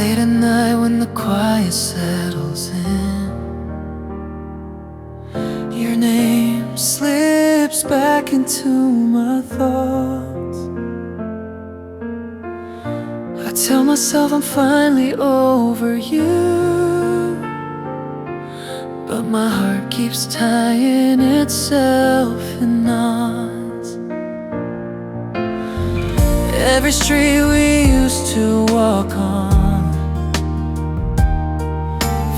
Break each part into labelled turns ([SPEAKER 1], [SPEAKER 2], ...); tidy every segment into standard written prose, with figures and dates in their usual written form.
[SPEAKER 1] Late at night when the quiet settles in, your name slips back into my thoughts. I tell myself I'm finally over you, but my heart keeps tying itself in knots. Every street we used to walk on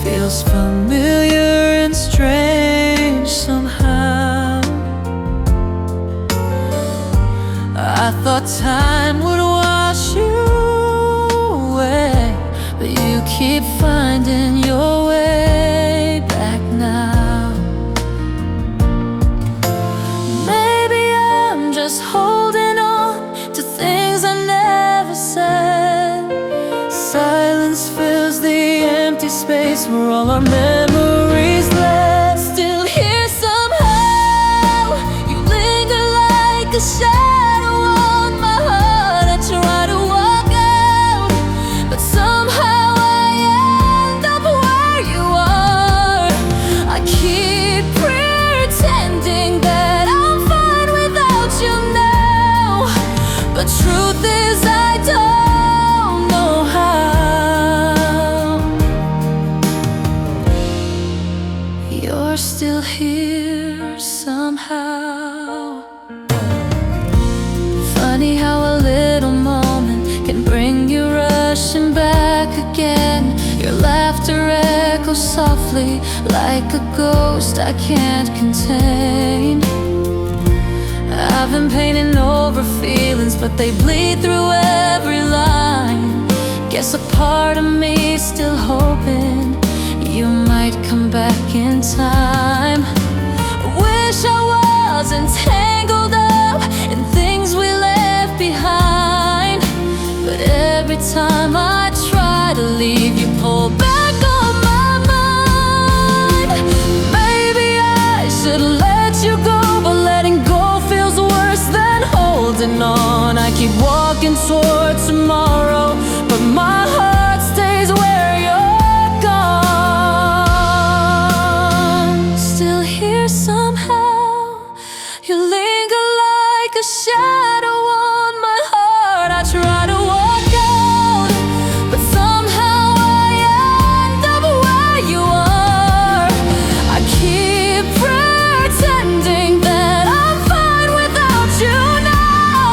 [SPEAKER 1] feels familiar and strange somehow. I thought time would wash you away, but you keep finding your way back now. Maybe I'm just holding on to things I never said. Silence fills the empty space where all our memories left. Still here somehow, you linger like a shadow on my heart. I try to walk out, but somehow I end up where you are. I keep pretending that I'm fine without you now, but truth is I don't know how. You're still here somehow. Funny how a little moment can bring you rushing back again. Your laughter echoes softly like a ghost I can't contain. I've been painting over feelings, but they bleed through every line. Guess a part of me still hoping you might come back in time. Wish I wasn't tangled up in things we left behind, but every time I try to leave, you pull back on my mind. Maybe I should let you go, but letting go feels worse than holding on. I keep walking toward tomorrow, but my heart stays where you're gone. Still here somehow, you linger like a shadow on my heart. I try to walk out, but somehow I end up where you are. I keep pretending that I'm fine without you now,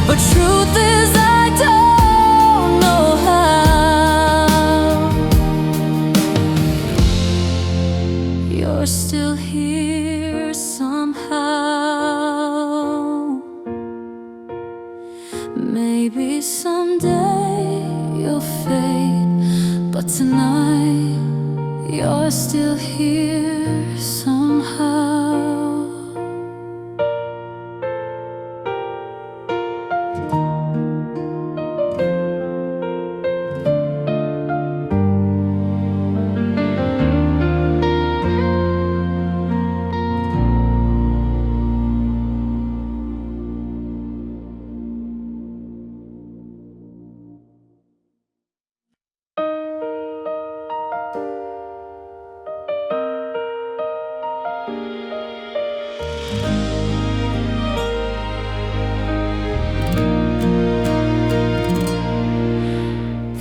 [SPEAKER 1] but truth is I don't know how. You're still here somehow. Maybe someday you'll fade, but tonight you're still here somehow.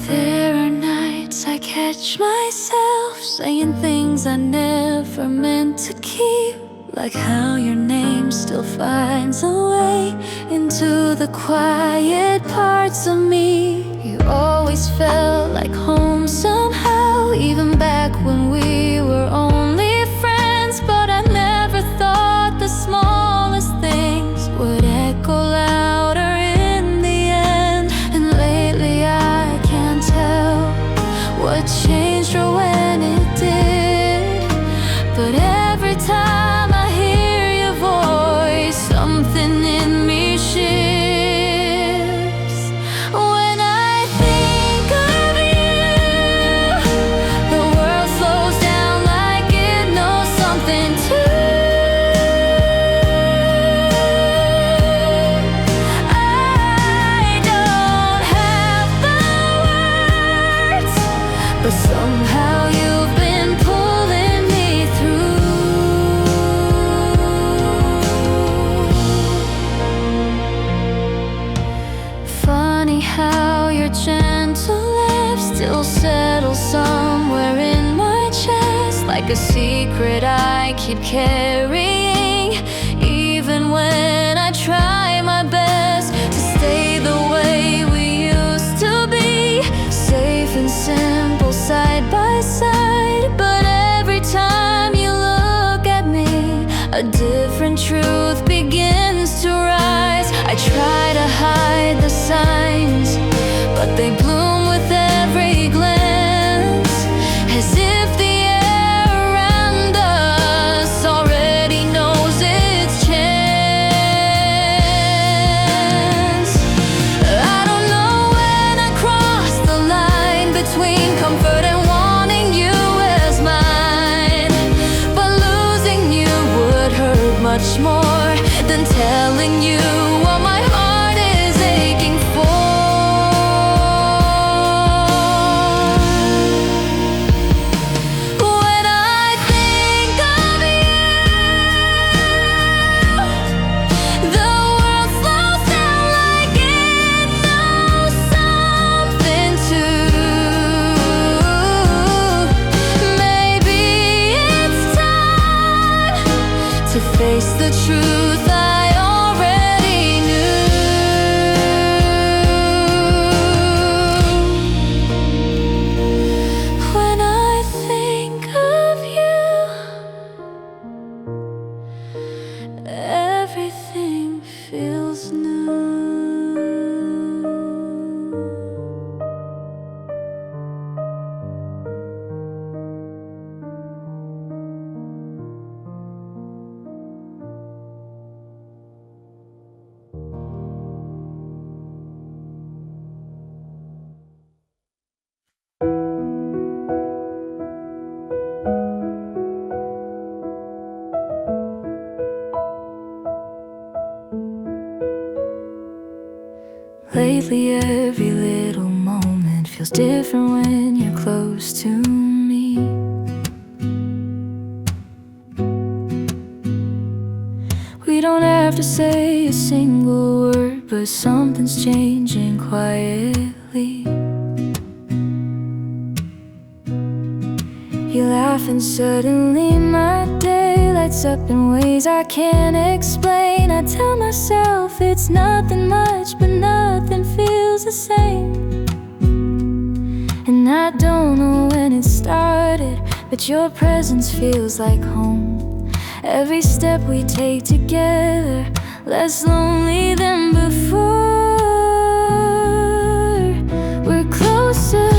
[SPEAKER 1] There are nights I catch myself saying things I never meant to keep, like how your name still finds a way into the quiet parts of me. You always felt like home somehow, even back when we were only friends. But I never thought the smallest things would echo louder in the end. And lately I can't tell what changed or when it did, but every time I hear your voice, something in me shifts. When I think of you, the world slows down like it knows something too. I don't have the but somehow you've been pulling me through. Funny how your gentle lips still settle somewhere in my chest, like a secret I keep carrying, even when I try my best to stay the way we used to be, safe and simple side by side. But every time you look at me, a different truth begins to rise. I try to hide the signs, but they bloom with every glance, as if the air around us already knows its chance. I don't know when I crossed the line between comfort and wanting you as mine, but losing you would hurt much more than telling you what my heart is aching for. When I think of you, the world slows down like it knows something too. Maybe it's time to face the truth I already knew. When I think of you, everything feels new. Lately every little moment feels different when you're close to me. We don't have to say a single word, but something's changing quietly. You laugh and suddenly my day lights up in ways I can't explain. I tell myself it's nothing much, but nothing feels the same. And I don't know when it started, but your presence feels like home. Every step we take together, less lonely than before. We're closer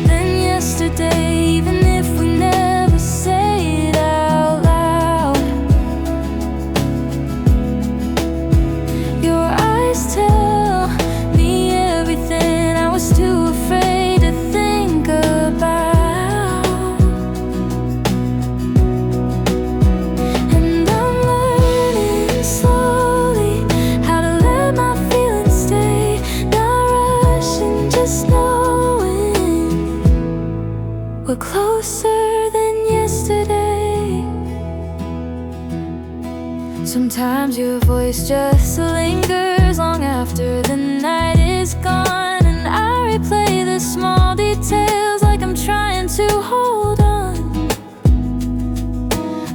[SPEAKER 1] than yesterday, even if we never say it out loud. Your eyes tell me everything I was too afraid to think about. And I'm learning slowly how to let my feelings stay, not rushing, just knowing we're closer than yesterday. Sometimes your voice just lingers long after the night is gone, and I replay the small details like I'm trying to hold on.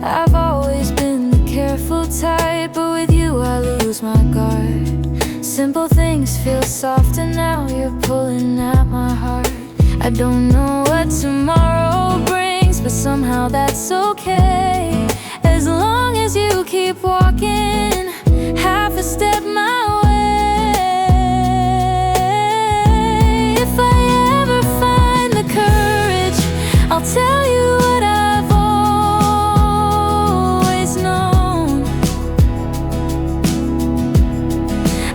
[SPEAKER 1] I've always been the careful type, but with you I lose my guard. Simple things feel softer now, you're pulling at my heart. I don't know what tomorrow brings, but somehow that's okay, as long as you keep walking half a step my way. If I ever find the courage, I'll tell you what I've always known.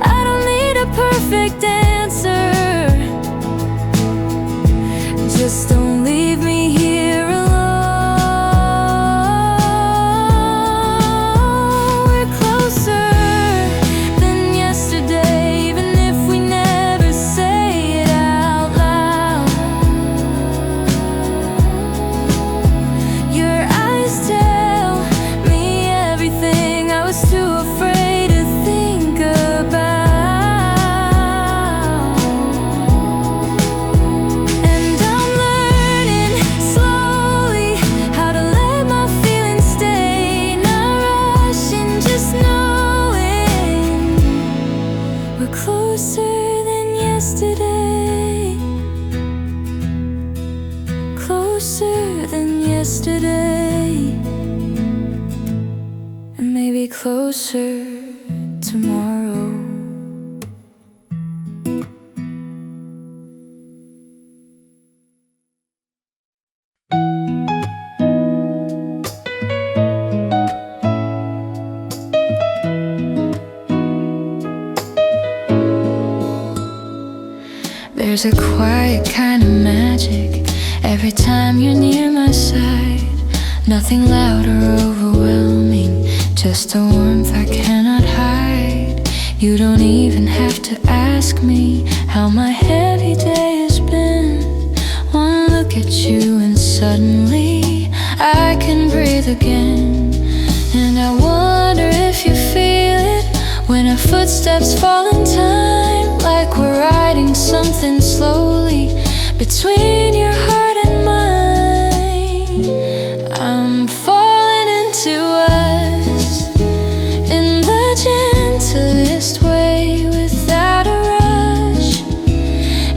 [SPEAKER 1] I don't need a perfect answer, just don't leave me here alone. We're closer than yesterday, even if we never say it out loud. closer than yesterday, and maybe closer tomorrow. There's a quiet kind of magic every time you're near my side. Nothing loud or overwhelming, just a warmth I cannot hide. You don't even have to ask me how my heavy day has been. One look at you and suddenly I can breathe again. And I wonder if you feel it when our footsteps fall in time, like we're riding something slowly between your heart and mine. I'm falling into us in the gentlest way, without a rush.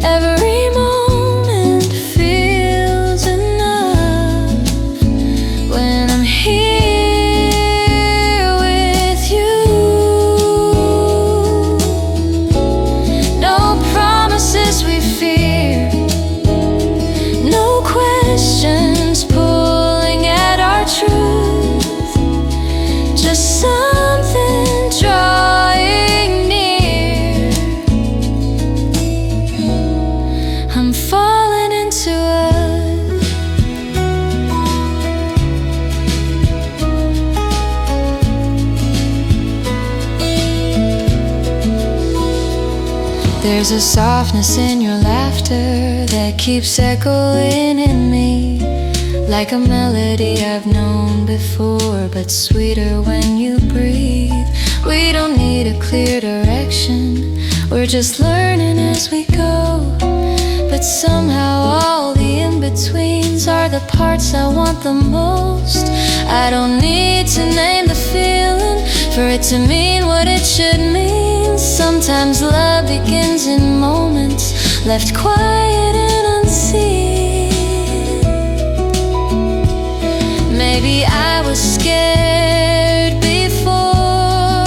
[SPEAKER 1] Every moment feels enough when I'm here with you. No promises we fear, no questions pulling at our truth, just something drawing near. I'm falling into us. There's a softness in your laughter that keeps echoing in me, like a melody I've known before, but sweeter when you breathe. We don't need a clear direction, we're just learning as we go. But somehow all the in-betweens are the parts I want the most. I don't need to name the feeling for it to mean what it should mean. Sometimes love begins in moments left quiet and unseen. Maybe I was scared before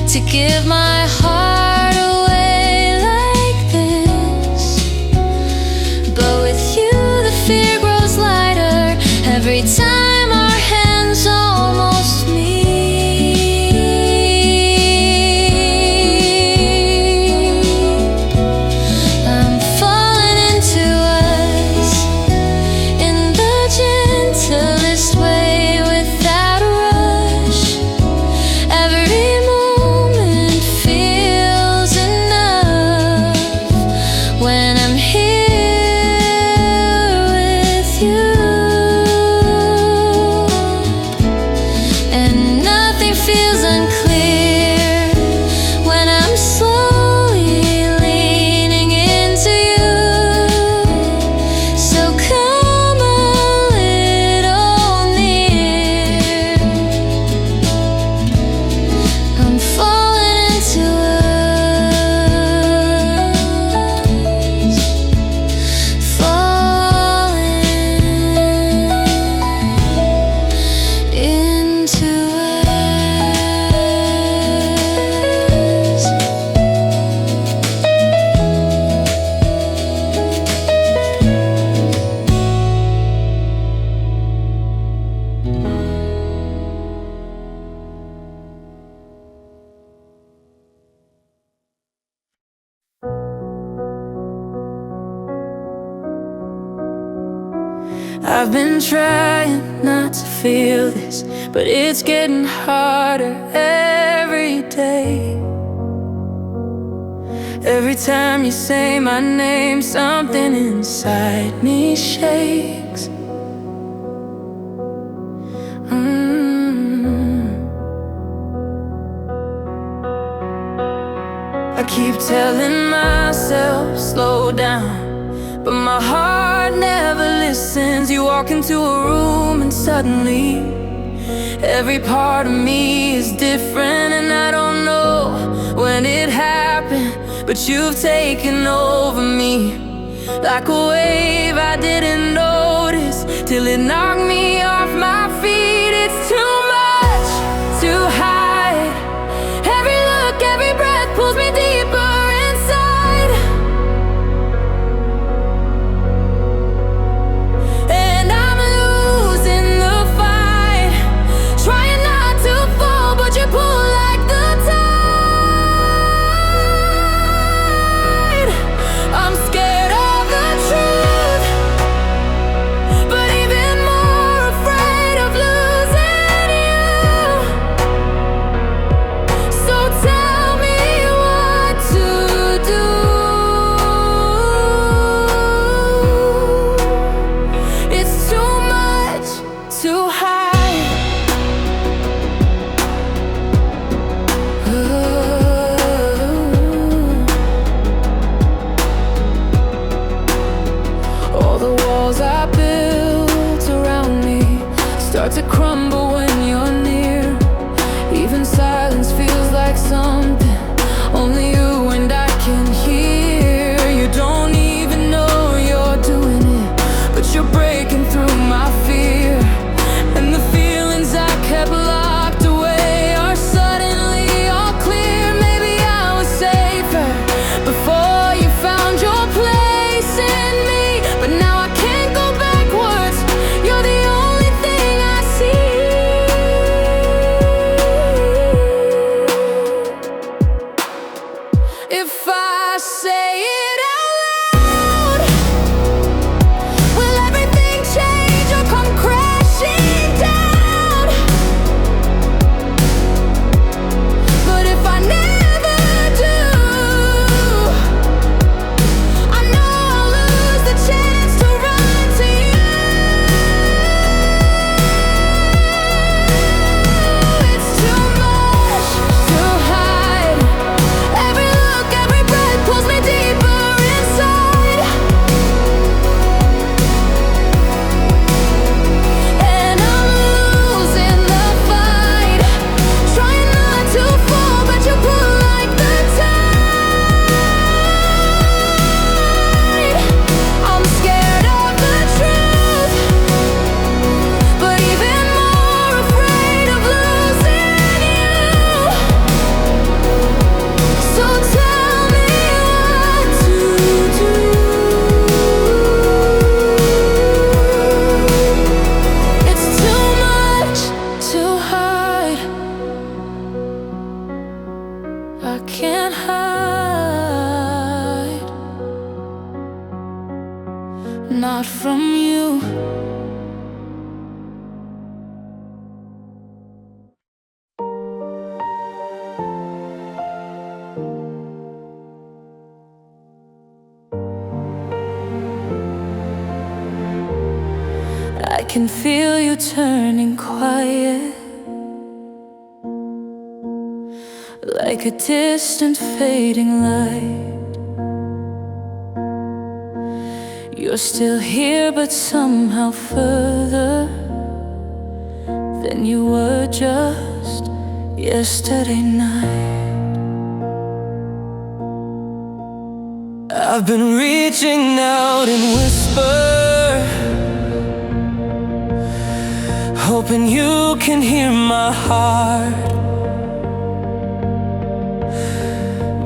[SPEAKER 1] to give my heart away like this, but with you the fear grows lighter every time our hands almost meet. I'm falling into us in the gentlest way, without a rush. Every moment feels enough when I'm here with you. And nothing feels unclear when I'm slowly leaning into you. So come a little near. I'm falling into us. Falling into us. I've been trying not to feel this, but it's getting harder every day. Every time you say my name, something inside me shakes. I keep telling myself, slow down, but my heart never listens. You walk into a room and suddenly every part of me is different. And I don't know when it happened, but you've taken over me like a wave I didn't notice. till it knocked me off my feet. It's too much to hide. Every look, every breath pulls me deeper inside. And I'm losing the fight, trying not to fall, but you pull like the tide. I'm scared of the truth, but even more afraid of losing you. So tell me what to do. It's too much to hide. All the walls I built around me start to crumble when you're near. Even silence feels like something only you and I can hear. You don't even know you're doing it, but you're breaking through my fear. And the feelings I kept locked away are suddenly all clear. Maybe I was safer before you found your place in me, but now I can't go backwards. You're the only thing I see. If I say it out loud, will everything change or come crashing down? But if I never do, I know I'll lose the chance to run to you. It's too much to hide. Every look, every breath pulls me deeper inside. And I'm losing the fight, trying not to fall, but you pull like the tide. I'm scared of the truth, but even more afraid of losing you. So tell me what to do. It's too much to hide. I can't hide, not from you. I can feel you turning quiet, like a distant fading light. You're still here, but somehow further than you were just yesterday night. I've been reaching out in whisper, hoping you can hear my heart.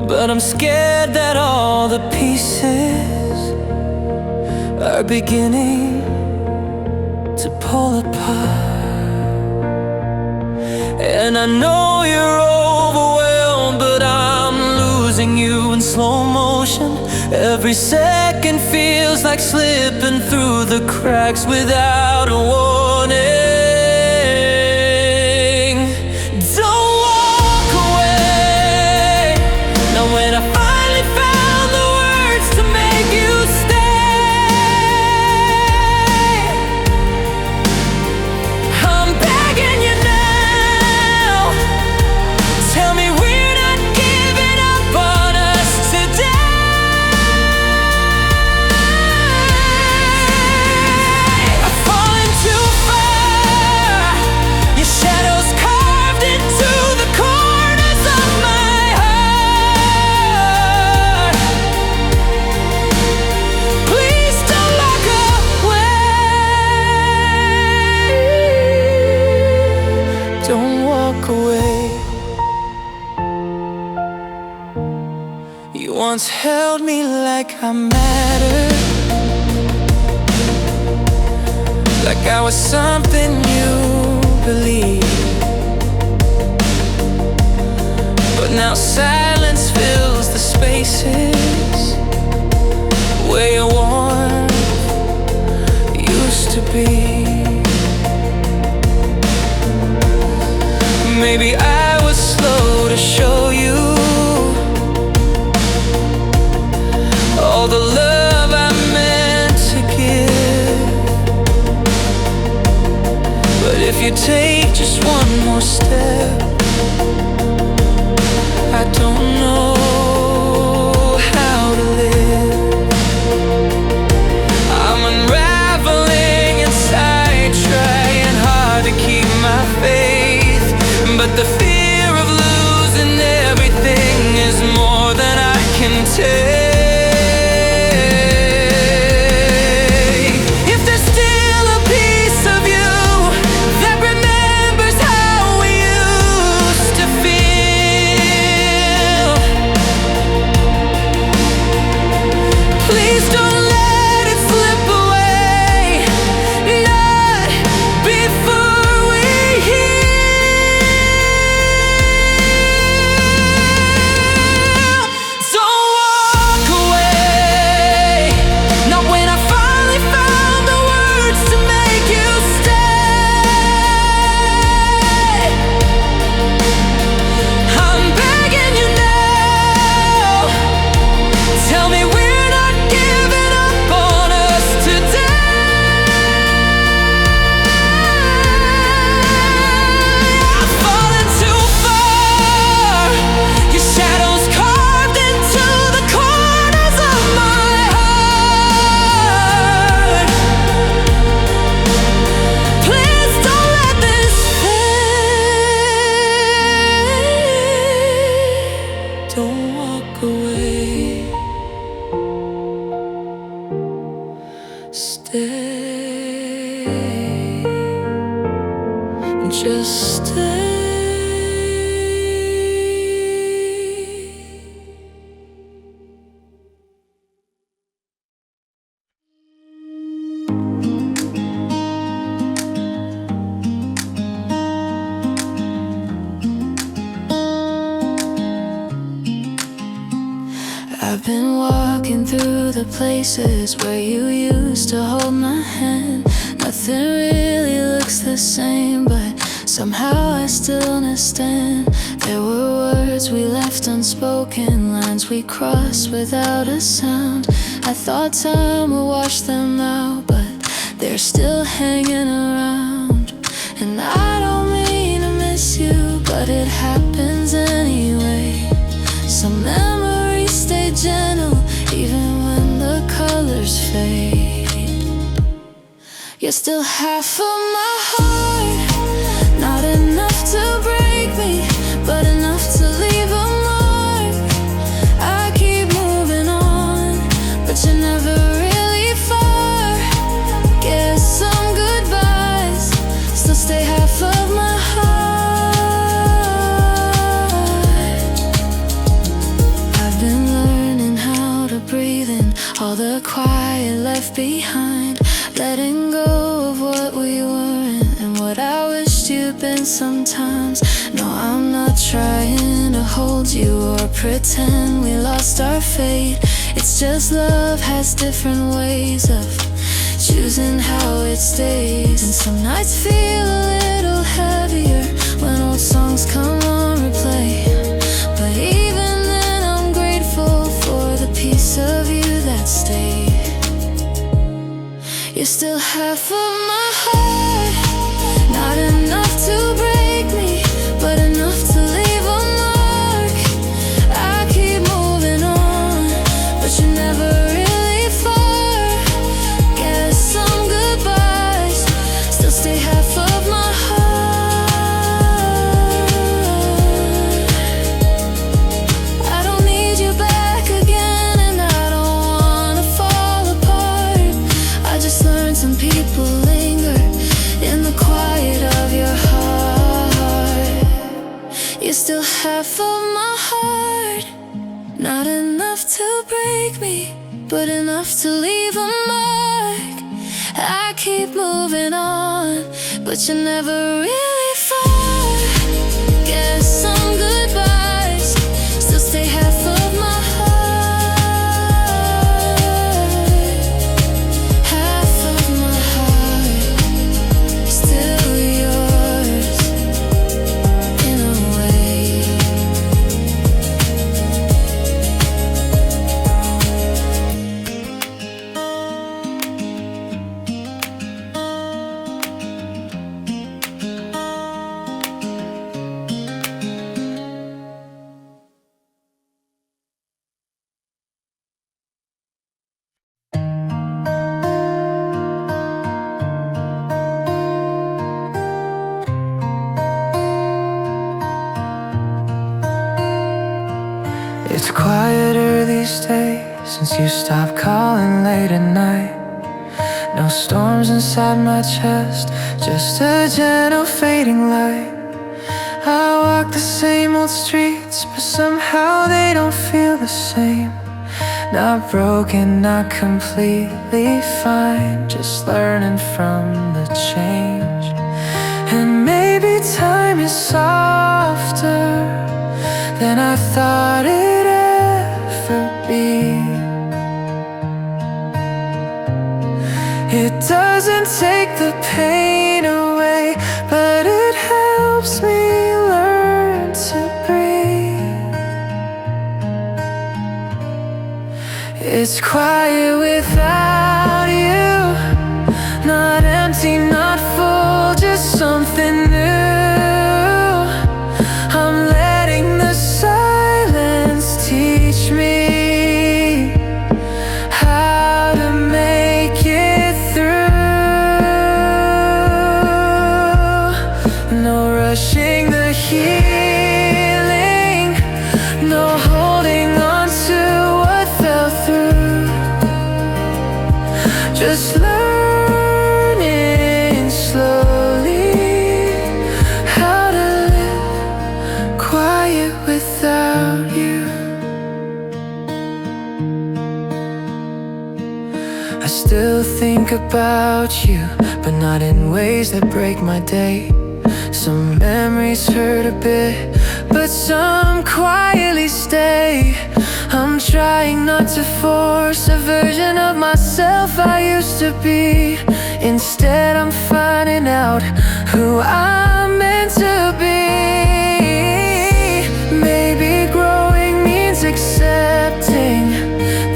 [SPEAKER 1] But I'm scared that all the pieces are beginning to pull apart. And I know you're overwhelmed, but I'm losing you in slow motion. Every second feels like slipping through the cracks without a warning. Don't walk away. Now when I finally found the words to make you stay, I'm begging you now. Tell me we're not giving up on us today. I've fallen too once held me like I mattered, like I was something you believed. But now silence fills the spaces where your warmth used to be. Maybe I was slow to show you all the love I meant to give. But if you take just one more step, I don't know how to live. I'm unraveling inside, trying hard to keep my faith, but the fear of losing everything is more than I can take. I've been walking through the places where you used to hold my hand. Nothing really looks the same, but somehow I still understand. There were words we left unspoken, lines we crossed without a sound. I thought time would wash them out, but they're still hanging around. And I don't mean to miss you, but it happens anyway. Some memories stay gentle, even when the colors fade. You're still half of my heart, not enough to break me, but enough to leave a mark. I keep moving on, but you're never really far. Guess some goodbyes still stay half of my heart. I've been learning how to breathe in all the quiet left behind, letting go of what we weren't and what I wished you'd been sometimes. No, I'm not trying to hold you or pretend we lost our fate. It's just love has different ways of choosing how it stays. And some nights feel a little heavier when old songs come on replay. But even then I'm grateful for the piece of you that stayed. You're still half of my heart, not enough to break me, but enough to leave a mark. I keep moving on, but you're never really far. Guess some goodbyes still stay half of my heart. I don't need you back again, and I don't wanna fall apart. I just learned some people linger in the quiet of your heart. You're still half of my heart, not enough enough to break me, but enough to leave a mark. I keep moving on, but you're never really far. Guess some goodbyes still stay half of my heart. Half of my heart still yours in a way.
[SPEAKER 2] It's quieter these days since you stopped calling late at night. No storms inside my chest, just a gentle fading light. I walk the same old streets, but somehow they don't feel the same. Not broken, not completely fine, just learning from the change. And maybe time is softer than I thought it'd ever be. It doesn't take the pain away, but it helps me learn to breathe. It's quiet without you, not empty, not full, just something new. I'm letting the silence teach me how to make it through. No rushing the healing, no holding on to what fell through. Just learning slowly how to live quiet without you. I still think about you, but not in ways that break my day. Some memories hurt a bit, but some quietly stay. I'm trying not to force a version of myself I used to be. Instead, I'm finding out who I'm meant to be. Maybe growing means accepting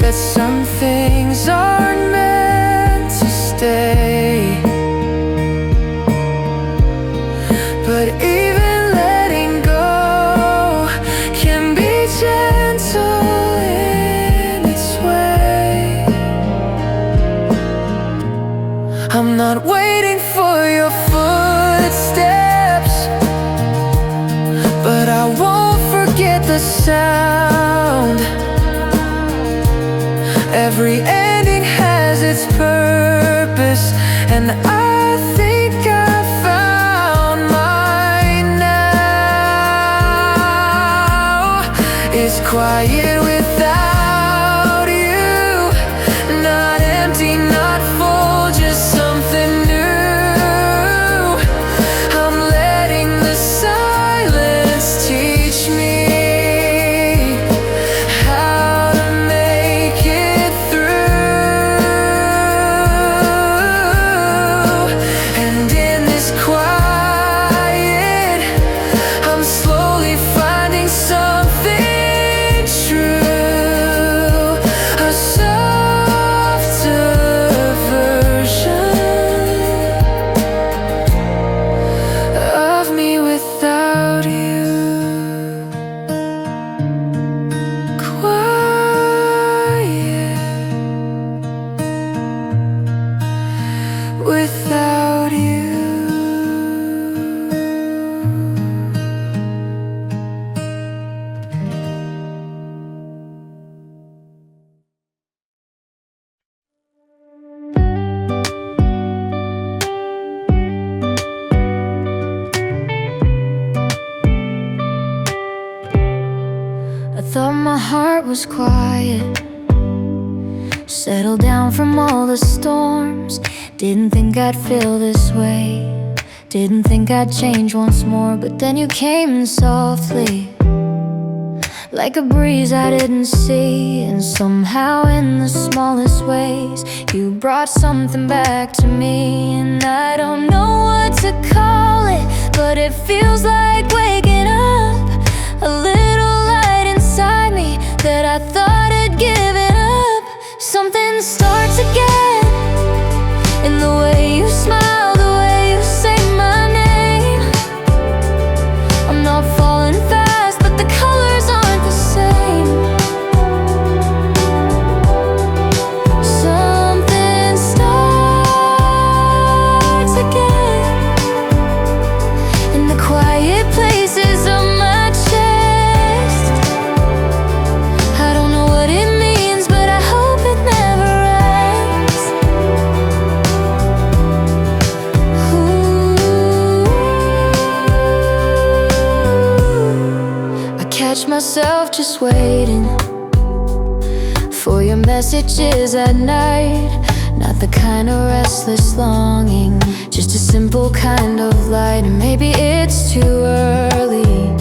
[SPEAKER 2] that some things aren't meant to stay. But even letting go can be gentle in its way. I'm not waiting for your footsteps, but I won't forget the sound. Every ending has its purpose, and I think I found mine now. It's quiet without you, not empty, not full, just something new. I'm letting the silence teach me how to make it through.
[SPEAKER 1] was quiet. Settled down from all the storms. Didn't think I'd feel this way. Didn't think I'd change once more. But then you came in softly, like a breeze I didn't see. And somehow in the smallest ways you brought something back to me. And I don't know what to call it, but it feels like waking up. A little light inside me that I thought had given up. Something starts again in the way you smile, the way you say my name. I'm not falling fast, but the colors aren't the same. Something starts again in the quiet places of my chest. I don't know what it means, but I hope it never ends. Ooh. I catch myself just waiting for your messages at night. Not the kind of restless longing, just a simple kind of light. And maybe it's too early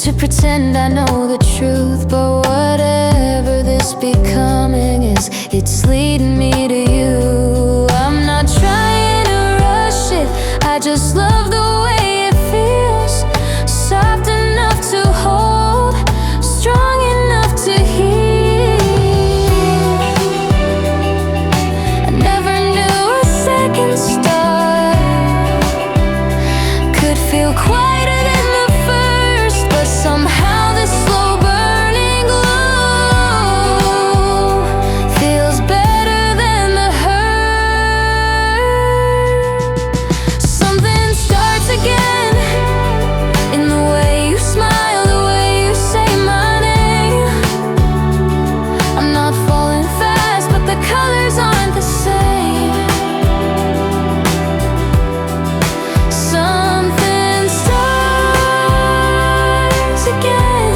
[SPEAKER 1] to pretend I know the truth, but whatever this becoming is, it's leading me to you. I'm not trying to rush it, I just love the way it feels. Soft enough to hold, strong enough to heal. I never knew a second star could feel quieter than the first, but somehow this slow burning glow feels better than the hurt. Something starts again in the way you smile, the way you say my name. I'm not falling fast, but the colors aren't the same. Something starts again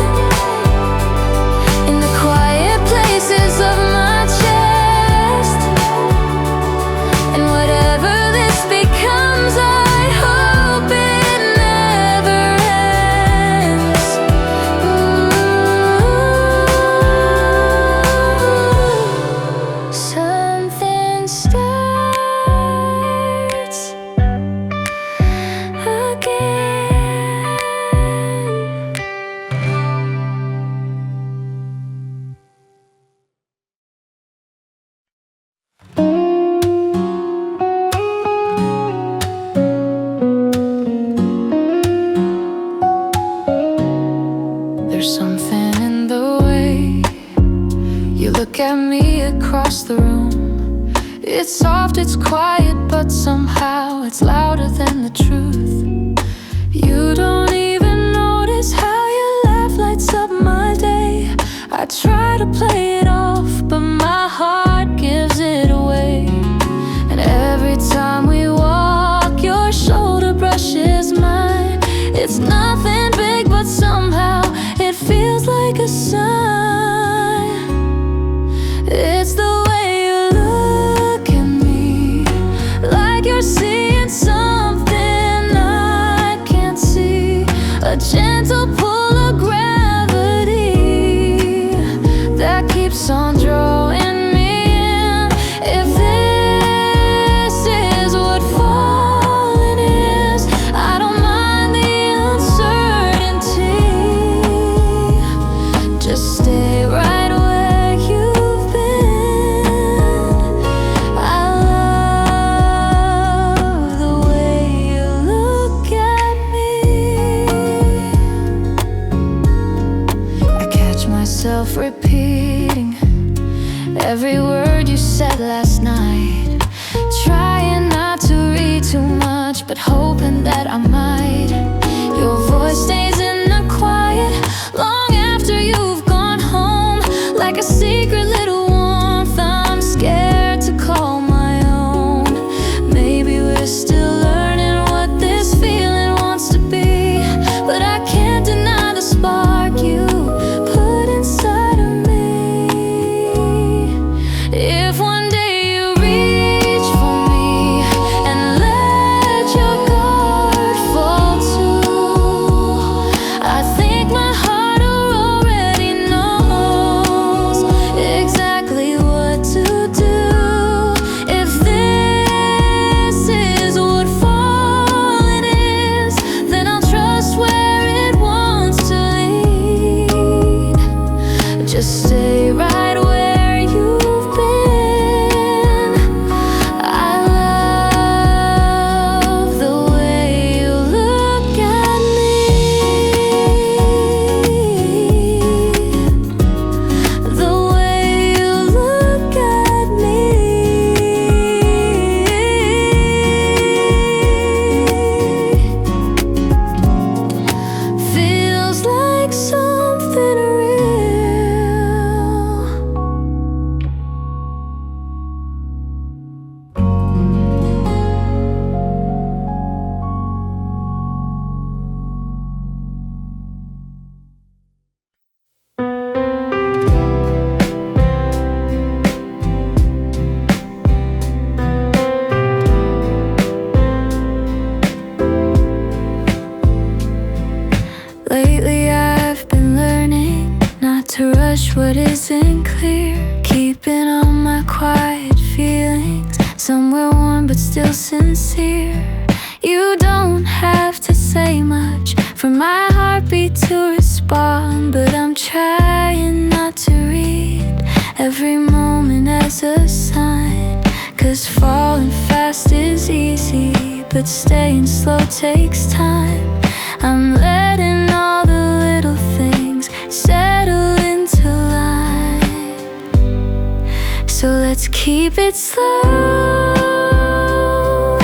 [SPEAKER 1] in the quiet places of my chest. And whatever this becomes, I hope it never ends. Ooh. Something starts again. There's something in the way you look at me across the room. It's soft, it's quiet, but somehow it's louder than the truth. You don't even notice how your laugh lights up my day. I try to play it off, but my heart gives it away. And every time we walk, your shoulder brushes mine. It's nothing big, but somehow it feels like a sign. It's the way you look at me, like you're seeing something I can't see. A gentle pull of gravity that keeps on drawing me in. If this is what falling is, I don't mind the uncertainty. Just stay right where you've been. I love the way you look at me. I catch myself repeating every word you said last night, trying not to read too much, but hoping that I might. Your voice stays in the quiet long after you've gone home, like a secret little warmth I'm scared to call my own. Maybe we're still learning what this feeling wants to be, but I can't deny the spark you put inside of somewhere warm but still sincere. You don't have to say much for my heartbeat to respond, but I'm trying not to read every moment as a sign. 'Cause falling fast is easy, but staying slow takes time. I'm letting all the little things settle into line. So let's keep it slow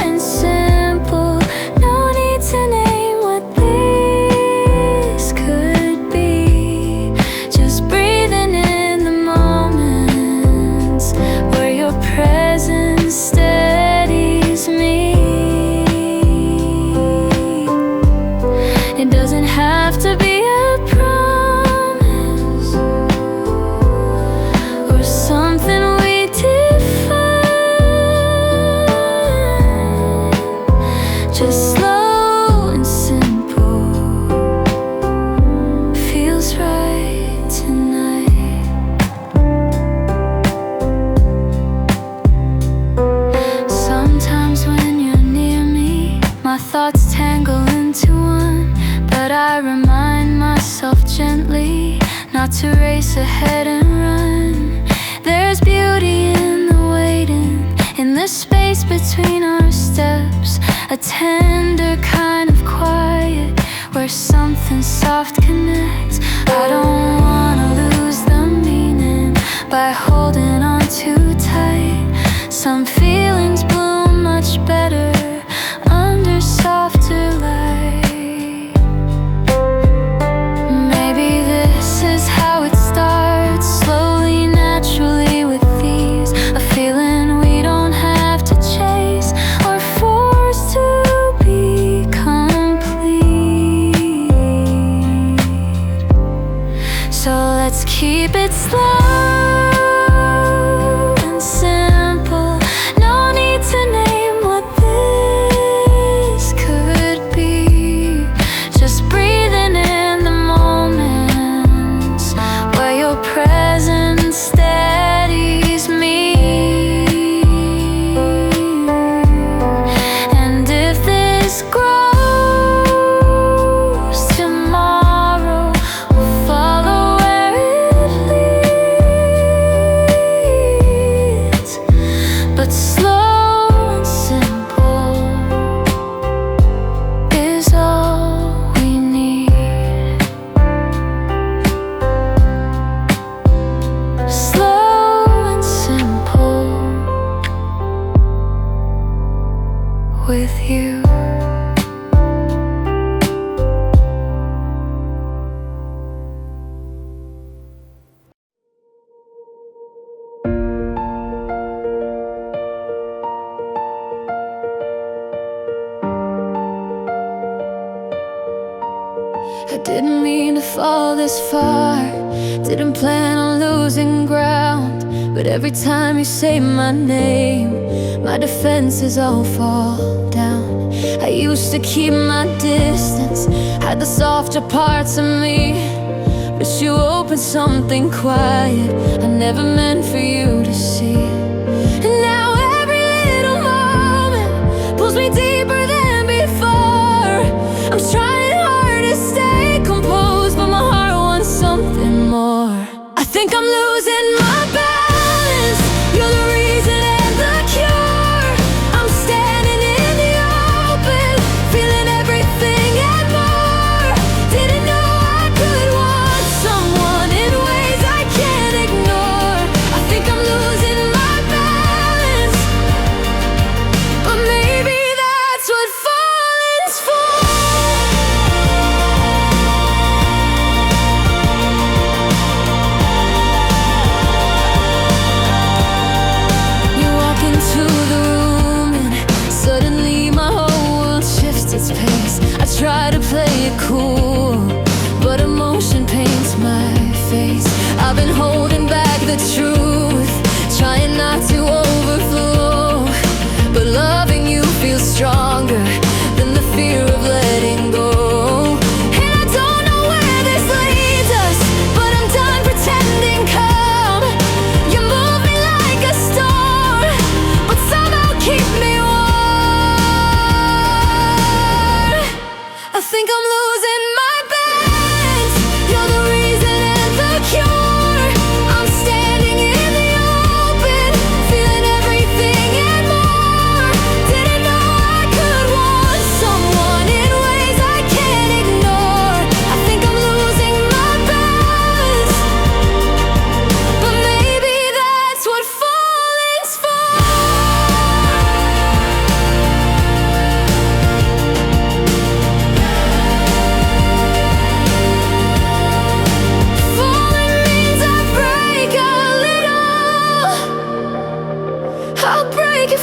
[SPEAKER 1] and simple. No need to name what this could be. Just breathing in the moments where your presence steadies me. It doesn't have to be a promise or something we define. Just slow and simple feels right tonight. Sometimes when you're near me, my thoughts tangle into one. But I remind myself gently not to race ahead and run. There's beauty in the waiting, in the space between our steps. A tender kind of quiet where something soft connects. I don't wanna lose the meaning by holding on too tight. Some feelings bloom much better under softer light. Keep it slow and simple. No need to name what this could be. Just breathing in the moments where your presence steadies me. And if this grows tomorrow, we'll follow where it leads. But slow and simple is all we need. Slow and simple with you. I didn't mean to fall this far, didn't plan on losing ground. But every time you say my name, my defenses all fall down. I used to keep my distance, hide the softer parts of me, but you opened something quiet I never meant for you to see. And now every little moment pulls me deeper than before. I'm trying hard to stay composed, but my heart wants something more. I think I'm losing my balance. You're the reason and the cure. I'm standing in the open, feeling everything and more. Didn't know I could want someone in ways I can't ignore. I think I'm losing my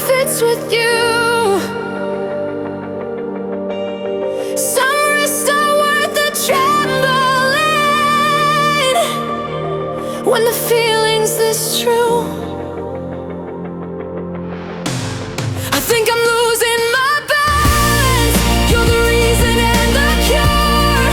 [SPEAKER 1] fits with you. Some risks are worth the trembling when the feeling's this true. I think I'm losing my balance. You're the reason and the cure.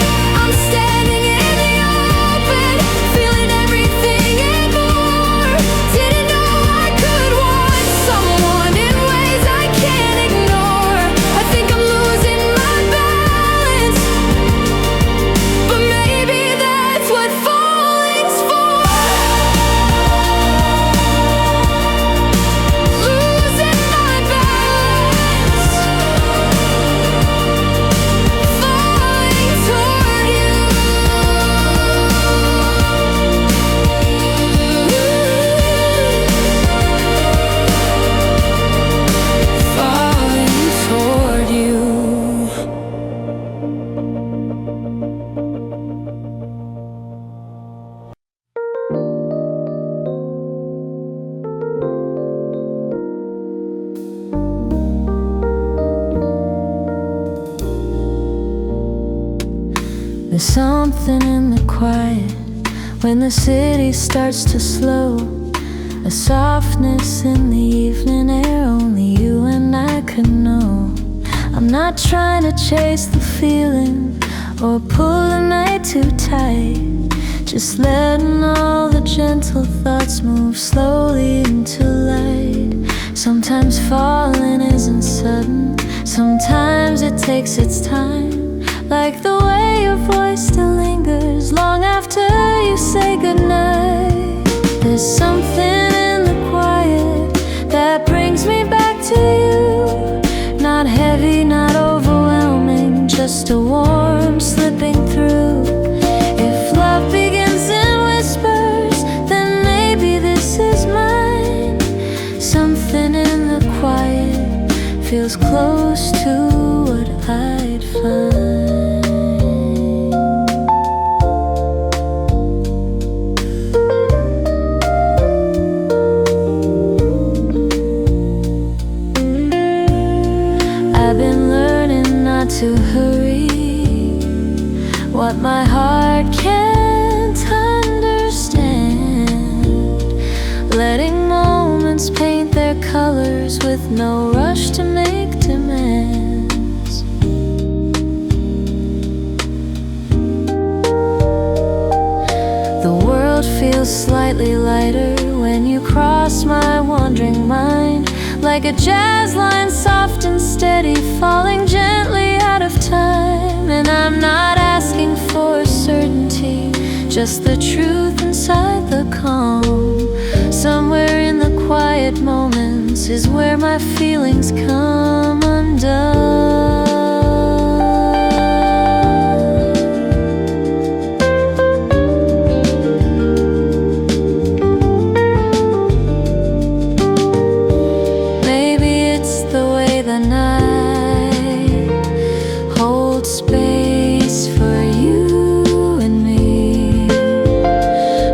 [SPEAKER 1] I'm standing in the open, feeling everything and more. Didn't know I could want someone in ways I can't ignore. I think I'm losing my balance, but maybe that's what falling's for. Losing my balance, falling toward you. Falling toward you. There's something in the quiet when the city starts to slow. A softness in the evening air only you and I could know. I'm not trying to chase the feeling or pull the night too tight. Just letting all the gentle thoughts move slowly into light. Sometimes falling isn't sudden, sometimes it takes its time. Like the way your voice still lingers long after you say goodnight. There's something in the quiet that brings me back to you. Not heavy, not overwhelming, just a warmth slipping through. If love begins in whispers, then maybe this is mine. Something in the quiet feels close to what I'd find. I've been learning not to hurry what my heart can't understand. Letting moments paint their colors with no rush to make demands. The world feels slightly lighter when you cross my wandering mind. Like a jazz line, soft and steady, falling gently out of time. And I'm not asking for certainty, just the truth inside the calm. Somewhere in the quiet moments is where my feelings come undone. Space for you and me,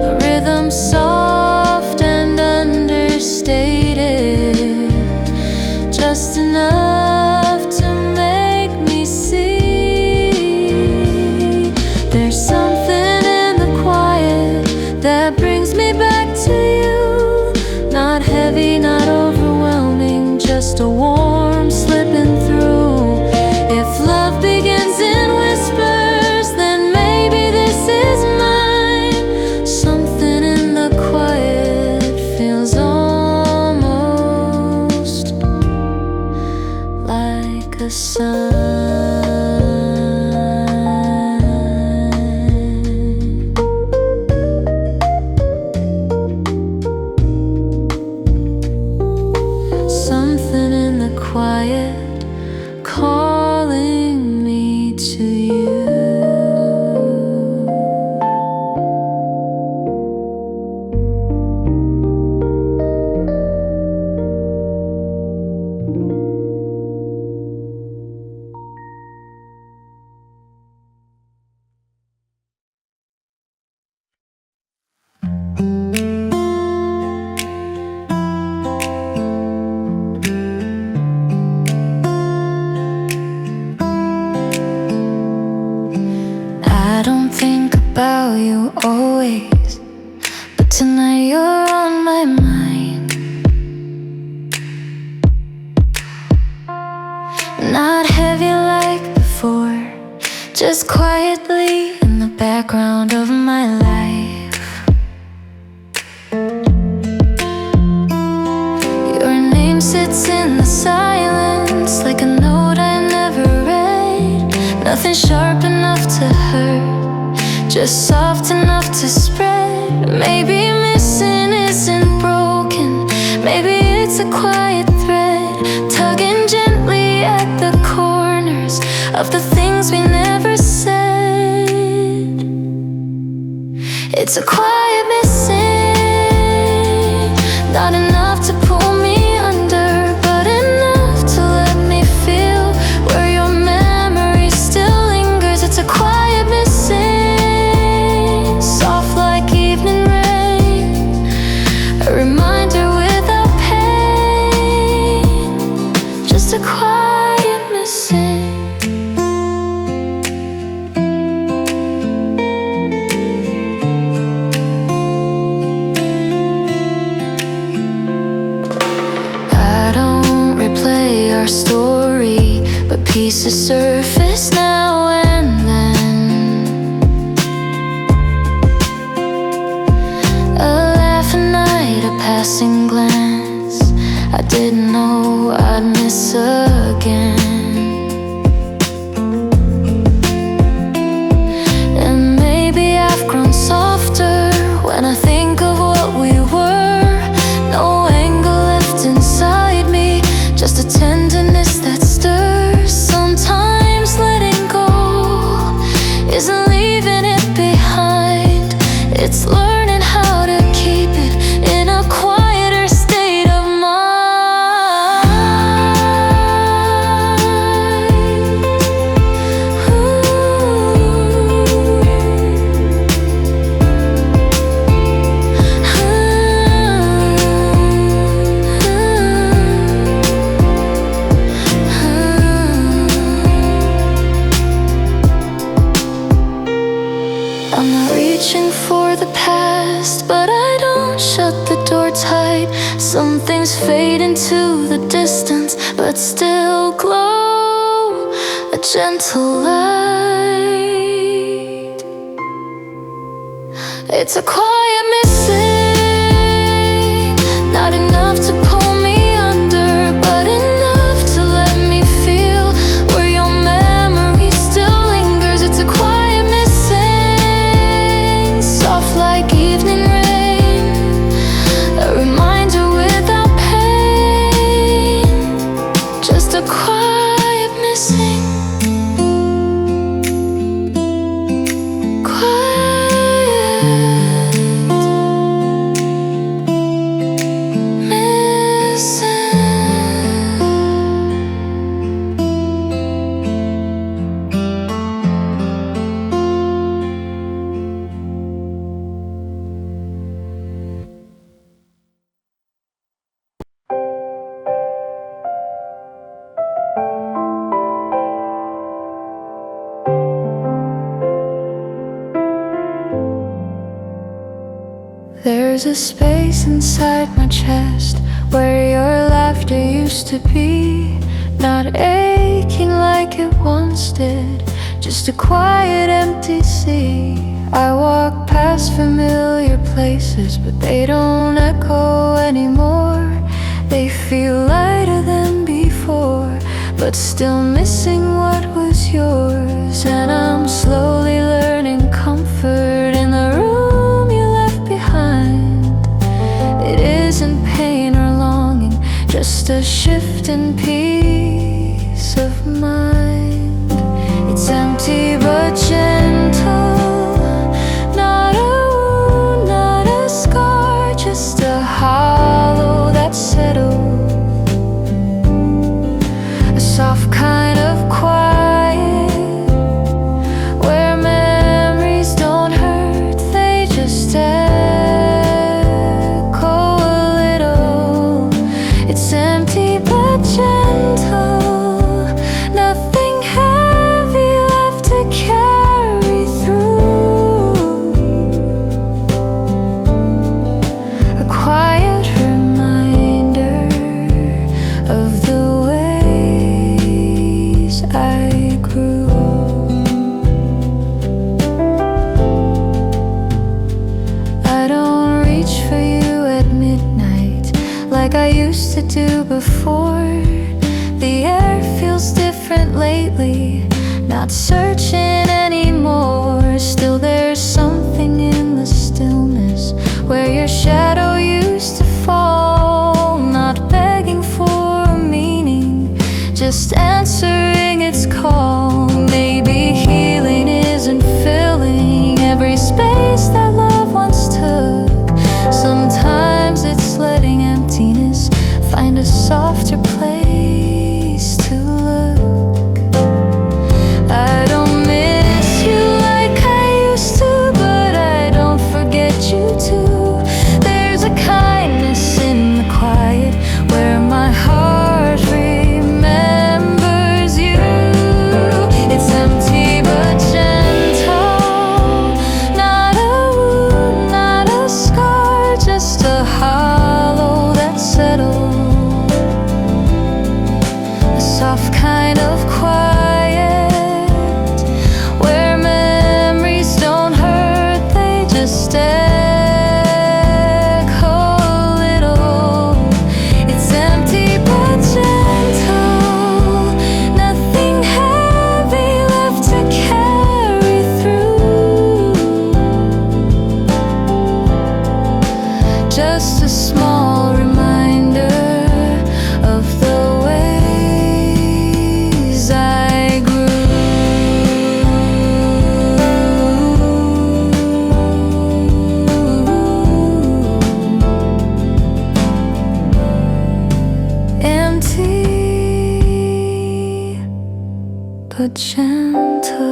[SPEAKER 1] a rhythm soft and understated, just enough to make me see. There's something in the quiet that brings me back to you. Not heavy, not overwhelming, just a warmth slipping through. If love begins in whispers, then maybe this is mine. Something in the quiet feels almost like a sign. Something in the quiet calling me to you. you always, but tonight you're on my mind. Not heavy like before, just quietly in the background of my life. Your name sits in the silence like a note I never read. Nothing sharp enough to hurt, just soft enough to spread. Maybe missing isn't broken, maybe it's a quiet thread, tugging gently at the corners of the things we never said. It's a quiet missing, not enough to pull me under, but enough to let me feel where your memory still lingers. It's a quiet missing, soft like evening rain, a reminder without pain, just a quiet missing. Our story, but pieces surface now and then. A laugh, a night, a passing glance, I didn't know I'd miss again. And maybe I've grown softer when I think of what we were. No anger left inside me, just a tenderness that stirs. Sometimes letting go isn't leaving it behind, it's learning how to keep it in a quieter state of mind. I'm not reaching for the past, but I don't shut the door tight. Some things fade into the distance, but still glow a gentle light. It's a quiet missing, not enough to pull me under, but enough to let me feel where your memory still lingers. It's a quiet missing, soft like evening rain, a reminder without pain, just a quiet missing. Quiet missing. There's a space inside my chest where your laughter used to be, not aching like it once did, just a quiet empty sea. I walk past familiar places, but they don't echo anymore. They feel lighter than before, but still missing what was yours. And I'm slowly learning comfort in the room you left behind. It isn't pain or longing, just a shift in peace of mind. It's empty but gentle, not a wound, not a scar, just a hollow that settles, a soft kind of quiet where memories don't hurt, they just echo a little. It's empty but gentle, nothing not searching anymore. Still there's something in the stillness where your shadow used to fall. Not begging for meaning, just answering its call. Maybe healing isn't filling every space that love once took. Sometimes it's letting emptiness find a softer place to look. I don't miss you like I used to, but I don't forget you too. There's a kindness in the quiet where my heart remembers you. It's empty but gentle, not a wound, not a scar, just a hollow that's settled. A soft kind of quiet where memories don't hurt, they just echo a little. It's empty but gentle, nothing heavy left to carry through. Just a small reminder of the ways I grew. Empty but gentle.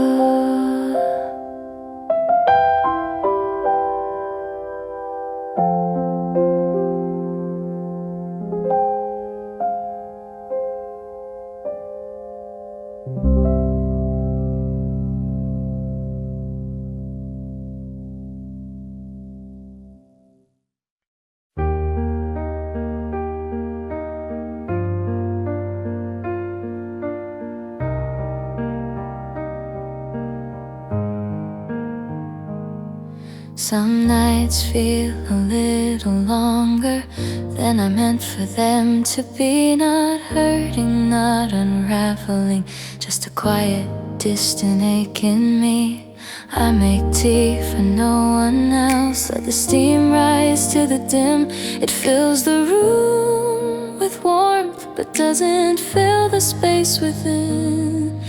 [SPEAKER 1] Some nights feel a little longer than I meant for them to be. Not hurting, not unraveling, just a quiet, distant ache in me. I make tea for no one else, let the steam rise to the dim. It fills the room with warmth, but doesn't fill the space within.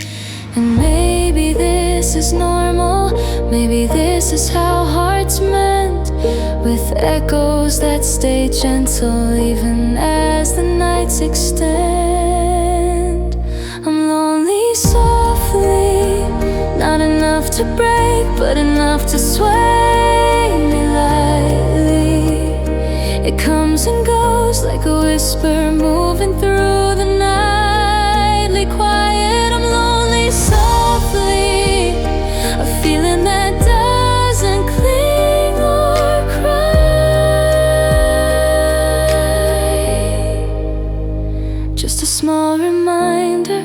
[SPEAKER 1] And maybe this is normal, maybe this is how hearts meant, with echoes that stay gentle even as the nights extend. I'm lonely softly, not enough to break, but enough to sway me lightly. It comes and goes like a whisper moving through the nightly quiet. I'm lonely softly, a feeling that doesn't cling or cry. Just a small reminder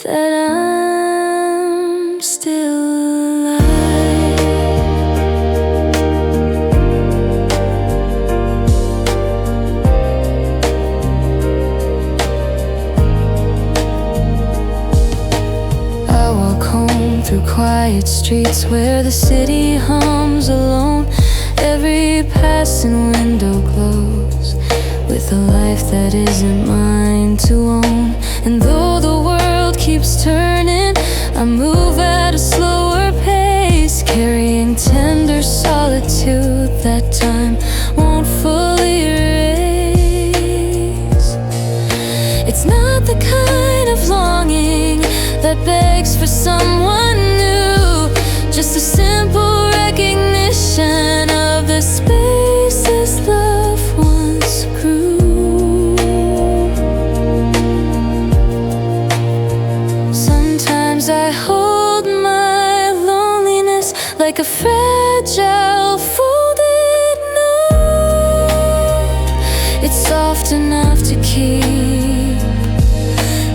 [SPEAKER 1] that I'm still alive. I walk home through quiet streets where the city hums alone. Every passing window glows with a life that isn't mine to own. And though the world keeps turning, I move at a slower pace, carrying tender solitude that time won't fully erase. It's not the kind of longing that begs for someone new, just a simple recognition of the spaces love once grew. Sometimes I hold my loneliness like a fragile folded note. It's soft enough to keep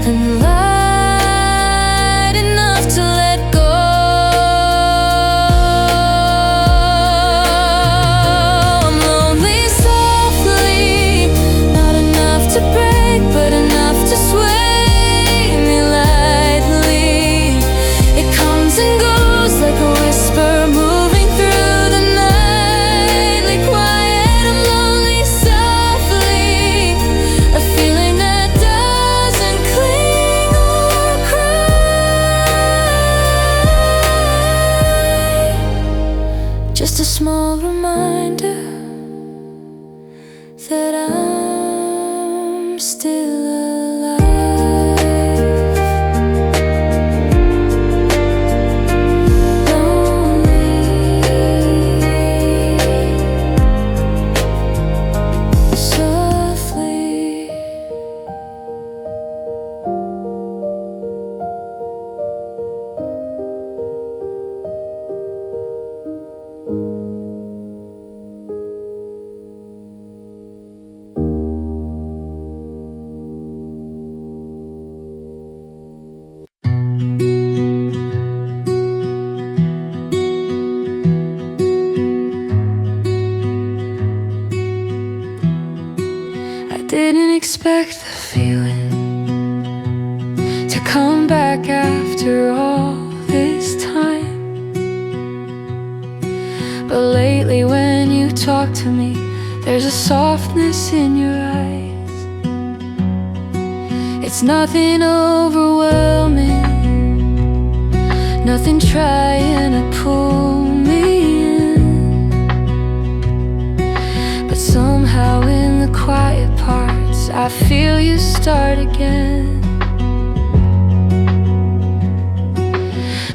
[SPEAKER 1] and light enough to let go. Didn't expect the feeling to come back after all this time. But lately when you talk to me, there's a softness in your eyes. It's nothing overwhelming, nothing trying to pull me in. But somehow in the quiet parts, I feel you start again.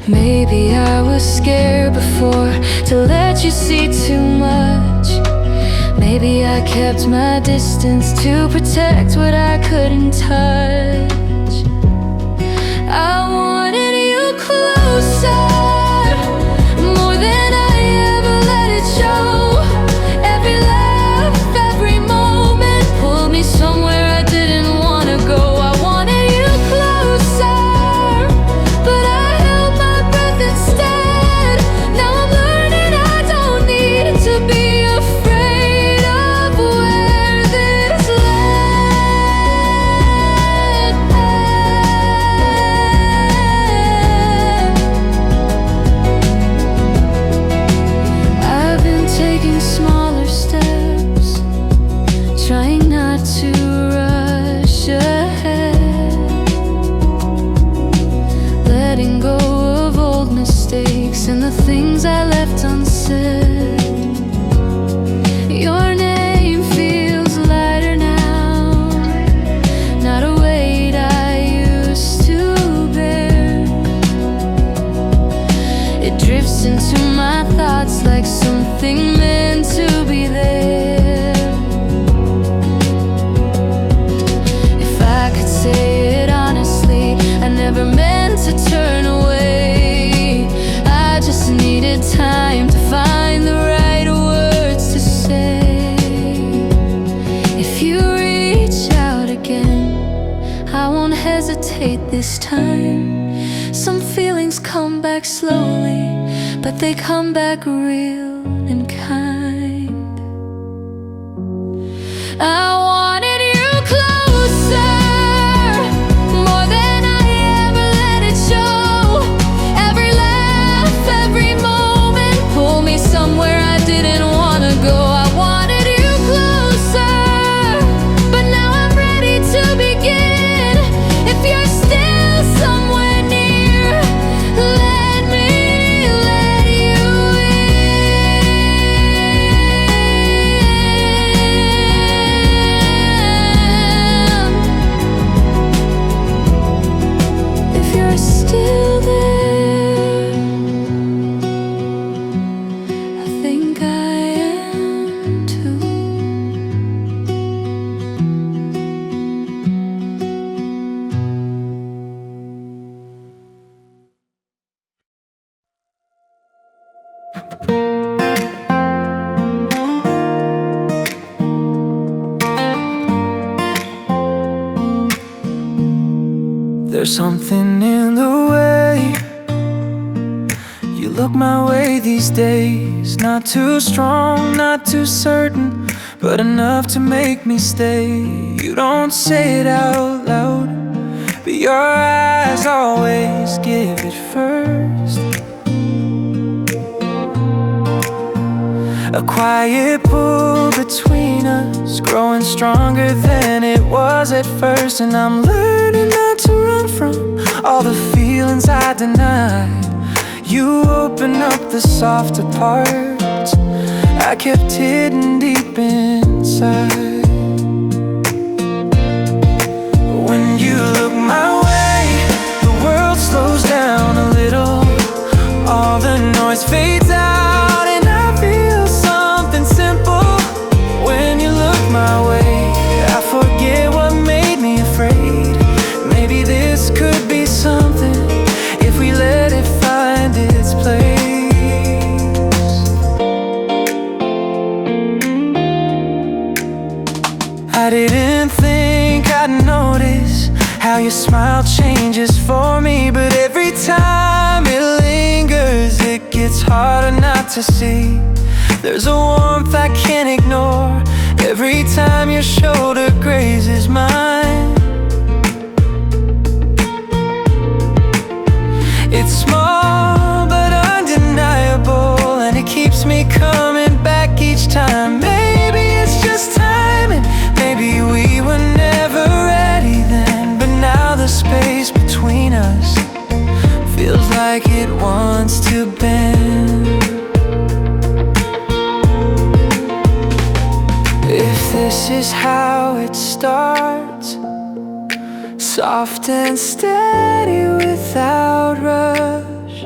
[SPEAKER 1] Maybe I was scared before to let you see too much. Maybe I kept my distance to protect what I couldn't touch. I wanted you closer, more than I ever let it show. Every laugh, every moment pulled me somewhere I didn't want to go. I wanted you closer, but I held my breath instead. Now I'm learning I don't need to be afraid of where this led. I've been taking smaller steps, trying not to rush ahead, letting go of old mistakes and the things I left unsaid. Your name feels lighter now, not a weight I used to bear. It drifts into my thoughts like something meant to be there. If I could say it honestly, I never meant to turn away. I just needed time to find the right words to say. If you reach out again, I won't hesitate this time. Some feelings come back slowly, but they come back real and kind. I wanted you closer, more than I ever let it show. Every laugh, every moment pulled me somewhere I didn't want to go. I wanted you closer, but now I'm ready to begin. If you're still somewhere near, let me let you in. If you're still there, I think I am too.
[SPEAKER 2] There's something in the way you look my way these days. Not too strong, not too certain, but enough to make me stay. You don't say it out loud, but your eyes always give it first. A quiet pull between us, growing stronger than it was at first. And I'm learning not to run from all the feelings I denied. You open up the softer parts I kept hidden deep inside. how your smile changes for me. But every time it lingers, it gets harder not to see. There's a warmth I can't ignore every time your shoulder grazes mine. It's small but undeniable, and it keeps me coming back each time. Maybe it's just timing, maybe we were never ready then, but now the space between us feels like it wants to bend. If this is how it starts, soft and steady without rush,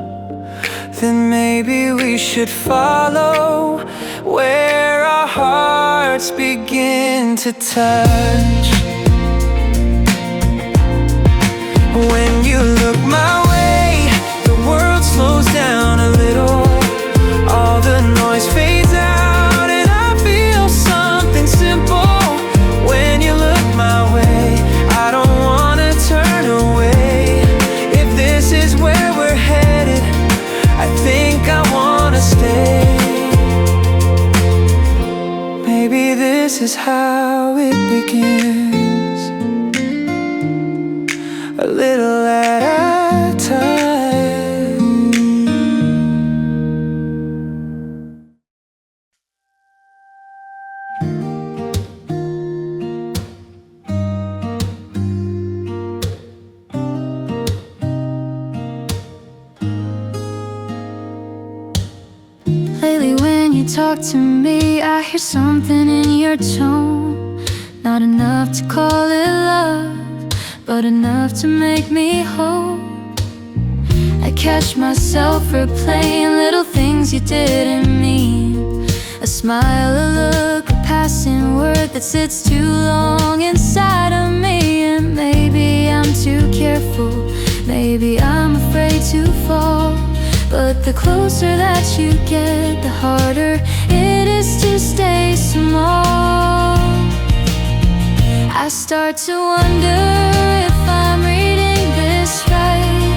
[SPEAKER 2] then maybe we should follow where our hearts begin to touch. When you look my way, the world slows down a little. All the noise fades out and I feel something simple. When you look my way, I don't wanna turn away. If this is where we're headed, I think I wanna stay. Maybe this is how it begins, a little at a time.
[SPEAKER 1] Lately when you talk to me, I hear something in your tone. Not enough to call it love, but enough to make me whole. I catch myself replaying little things you didn't mean. A smile, a look, a passing word that sits too long inside of me. And maybe I'm too careful, maybe I'm afraid to fall. But the closer that you get, the harder it is to stay small. I start to wonder if I'm reading this right,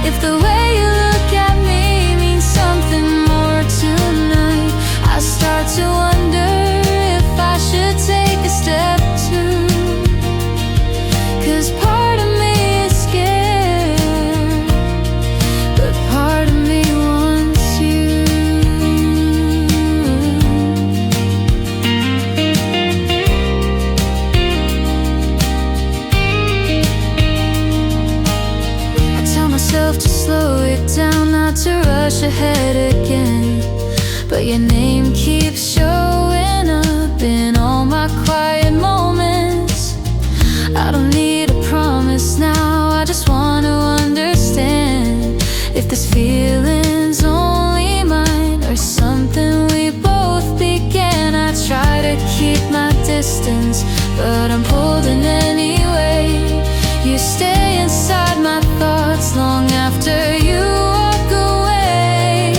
[SPEAKER 1] if the way you look at me means something more tonight. I start to wonder if I should take a step too, 'cause part of me is scared, but part of me wants you. I tell myself to slow it down, not to rush ahead again, but your name keeps showing up in all my quiet moments. I don't need a promise now, I just want to understand if this feeling's only mine or something we both began. I try to keep my distance, but I'm pulled in anyway. You stay inside my thoughts long after you walk away.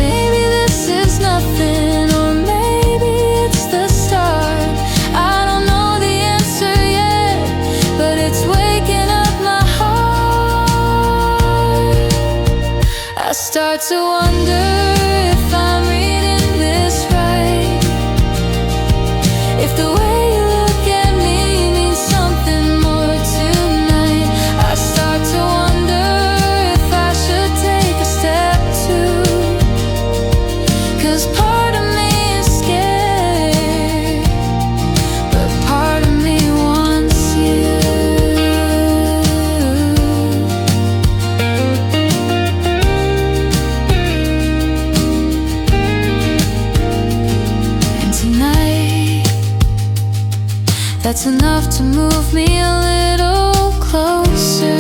[SPEAKER 1] Maybe this is nothing, or maybe it's the start. I don't know the answer yet, but it's waking up my heart. I start to wonder if I'm reading this right, if the way you look at me means something more tonight. I start to wonder if I should take a step too, 'cause part of me is scared, but part of me wants you. And tonight, that's enough to move me a little closer.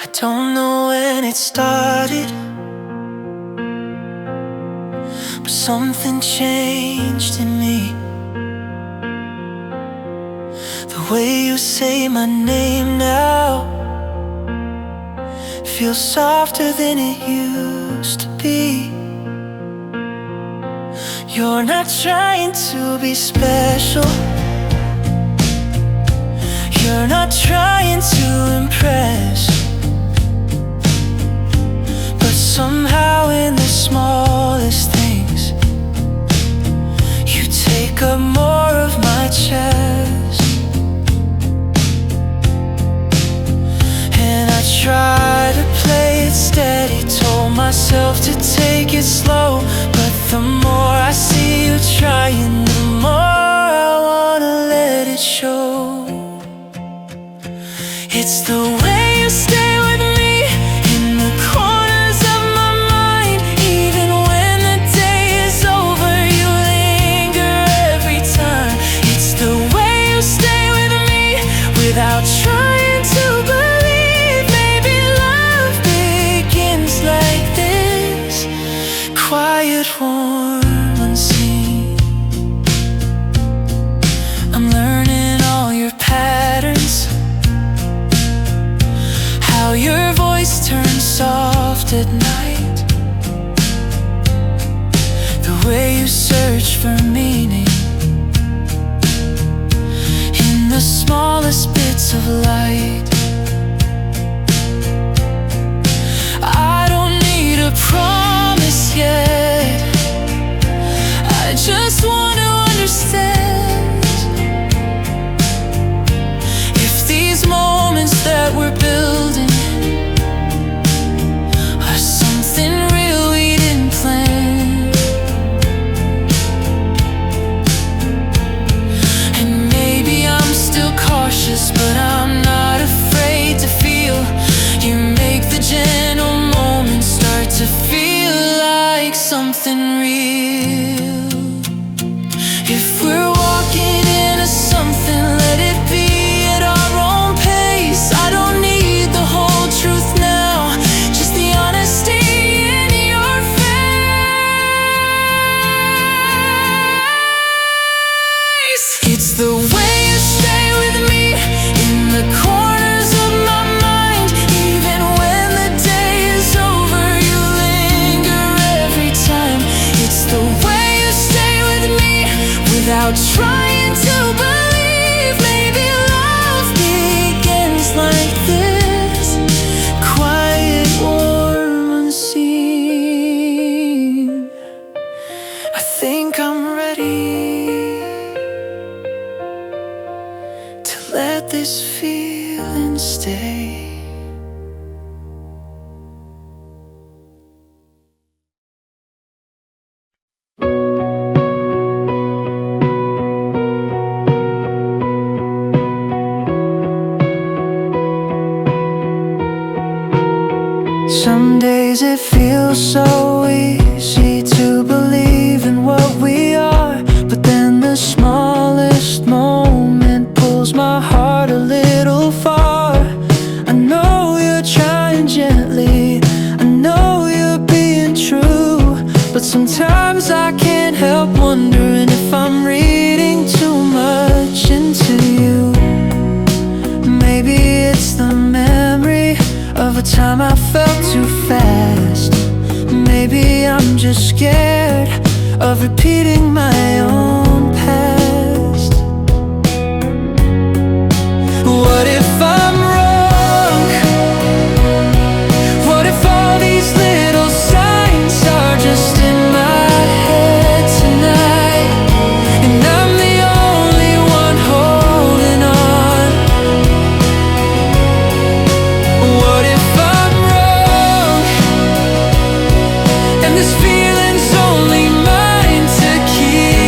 [SPEAKER 2] I don't know when it started, but something changed in me. The way you say my name now feels softer than it used to be. You're not trying to be special, you're not trying to impress, but somehow in the smallest things you take up more of my chest. And I try to play it steady, told myself to take it slow, but the more I see you trying, the more I wanna let it show. It's the way you stay with me in the corners of my mind. Even when the day is over, you linger every time. It's the way you stay with me without trying to believe. Maybe love begins like this, quiet, warm, unseen. I'm learning all your patterns, how your voice turns soft at night, the way you search for meaning in the smallest bits of light. I don't need a promise yet, I just want to understand if these moments that we're building are something real we didn't plan. And maybe I'm still cautious, but I'm not afraid to feel. You make the gentle moments start to feel like something real. If we're walking into something, let it be at our own pace. I don't need the whole truth now, just the honesty in your face. It's the way you stay with me in the corners of my mind. Even when the day is over, you linger every time. It's the way you stay with me without trying to believe. Maybe love begins like this, quiet, warm, unseen. I think I'm ready to let this feeling stay. Some days it feels so easy to believe in what we are, but then the smallest moment pulls my heart a little far. I know you're trying gently, I know you're being true, but sometimes I can't help wondering if I'm reading too much into you. Maybe it's the memory of a time I felt too fast. Maybe I'm just scared of repeating my own past. What if I'm wrong? What if all these little signs are just in my head tonight, and I'm the only one holding on? What if I'm wrong, and this feeling's only mine to keep?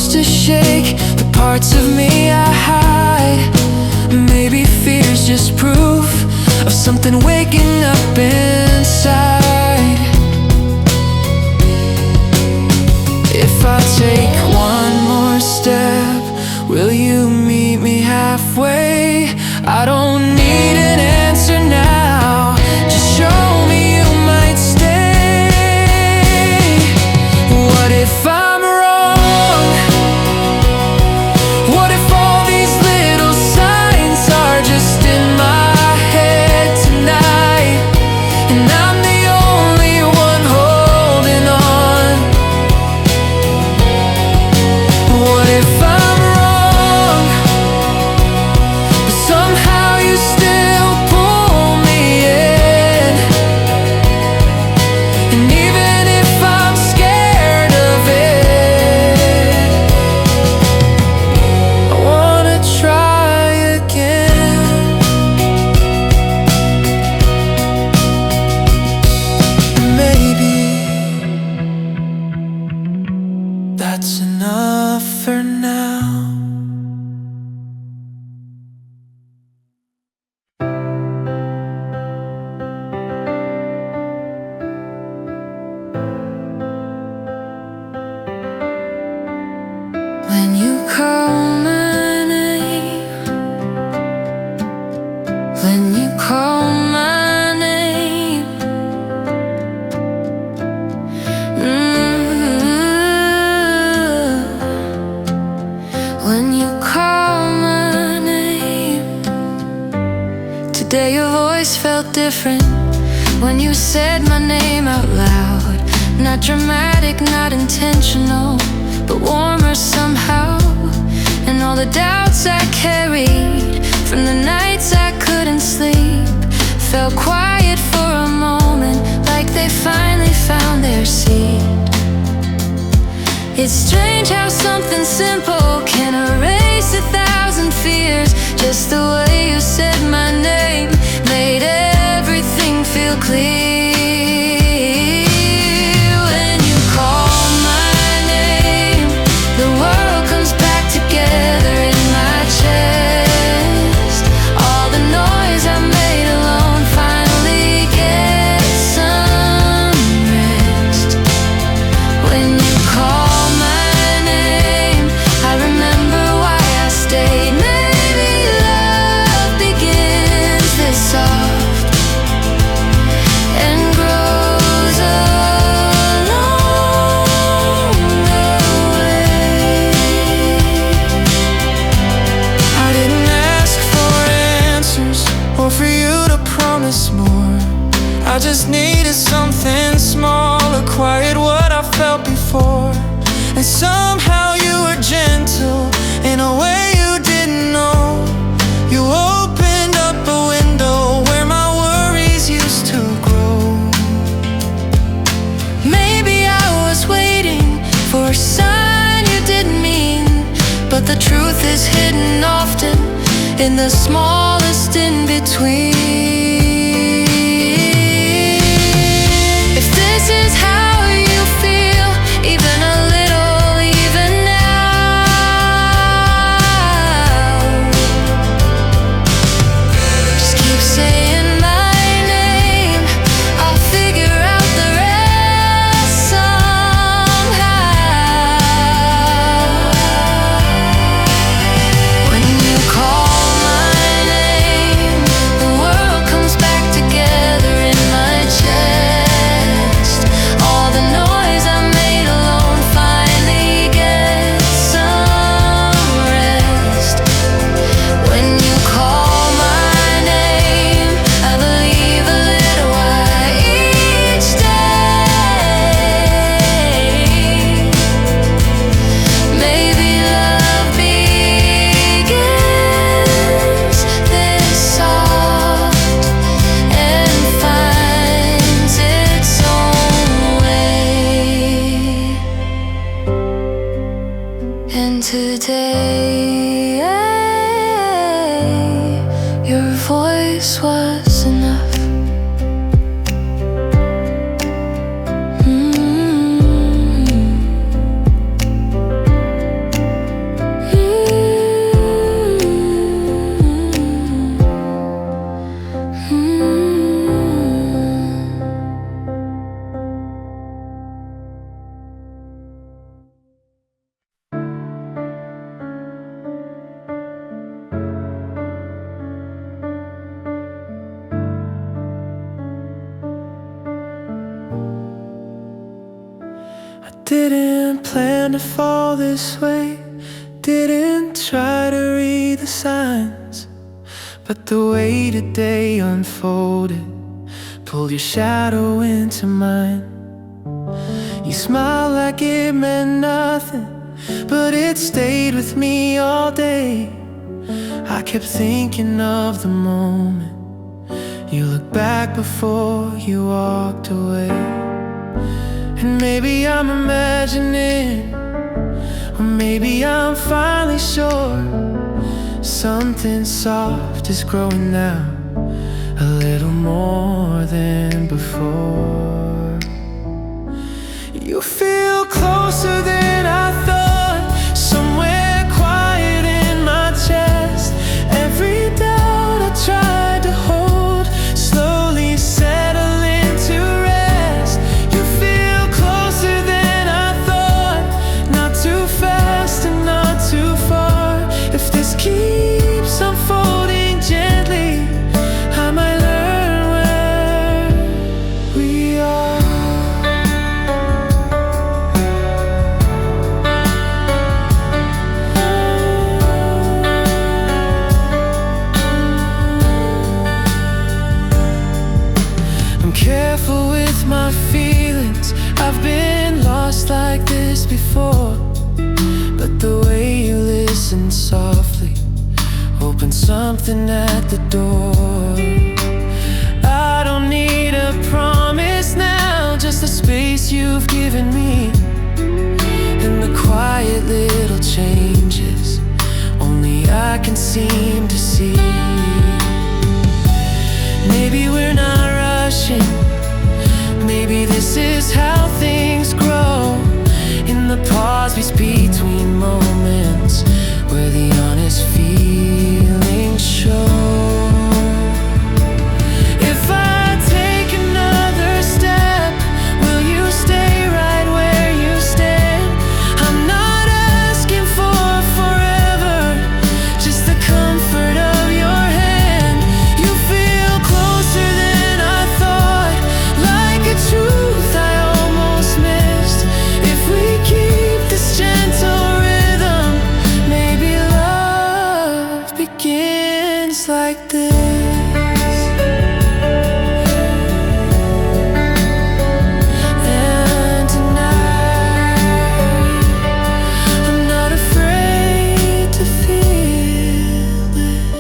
[SPEAKER 2] supposed to shake the parts of me I hide. Maybe fear's just proof of something waking up inside. If I take one more step, will you meet me halfway? I don't need an answer now, just show me you might stay. What if I'm wrong? What if all these little signs are just in my head tonight, and I'm the only one holding on? What if I'm wrong, but somehow you still pull me in? And even if I'm scared of it, I wanna try again. Maybe that's enough for now. When you call my name, when you call my name, when you call my name. Today your voice felt different when you said my name out loud. Not dramatic, not intentional, but warmer somehow. And all the doubts I carried from the nights I couldn't sleep fell quiet for a moment, like they finally found their seat. It's strange how something simple can erase 1,000 fears. Just the way you said my name made everything feel clear. When you call my name, the world comes back together in my chest. All the noise I made alone finally gets some rest. When you call my name, I remember why I stayed. Maybe love begins this soft and grows along the way. I didn't ask for answers or for you to promise more. I just needed something small to quiet what I felt before. And somehow you were gentle in a way you didn't know. You opened up a window where my worries used to grow. Maybe I was waiting for a sign you didn't mean, but the truth is hidden often in the smallest in between. If this is how you feel, even a little, even now, just keep saying my name. I'll figure out the rest somehow. When you call my name, the world comes back together in my chest. All the noise I made alone finally gets some rest. When you call my name, I believe a little while each day. Maybe love begins this soft and finds its own way. And today, your voice was enough. Didn't plan to fall this way, didn't try to read the signs, but the way today unfolded pulled your shadow into mine. You smiled like it meant nothing, but it stayed with me all day. I kept thinking of the moment you looked back before you walked away. And maybe I'm imagining, or maybe I'm finally sure something soft is growing now, a little more than before. You feel closer than I thought, somewhere quiet in my chest. Every doubt I tried to hold slowly settle into rest. You feel closer than I thought, not too fast and not too far. If this keeps unfolding gently, I might learn where we are. I'm careful with my feelings, I've been lost like this before, but the way you listen softly opened something at the door. I don't need a promise now, just the space you've given me, and the quiet little changes only I can seem to see. Maybe we're not rushing, maybe this is how things grow, in the pauses between moments where the honest feelings show. If I take another step, will you stay right where you stand? I'm not asking for forever, just the comfort of your hand. You feel closer than I thought, like a truth I almost missed. If we keep this gentle rhythm, maybe love begins like this. And tonight, I'm not afraid to feel it.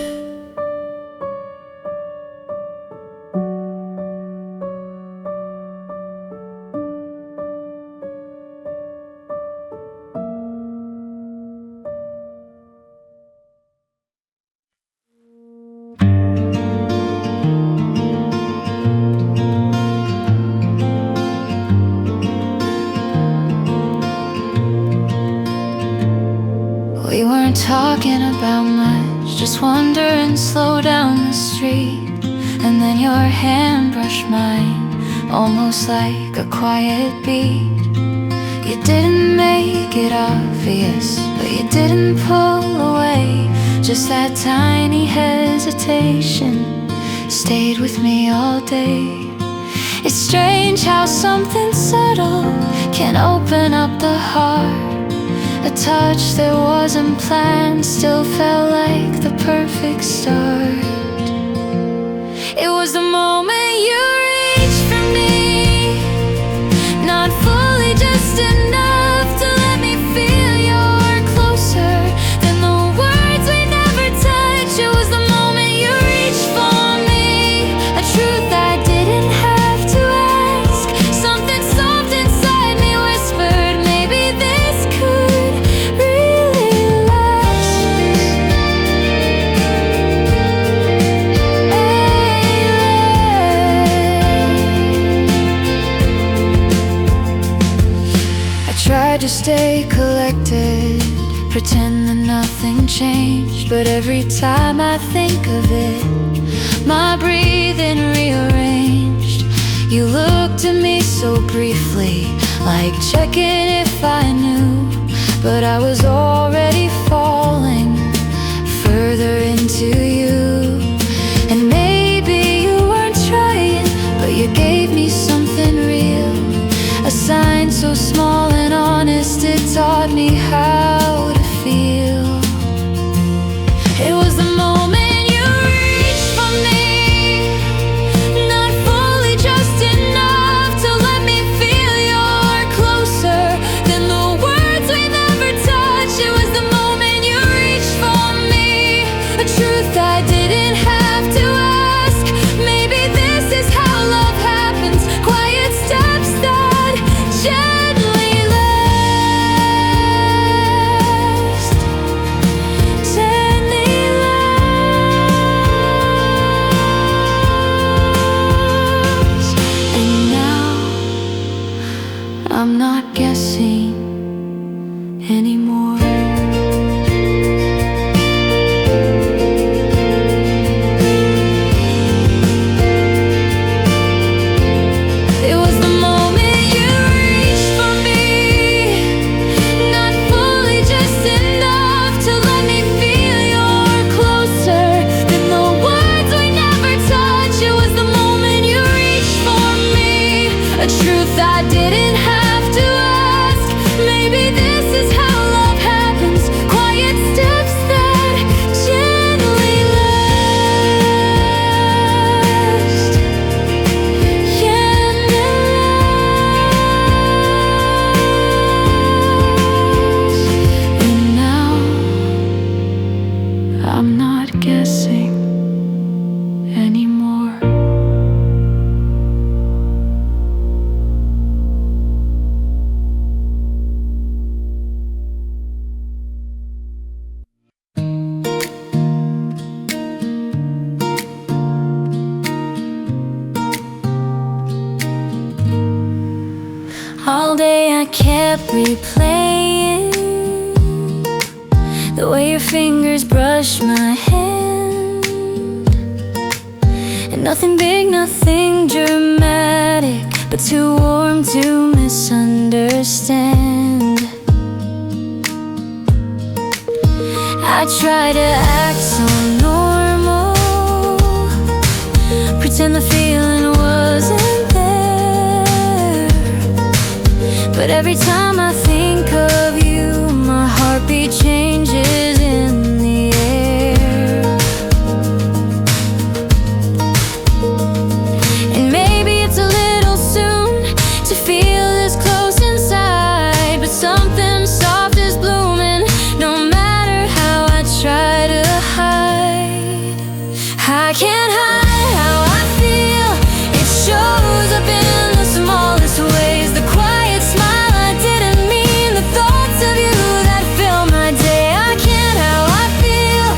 [SPEAKER 1] We weren't talking about much, just wandering slow down the street, and then your hand brushed mine, almost like a quiet beat. You didn't make it obvious, but you didn't pull away. Just that tiny hesitation stayed with me all day. It's strange how something subtle can open up the heart. A touch that wasn't planned still felt like the perfect start. It was the moment you reached for me, not fully, just enough to let me feel you're closer than the words we never touch. It was the moment you reached for me, a truth I didn't have to ask. Something soft inside me whispered, maybe this could really last. I tried to stay collected, pretend that nothing changed, but every time I think of it, my breathing rearranged. You looked at me so briefly, like checking if I knew, but I was already falling further into you. And maybe you weren't trying, but you gave me something real, a sign so small and all anymore. It was the moment you reached for me, not fully, just enough to let me feel you're closer than the words we never touch. It was the moment you reached for me, a truth I didn't have to ask. Maybe this is how love happens, quiet steps that gently last. And now I'm not guessing anymore. All day I kept replaying the way your fingers brush my hand, and nothing big, nothing dramatic, but too warm to misunderstand. I try to act so normal, pretend the feeling wasn't there, but every time I think of you, my heartbeat changes in the air. And maybe it's a little soon to feel this close inside, but something soft is blooming, no matter how I try to hide. I can't hide how I feel, it shows up in the smallest ways. The quiet smile I didn't mean, the thoughts of you that fill my day. I can't how I feel,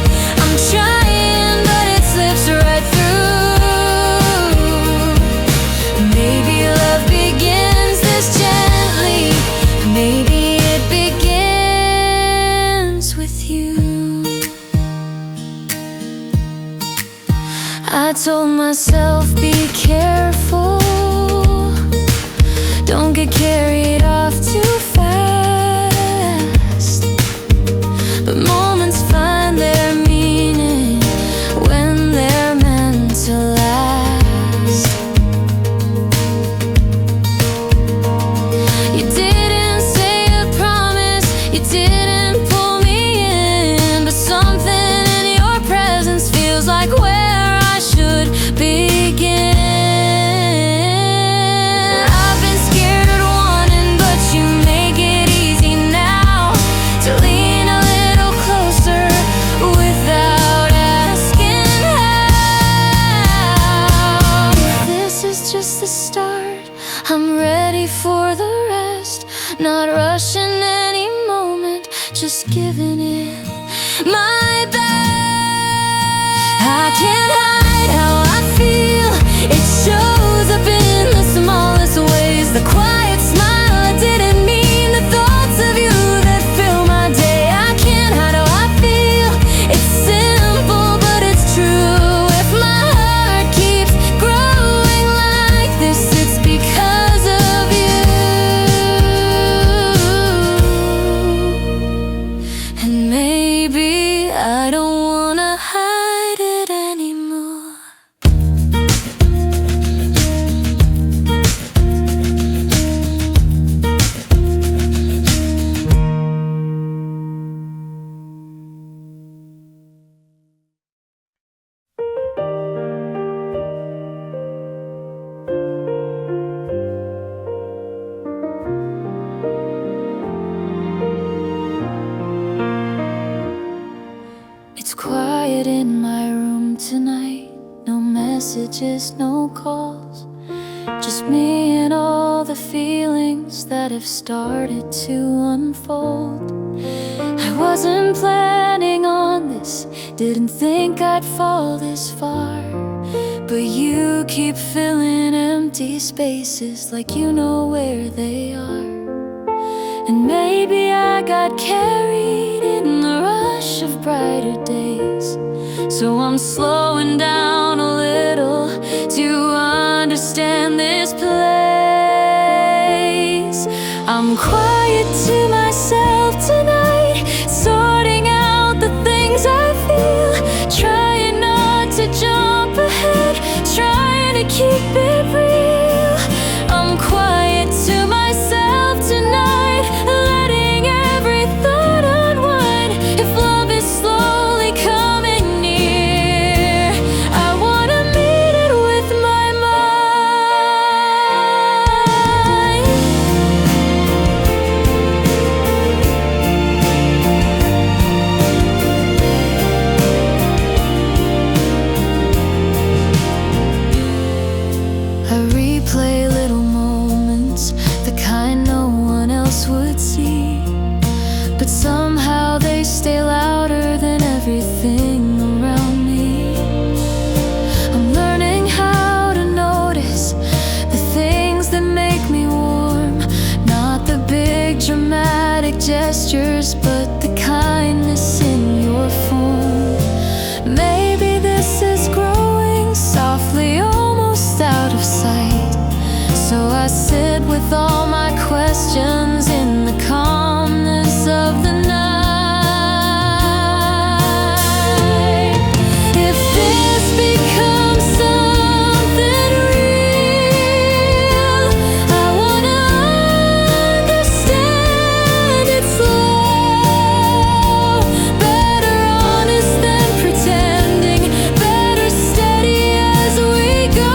[SPEAKER 1] I'm trying but it slips right through. Maybe love begins this gently, maybe it begins with you. I told myself be careful, don't get carried off too fast, but moments find their meaning when they're meant to last. You didn't say a promise, you didn't pull me in, but something in your presence feels like where I should begin. I've been scared of wanting, but you make it easy now to lean a little closer without asking how. This is just the start, I'm ready for the rest, not rushing any moment, just giving it my best. I can't hide how I feel, it shows up in the smallest ways. The quiet smile I didn't mean, the thoughts of you that fill my day. I can't hide how I feel, it's simple but it's true. If my heart keeps growing like this, it's because of you. And maybe I don't wanna hide it anymore. It's quiet in my room tonight, no messages, no calls, just me and all the feelings that have started to unfold. I wasn't planning on this, didn't think I'd fall this far, but you keep filling empty spaces like you know where they are. And maybe I got carried in the rush of brighter days. So I'm slowing down a little to understand this place. I'm quiet to myself tonight, sorting out the things I feel, trying not to jump ahead, trying to keep it real. I'm quiet to myself tonight, letting every thought unwind. If love is slowly coming near, I wanna meet it with my mind. I replay little moments, the kind no one else would see, but somehow they stay louder than everything around me. I'm learning how to notice the things that make me warm, not the big dramatic gestures, but the kindness in your form. Maybe this is growing softly, almost out of sight. So I sit with all my questions in the calmness of the night. If this becomes something real, I wanna understand it slow. Better honest than pretending, better steady as we go.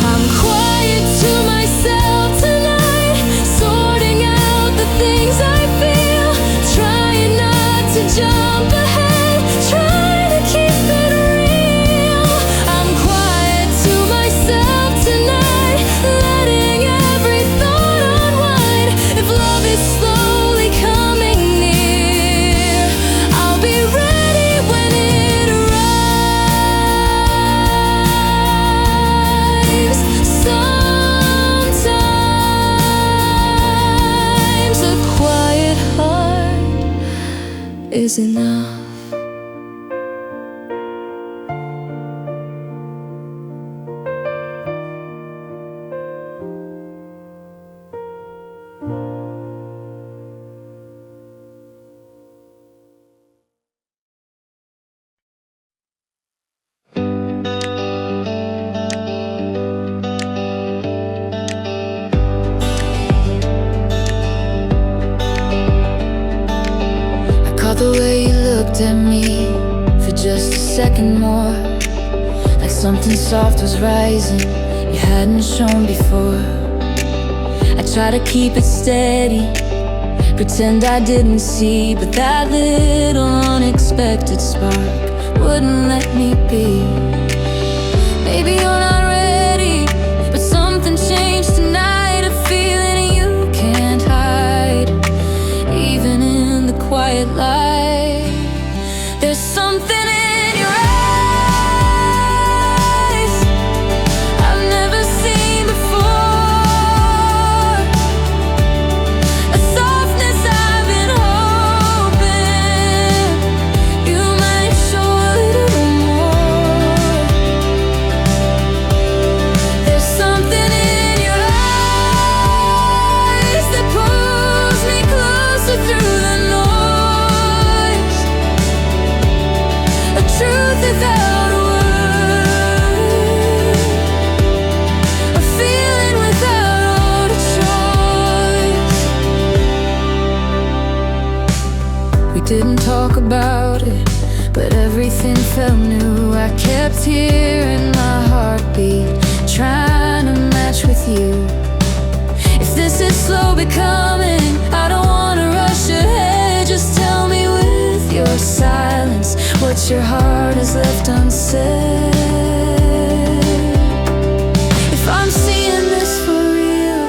[SPEAKER 1] I'm quiet to myself tonight, sorting out the things I feel, trying not to jump ahead, trying to keep it real. I'm quiet to myself tonight, letting every thought unwind. If love is slowly coming near, I'll be ready when it arrives. Sometimes a quiet heart is enough. I caught the way you looked at me for just a second more, like something soft was rising you hadn't shown before. I try to keep it steady, pretend I didn't see, but that little unexpected spark wouldn't let me be. Maybe you're not ready, but something changed tonight, a feeling you can't hide, even in the quiet light. There's something in your eyes I've never seen before, a softness I've been hoping you might show a little more. There's something in your eyes that pulls me closer through the noise, a truth without a word, a feeling without a choice. We didn't talk about it, but everything felt new. I kept hearing my heartbeat, trying to match with you. If this is slow becoming, I don't wanna rush ahead. Just tell me with your silence what your heart has left unsaid. If I'm seeing this for real,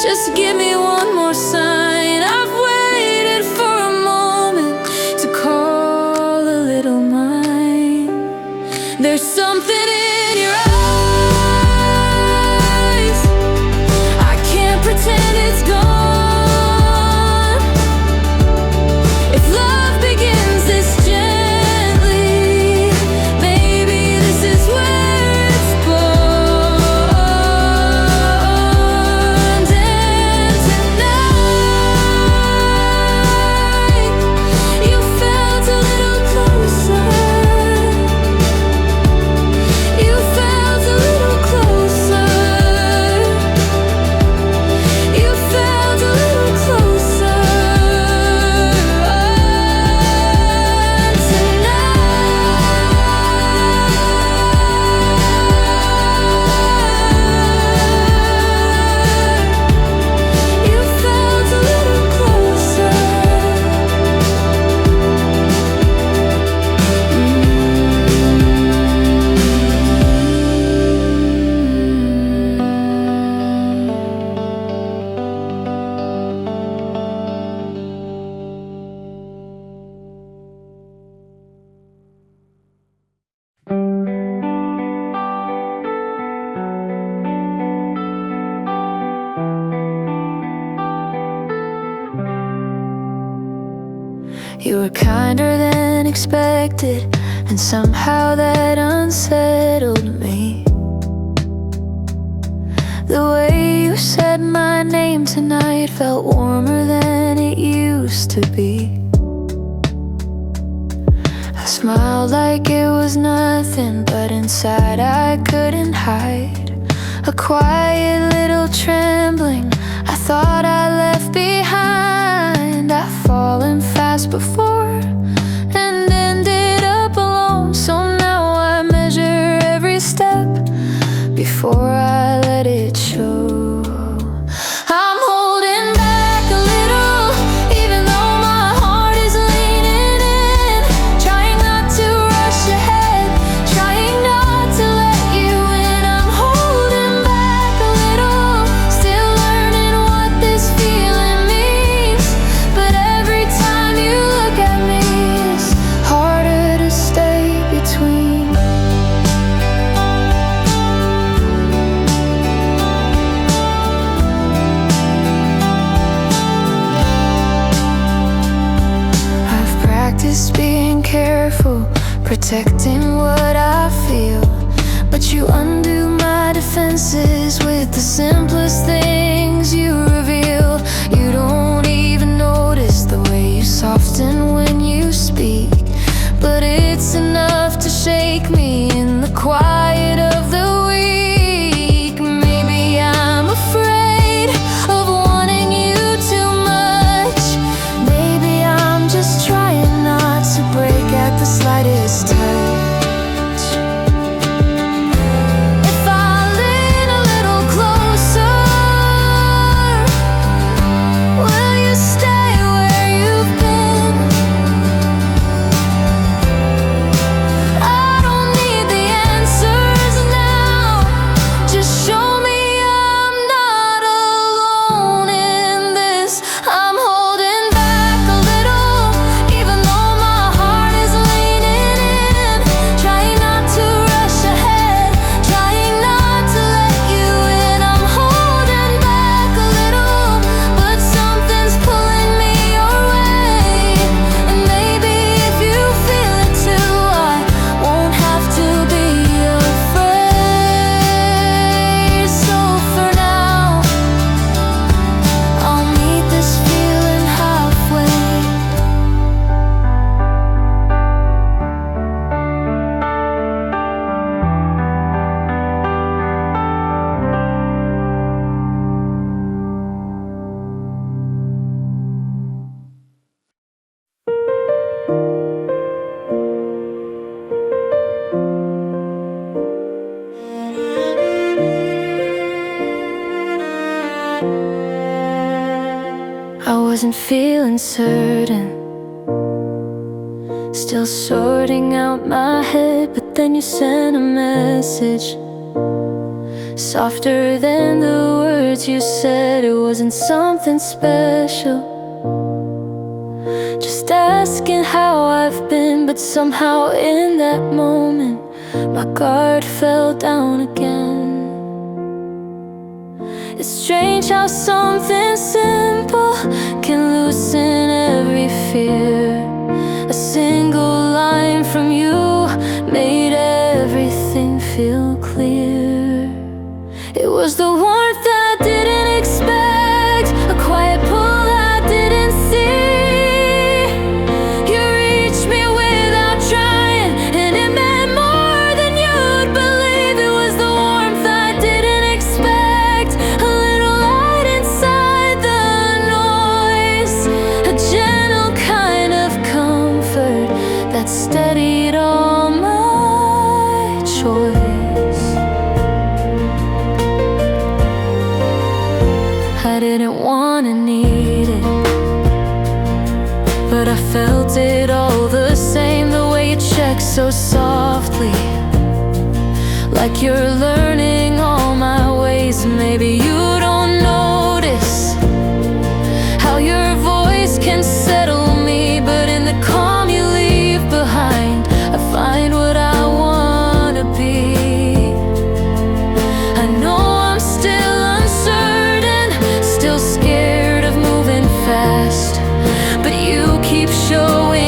[SPEAKER 1] just give me one more sign. I've waited for a moment to call a little mine. There's something in your eyes You were kinder than expected, and somehow that unsettled me. The way you said my name tonight felt warmer than it used to be. I smiled like it was nothing, but inside I couldn't hide a quiet little trembling I thought I left behind. I've fallen fast before and ended up alone, so now I measure every step before I let it show. I'm holding back a little, even though my heart is leaning in, trying not to rush ahead, trying not to let you in. I'm holding back a little, still learning what this feeling means, but every time you look at me, it's harder to stay between. I've practiced being careful, protecting what I feel, but you undo my defenses with the simplest things you reveal. You don't even notice the way you soften when you speak, but it's enough to shake me in the quiet of the week. Maybe I'm afraid of wanting you too much. Maybe I'm just trying not to break at the slightest touch. If I lean a little closer, will you stay where you've been? I don't need the answers now, just show me I'm not alone in this. I'm holding back a little, even though my heart is leaning in, trying not to rush ahead, trying not to let you in. I'm holding back a little, but something's pulling me your way, and maybe if you feel it too, I won't have to be afraid. So for now, I'll meet this feeling halfway. I wasn't feeling certain, still sorting out my head, but then you sent a message, softer than the words you said. It wasn't something special, just asking how I've been, but somehow in that moment my guard fell down again. It's strange how something simple can loosen every fear. A single line from you made everything feel clear. It was the warmth I didn't expect, a quiet pull I didn't see. You reached me without trying, and it meant more than you'd believe. It was the warmth I didn't expect, a little light inside the noise, a gentle kind of comfort that steadied all my choice. I didn't wanna need it, but I felt it all the same. The way you check so softly, like you're learning all my ways. Maybe you don't notice how your voice can settle me, but in the calm you leave behind, I find what I wanna be. I know I'm still uncertain, still scared of moving fast, but you keep showing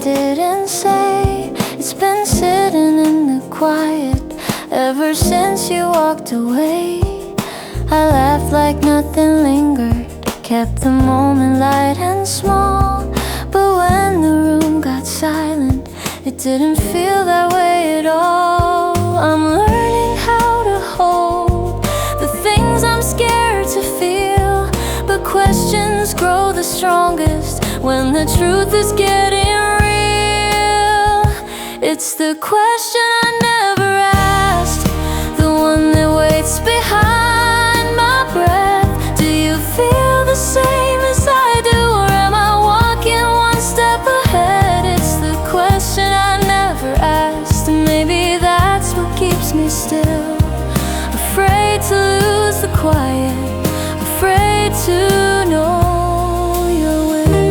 [SPEAKER 1] didn't say. It's been sitting in the quiet ever since you walked away. I laughed like nothing lingered, kept the moment light and small. But when the room got silent, it didn't feel that way at all. I'm learning how to hold the things I'm scared to feel, but questions grow the strongest when the truth is getting real. It's the question I never asked, the one that waits behind my breath. Do you feel the same as I do, or am I walking one step ahead? It's the question I never asked, and maybe that's what keeps me still. Afraid to lose the quiet, afraid to know your will.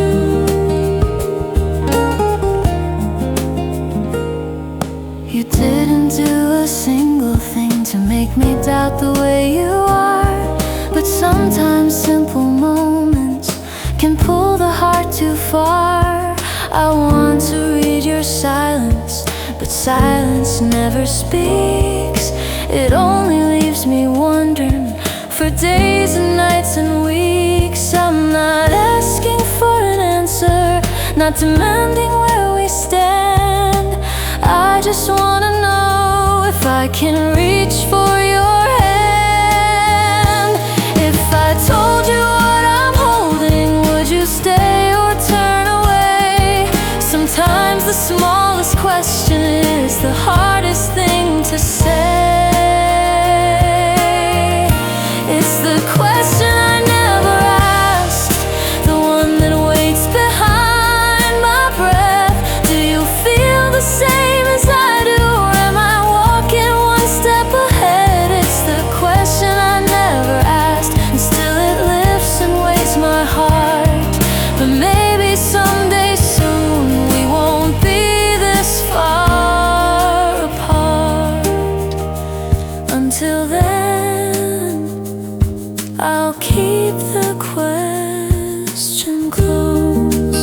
[SPEAKER 1] You didn't do a single thing to make me doubt the way you are, but sometimes simple moments can pull the heart too far. I want to read your silence, but silence never speaks. It only leaves me wondering for days and nights and weeks. I'm not asking for an answer, not demanding where we stand. I just wanna know if I can reach for your hand. If I told you what I'm holding, would you stay or turn away? Sometimes the smallest question is the hardest thing to say. It's the question I never asked, the one that waits behind my breath. Do you feel the same as I do, or am I walking one step ahead? It's the question I never asked, and still it lifts and weighs my heart. But maybe someday soon we won't be this far apart. Until then, I'll keep the question close.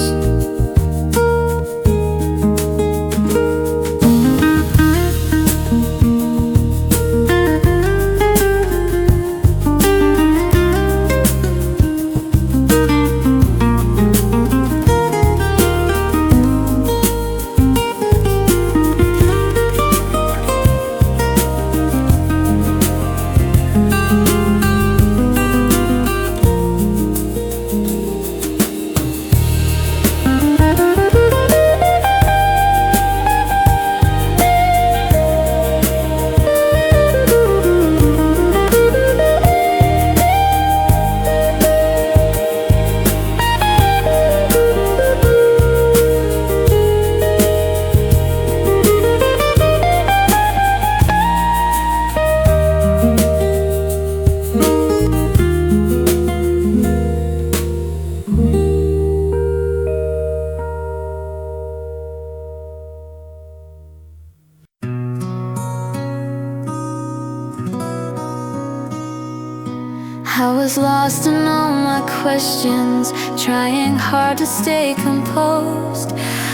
[SPEAKER 1] I was lost in all my questions, trying hard to stay composed.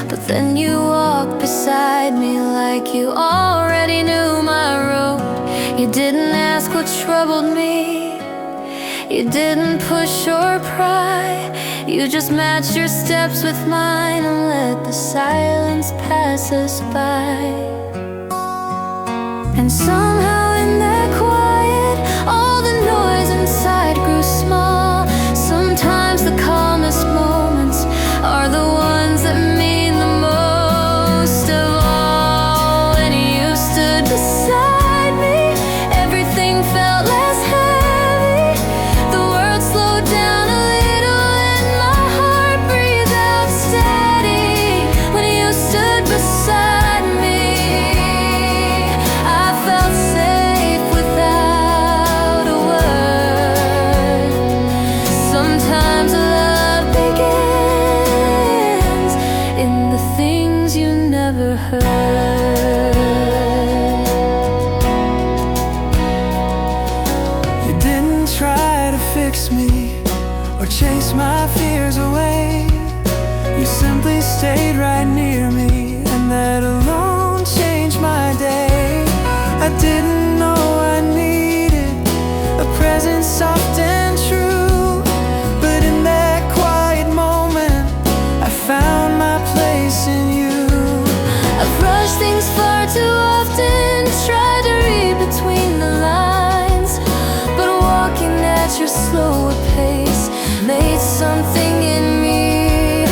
[SPEAKER 1] But then you walked beside me like you already knew my road. You didn't ask what troubled me, you didn't push or pry. You just matched your steps with mine and let the silence pass us by. And somehow in that quiet, all the noise inside grew small. Sometimes the calmest moments are the ones that mean the most of all. When you stood beside me, everything felt less heavy. The world slowed down a little and my heart breathed out steady. When you stood beside me, I felt safe without a word. Sometimes love begins in the things you never heard.
[SPEAKER 2] You didn't try to fix me or chase my fears away. You simply stayed right near
[SPEAKER 1] I've rushed things far too often, tried to read between the lines, but walking at your slower pace made something in me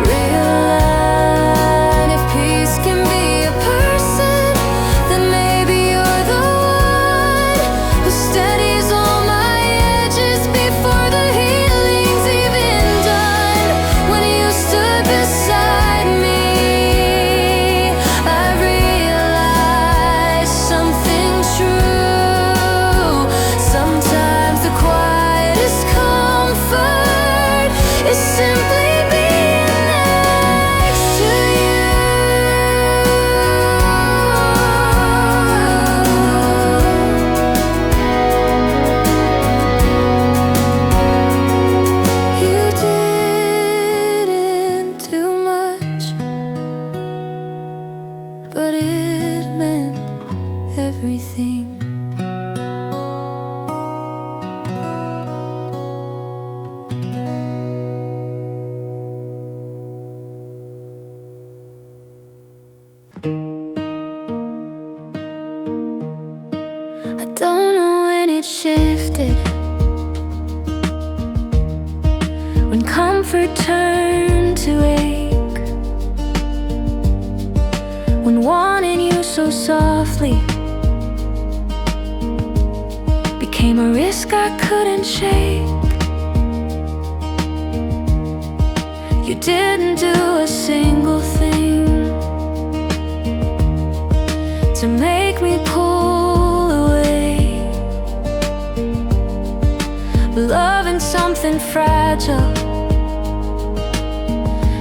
[SPEAKER 1] realign. If peace can be a person, then maybe you're the one who steadies all my edges before the healing's even done. When you stood beside me, I realized something true. Sometimes the quietest comfort is simply being next to you. You didn't do much, but it meant everything. I don't know when it shifted, when comfort turned to ache, when wanting you so softly became a risk I couldn't shake. You didn't do a single thing to make me pull away. Loving something fragile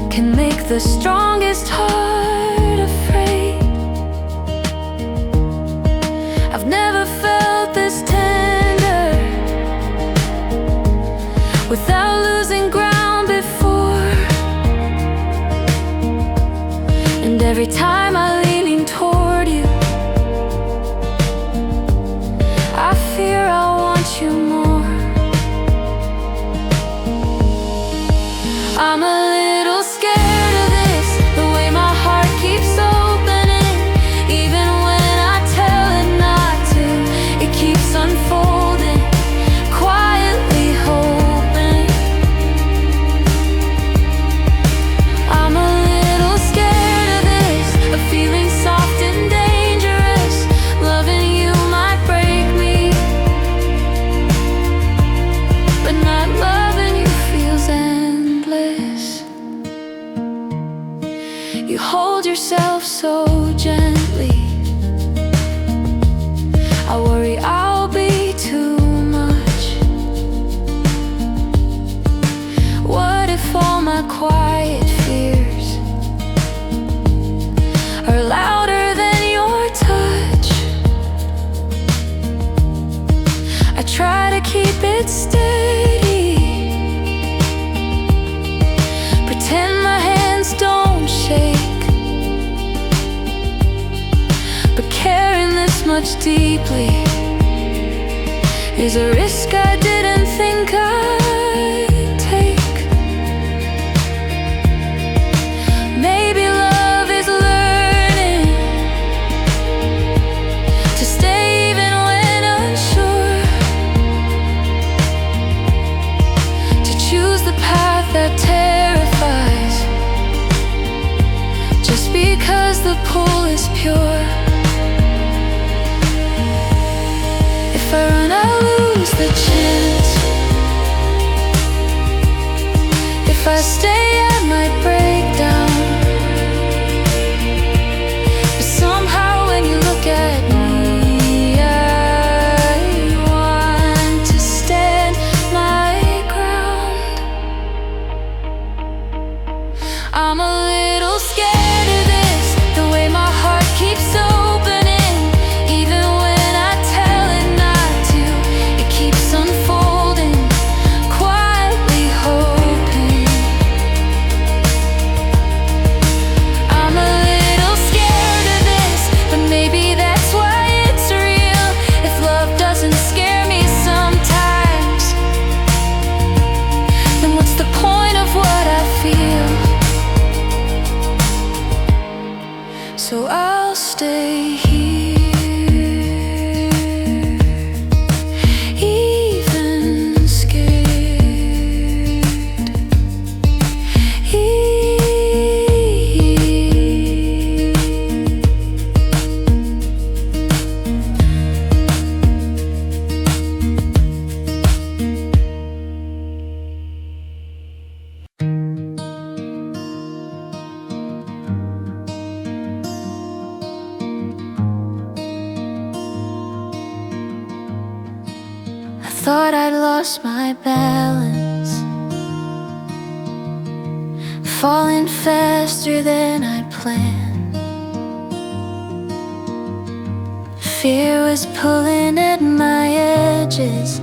[SPEAKER 1] can make the strongest heart afraid. I've never felt this tender without losing ground before. And every time I lean toward you, I fear I want you more. I'm a little scared of this, the way my heart keeps opening. Even when I tell it not to, it keeps unfolding, quietly hoping. I'm a little scared of this, of feeling soft and dangerous. Loving you might break me, but not loving you feels endless. You hold yourself so gently, I worry I'll be too much. What if all my quiet fears are louder than your touch? I try to keep it steady, pretend my hands don't shake, but caring this much deeply is a risk I didn't think I'd take. Maybe love is learning to stay even when unsure, to choose the path that terrifies just because the pull is pure. If I run, I lose the chance. If I stay, I might break down. But somehow when you look at me, I want to stand my ground. I'm a little scared of this, the way my heart keeps opening. Even when I tell it not to, it keeps unfolding, quietly hoping. so I'll stay here. Thought I'd lost my balance, falling faster than I planned. Fear was pulling at my edges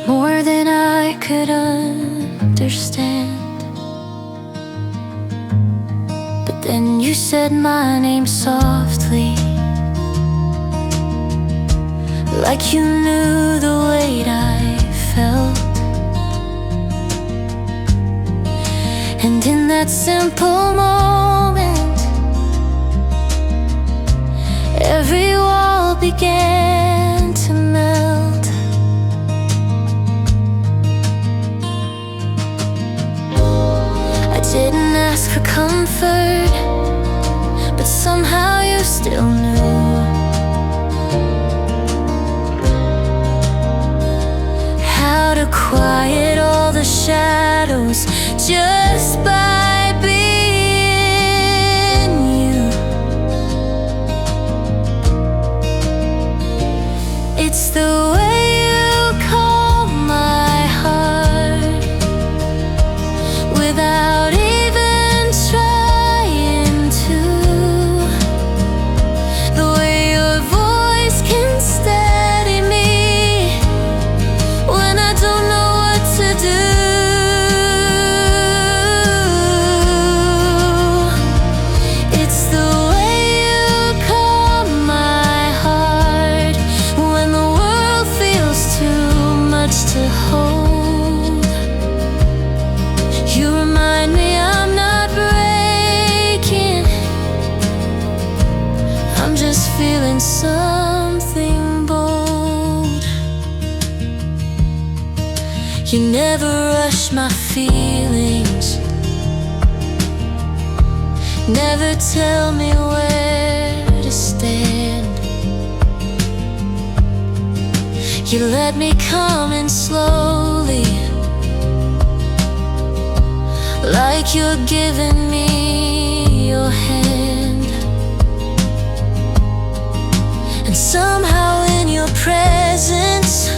[SPEAKER 1] more than I could understand. But then you said my name softly, like you knew the weight I felt. And in that simple moment, every wall began to melt. I didn't ask for comfort, but somehow you still knew how to quiet all the shadows just by being you. It's the way you calm my heart without even trying to. The way your voice can steady me when I don't know what to do. It's the way you calm my heart when the world feels too much to hold. You remind me I'm not breaking, I'm just feeling something bold. You never rush my feelings, never tell me where to stand. You let me come in slowly, like you're giving me your hand. And somehow in your presence,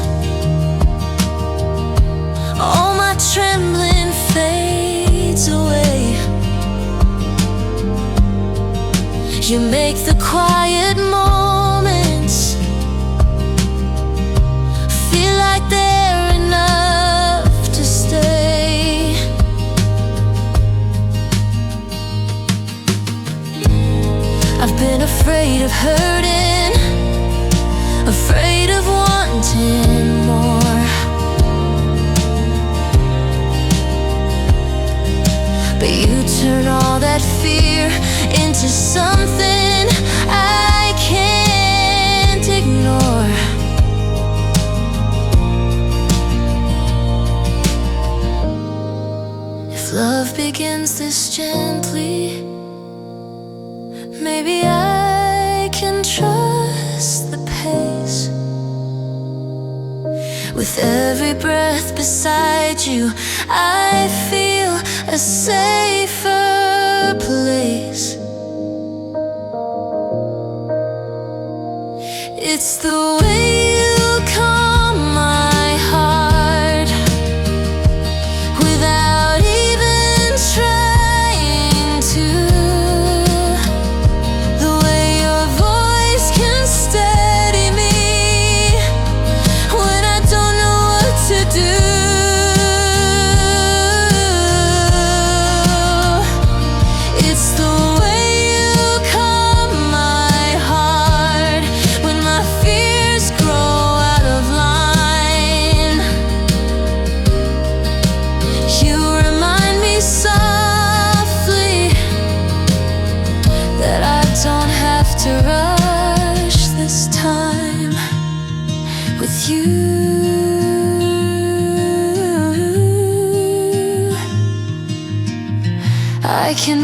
[SPEAKER 1] all my trembling fades away. You make the quiet moments feel like they're enough to stay. I've been afraid of hurting, afraid of wanting more. But you turn all that fear into something I can't ignore. If love begins this gently, maybe I can trust the pace. With every breath beside you, I feel a safer place. It's the way you calm my heart without even trying to. The way your voice can steady me when I don't know what to do.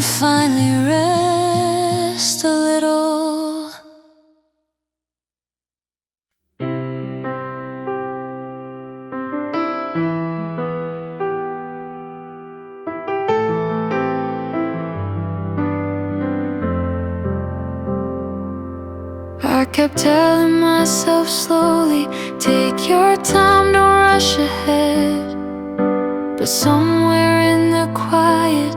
[SPEAKER 1] can finally rest a little. I kept telling myself slowly, take your time, don't rush ahead. But somewhere in the quiet,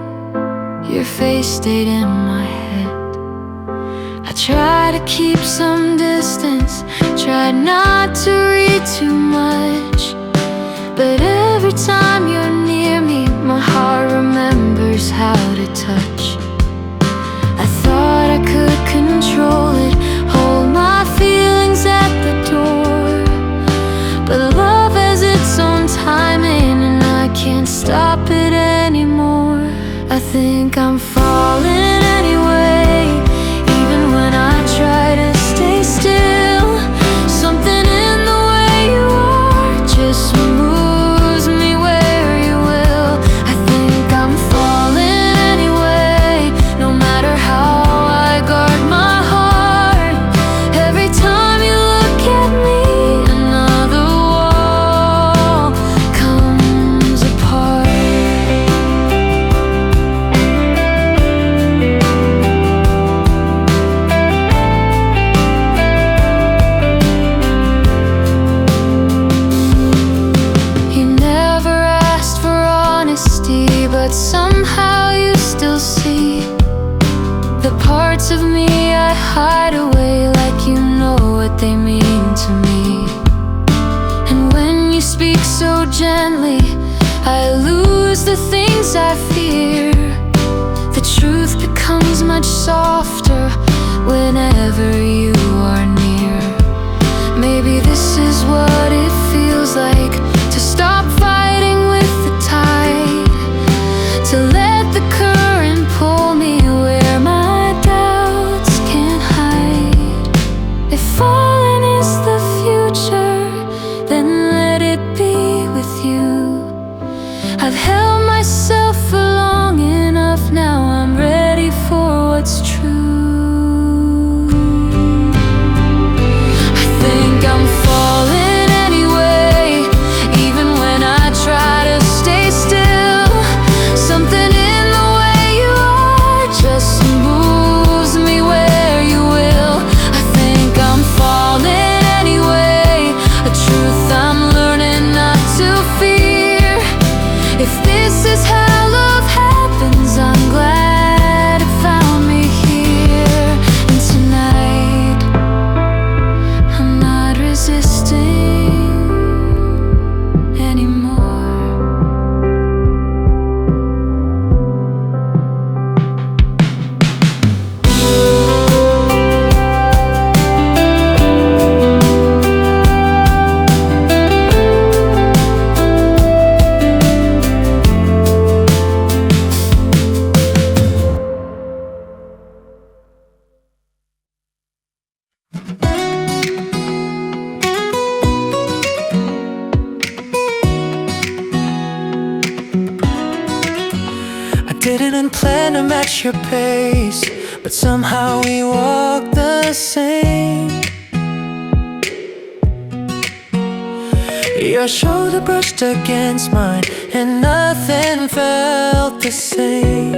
[SPEAKER 1] your face stayed in my head. I tried to keep some distance, tried not to read too much. But every time you're near me, my heart remembers how to touch. I thought I could control it, hold my feelings at the door. But love has its own timing, and I can't stop it anymore. I think I'm falling anyway, even when I try to stay still. Something in the way you are just moves me where you will. I think I'm falling anyway, no matter how I guard my heart. Every time you look at me, another wall comes apart. You never asked for honesty, but somehow you still see the parts of me I hide away, like you know what they mean to me. And when you speak so gently, I lose the things I fear. The truth becomes much softer whenever you are near. Maybe this is what it feels like to stop fighting with the tide, to let the current pull me where my doubts can't hide. If falling is the future, then let it be with you. I've held myself for long enough, now I'm ready for what's true. I think I'm falling anyway, even when I try to stay still. Something in the way you are just moves me where you will. I think I'm falling anyway, a truth I'm learning not to fear. If this is how love happens, I'm glad it found me here. And tonight, I'm not resisting anymore.
[SPEAKER 2] I didn't plan to match your pace, but somehow we walk the same. Your shoulder brushed against mine, and nothing felt the same.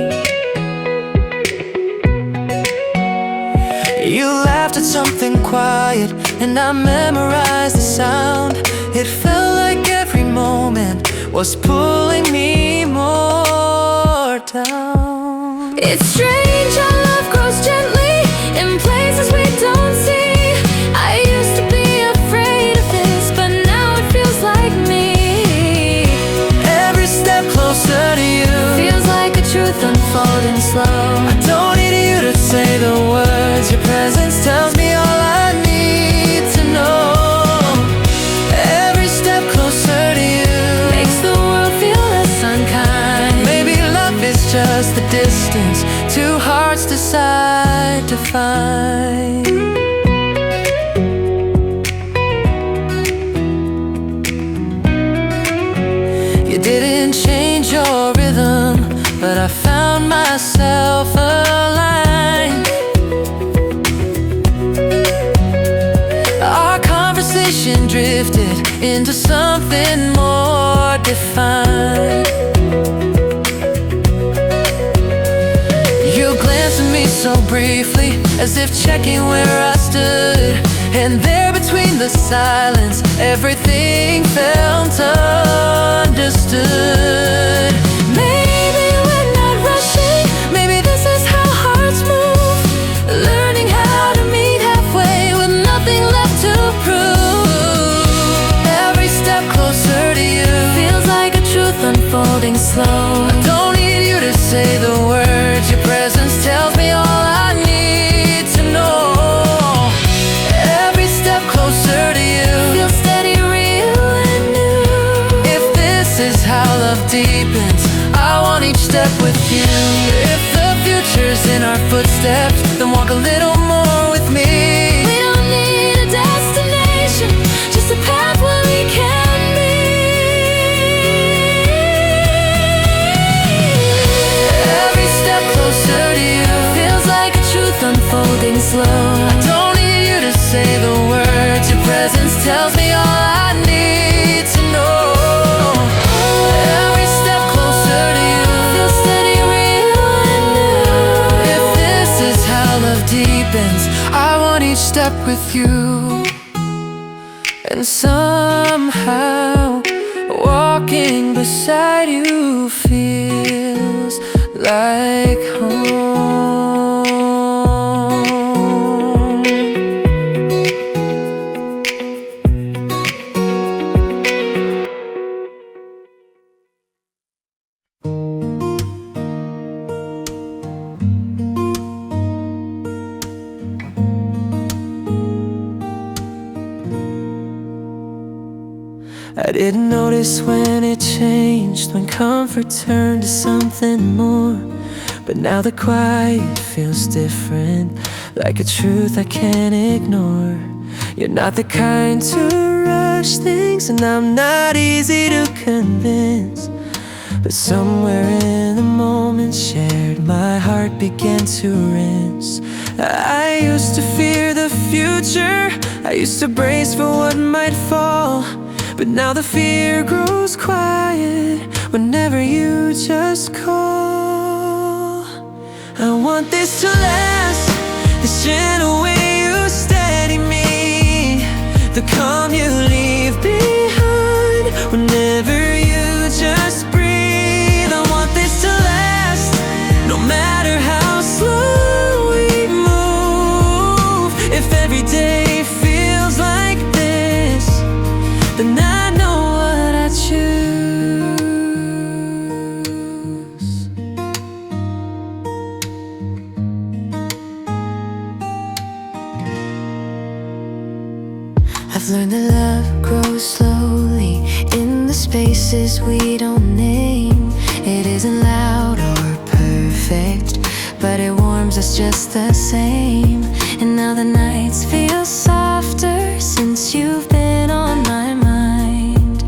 [SPEAKER 2] You laughed at something quiet, and I memorized the sound. It felt like every moment was pulling me more down.
[SPEAKER 1] It's strange how love grows gently in places we don't see. I used to be afraid of this, but now it feels like me.
[SPEAKER 2] Every step closer to you
[SPEAKER 1] Feels like a truth unfolding slow.
[SPEAKER 2] I don't need you to say the words. Your presence tells me all I need to know. Every step closer to you
[SPEAKER 1] Makes the world feel less unkind.
[SPEAKER 2] maybe love is just the distance two hearts decide to find. You didn't change your rhythm, but I found myself into something more defined. You glanced at me so briefly, as if checking where I stood. And there between the silence, everything felt understood. Maybe we're not rushing, maybe this is how hearts move. Learning how to meet halfway with nothing left to prove. Every step closer to you feels like a truth unfolding slow. I don't need you to say the words, your presence tells me all I need to know. Every step closer to you feels steady, real and new. If this is how love deepens, I want each step with you. If the future's in our footsteps, then walk a little more with me. We don't need a destination, just a path where we can be. Every step closer to you feels like a truth unfolding slow. I don't need you to say the words, your presence tells me all I need to know. Every step closer to you feels steady, real and new. If this is how love deepens, I want each step with you. And somehow walking beside you feels like home. I didn't notice when it changed, when comfort turned to something more. But now the quiet feels different, like a truth I can't ignore. You're not the kind to rush things, and I'm not easy to convince. But somewhere in the moment shared, my heart began to rinse. I used to fear the future, I used to brace for what might fall. But now the fear grows quiet whenever you just call. I want this to last, this gentle way you steady me, the calm you leave behind whenever you just breathe. I want this to last, no matter how slow we move. If every day feels like this, then I know what I choose. I've learned that love grows slowly in the spaces we don't name. It isn't loud or perfect, but it warms us just the same. And now the nights feel softer since you've been on my mind.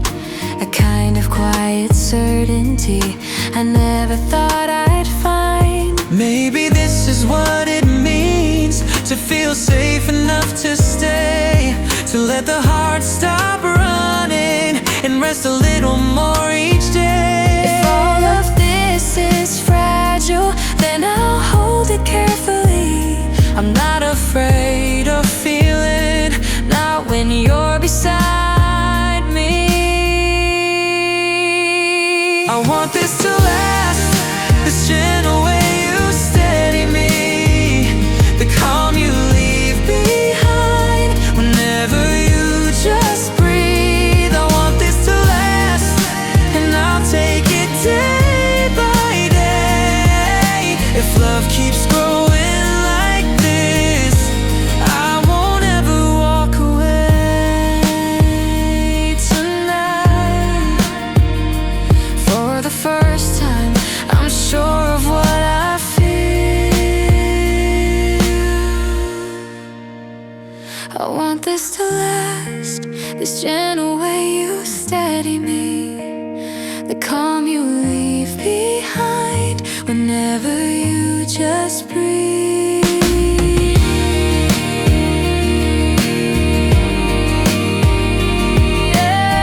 [SPEAKER 2] A kind of quiet certainty I never thought I'd find. Maybe this is what it means to feel safe enough to stay, to let the heart stop running and rest a little more each day. If all of this is fragile, then I'll hold it carefully. I'm not afraid of feeling, not when you're beside me. I want this to last, this gentle way you steady me, the calm you leave behind whenever you just breathe. I want this to last, and I'll take it day by day. If love keeps growing like this, I won't ever walk away tonight. For the first time, I'm sure of what I feel. I want this to last, this gentle way you steady me, the calm you leave behind whenever you just breathe. Yeah.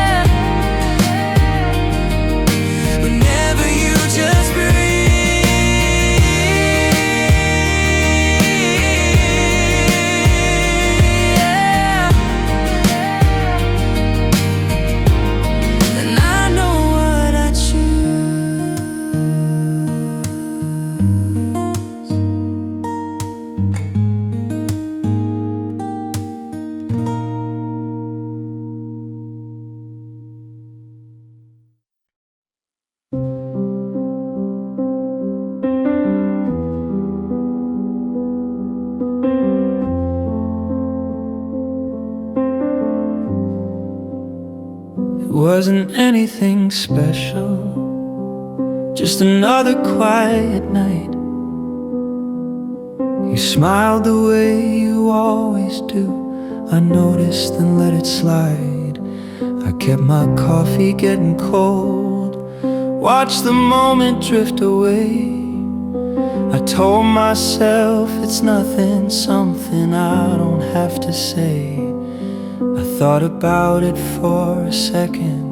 [SPEAKER 2] wasn't anything special, just another quiet night. You smiled the way you always do. I noticed and let it slide. I kept my coffee getting cold, watched the moment drift away. I told myself it's nothing, something I don't have to say. I thought about it for a second,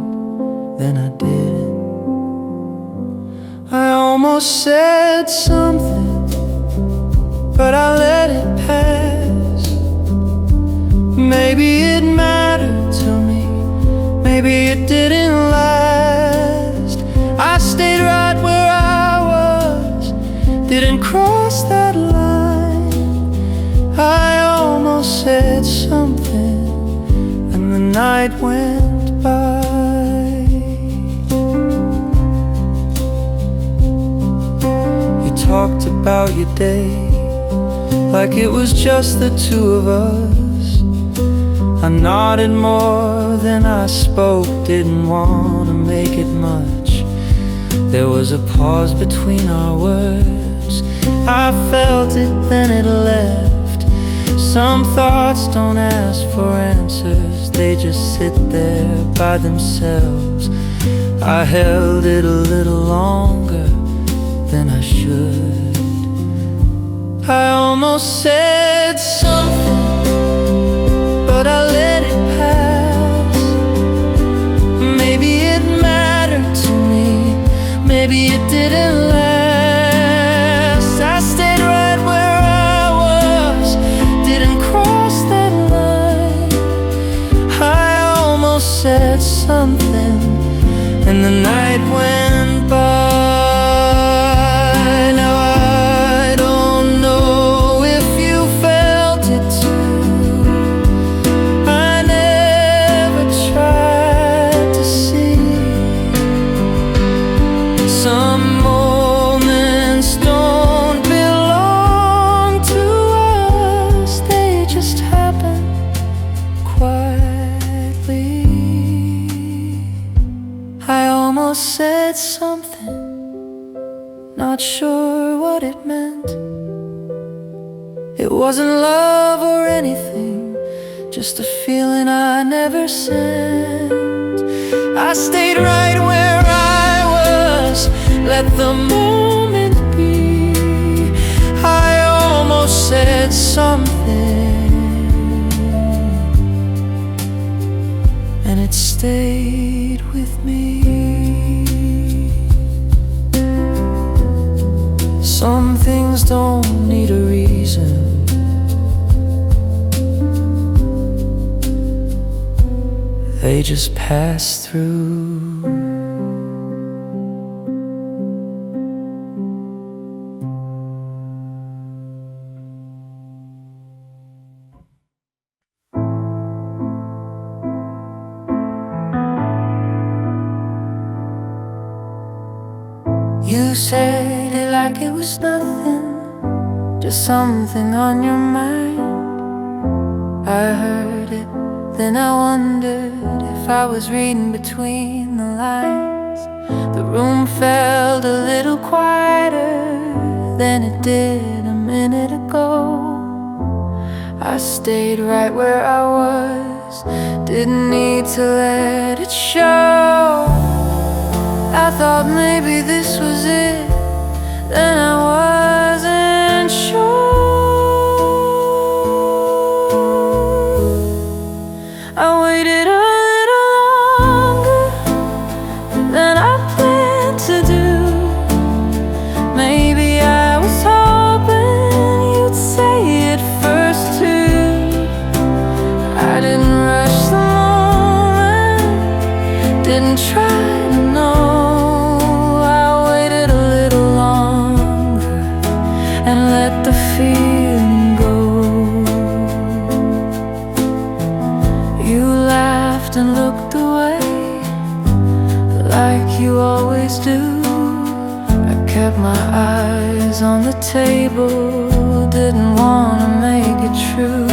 [SPEAKER 2] then I didn't. I almost said something, but I let it pass. Maybe it mattered to me, maybe it didn't last. I stayed right where I was, didn't cross that line. I almost said something, and the night went by. You talked about your day like it was just the two of us. I nodded more than I spoke, didn't want to make it much. There was a pause between our words. I felt it, then it left. Some thoughts don't ask for answers, they just sit there by themselves. I held it a little longer than I should. I almost said something, but I let it pass. Maybe it mattered to me, maybe it didn't last. I stayed right where I was, didn't cross that line. I almost said something, and the night went by. Now I don't know if you felt it too. I never tried to see. Some moments don't belong to us, they just happen quietly. I almost said something, not sure what it meant. It wasn't love or anything, just a feeling I never sent. I stayed right where I was, let the moment be. I almost said something, and it stayed with me. Some things don't need a reason, they just pass through. You said it like it was nothing, just something on your mind. I heard it, then I wondered if I was reading between the lines. The room felt a little quieter than it did a minute ago. I stayed right where I was, didn't need to let it show. I thought maybe this was it, then I wasn't sure. I waited a little longer than I planned to do. Maybe I was hoping you'd say it first too. I didn't rush the moment, didn't try to know. Feeling go. You laughed and looked away like you always do. I kept my eyes on the table, didn't want to make it true.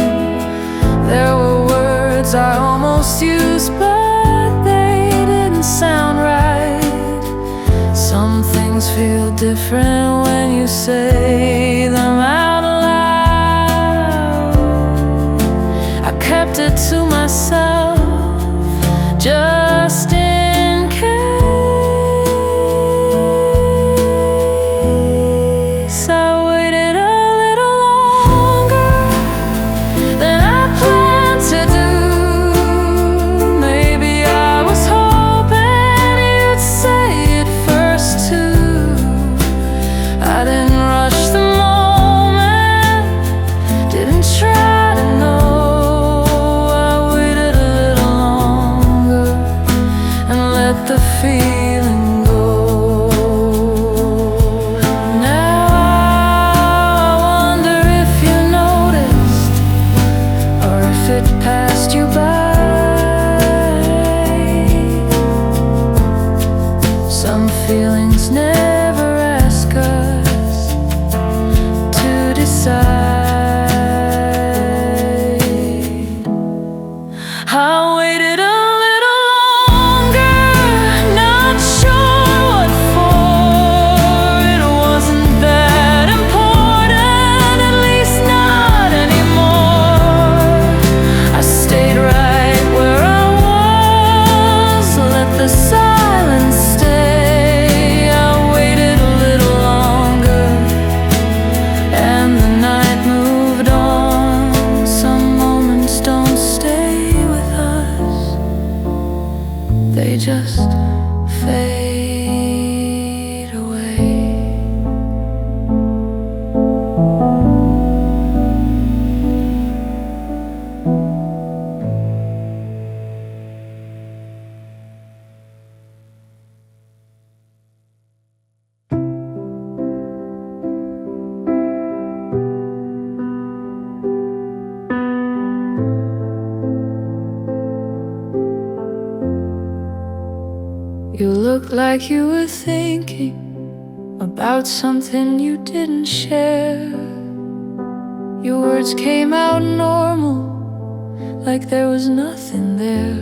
[SPEAKER 2] There were words I almost used, but they didn't
[SPEAKER 1] doesn't sound right. Some things feel different when you say them out loud. I kept it to myself just in case. I waited a little longer than I planned to do. Maybe I was hoping you'd say it first too. I didn't rush the moment, didn't try to know. I waited a little longer and let the feeling go. Now I wonder if you noticed, or if it passed you by. Some feelings never ask us to decide. I waited a little longer, not sure what for. It wasn't that important, at least not anymore. I stayed right where I was, let the silence stay. I waited a little longer, and the night moved on. Some moments don't stay with us, they just fade away. You looked like you were thinking about something you didn't share. Your words came out normal, like there was nothing there.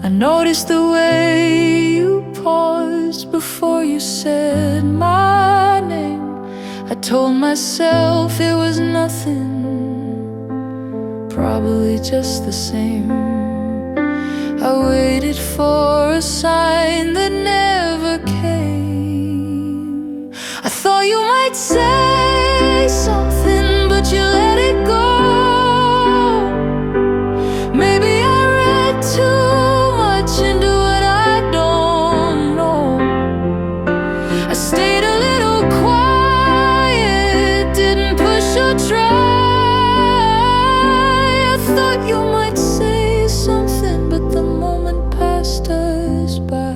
[SPEAKER 1] I noticed the way you paused before you said my name. I told myself it was nothing, probably just the same. I waited for a sign that never came. I thought you might say something, but you let it go. Maybe I read too much into what I don't know. I stayed a little quiet, didn't push or try. I thought you might say something, but the moment passed us by.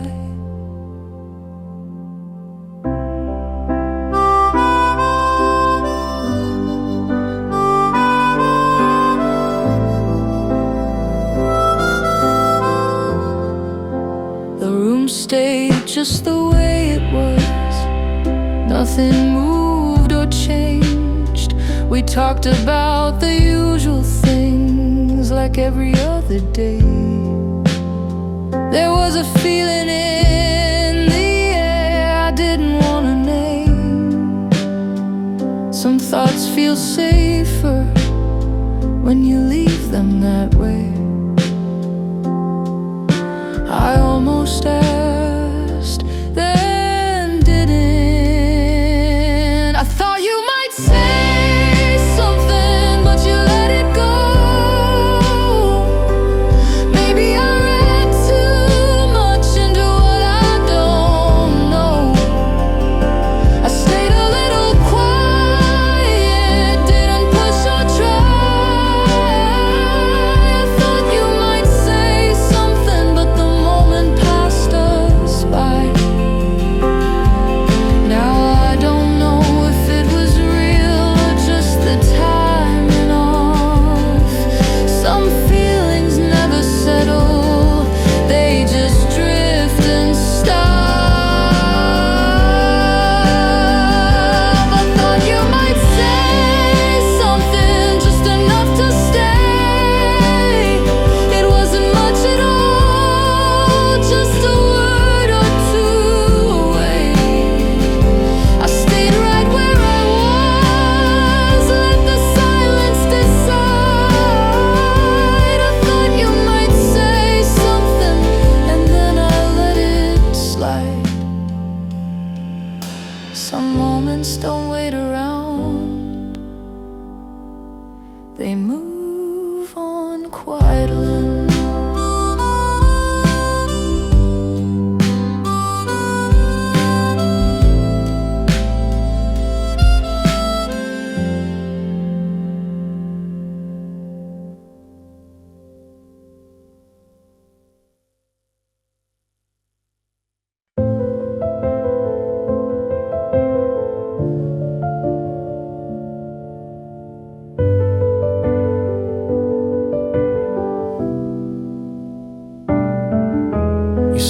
[SPEAKER 1] The room stayed just the way it was. Nothing moved or changed. We talked about the usual things like every other day. There was a feeling in the air I didn't want to name. Some thoughts feel safer when you leave them that way. I almost asked, then didn't. I thought you might say something, but you let it go. Maybe I read too much into what I don't know. I stayed a little quiet, didn't push or try. I thought you might say something, but the moment passed us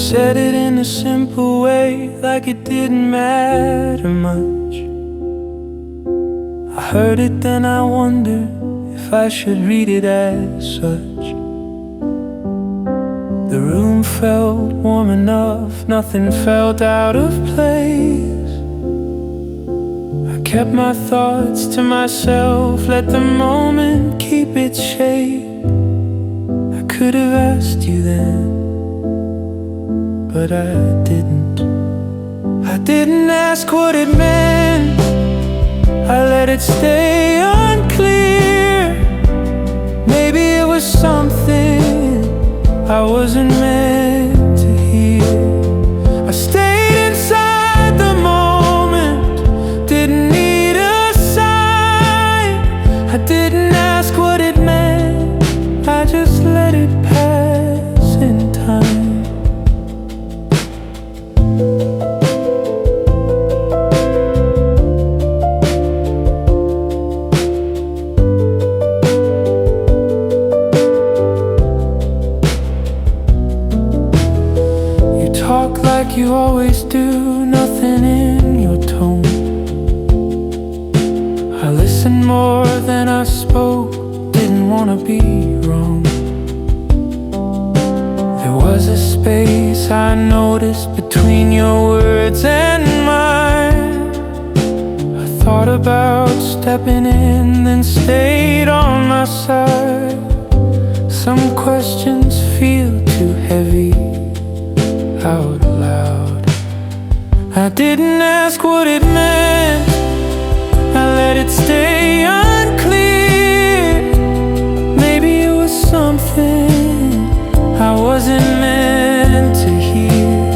[SPEAKER 2] said it in a simple way, like it didn't matter much. I heard it, then I wondered if I should read it as such. The room felt warm enough, nothing felt out of place. I kept my thoughts to myself, let the moment keep its shape. I could have asked you then, but I didn't. I didn't ask what it meant, I let it stay unclear. Maybe it was something I wasn't meant to hear. I stayed inside the moment, didn't need a sign. I didn't ask what it meant, I just let it pass in time. Like you always do, nothing in your tone. I listened more than I spoke, didn't wanna be wrong. There was a space I noticed between your words and mine. I thought about stepping in, then stayed on my side. Some questions feel too heavy out loud. I didn't ask what it meant, I let it stay unclear. Maybe it was something I wasn't meant to hear.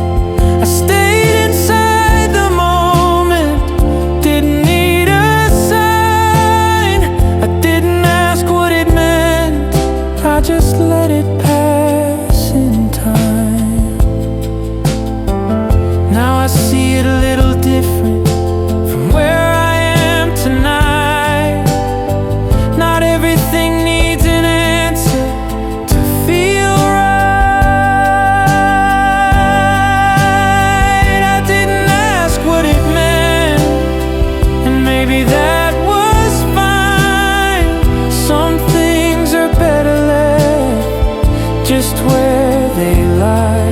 [SPEAKER 2] I stayed inside the moment, didn't need a sign. I didn't ask what it meant, I just let it pass in time. Now I see it a little different from where I am tonight. Not everything needs an answer to feel right. I didn't ask what it meant, and maybe that was fine. Some things are better left just where they lie.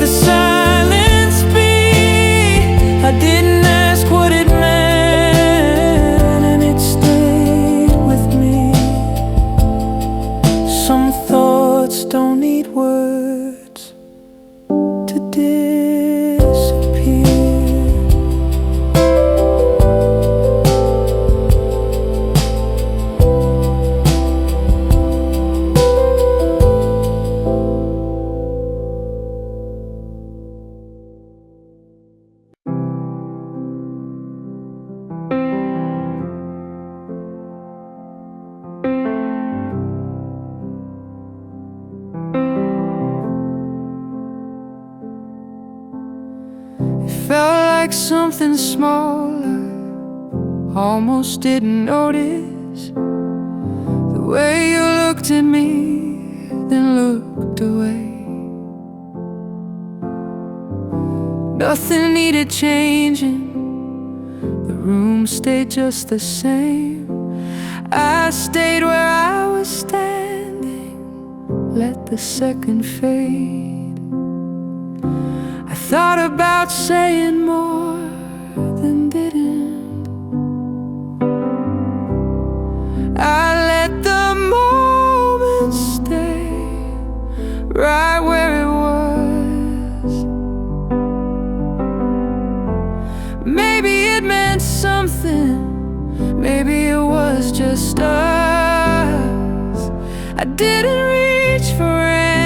[SPEAKER 2] Silence be. I didn't ask what it meant, and it stayed with me. Some thoughts don't need words to disappear. Something small I almost didn't notice. The way you looked at me, then looked away. Nothing needed changing, the room stayed just the same. I stayed where I was standing, let the second fade. I thought about saying more, then didn't. I let the moment stay right where it was. Maybe it meant something, maybe it was just us. I didn't reach for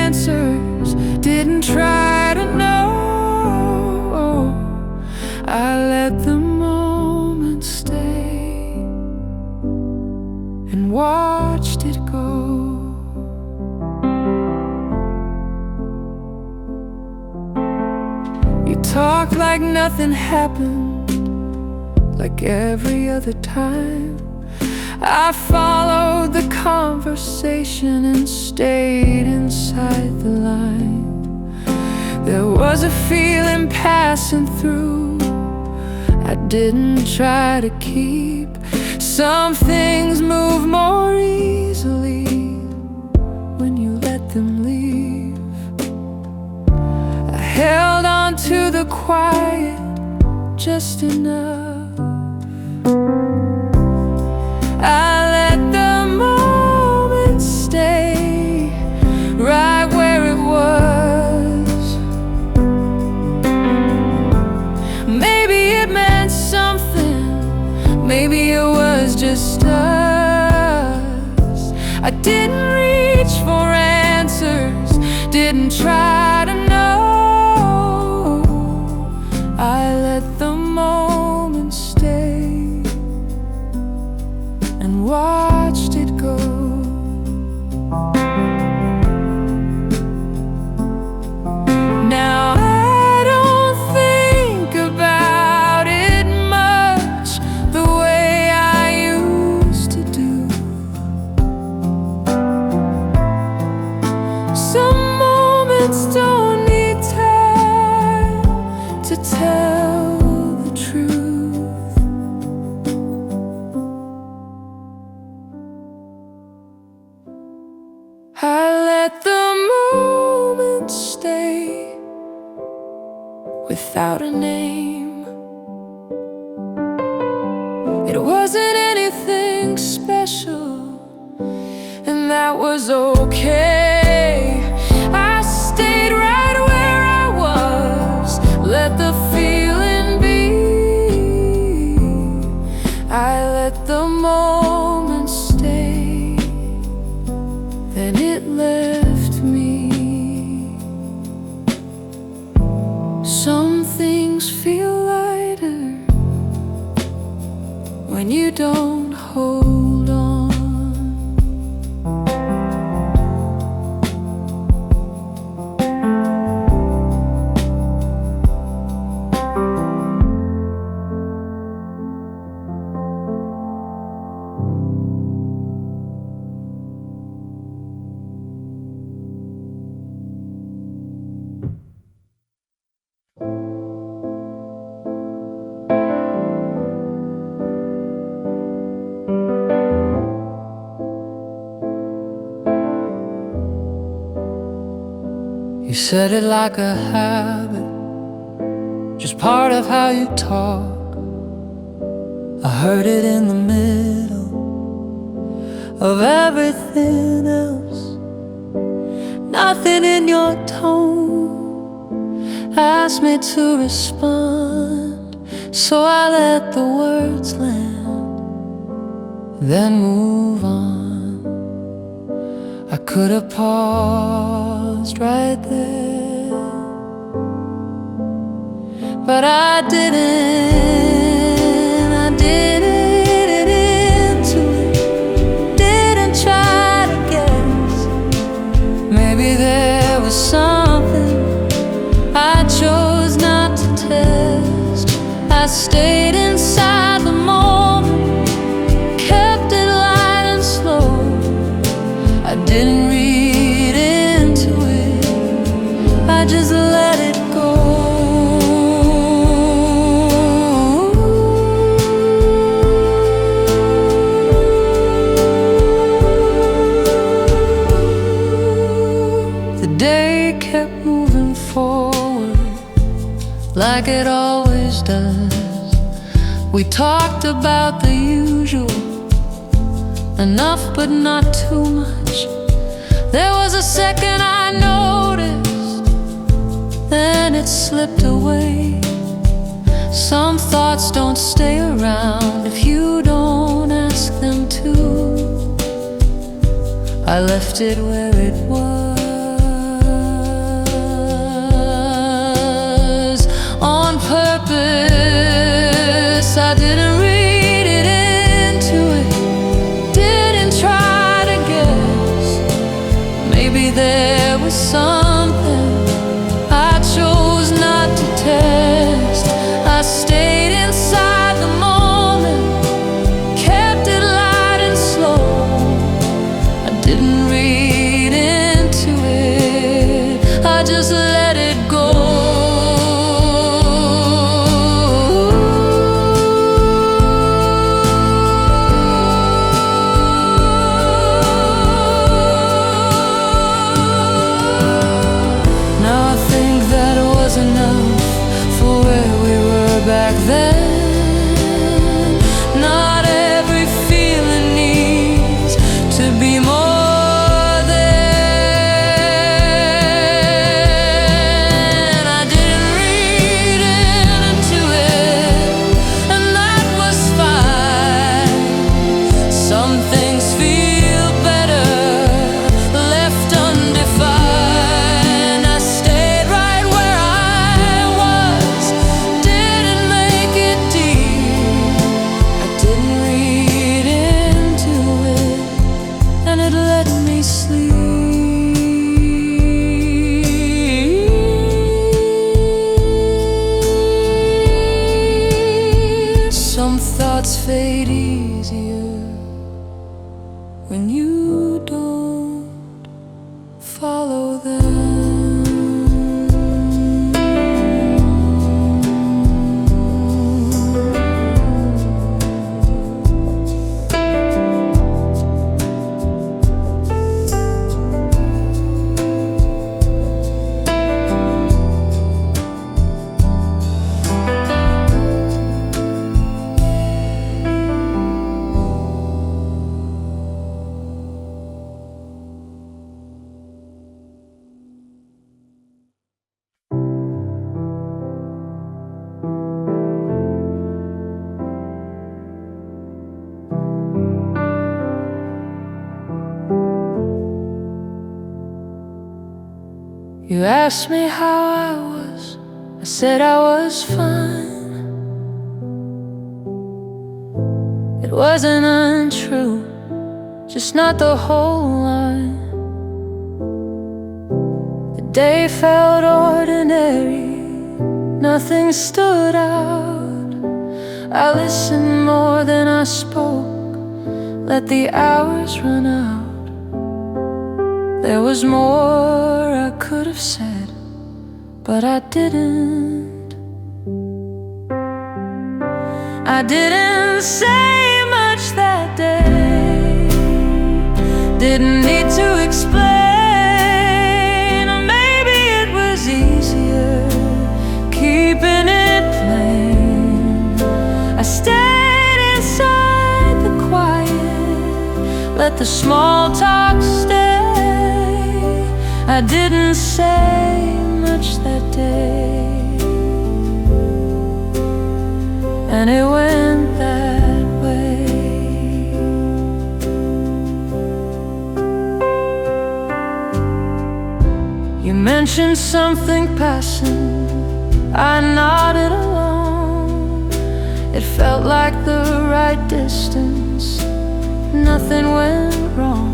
[SPEAKER 2] answers, didn't try to know. I let the moment stay and watched it go. You talked like nothing happened, like every other time. I followed the conversation and stayed inside the line. There was a feeling passing through I didn't try to keep. Some things move more easily when you let them leave. I held on to the quiet just enough. I let the moment stay right where it was. Maybe it meant something, maybe it was just us. I didn't reach for answers, didn't try to know. I let the moment stay and watched it go. Now I don't think about it much the way I used to do. Some moments don't need time to tell the truth. I let the moment stay without a name. It wasn't anything special, and that was okay. I stayed right where I was, let the feeling be. I let the moment stay, then it left me. Some things feel lighter when you don't hold on. You said it like a habit, just part of how you talk. I heard it in the middle of everything else. Nothing in your tone asked me to respond, so I let the words land, then move on. I could have paused right there, but I didn't. I didn't into it, didn't try to guess. Maybe there was something I chose not to test. I stayed inside the moment, kept it light and slow. I didn't read into it, I just let it go. The day kept moving forward like it always does. We talked about the usual, enough but not too much. There was a second I noticed, then it slipped away. Some thoughts don't stay around if you don't ask them to. I left it where it was on purpose. I didn't read it into it, didn't try to guess. Maybe there was something I chose not to test. I stayed inside the moment, kept it light and
[SPEAKER 1] then. Not every feeling needs to be more than. I didn't read into it, and that was fine. Some things feel better left undefined. I stayed right where I was, didn't make it deep. I didn't read into it, and it let me sleep. Some thoughts fade easier when you don't follow them. You asked me how I was, I said I was fine. It wasn't untrue, just not the whole line. The day felt ordinary, nothing stood out. I listened more than I spoke, let the hours run out. There was more I could have said, but I didn't. I didn't say much that day, didn't need to explain. Or maybe it was easier keeping it plain. I stayed inside the quiet, let the small talk stay. I didn't say much that day, and it went that way. You mentioned something passing, I nodded along. It felt like the right distance, nothing went wrong.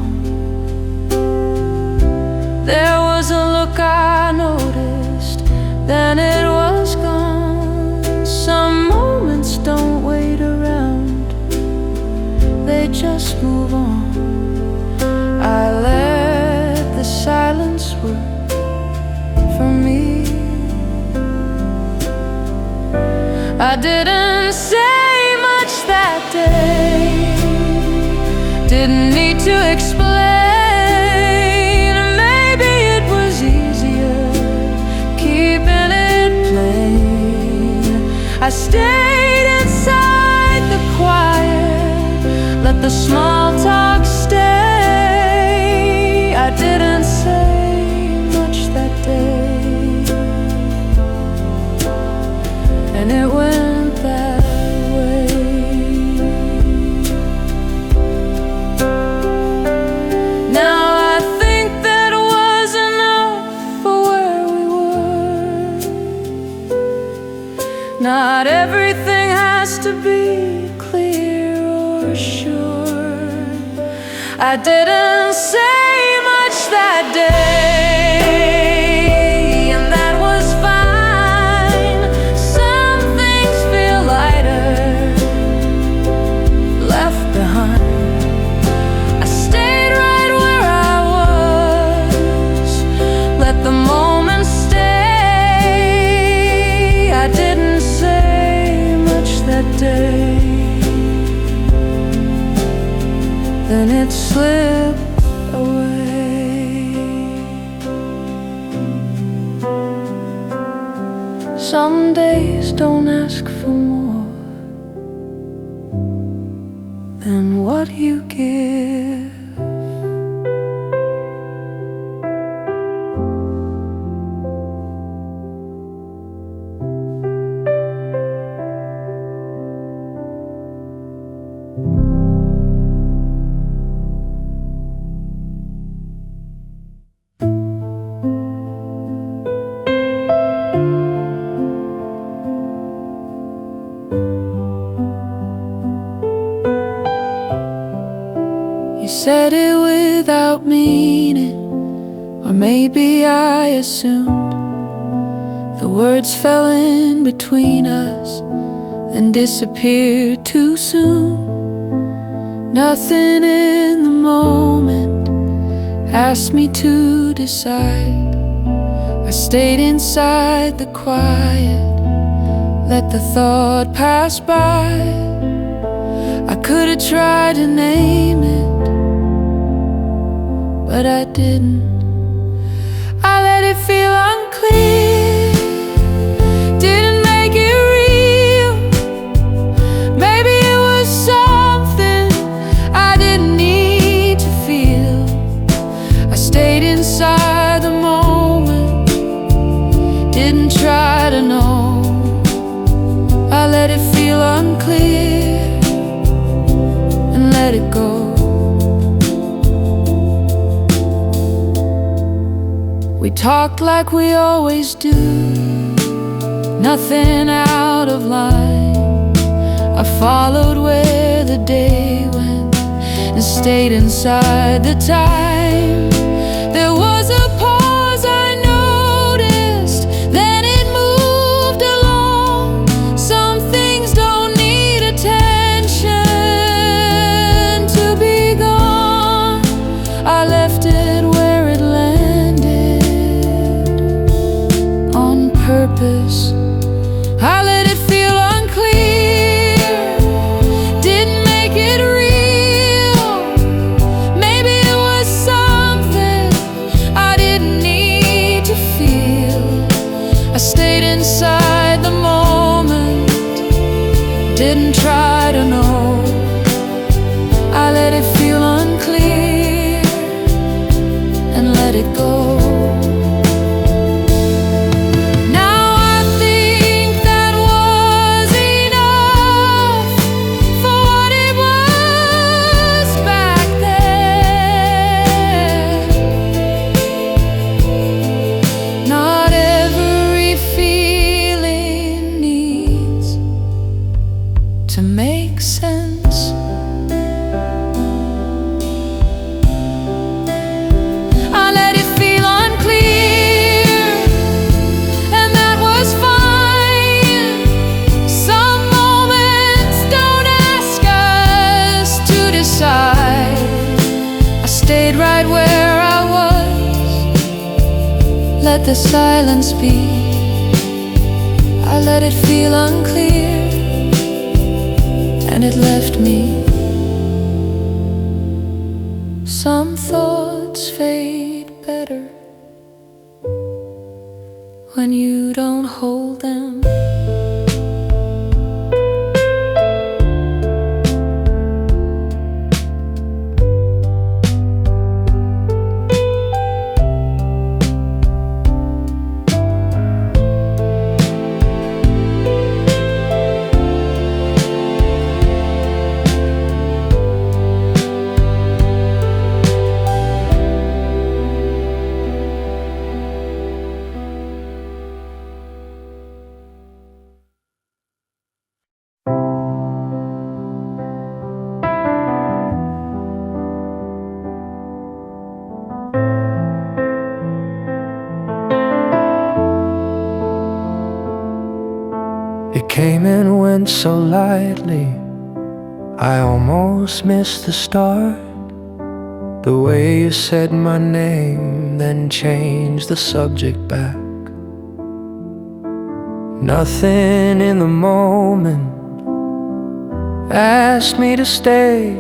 [SPEAKER 1] There was a look I noticed, then it was gone. Some moments don't wait around, they just move on. I let the silence work for me. I didn't say much that day, didn't need to explain. I stayed inside the quiet, let the small talk stay. I didn't say much that day, and it went that way. Now I think that was enough for where we were. Not everything has to be clear or sure. I didn't say much that day, and that was fine. Some things feel lighter, left behind. I stayed right where I was, let the moment stay. I didn't say much that day, then it slipped away. Some days don't ask for more, You said it without meaning, or maybe I assumed. The words fell in between us and disappeared too soon. Nothing in the moment asked me to decide. I stayed inside the quiet, let the thought pass by. I could have tried to name it, but I didn't. I let it feel unclear, didn't make it real. Maybe it was something I didn't need to feel. I stayed inside the moment, didn't try to know. I let it feel unclear and let it go. We talked like we always do, nothing out of line. I followed where the day went and stayed inside the time. There was a pause I noticed, then it moved along. Some things don't need attention to be gone. I left it where it landed on purpose. I let it feel unclear, didn't make it real. Maybe it was something I didn't need to feel. I stayed inside the moment, didn't try to know. I let it feel unclear and let it go. Let the silence be. I let it feel unclear, and it left me. Some thoughts fade better when you don't hold them.
[SPEAKER 2] It came and went so lightly, I almost missed the start. The way you said my name, then changed the subject back. Nothing in the moment asked me to stay.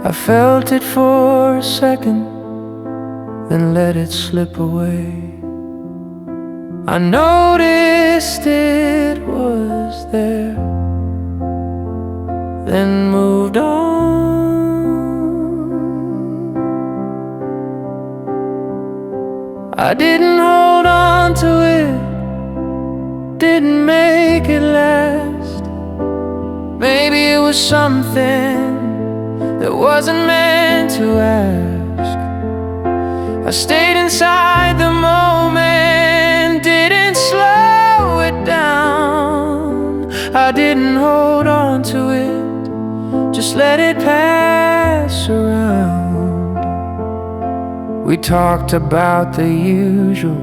[SPEAKER 2] I felt it for a second, then let it slip away. I noticed it was there, then moved on. I didn't hold on to it, didn't make it last. Maybe it was something that wasn't meant to ask. I stayed inside the moment, didn't slow it down. I didn't hold on to it, just let it pass pass around. We talked about the usual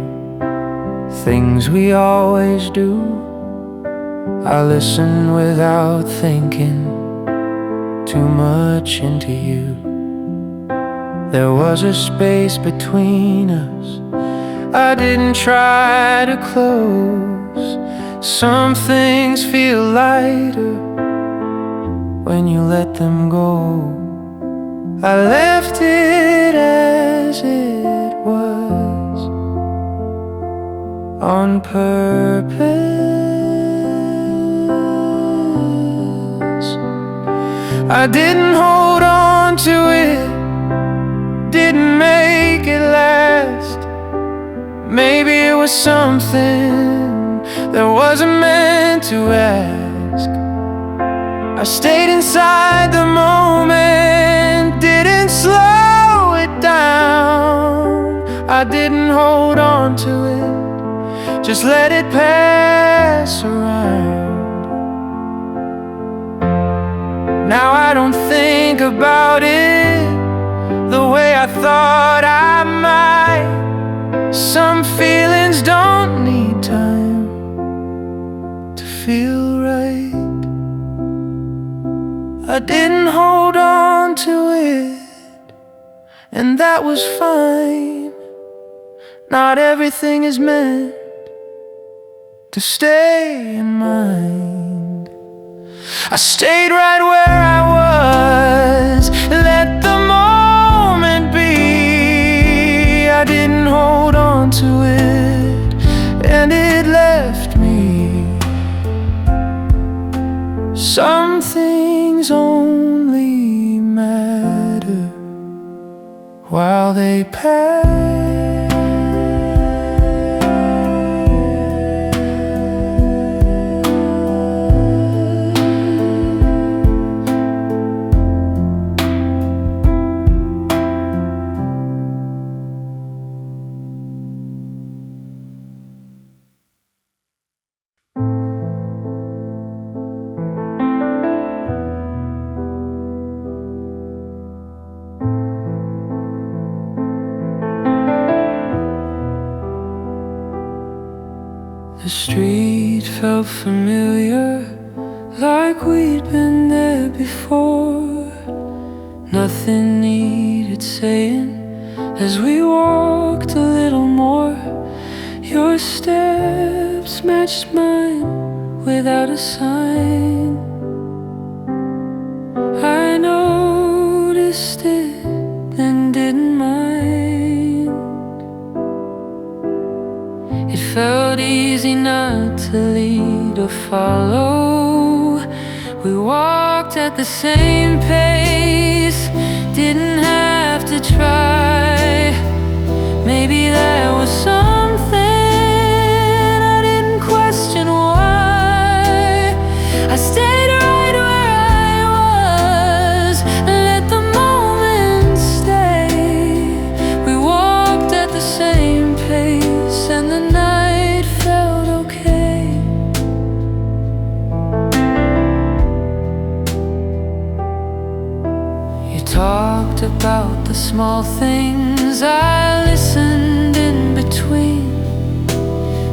[SPEAKER 2] things we always do. I listened without thinking too much into you. There was a space between us I didn't try to close. Some things feel lighter when you let them go. I left it as it was on purpose. I didn't hold on to it, didn't make it last. Maybe it was something that wasn't meant to ask. I stayed inside the moment, didn't slow it down. I didn't hold on to it, just let it pass around. Now I don't think about it the way I thought I might. Some feelings don't need time to feel right. I didn't hold on to it, and that was fine. Not everything is meant to stay in mind. I stayed right where I was, let the moment be. I didn't hold on to it, and it left me. Some things only matter while they pass. The street felt familiar, like we'd been there before. Nothing needed saying as we walked a little more. Your steps matched mine without a sign. I noticed it and didn't mind. It felt easy not to lead or follow. We walked at the same pace, didn't have to try. Maybe that was something I didn't question why. I stayed right where I was, let the moment stay. We walked at the same pace and the night felt okay. You talked about the small things, I listened in between.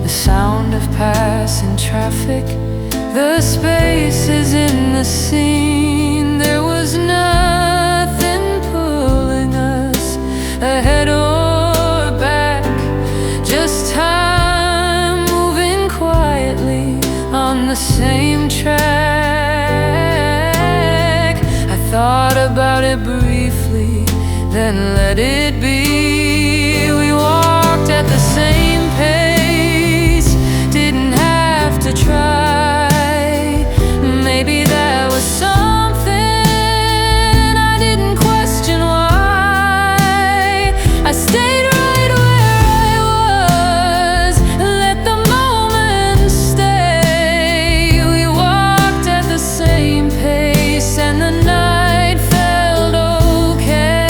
[SPEAKER 2] The sound of passing traffic, the spaces in the scene. There was nothing pulling us ahead or back, just time moving quietly on the same track. I thought about it briefly, then let it be. We walked at the same pace, didn't have to try. Maybe that was something I didn't question why. I stayed right where I was, let the moment stay. We walked at the same pace and the night felt okay.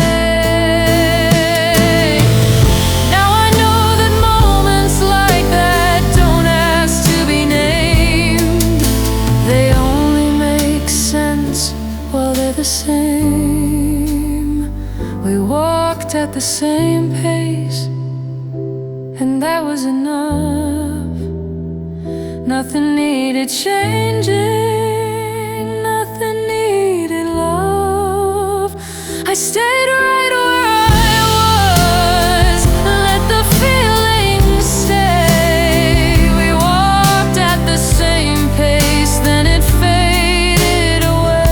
[SPEAKER 2] Now I know that moments like that don't ask to be named. They only make sense while they're the same.
[SPEAKER 1] walked at the same pace, and that was enough. Nothing needed changing, nothing needed love. I stayed right where I was, let the feeling stay. We walked at the same pace, then it faded away.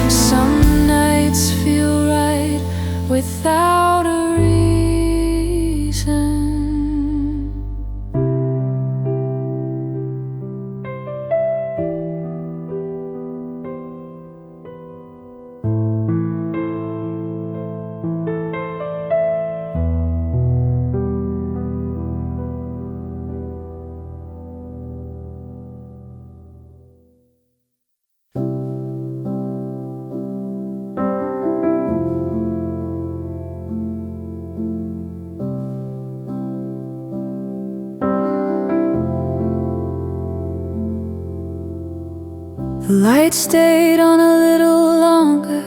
[SPEAKER 1] Some nights feel right without a reason. The light stayed on a little longer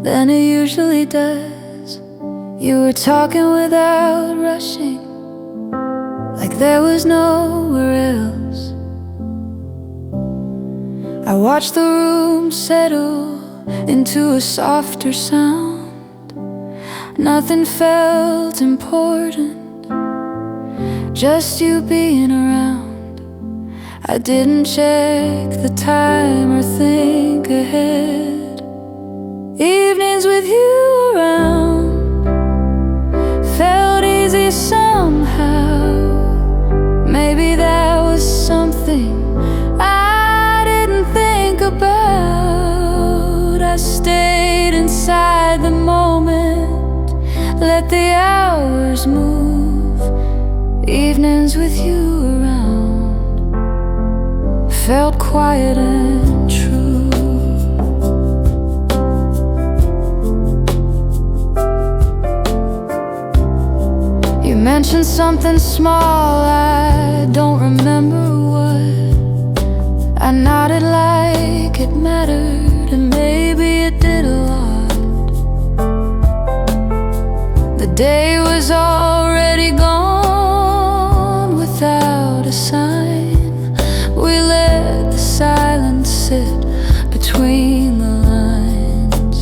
[SPEAKER 1] than it usually does. You were talking without rushing, like there was nowhere else. I watched the room settle into a softer sound. Nothing felt important, just you being around. I didn't check the time or think ahead. Evenings with you around felt easy somehow. Maybe that was something I didn't think about. I stayed inside the moment, let the hours move. Evenings with you around felt quiet and true. You mentioned something small, I don't remember what. I nodded like it mattered, and maybe it did a lot. The day was already gone without a sign. We let the silence sit between the lines.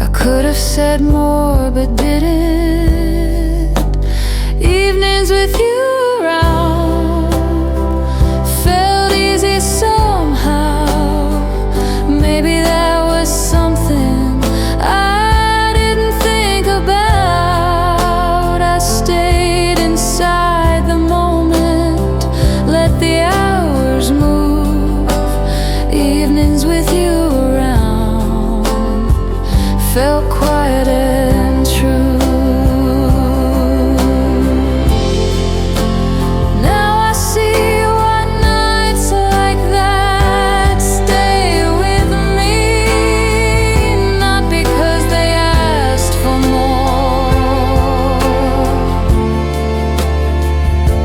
[SPEAKER 1] I could have said more but didn't. Evenings with you around felt easy somehow. Maybe that was something I didn't think about. I stayed inside the moment, let the hours move. Evenings with you around felt quiet and true. Now I see why nights like that stay with me. Not because they asked for more,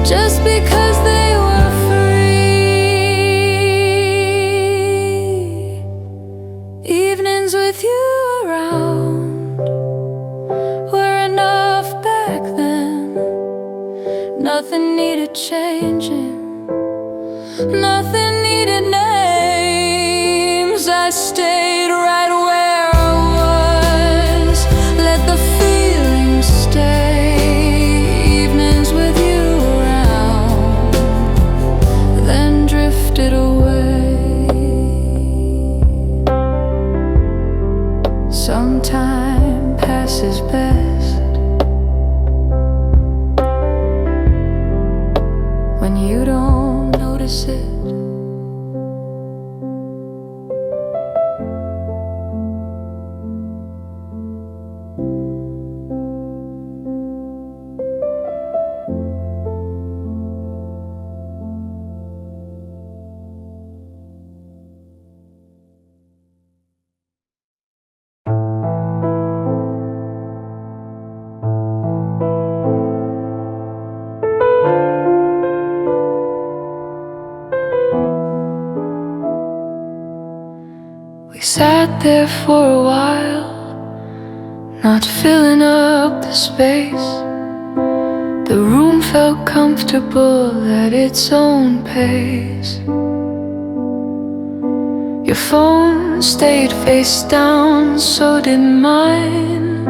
[SPEAKER 1] just because they were free. Evenings with you around were enough back then. Nothing needed changing, nothing needed names. I stayed right where I was, let the feeling stay. Evenings with you around, then drifted away. Some time passes best when you don't notice it.
[SPEAKER 2] sat there for a while, not filling up the space. The room felt comfortable at its own pace. Your phone stayed face down, so did mine.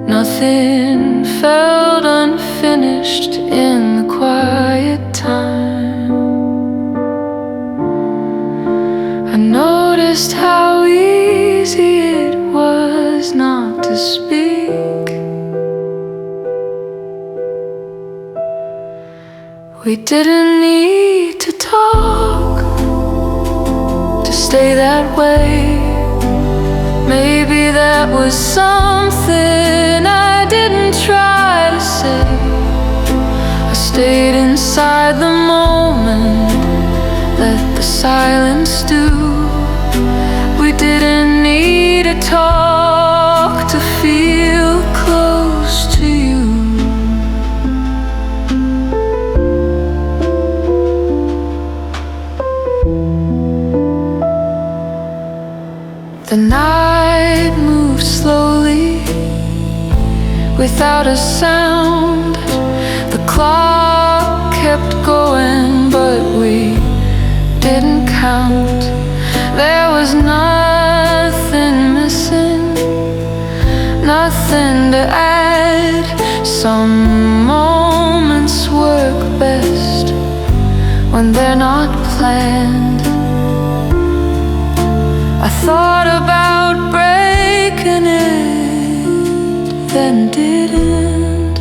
[SPEAKER 2] Nothing felt unfinished in the quiet time. I noticed how easy it was not to speak. We didn't need to talk to stay that way. Maybe that was something I didn't try to say. I stayed inside the moment, let the silence do. We didn't need to talk to feel close to you. The night moved slowly without a sound. The clock kept going, but we didn't count. There was nothing missing, nothing to add. Some moments work best when they're not planned. I thought about breaking it, then didn't.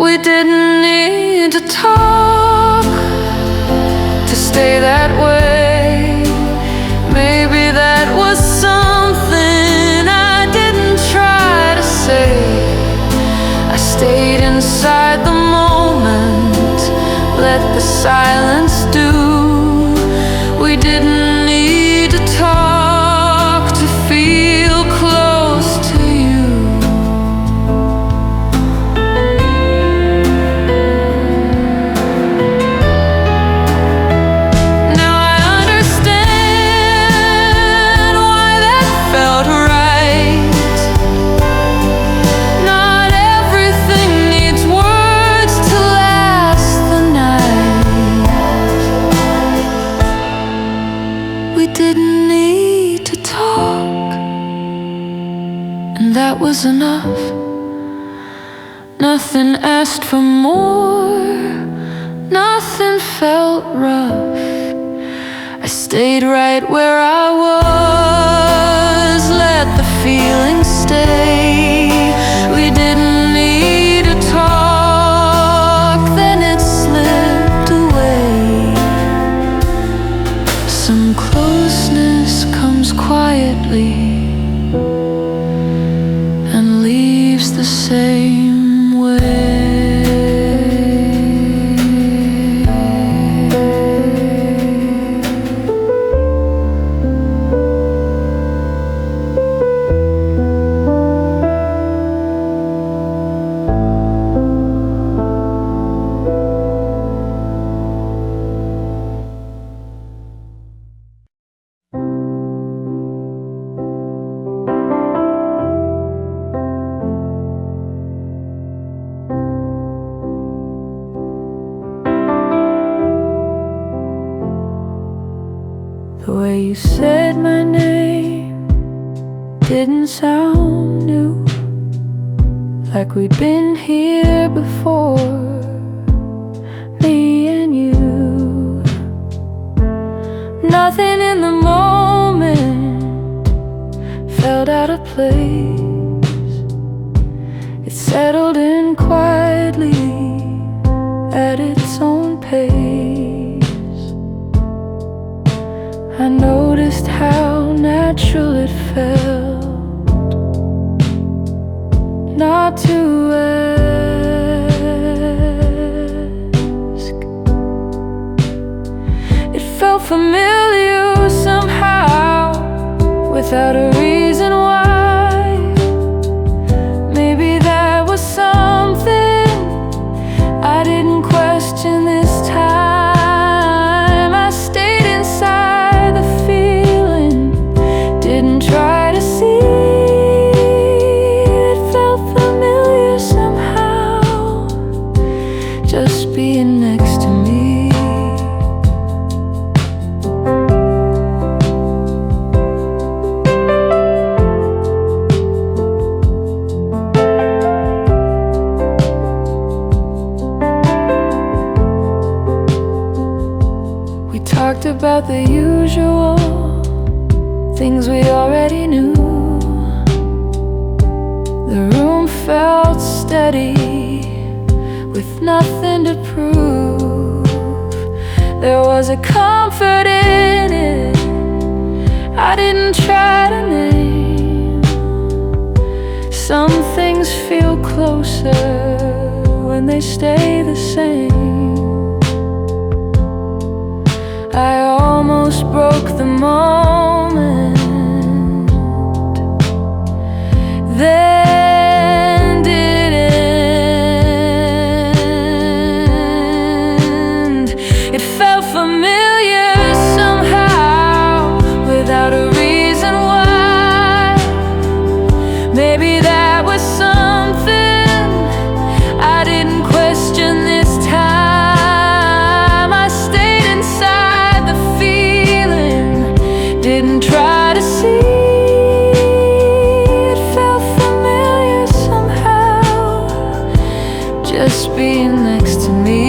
[SPEAKER 2] We didn't need to talk to stay that way. Maybe that was something I didn't try to say. I stayed inside the moment, let the silence do. We didn't need to talk to feel close to you. Now I understand why that felt right. Not everything needs words to last the night. We didn't need to talk, and that was enough. Nothing asked for more, nothing felt rough. I stayed right where I was, let the feeling stay. We didn't need to talk, then it slipped away. Some closeness comes quietly and leaves the same way. The way you said my name didn't sound new, like we'd been here before, me and you. Nothing in the moment felt out of place. It settled in quietly at its own pace. I noticed how natural it felt not to ask. It felt familiar somehow, without a reason why. Maybe that was something I didn't question this time.
[SPEAKER 1] about the usual things we already knew. The room felt steady with nothing to prove. There was a comfort in it I didn't try to name. Some things feel closer when they stay the same. I almost broke the moment, then didn't. It felt familiar somehow, without a reason why. Maybe that was something I didn't question this time. I stayed inside the feeling, didn't try to see. It felt familiar somehow, just being next to me.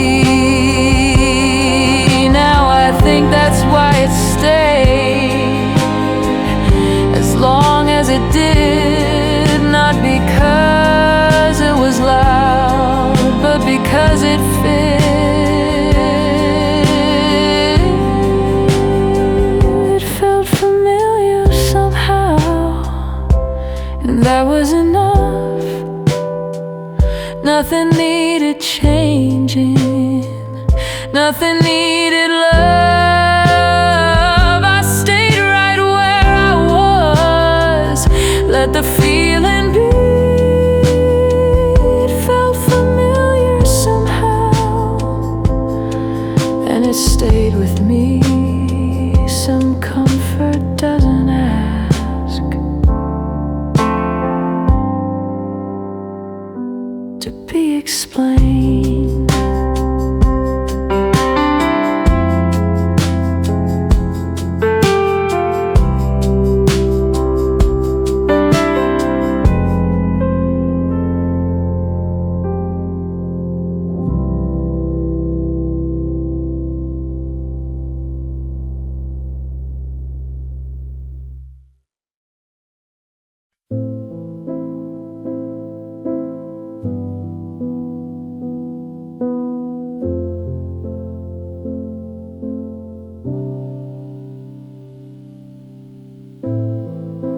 [SPEAKER 1] Now I think that's why it stayed as long as it did. Not because it was loud, but because it fit. It felt familiar somehow, and that was enough. Nothing needed changing, nothing needed love. I stayed right where I was, let the feeling be. It felt familiar somehow, and it stayed with me. Some comfort doesn't ask to be explained.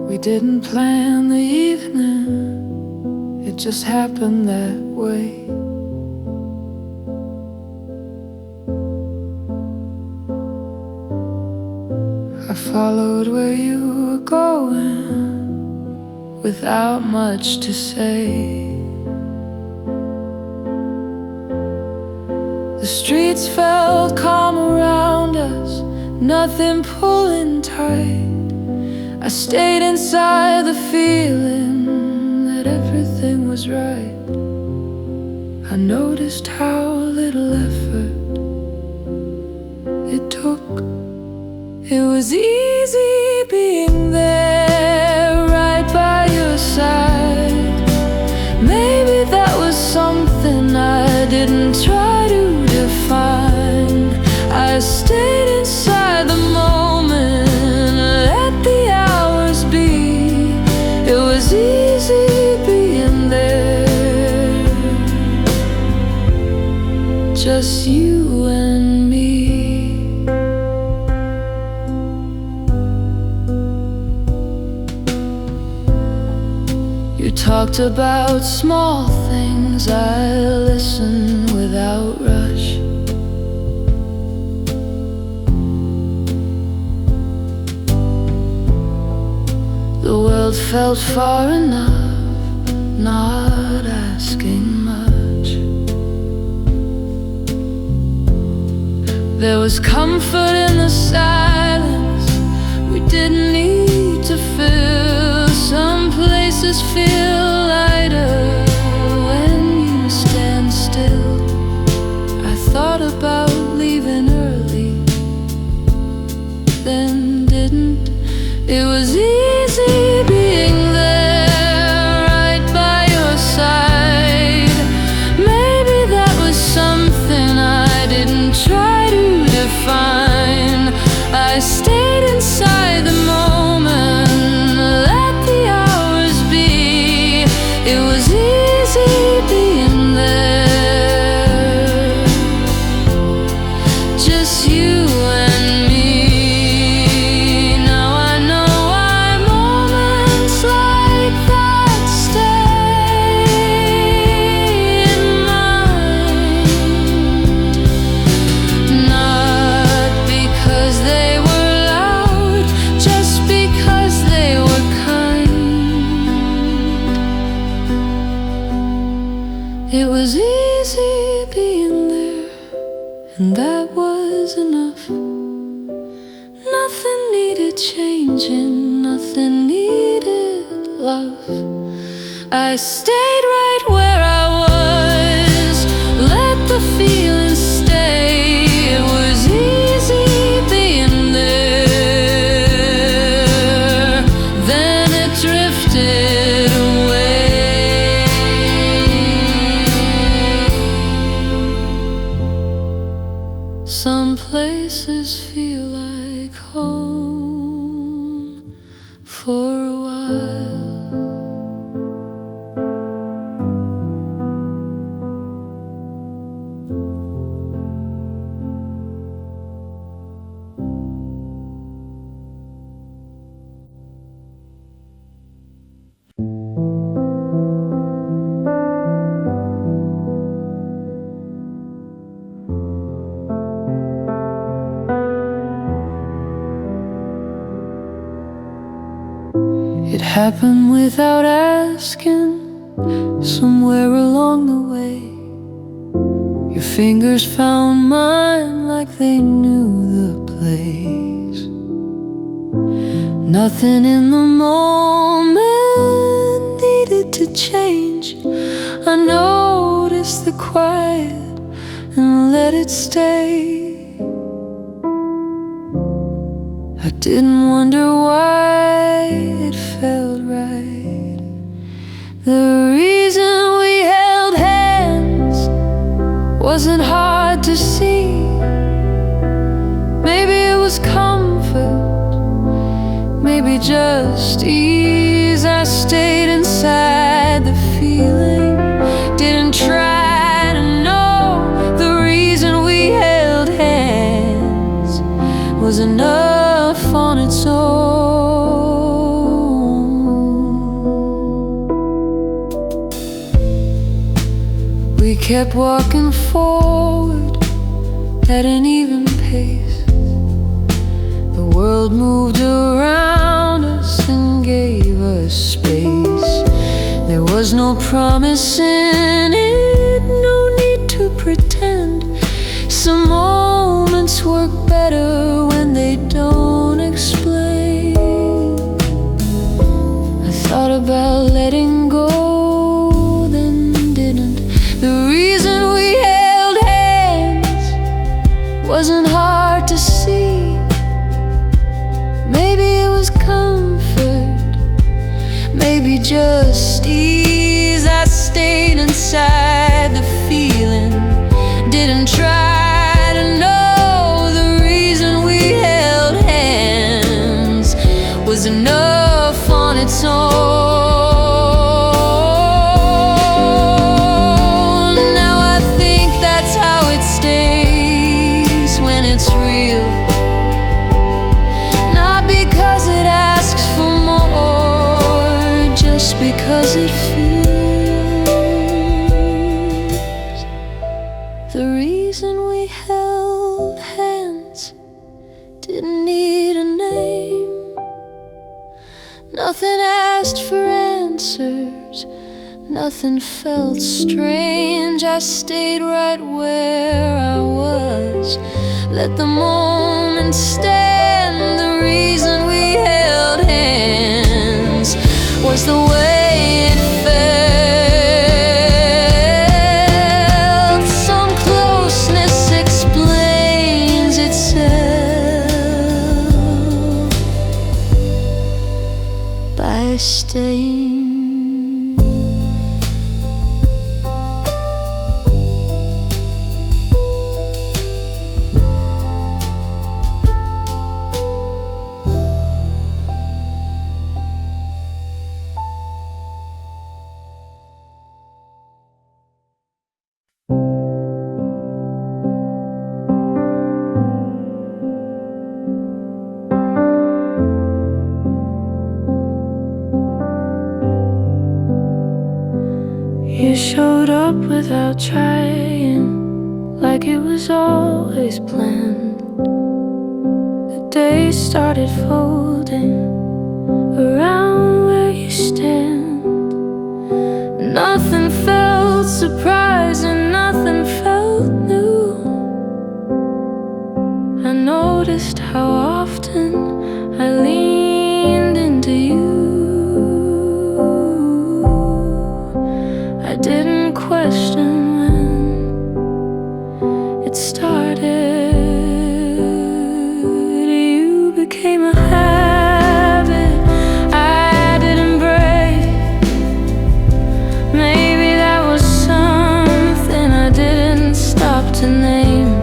[SPEAKER 1] We didn't plan the evening, it just happened that way. I followed where you were going without much to say. The streets felt calm around us, nothing pulling tight. I stayed inside the feeling that everything was right. I noticed how little effort it took. It was easy being there right by your side. Maybe that was something I didn't try to define. I stayed inside the moment, let the hours be. It was easy being there, just you and me. You talked about small things, I listened without rush. The world felt far enough, not asking much. There was comfort in the silence we didn't need to fill. Some places feel lighter when you stand still. I thought about leaving early, then didn't. It was easy being there right by your side. Maybe that was something I didn't try to define. It was easy being there, just you and me. Now I know why moments like that stay in mind. Not because they were loud, just because they were kind. It was easy being there, and that was enough. Nothing needed changing, nothing needed love. I stayed right where I was, let the feeling stay. It was easy being there, then it drifted away. Some places feel like home for a while. It happened without asking, somewhere along the way. Your fingers found mine like they knew the place. Nothing in the moment needed to change. I noticed the quiet and let it stay. I didn't wonder why it felt right. The reason we held hands wasn't hard to see. Maybe it was comfort, maybe just ease. I stayed inside the feeling, didn't try to know. The reason we held hands was enough on its own. We kept walking forward at an even pace. The world moved around us and gave us space. There was no promise in it, no need to pretend. Some moments work better when they don't explain. I thought about letting go, then didn't. The reason we held hands wasn't hard to see. Maybe it was comfort, maybe just ease. I stayed inside the feeling, didn't try to know. The reason we held hands was enough on its own. Now I think that's how it stays when it's real. Not because it asks for more, just because it feels. The reason we held hands didn't need a name. Nothing asked for answers, nothing felt strange. I stayed right where I was, let the moment stand. The reason we held hands was the way it felt. Some closeness explains itself by staying. You showed up without trying, like it was always planned. The days started folding around where you stand. Nothing felt surprising, nothing felt new. I noticed how often I leaned into you. I didn't question when it started. You became a habit I didn't break. Maybe that was something I didn't stop to name.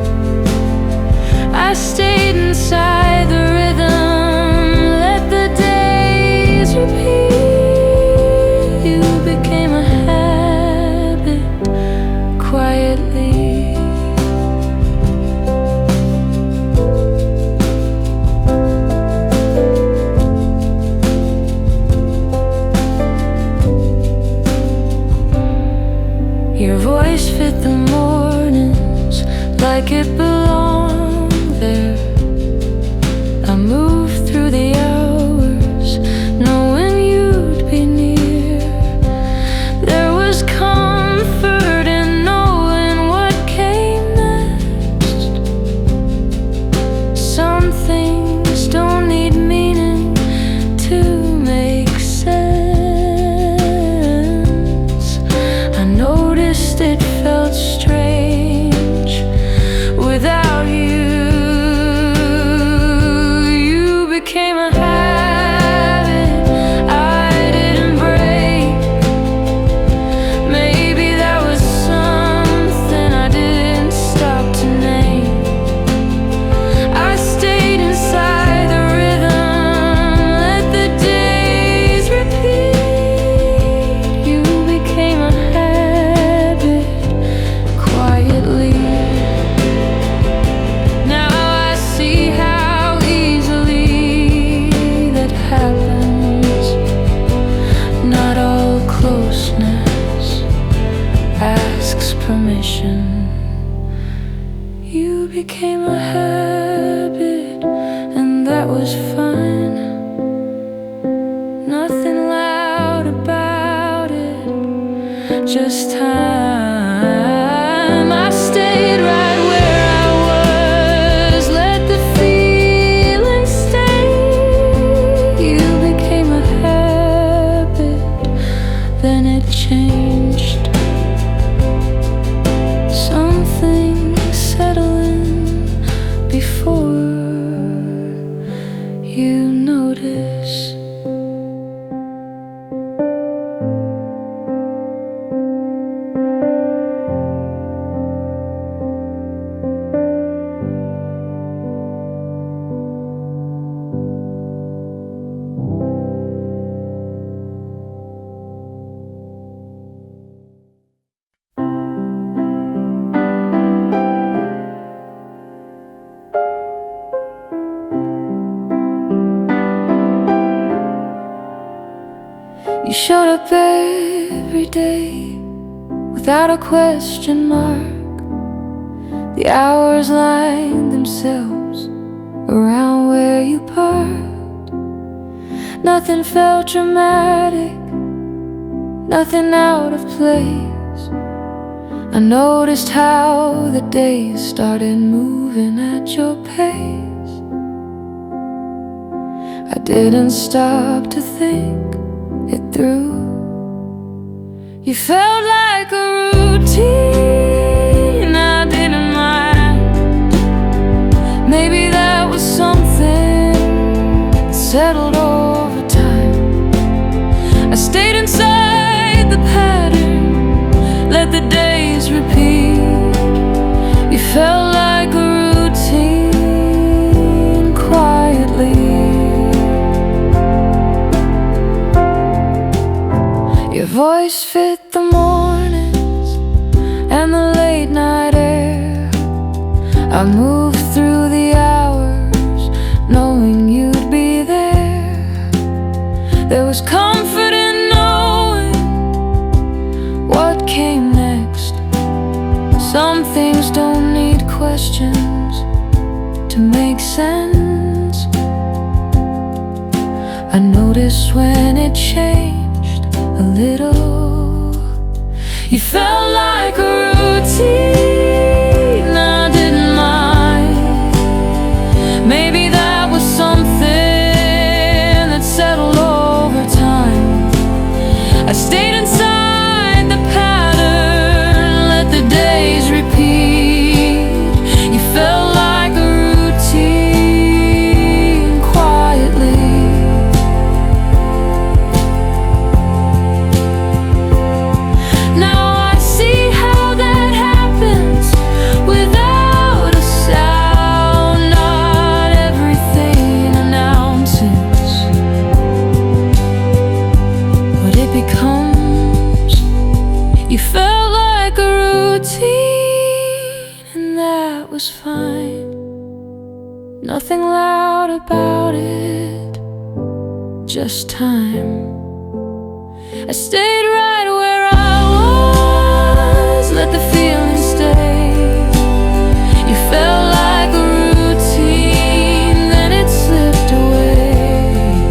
[SPEAKER 1] I stayed inside the rhythm, let the days repeat. You became a habit quietly. Your voice fit the mornings like it belonged there. I moved through the hours knowing you'd be near. There was comfort in knowing what came next. Some things don't need meaning to make sense. I noticed it felt strange without you. You became a habit I didn't break. Maybe that was something I didn't stop to name. I stayed inside the rhythm, let the days repeat. You became a habit quietly. Now I see how easily that happens. Not all closeness asks permission. You became a habit, and that was fine. Nothing loud about it, just time. I stayed right where I was, let the feeling stay. You became a habit, then it changed. Something settling before you notice. You showed up every day without a question mark. The hours lined themselves around where you parked. Nothing felt dramatic, nothing out of place. I noticed how the days started moving at your pace. I didn't stop to think it through. You felt like a routine I didn't mind. Maybe that was something that settled over time. I stayed inside the pattern, let the days repeat. You felt like a routine quietly. Your voice fit the mornings and the late night air. I moved through the hours knowing you'd be there. There was comfort in knowing what came next. Some things don't need questions to make sense. I noticed when it changed a little. You felt like a routine, I didn't mind. Maybe that was something that settled over time. I stayed inside the pattern, let the days repeat. You felt like a routine quietly. Now I see how that happens without a sound. Not everything announces what it becomes. You felt like a routine, and that was fine. Nothing loud about it, just time. I stayed right where I was, let the feeling stay. You felt like a routine, then it slipped away.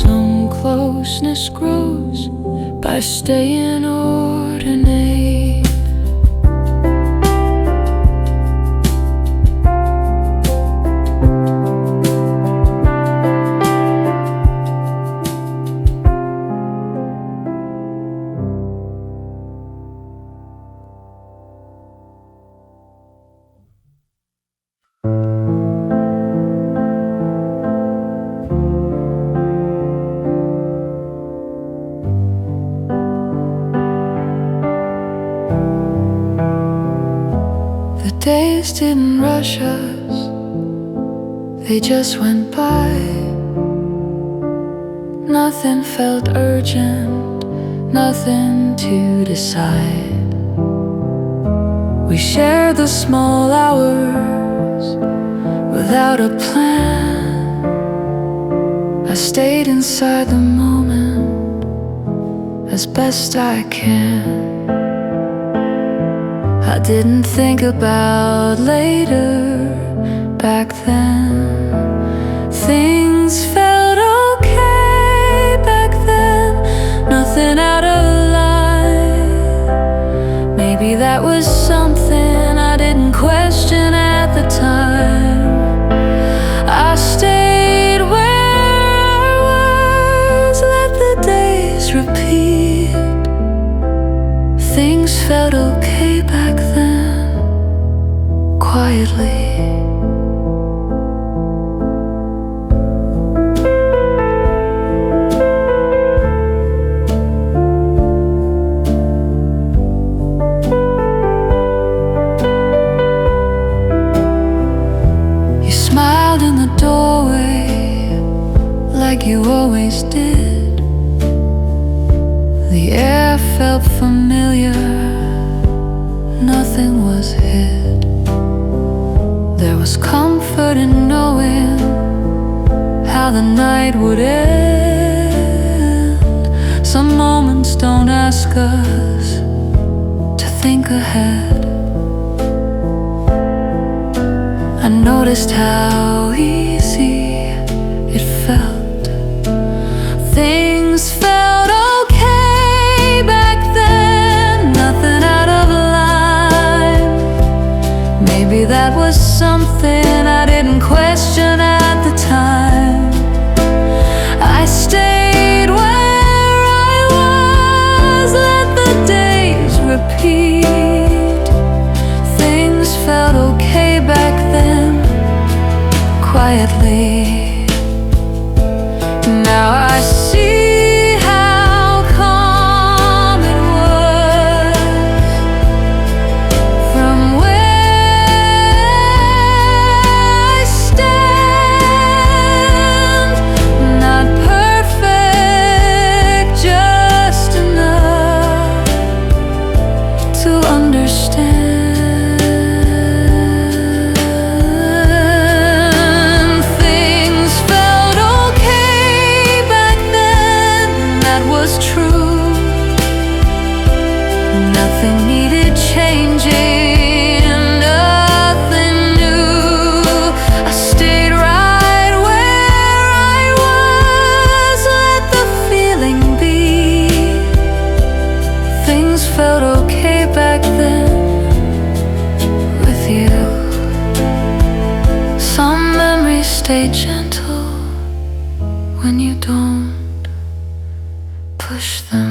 [SPEAKER 1] Some closeness grows by staying ordinate. The days didn't rush us, they just went by. Nothing felt urgent, nothing to decide. We shared the small hours without a plan. I stayed inside the moment as best I can. I didn't think about later back then. Things felt okay back then, nothing out of line. Maybe that was something I didn't question at the time. I stayed where I was, let the days repeat. Things felt okay back then, quietly. You smiled in the doorway like you always did. The air felt familiar, nothing was hid. There was comfort in knowing how the night would end. Some moments don't ask us to think ahead. I noticed how easy it felt. Things felt okay back then, nothing out of line. Maybe that was something I didn't question at the time. I stayed where I was, let the days repeat. Things felt okay back then, quietly. Now I see how calm it was. From where I stand, not perfect, just enough to understand. Things nothing needed changing, nothing new. I stayed right where I was, let the feeling be. Things felt okay back then with you. Some memories stay gentle when you don't push them.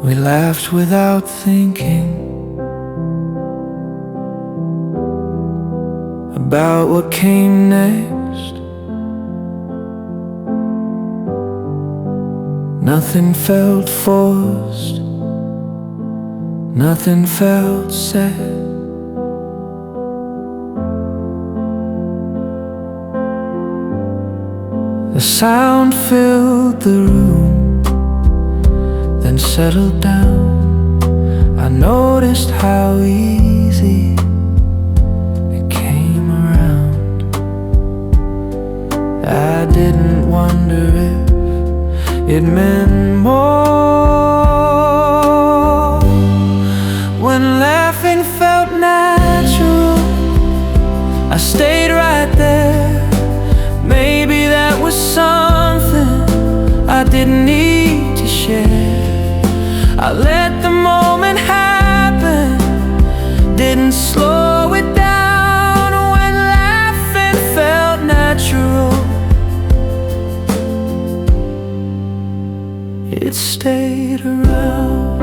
[SPEAKER 2] We laughed without thinking about what came next. Nothing felt forced, nothing felt sad. The sound filled the room, then settled down. I noticed how easy it came around. I didn't wonder if it meant more. When laughing felt natural, I stayed right there. Maybe that was something I didn't need to share. I let the moment happen, didn't slow it down. When laughing felt natural, it stayed around.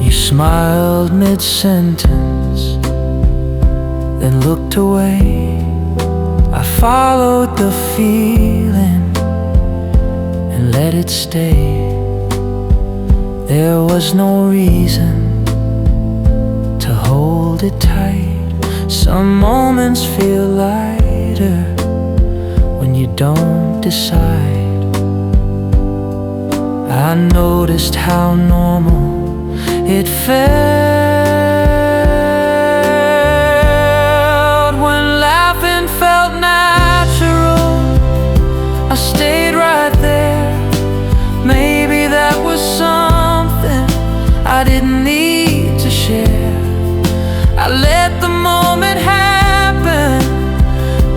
[SPEAKER 2] You smiled mid-sentence, then looked away. I followed the feeling and let it stay. There was no reason to hold it tight. Some moments feel lighter when you don't decide. I noticed how normal it felt when laughing felt natural. I stayed right there. Maybe that was something I didn't need to share. I let the moment happen,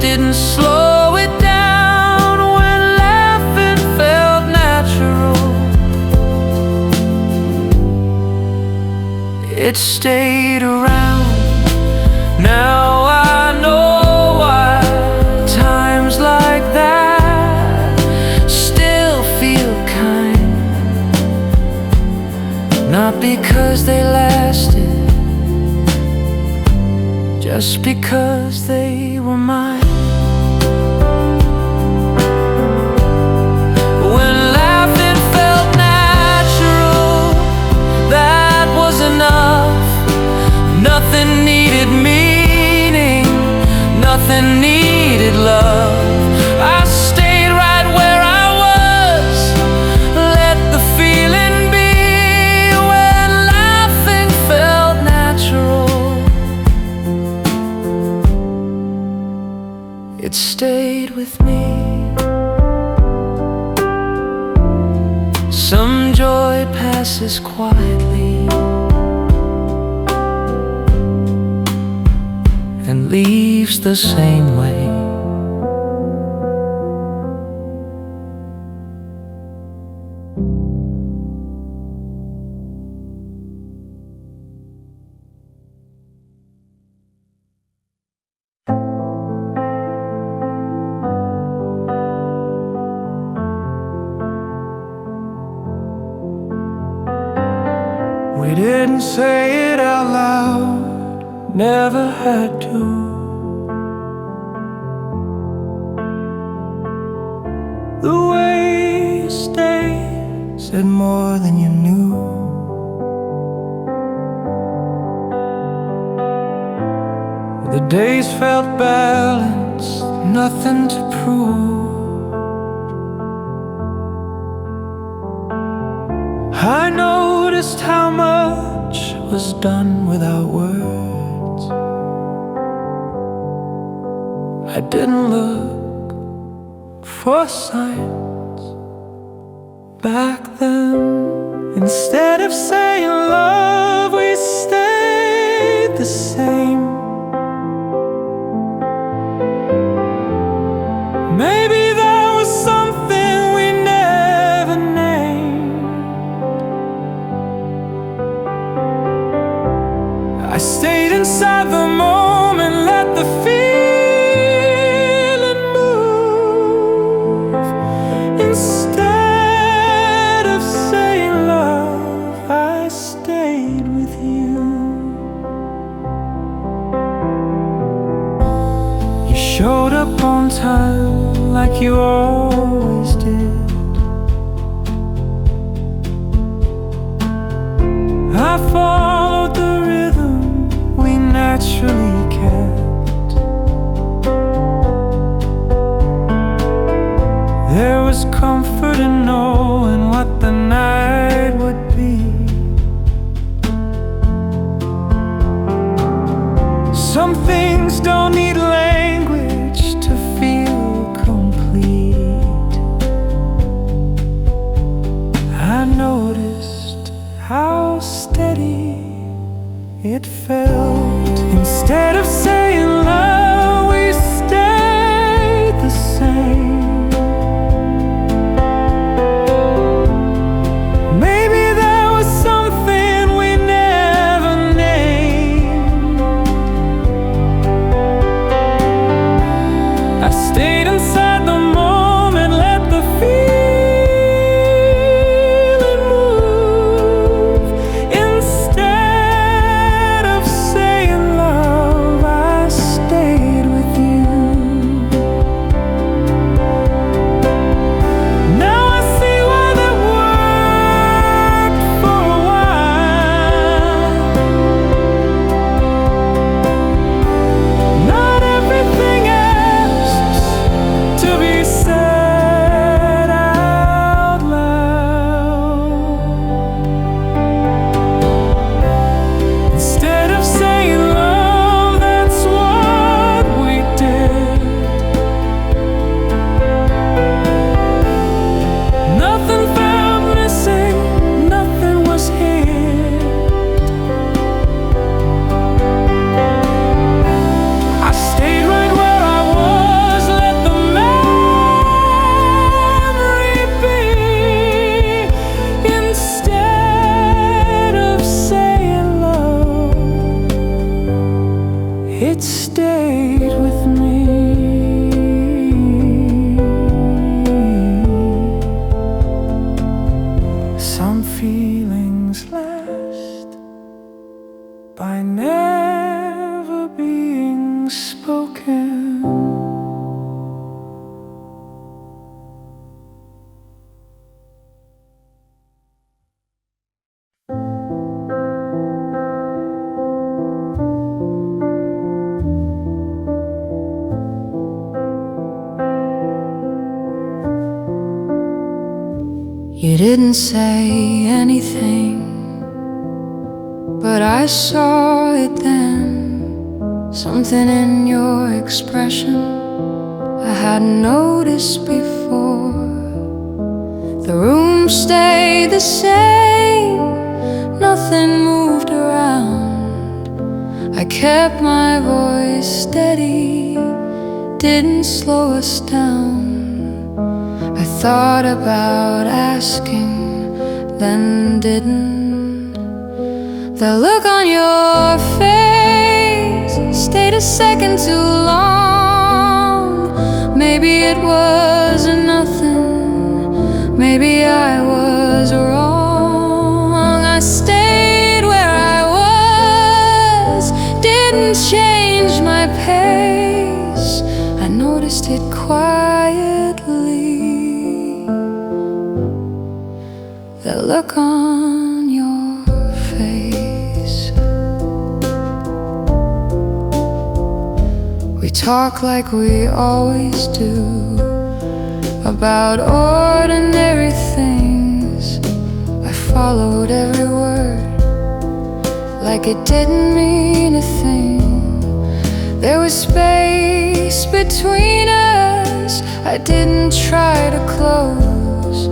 [SPEAKER 2] didn't slow it down. When laughing felt natural, it stayed around. Now I know why times like that still feel kind. Not because they lasted, just because they were mine. When laughing felt natural, that was enough. Nothing needed meaning, nothing needed love. I stayed right where I was, let the feeling be. When laughing felt natural, it stayed with me. Some joy passes quietly and leaves the same way. We didn't say it out loud, never had to. The way you stayed said more than you knew. The days felt balanced, nothing to prove. I noticed how much was done without words. I didn't look for signs back then. Instead of saying love, we stayed the same. Maybe there was something we never named. I stayed inside the moment, let the feeling move. Instead of saying love, I stayed with you. You showed up on time like you always did. I followed the rhythm we naturally kept. There was comfort in knowing what the night would be. Some things don't need language to feel complete. I noticed how steady it felt. Instead of saying love, we stayed the same. Maybe there was something we never named. I stayed inside the moment, let the feeling move. Instead of saying love, I stayed with you. Now I see why that worked for a while. Not everything asks to be said out loud. Instead of saying love, that's what we did. Nothing felt missing, nothing was here. I stayed right where I was, let the memory be. Instead of saying love, it stayed with me. Some feelings last by never being spoken.
[SPEAKER 1] You didn't say anything, but I saw it then. Something in your expression I hadn't noticed before. The room stayed the same, nothing moved around. I kept my voice steady, didn't slow us down. I thought about asking, then didn't. The look on your face stayed a second too long. Maybe it was nothing, maybe I was wrong. I stayed where I was, didn't change my pace. I noticed it quietly, the look on your face.
[SPEAKER 2] talk like we always do about ordinary things. I followed every word like it didn't mean a thing. There was space between us I didn't try to close.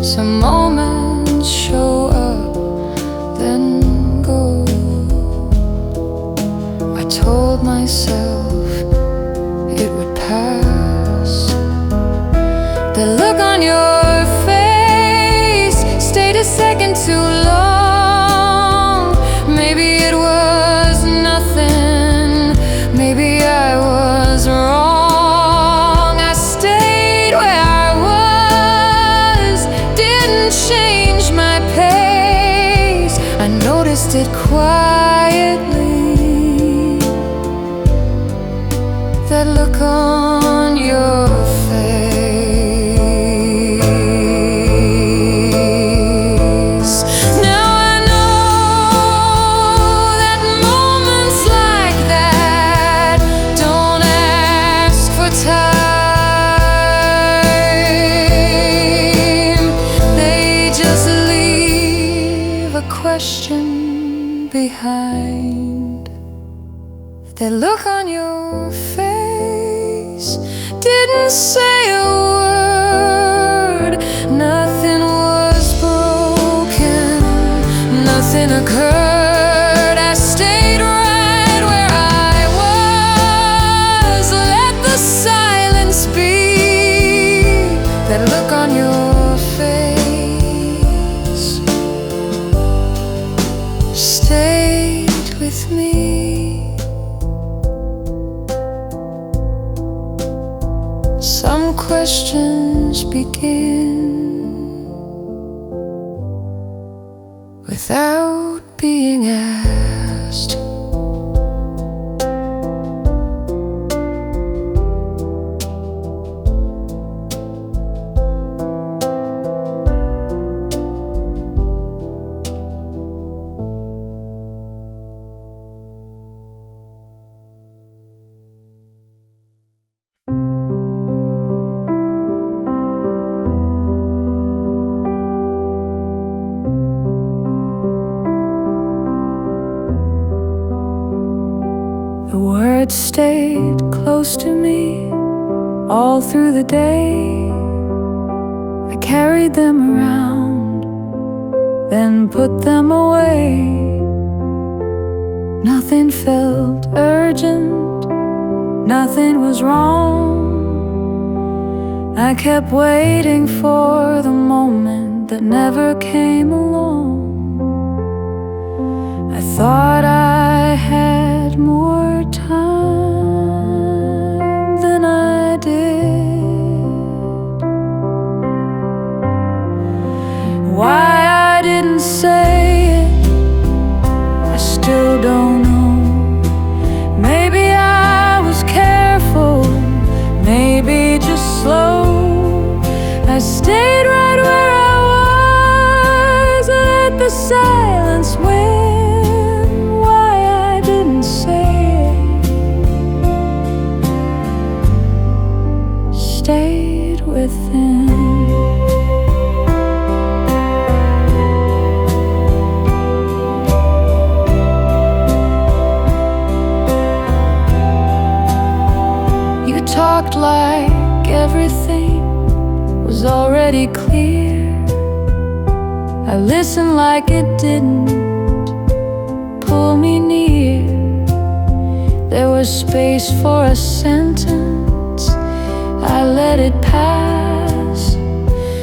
[SPEAKER 2] Some moments show up, then go. I told myself it would pass. The look on your face stayed a second too long. Maybe it was nothing, maybe I was wrong. I stayed where I was, didn't change my pace. I noticed it quietly, that look on your face. Now I know that moments like that don't ask for time. They just leave a question behind. That look on your face didn't say a word. Nothing was broken, nothing occurred. I stayed right where I was. Let the silence be. That look on your face stayed with me. Some questions begin without being asked. The words stayed close to me all through the day. I carried them around, then put them away. Nothing felt urgent, nothing was wrong. I kept waiting for the moment that never came along. I thought I had more time than I did. Why I didn't say it, I still don't know. Maybe I was careful, maybe just slow. I stayed right where I was, let the silence win. Stayed within. You talked like everything was already clear. I listened like it didn't pull me near. There was space for a sentence, I let it pass.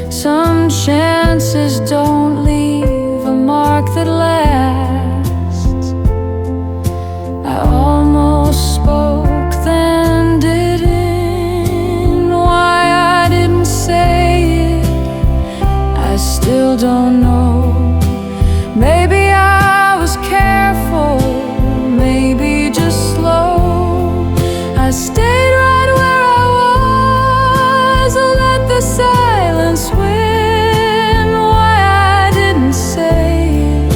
[SPEAKER 2] Some chances don't leave a mark that lasts. I almost spoke, then didn't. Why I didn't say it, I still don't know. Maybe I was careful, maybe just slow. I stayed right where I was, let the silence win. Why I didn't say it,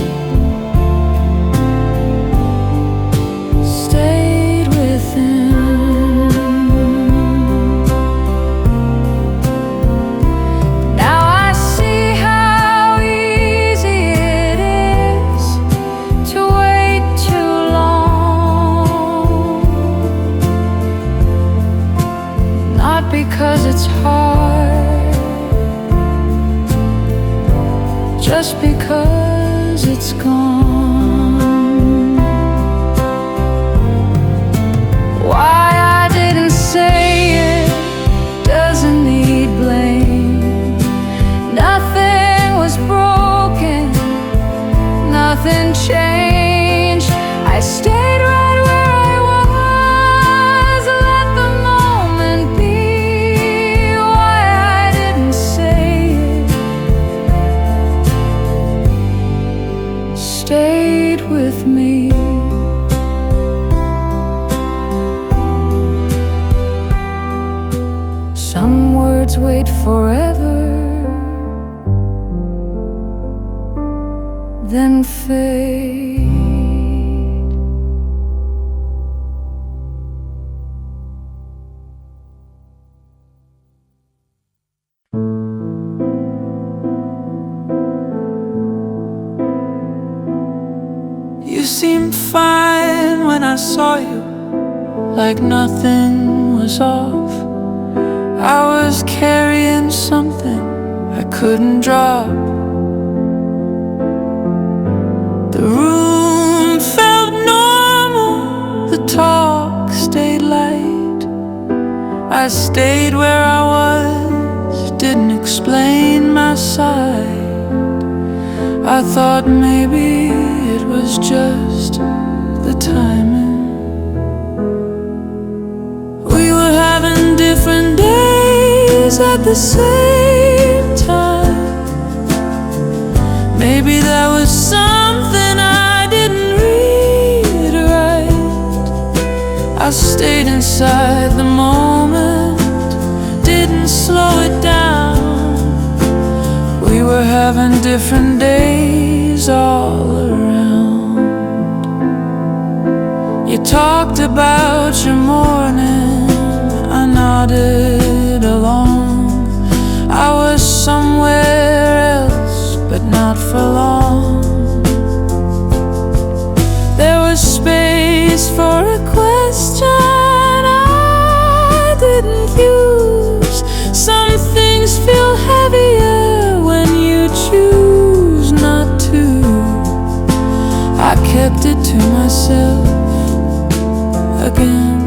[SPEAKER 1] I stayed right where I was. Let the moment be why I didn't say it. Stayed with me. Some words wait forever, then fade.
[SPEAKER 2] You seemed fine when I saw you, like nothing was off. I was carrying something I couldn't drop. The room felt normal, the talk stayed light. I stayed where I was, didn't explain my side. I thought maybe it was just the timing. We were having different days at the same time. Maybe that was something I didn't read right. I stayed inside the moment, didn't slow it down. We were having different days all around. You talked about your morning, I nodded along. I was somewhere else, but not for long. There was space for a question I didn't use. Some things feel heavier when you choose not to. I kept it to myself again.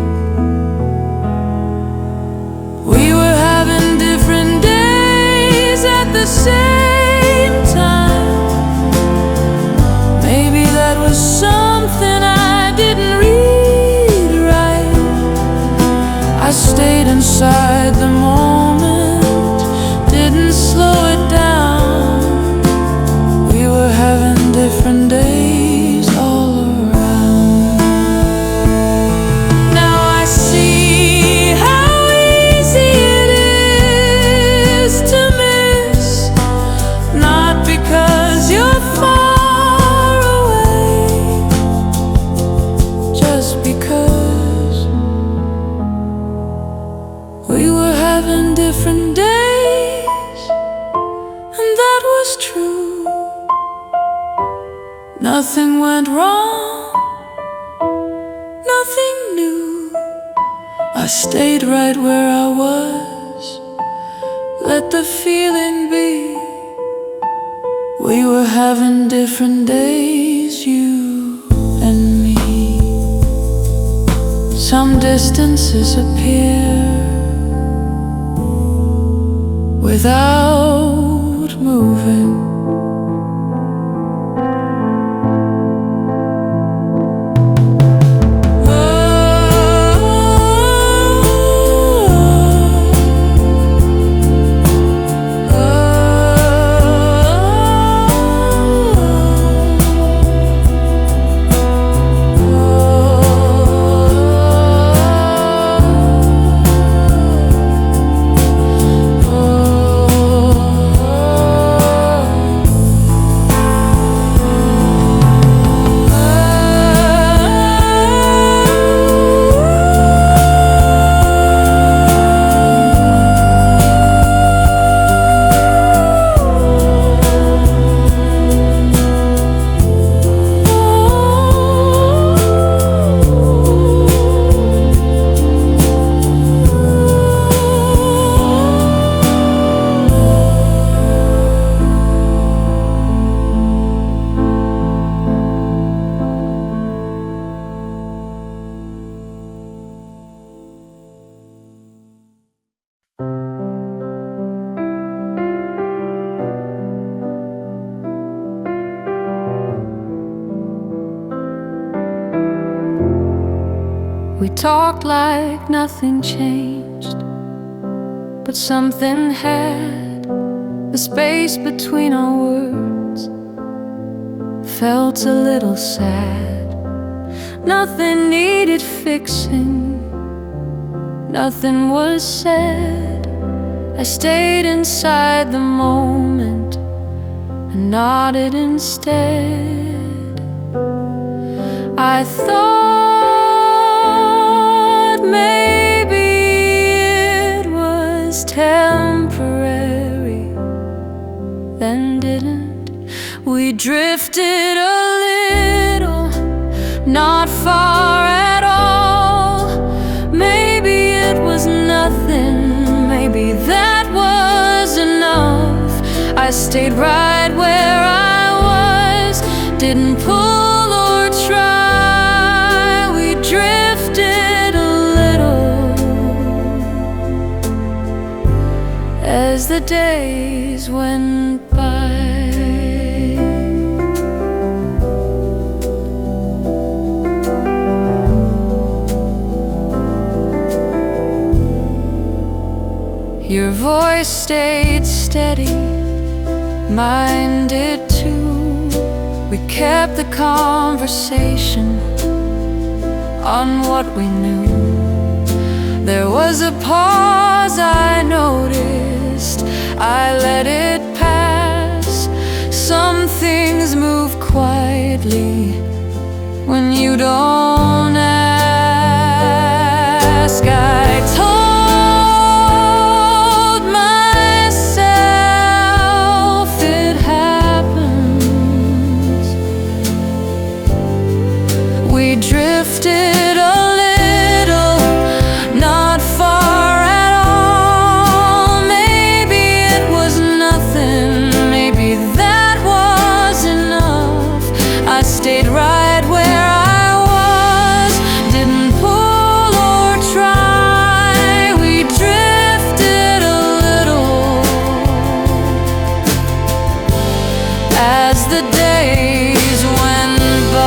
[SPEAKER 2] We were having different days at the same time. Maybe that was something I didn't read right. I stayed inside the moment, didn't slow it down. We were having different days all around. Now I see how easy it is to miss, not because you're far away, just because we were having different days, and that was true. Nothing went wrong, nothing new. I stayed right where I was, let the feeling be. We were having different days, you and me. Some distances appear without moving.
[SPEAKER 1] We talked like nothing changed, but something had the space between our words felt a little sad. Nothing needed fixing, nothing was said. I stayed inside the moment and nodded instead. I thought maybe it was temporary, then didn't. We drifted a little, not far at all. Maybe it was nothing, maybe that was enough. I stayed right where I was, didn't pull or try. We drifted a little as the days went by. Your voice stayed steady, mine did too. We kept the conversation on what we knew. There was a pause I noticed, I let it pass. Some things move quietly when you don't ask. I told drifted a little, not far at all. Maybe it was nothing, maybe that was enough. I stayed right where I was, didn't pull or try. We drifted a little as the days went by.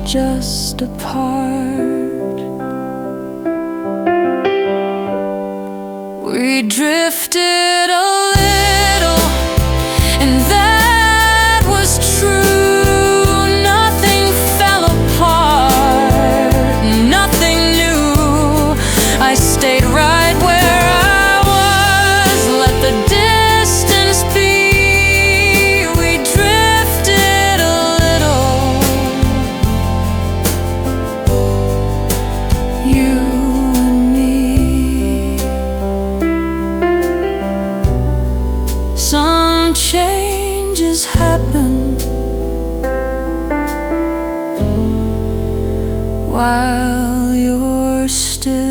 [SPEAKER 1] Just a part. We drifted a little, and that was true. Nothing fell apart, nothing new. I stayed right where I was, let the distance be. We drifted a little, you and me. Some changes happen while you're still.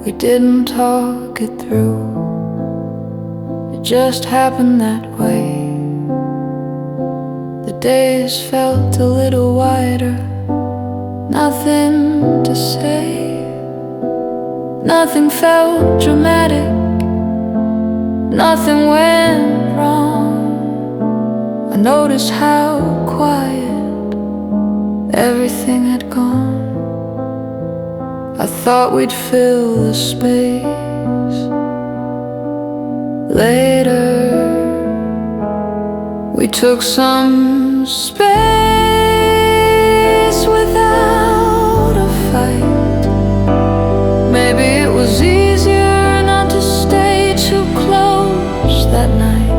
[SPEAKER 1] We didn't talk it through, it just happened that way. The days felt a little wider, nothing to say. Nothing felt dramatic, nothing went wrong. I noticed how quiet everything had gone. I thought we'd fill the space later. We took some space without a fight. Maybe it was easier not to stay too close that night.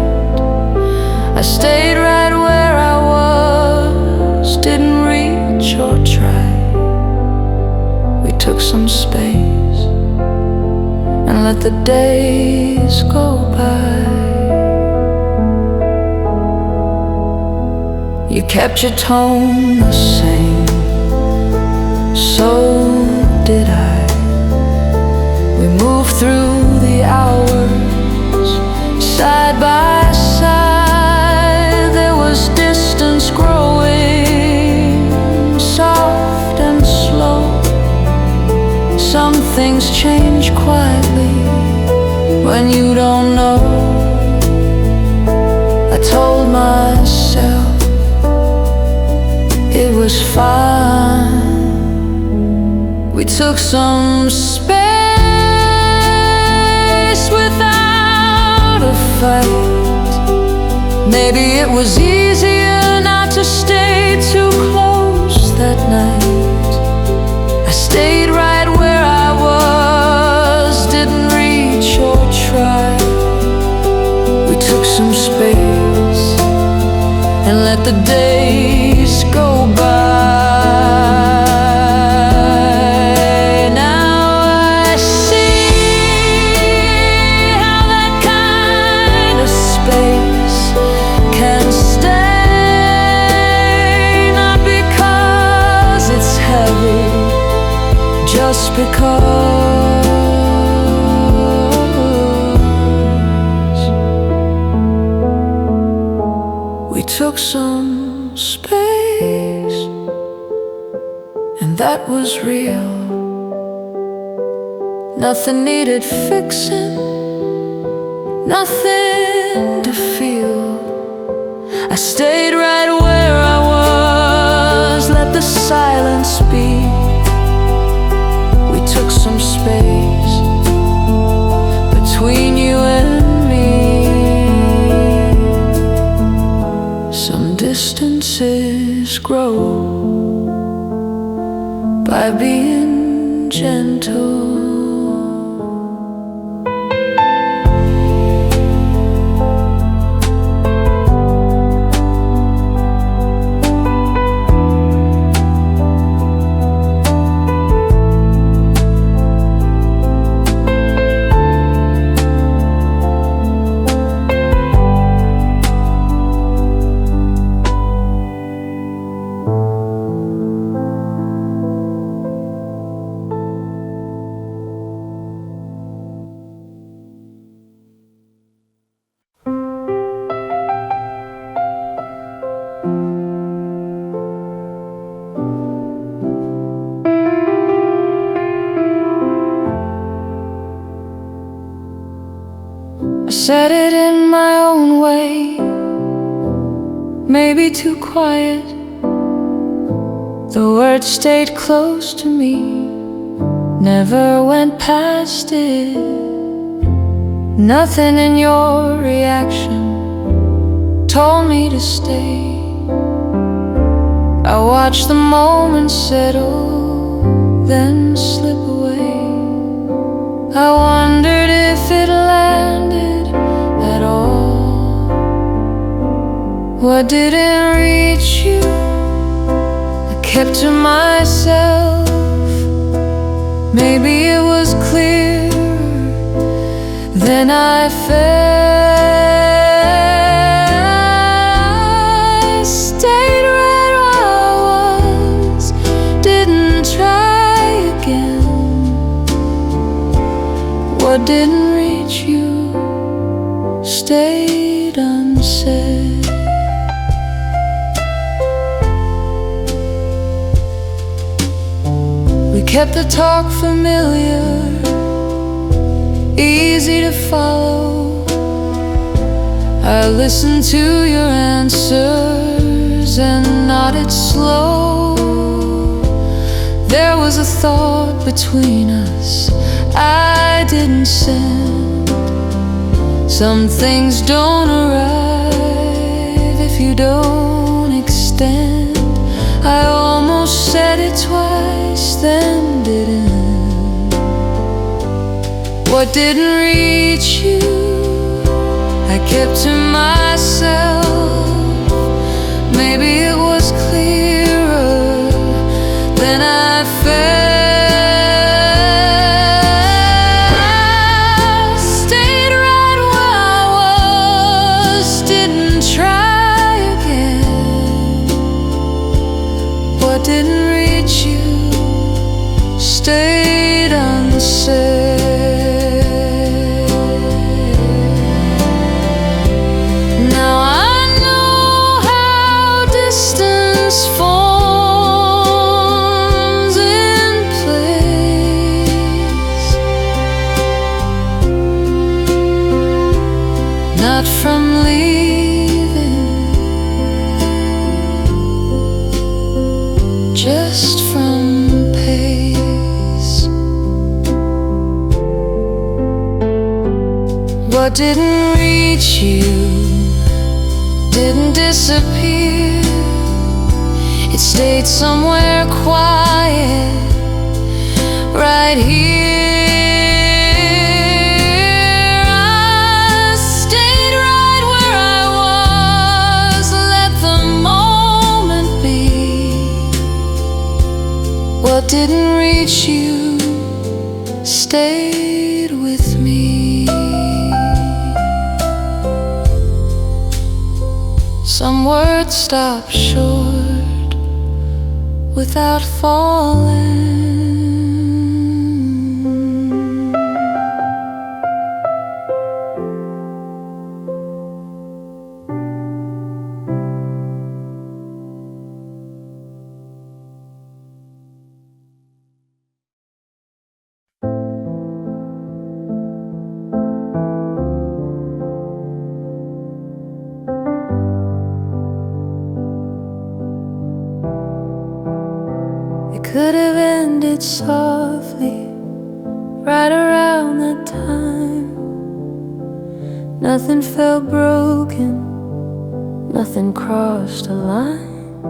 [SPEAKER 1] I stayed right where I was, didn't reach or try. Took some space and let the days go by.
[SPEAKER 2] kept your tone the same, so did I. We moved through the hours side by side. There was distance growing, soft and slow. Some things change quietly when you don't know. I told myself it was fine. We took some space without a fight. Maybe it was easier not to stay too close that night. I stayed right where I was, didn't reach or try. We took some space and let the days go by. Just because we took some space, and that was real. Nothing needed fixing, nothing to feel. I stayed right where I was, let the silence speak. Took some space between you and me. Some distances grow by being gentle. Said it in my own way, maybe too quiet. The words stayed close to me, never went past it. Nothing in your reaction told me to stay. I watched the moment settle, then slip away. I wondered if it landed at all. What didn't reach you, I kept to myself. Maybe it was clear, then I fell. I stayed right where I was, didn't try again. What didn't reach you stayed unsaid. We kept the talk familiar, easy to follow. I listened to your answers and nodded slow. There was a thought between us I didn't send. Some things don't arrive if you don't extend. I almost said it twice, then didn't. What didn't reach you, I kept to myself. Maybe it was clearer, then I fell.
[SPEAKER 1] What didn't reach you didn't disappear. It stayed somewhere quiet, right here. I stayed right where I was, let the moment be. What didn't reach you stayed with me. Some words stop short without falling. Could have ended softly right around that time. Nothing felt broken, nothing crossed a line.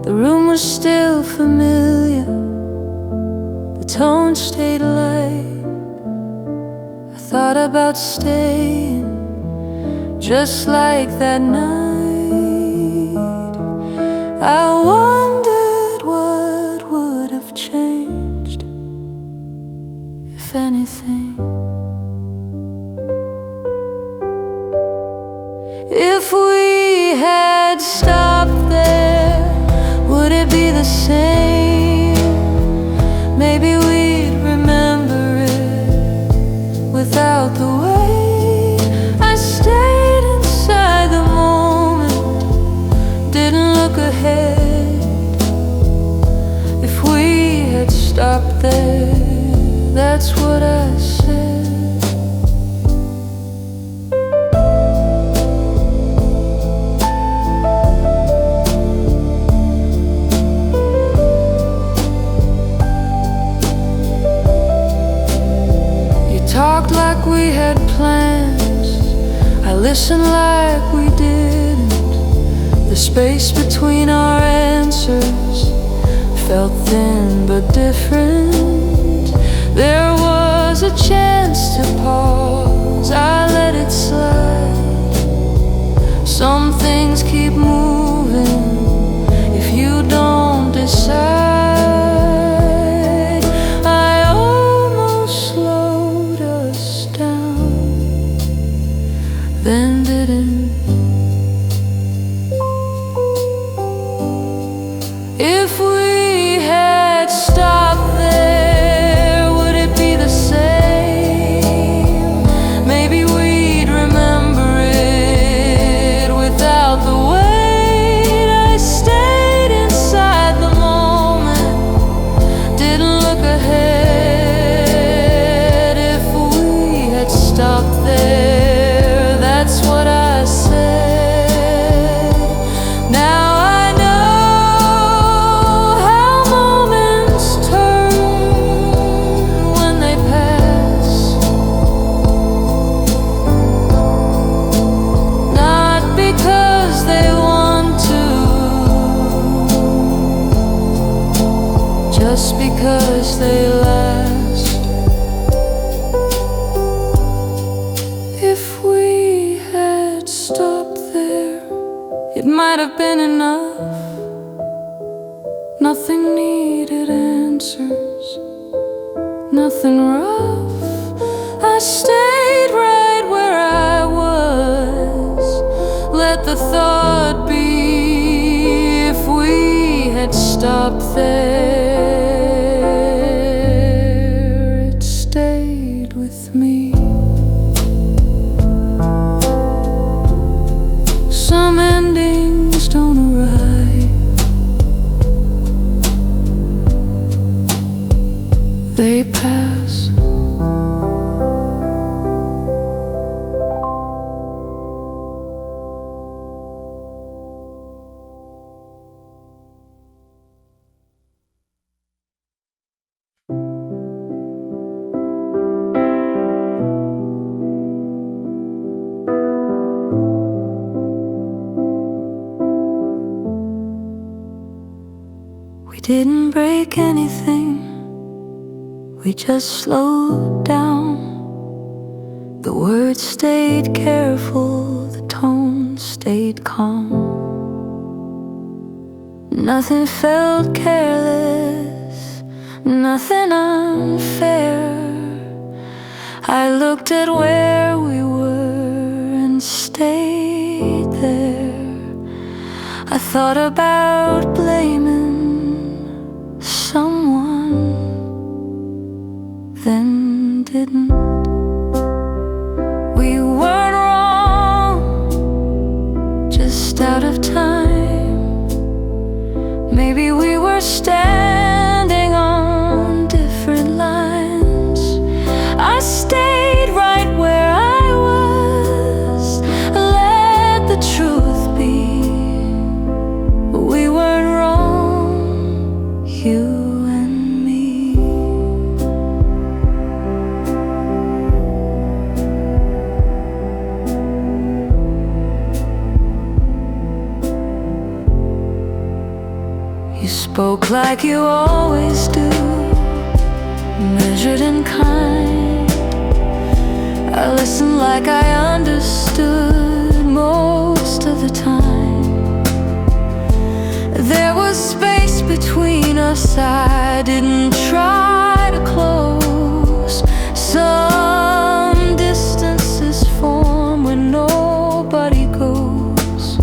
[SPEAKER 1] The room was still familiar, the tone stayed light. I thought about staying just like that night. I wondered what would have changed, if anything. If we had stopped there, would it be the same? Maybe we'd remember it without the way I stayed inside the moment, didn't look ahead. Stop there, that's what I said. You talked like we had plans, I listened like we didn't. The space between our answers felt thin but different. There was a chance to pause, I let it slide. Some things keep moving if you don't decide. I almost slowed us down, then didn't. If we had stopped there, would it be the same? Maybe we'd remember it without the weight. I stayed inside the moment, didn't look ahead. If we had stopped there, that's what I said. Now just because they last. If we had stopped there, it might have been enough. Nothing needed answers, nothing rough. I stayed right where I was, let the thought be. If we had stopped there, they pass. didn't break anything, we just slowed down. The words stayed careful, the tone stayed calm. Nothing felt careless, nothing unfair. I looked at where we were and stayed there. I thought about blaming someone, then didn't. We weren't wrong, just out of time. Maybe we were standing on different lines. I stayed right where I was, let the truth be. We weren't wrong, you and me. You spoke like you always do, measured and kind. I listened like I understood most of the time. There was space between us I didn't try to close. Some distances form when nobody goes.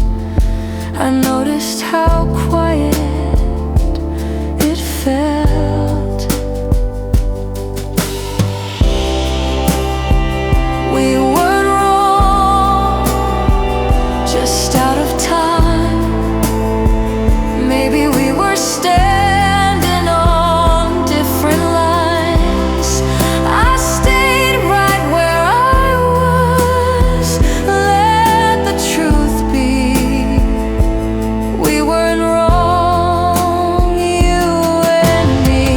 [SPEAKER 1] I noticed how quiet it felt. We weren't wrong, just out of time. Maybe we were standing on different lines. I stayed right where I was, let the truth be. We weren't wrong, you and me.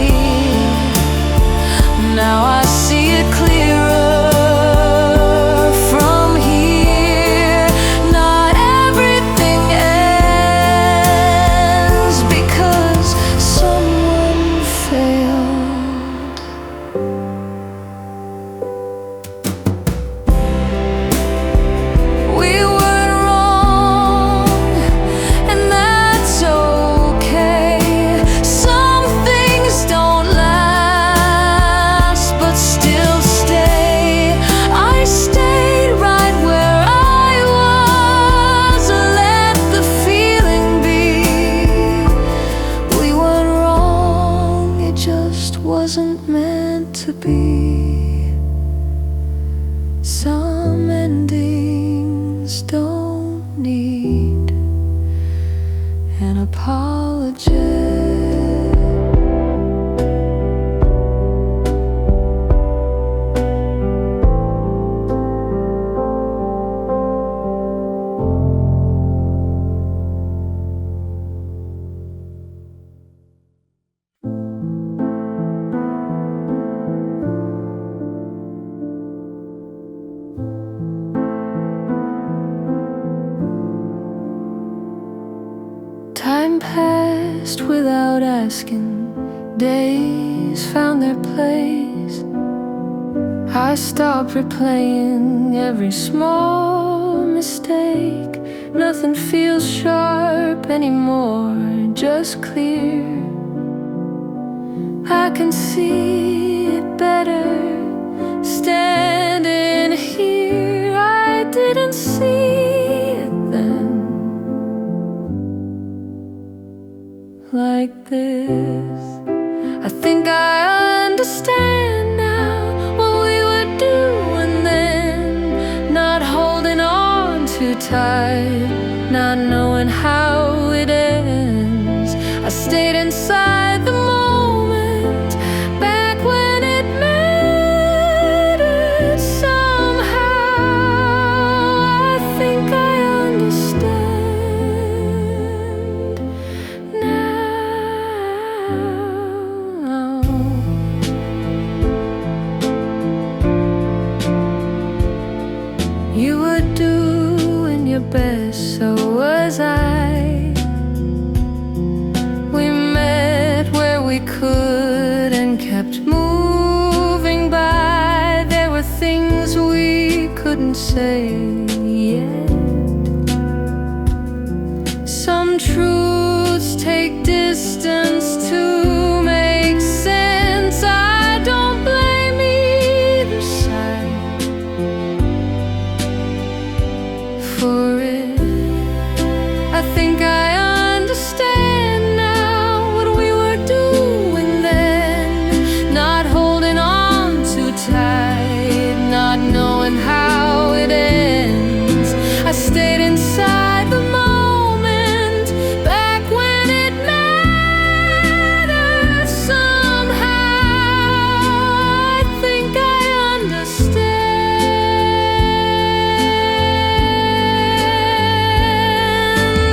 [SPEAKER 1] Now I see it clearer from here. Not everything ends because someone failed. We weren't wrong, and that's okay. Some things don't last, but still stay. I stayed right where I was, let the feeling be. We weren't wrong, it just wasn't meant to be. Some endings don't need an apology. Time passed without asking. Days found their place. I stopped replaying every small mistake. Nothing feels sharp anymore, just clear. I can see it better standing here. I didn't see it then, like this. I think I understand now what we were doing then. Not holding on too tight, not knowing how it ends. I stayed inside the moment, back when it mattered somehow. I think I understand now. You were doing your best, so was I. We met distance to make sense. I don't blame either side for it. I think I understand now what we were doing then, not holding on too tight, not knowing how it ends. I stayed inside the moment, back when it mattered somehow. I think I understand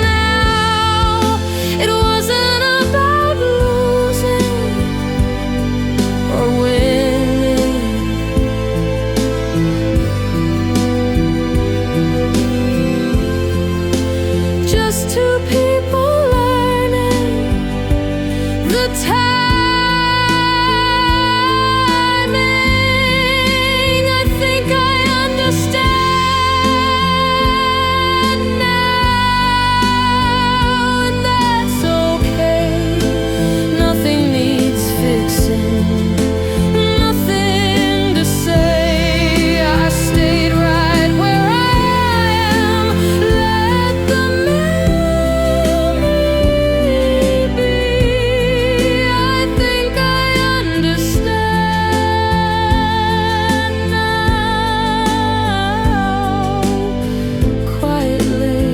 [SPEAKER 1] now. It wasn't about losing or winning. Just two people learning the timing. I think I understand now, and that's okay. Nothing needs fixing, nothing to say. I stayed right where I am. Let the memory be. I think I understand now, quietly.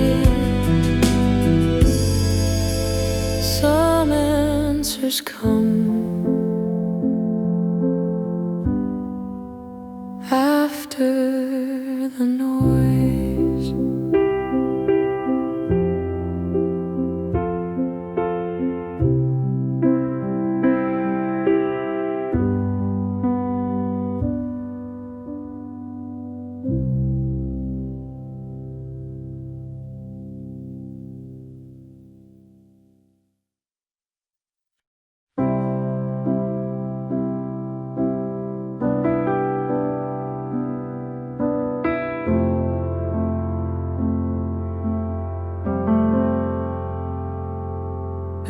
[SPEAKER 1] Some answers come after the noise.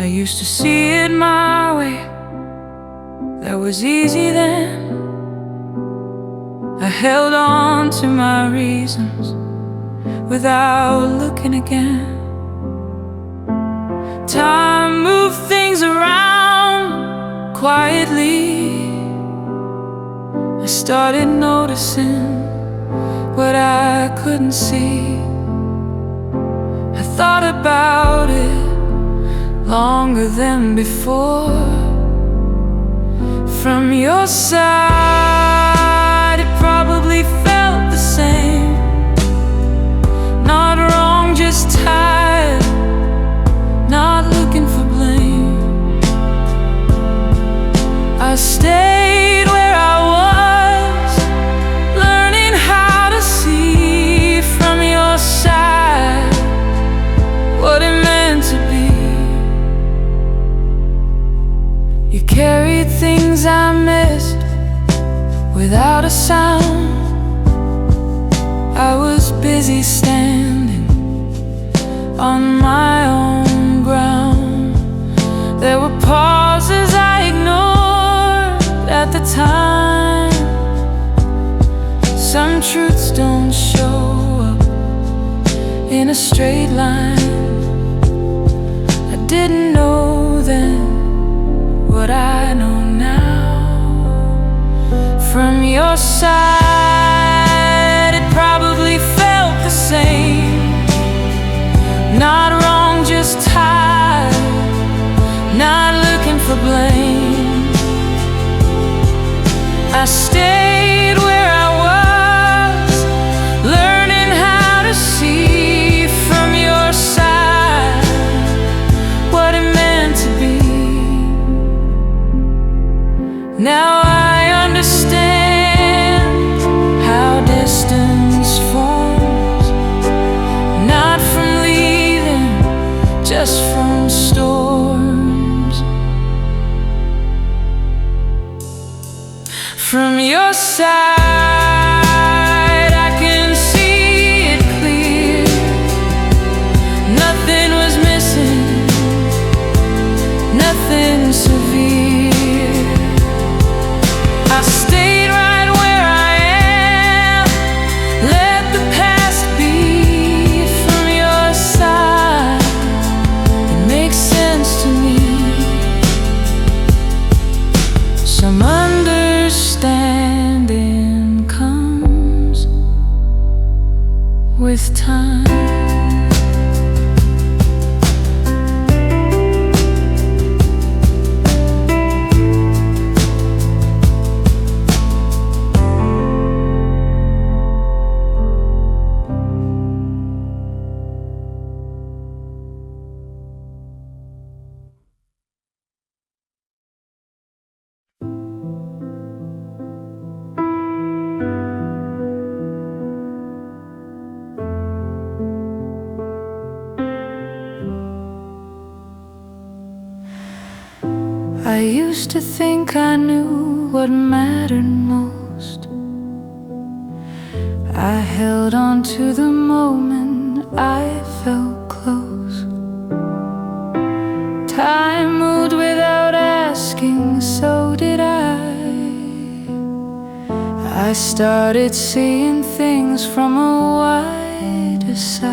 [SPEAKER 2] I used to see it my way. That was easy then. I held on to my reasons without looking again. Time moved things around quietly. I started noticing what I couldn't see. I thought about it longer than before. From your side, it probably felt the same. Not wrong, just tired, not looking for blame. I stayed where I was, learning how to see from your side what it meant to be. You carried things I missed without a sound. I was busy standing on my own ground. There were pauses I ignored at the time. Some truths don't show up in a straight line. I didn't know then what I know now. From your side, it probably felt the same. Not wrong, just tired, not looking for blame. I stayed where I was, learning how to see from your side what it meant to be. Now I understand how distance forms, not from leaving, just from storms. From your side, I can see it clear. Nothing was missing,
[SPEAKER 1] I used to think I knew what mattered most. I held on to the moment I felt close. Time moved without asking, so did I. I started seeing things from a wider side.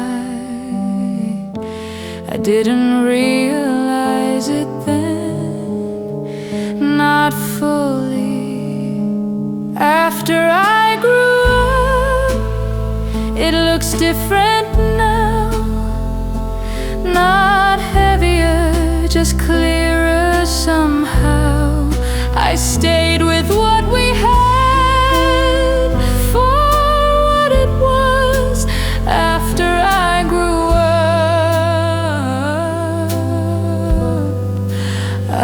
[SPEAKER 1] I didn't realize it then, not fully. After I grew up, it looks different now. Not heavier, just clearer somehow. I stayed with what we had for what it was. After I grew up,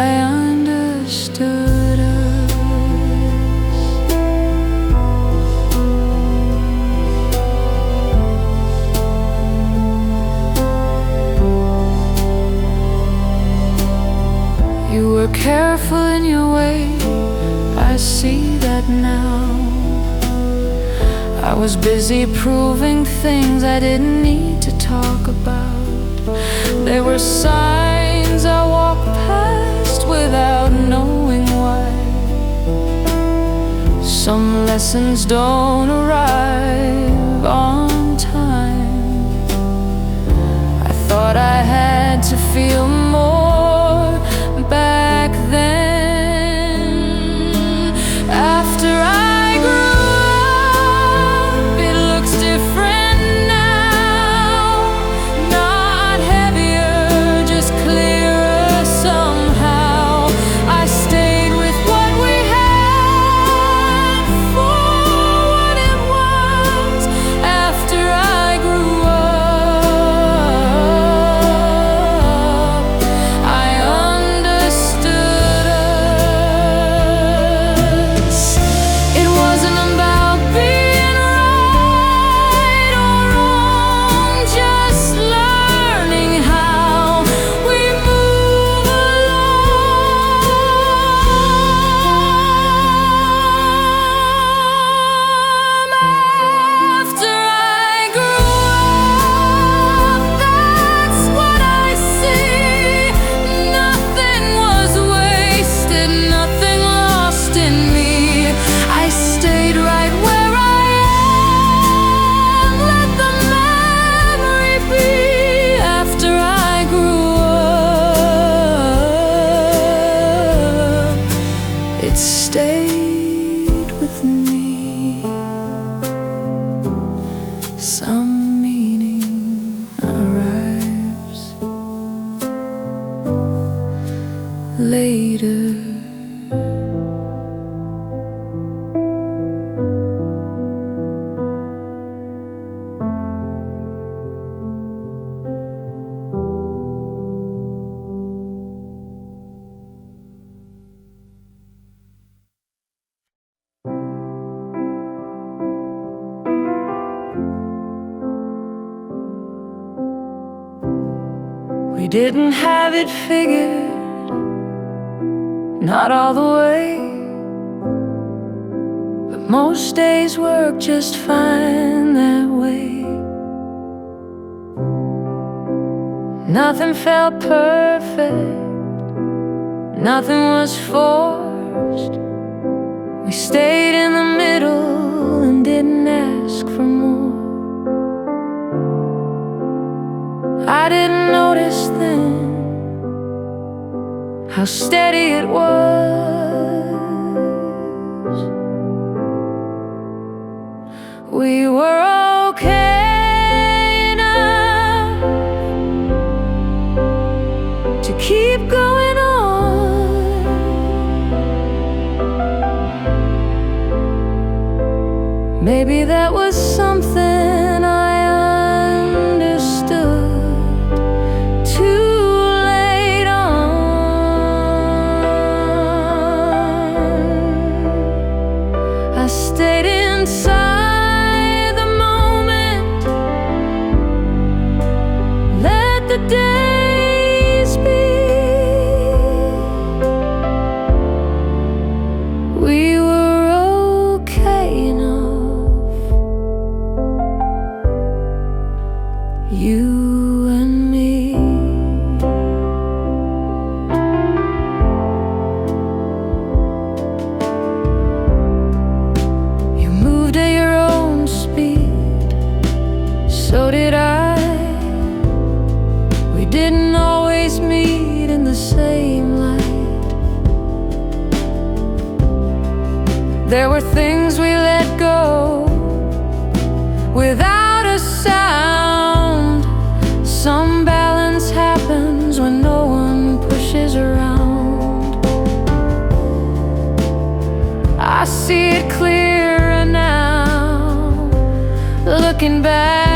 [SPEAKER 1] I understood us. You were careful in your way, I see that now. I was busy proving things I didn't need to talk about. There were signs I walked past without knowing why. Some lessons don't arrive on time. I thought I had to feel more back then. After I grew up, it looks different now. Not heavier, just clearer somehow. I stayed with what we had for what it was. After I grew up, I understood us. It wasn't about being right or wrong, just learning how we move along. After I grew up, that's what I see. Nothing was wasted, nothing lost in me. I stayed right where I am. Let the memory be. After I grew up, it stayed with me. Some meaning arrives later. We didn't have it figured, not all the way, but most days work just fine that way. Nothing felt perfect, nothing was forced. We stayed in the middle and didn't ask for more. I didn't notice then how steady it was. We were okay enough to keep going on. Maybe that was something I understood too late on. I stayed inside the moment, let the days be. and me. You moved at your own speed, so did I. We didn't always meet in the same light. There were things we let go without a sound. Some balance happens when no one pushes around. I see it clearer now, looking back.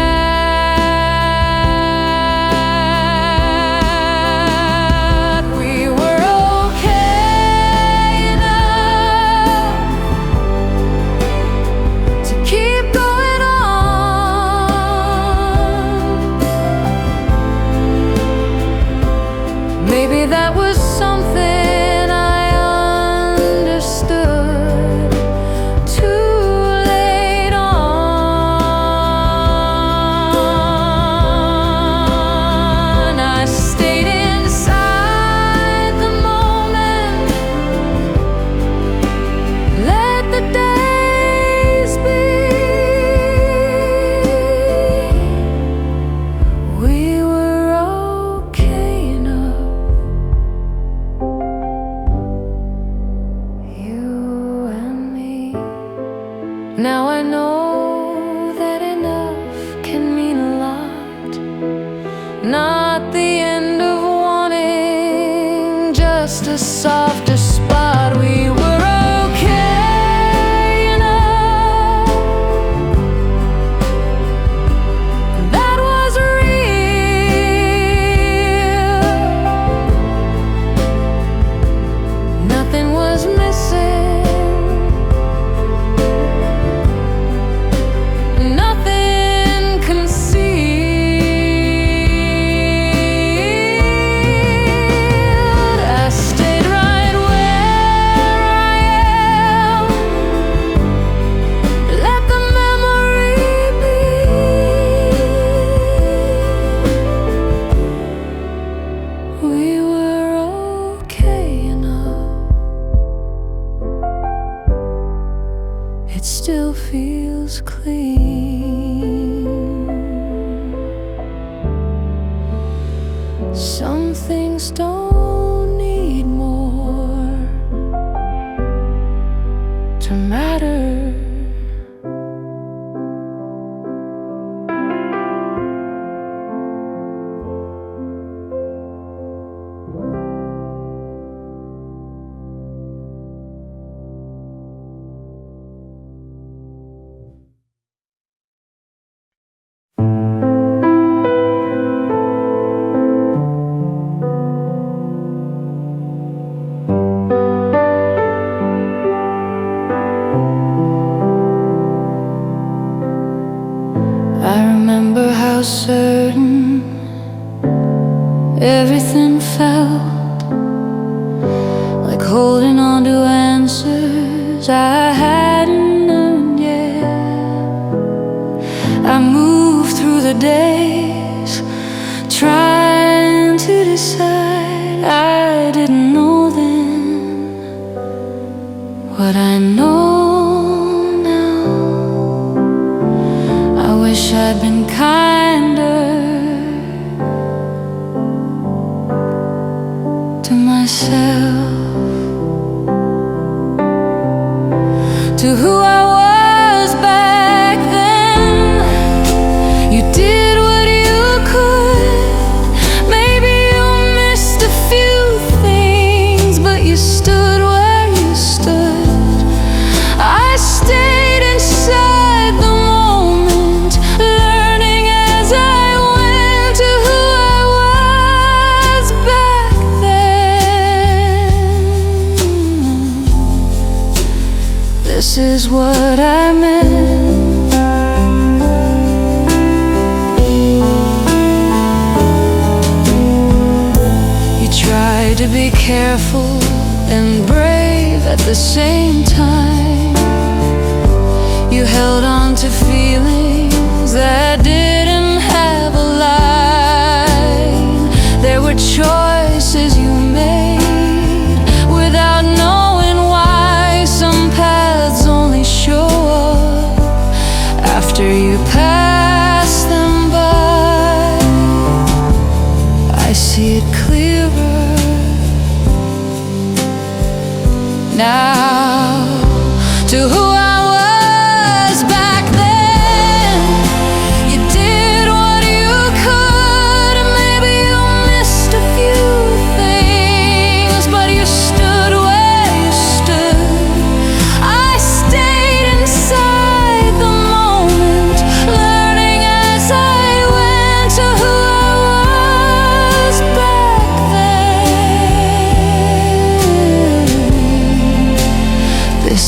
[SPEAKER 1] Now I know that enough can mean a lot. Not the end of wanting, just a softer spot. We were okay enough. That was real. Nothing was missing. Still feels clean. Some things don't need more to matter. Certain everything felt like holding on to answers I hadn't learned yet. I moved through the days trying to decide. I didn't know then what I know now. I wish I'd been kinder to myself, to who I was back then. You did what you could. Maybe you missed a few things, but you stood where you stood. I stayed inside the moment, learning as I went to who I was back then. This is what I meant. You tried to be careful and brave at the same time. You held on to feelings that didn't have a life.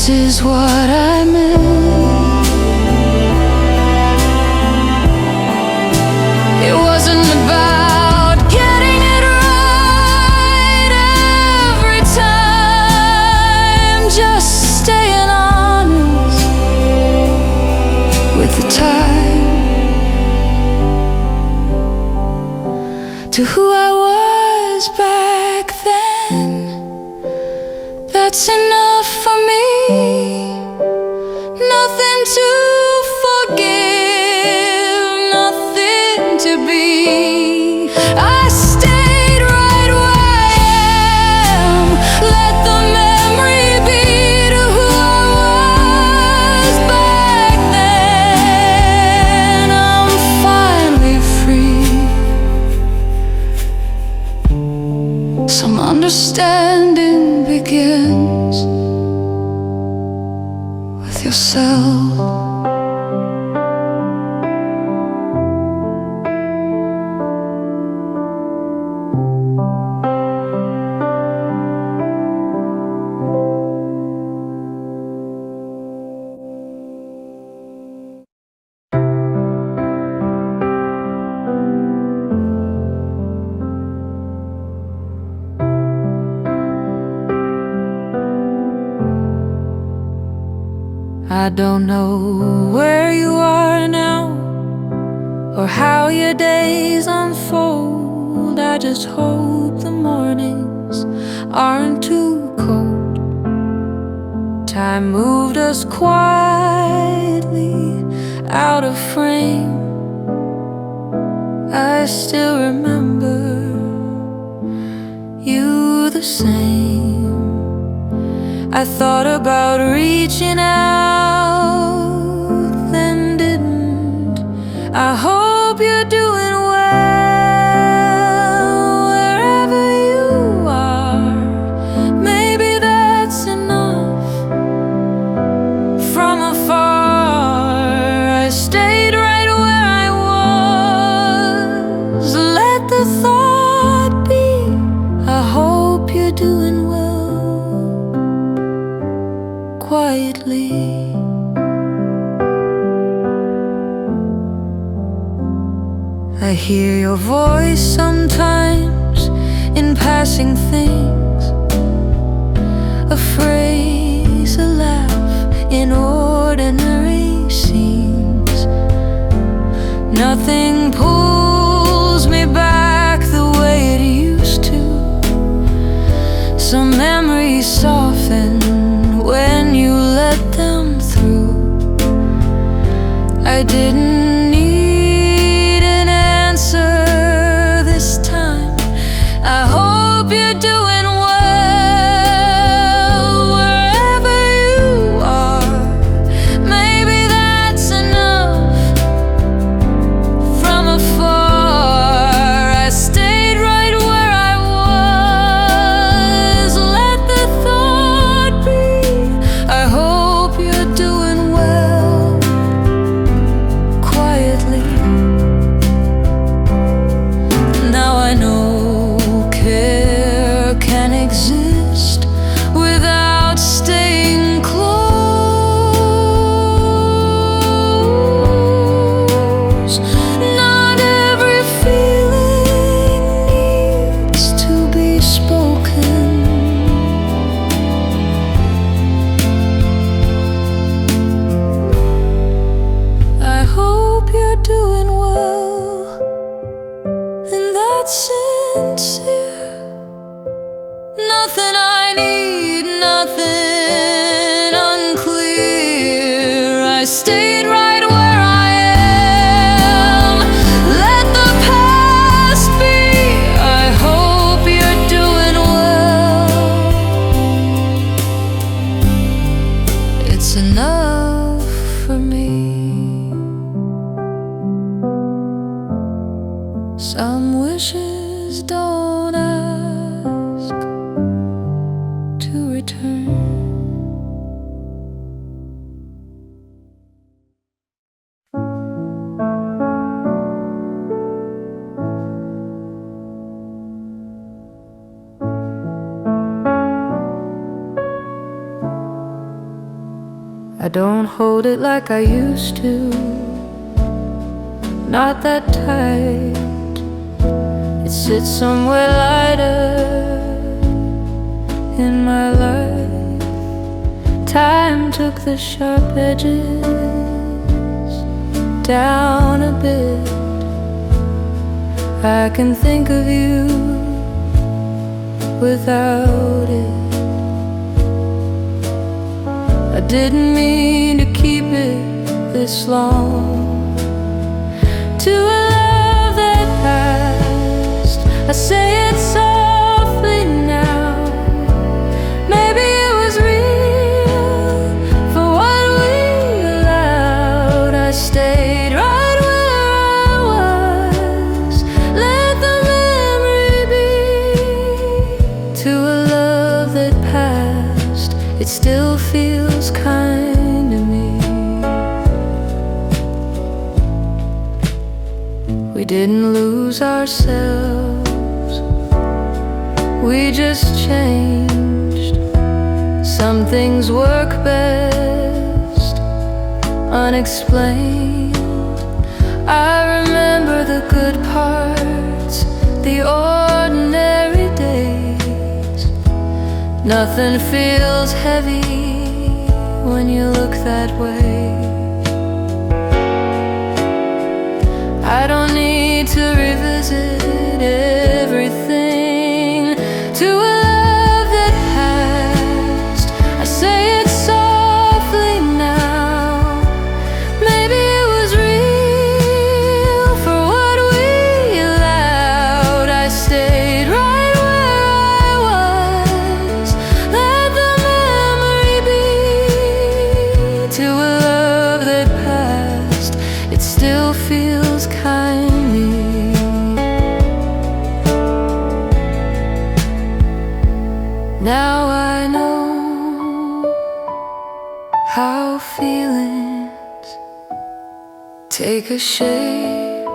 [SPEAKER 1] this is what I meant. It wasn't about getting it right every time, just staying honest with the time, to who I was back then. That's enough for me. Nothing to forgive, nothing to be. I stayed right where I am. Let the memory be to who I was back then. I'm finally free. Some understanding begins with yourself. I don't know where you are now or how your days unfold. I just hope the mornings aren't too cold. Time moved us quietly out of frame. I still remember you the same. I thought about reaching out, then didn't. I hope you're doing well wherever you are. Maybe that's enough. From afar, I stayed right where I was. Let the thought be, I hope you're doing well. Quietly, I hear your voice sometimes in passing things, a phrase, a laugh in ordinary scenes. Nothing pulls me back the way it used to. Some memories soften when you let them through. I didn't need an answer this time. I hope you're doing well wherever you are. Maybe that's enough. From afar, I stayed right where I was. Let the thought be, I hope you're doing well. Quietly, now I know care can exist without staying close. Not every feeling needs to be spoken. I hope you're doing well, and that's sincere. Nothing I need, nothing unclear. I stayed right where I am. Let the past be. I hope you're doing well. It's enough for me. Some wishes don't ask to return. I don't hold it like I used to, not that tight. It sits somewhere lighter in my life. Time took the sharp edges down a bit. I can think of you without it. I didn't mean to keep it this long, to a love that passed. I say it softly now. Maybe it was real for what we allowed. I stayed right where I was. Let the memory be. To a love that passed, it still feels kind to me. We didn't lose ourselves, we just changed. Some things work best unexplained. I remember the good parts, the ordinary days. Nothing feels heavy when you look that way. I don't need to revisit everything to a love that passed. I say it softly now. Maybe it was real for what we allowed. I stayed right where I was. Let the memory be. To a love that passed, it still feels kindly. Now I know how feelings take a shape.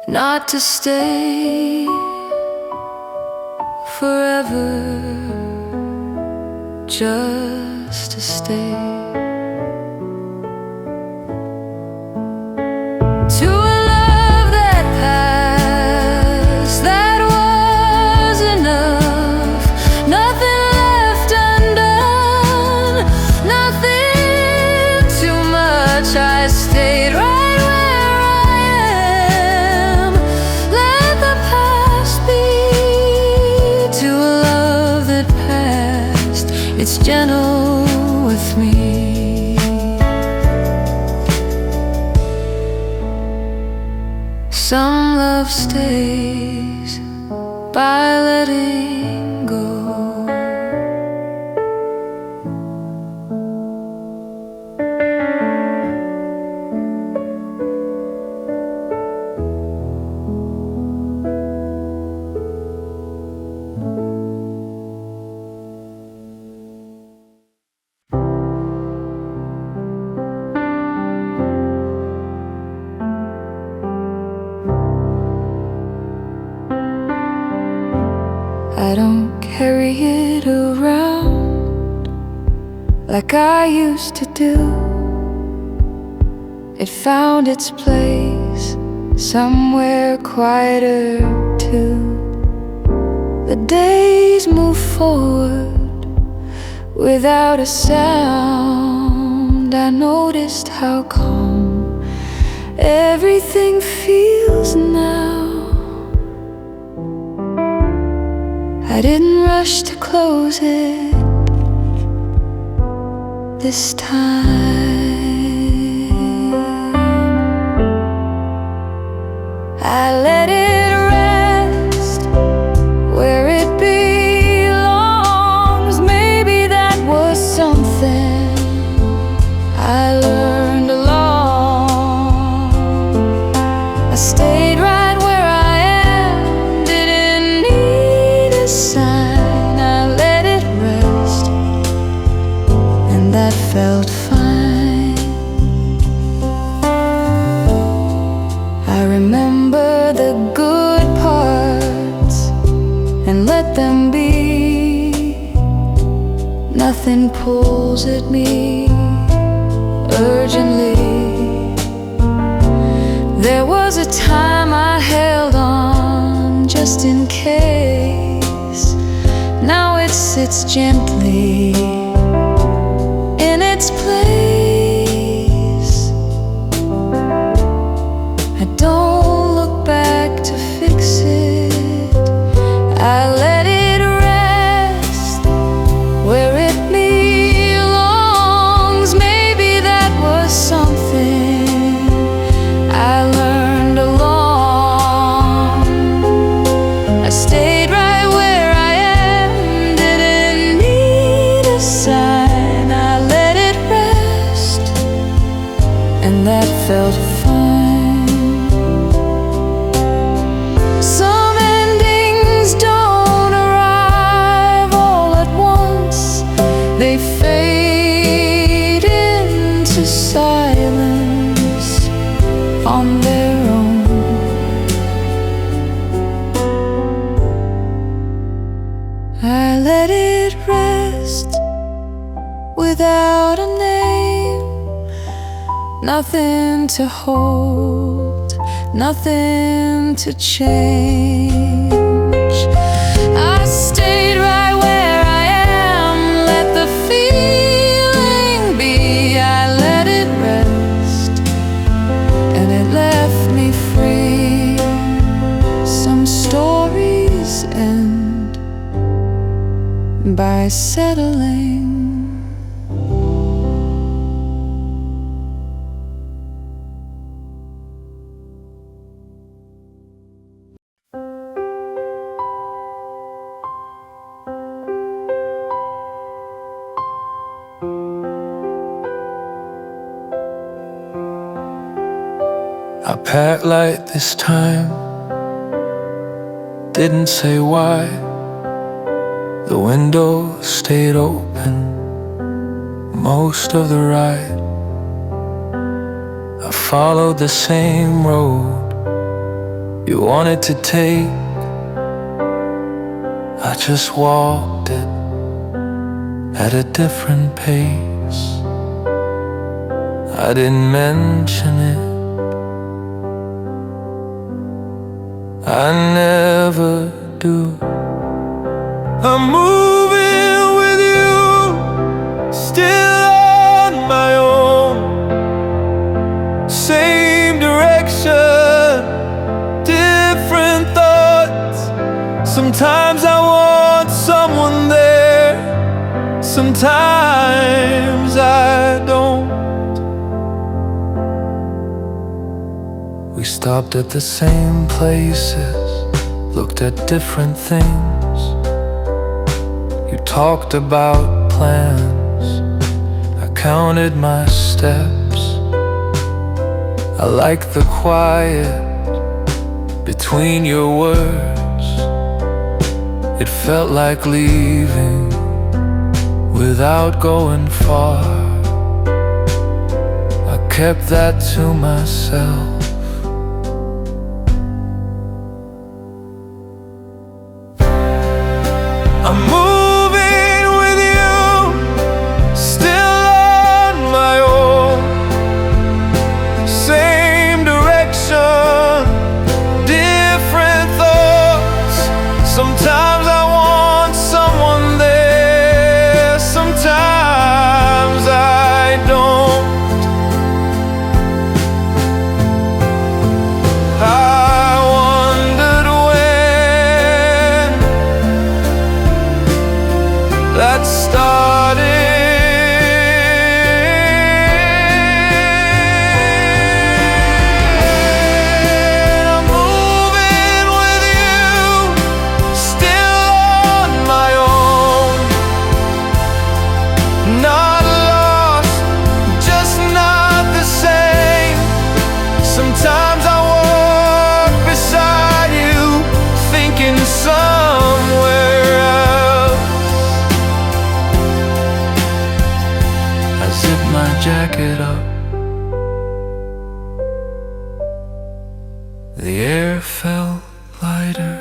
[SPEAKER 1] Not to stay forever, just to stay. To a love that passed, that was enough. Nothing left undone, nothing too much. I stayed right where I am. Let the past be. To a love that passed, it's gentle with me. Some love stays by letting go. I don't carry it around like I used to do. It found its place somewhere quieter too. The days move forward without a sound. I noticed how calm everything feels now. I didn't rush to close it this time. I let it rest where it belongs. Maybe that was something I learned along. I stayed right where I am, didn't need a sign. I let it rest, and that felt fine. I remember the good parts and let them be. pulls at me urgently. There was a time I held on just in case. Now it sits gently in its place. I don't look back to fix it. I let it rest where it belongs. Maybe that was something I learned along. I stayed right where I am, didn't need a sign. I let it rest, and that felt fine. Some endings don't arrive all at once. They fade into silence on their own. I let it rest without a name. Nothing to hold, nothing to change. I stayed right where I am, let the feeling be. I let it rest, and it left me free. Some stories end by settling.
[SPEAKER 2] I packed light this time, didn't say why. The window stayed open most of the ride. I followed the same road you wanted to take. I just walked it at a different pace. I didn't mention it, I never do. I'm moving with you, still on my own. Same direction, different thoughts. Sometimes I want someone there, sometimes I don't. We stopped at the same places, looked at different things. You talked about plans, I counted my steps. I like the quiet between your words. It felt like leaving without going far. I kept that to myself. I'm moving with you, still on my own. Same direction, different thoughts. Sometimes I want someone there, sometimes I don't. I wondered when that started. I'm moving with you, still on my own. Not lost, just not the same. Sometimes I walk beside you, thinking somewhere else. I zip my jacket up, the air felt lighter.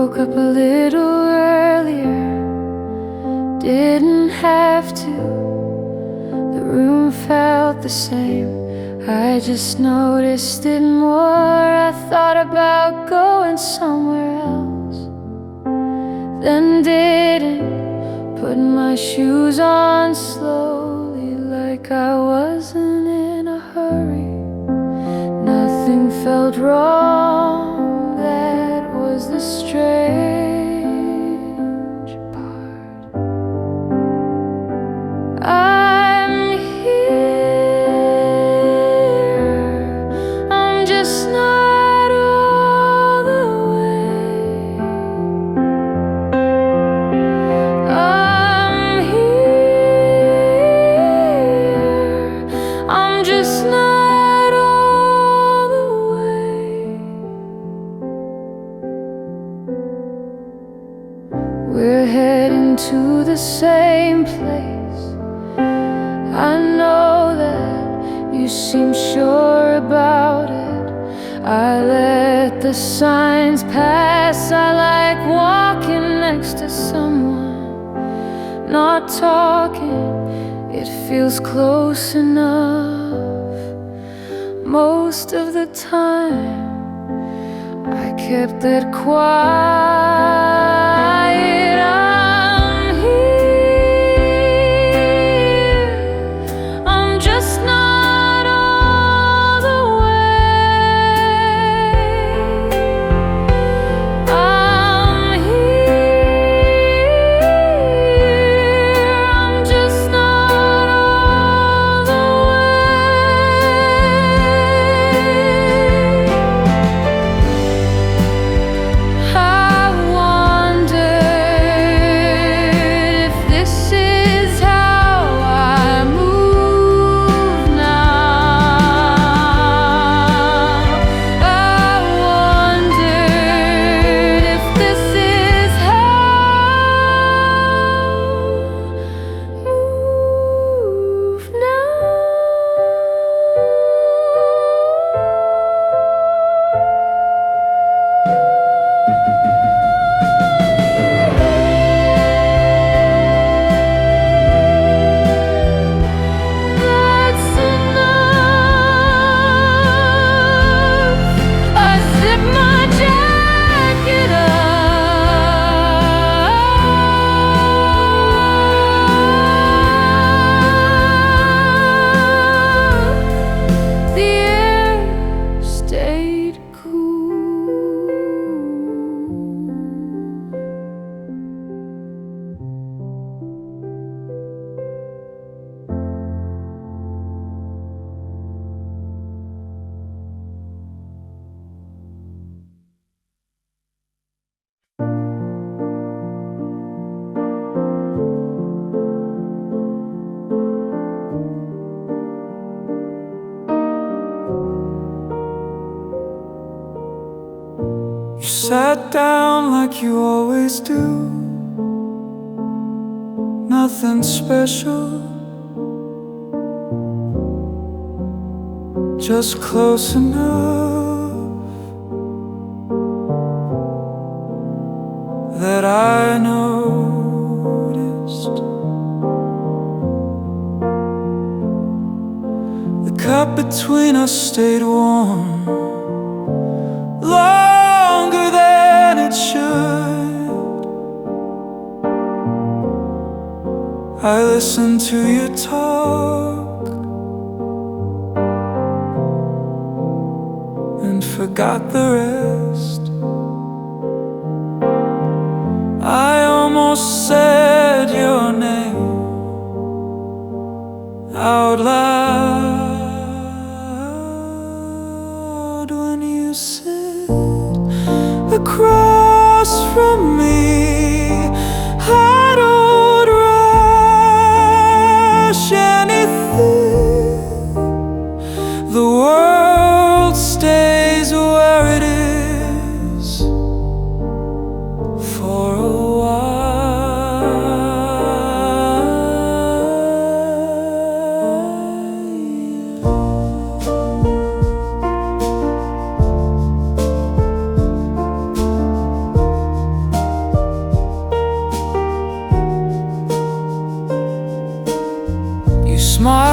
[SPEAKER 1] woke up a little earlier, didn't have to. The room felt the same, I just noticed it more. I thought about going somewhere else, then didn't. Put my shoes on slowly, like I wasn't in a hurry. Nothing felt wrong, that was the strange part. I'm here, I'm just not all the way. I'm here, I'm just not all the way. We're heading to the same place. I know that you seem sure about it. I let the signs pass. I like walking next to someone, not talking. It feels close enough. Most of the time I kept it quiet. I'm here, I'm just not all the way. I'm here, I'm just not all the way. I wondered if this is how I move now. I wondered if this is how I move now. That's enough. I zip my jacket up. The air stayed cool.
[SPEAKER 2] You sat down like you always do. Nothing special, just close enough that I noticed. The cup between us stayed warm longer than it should. I listened to you talk and forgot the rest. I almost said your name out loud when you sit across from me. I don't rush anything. The world stays where it is for a while.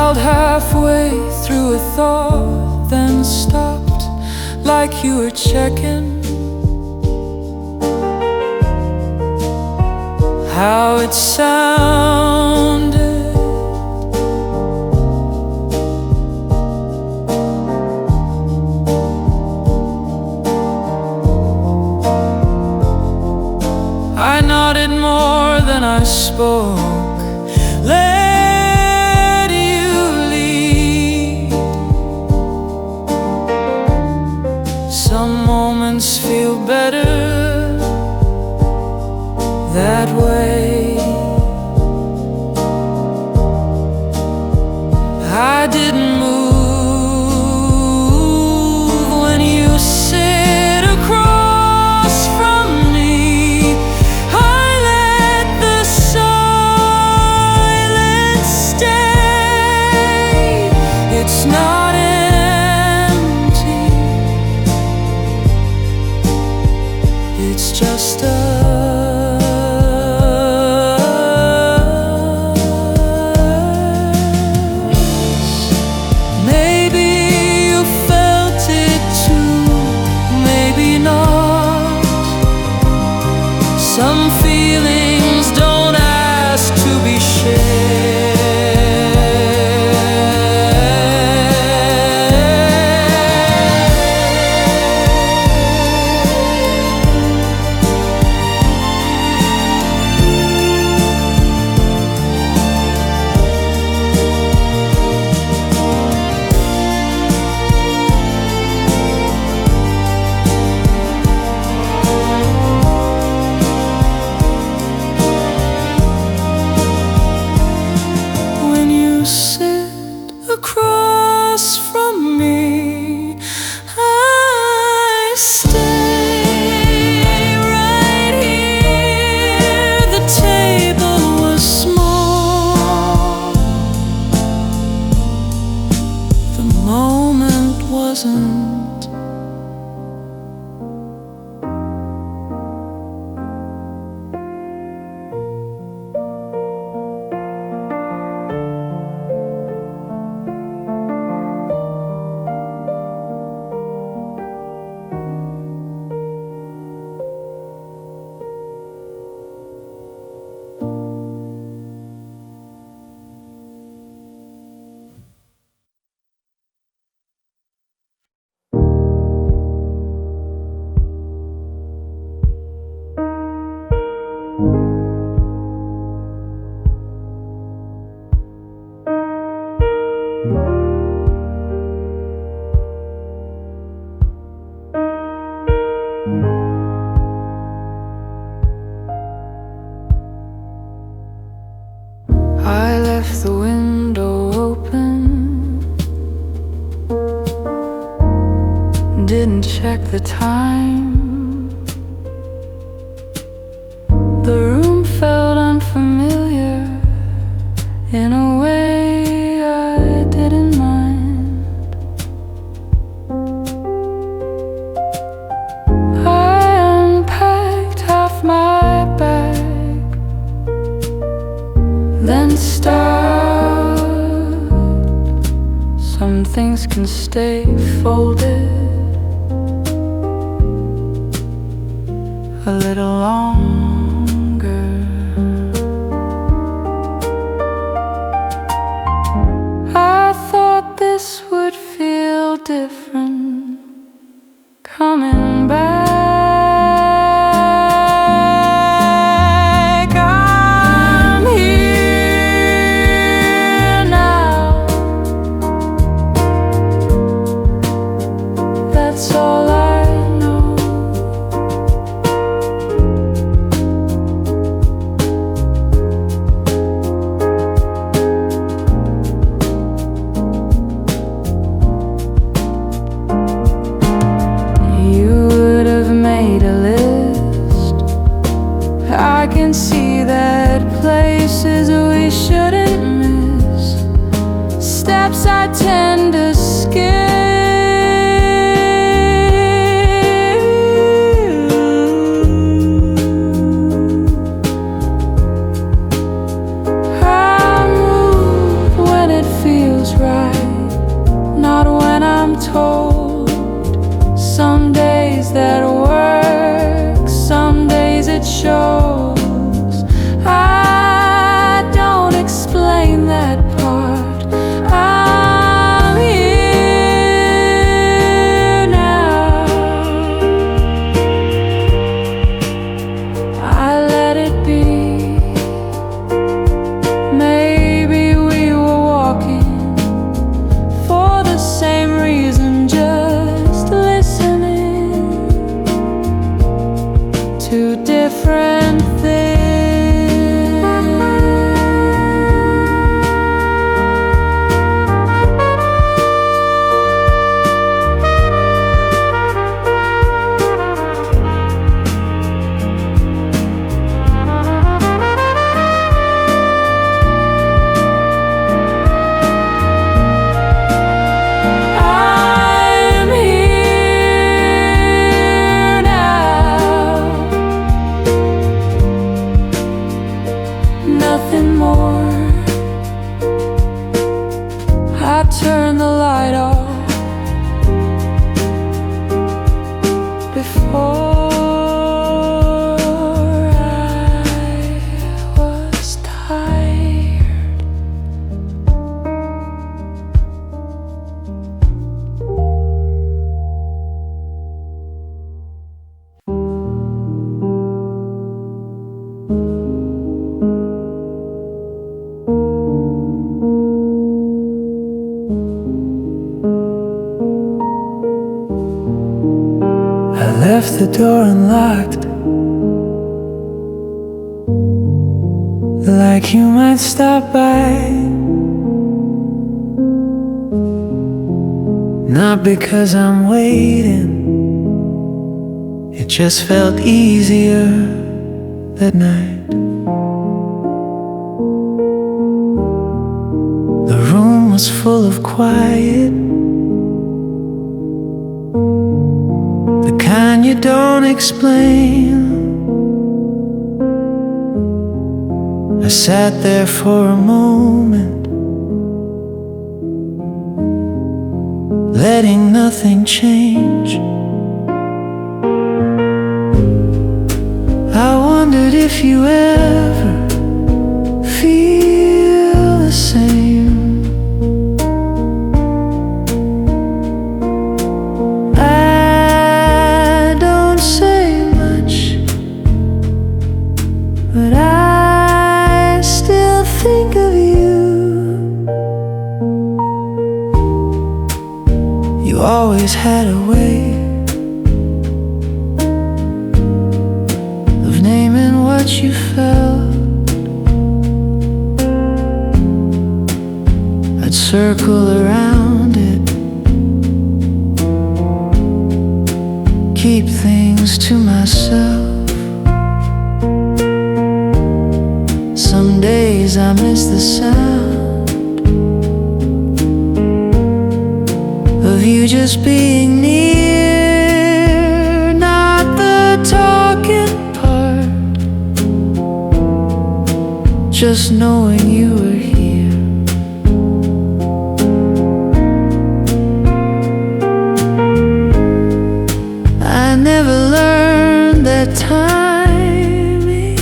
[SPEAKER 2] smiled halfway through a thought, then stopped like you were checking how it sounded. I nodded more than I spoke, let you lead. Some moments feel better that way. I didn't move when you sit across from me. I let the silence stay. It's not empty, it's just some feelings don't ask to be shared. Across from me, I stay right here. The table was small, the moment wasn't. I left the window open, didn't check the time. The room felt unfamiliar in a way I didn't mind. I unpacked half my bag, then stopped. Some things can stay folded a little longer. I thought this would feel different coming back. I'm here now. That's all I know. You would have made a list. I can see that places we shouldn't miss, steps I tend to skip. I move when it feels
[SPEAKER 1] different thing. I'm here now, nothing more. I turn the light off before I was tired.
[SPEAKER 2] I left the door unlocked, like you might stop by. Not because I'm waiting, it just felt easier that night. The room was full of quiet, the kind you don't explain. I sat there for a moment, letting nothing change. I wondered if you ever feel the same. I don't say much, but I still think of you. You always had a way of naming what you felt. I'd circle around it, keep things to myself. Some days I miss the sound of you just being near, not the talking part, just knowing you were here. I never learned that timing.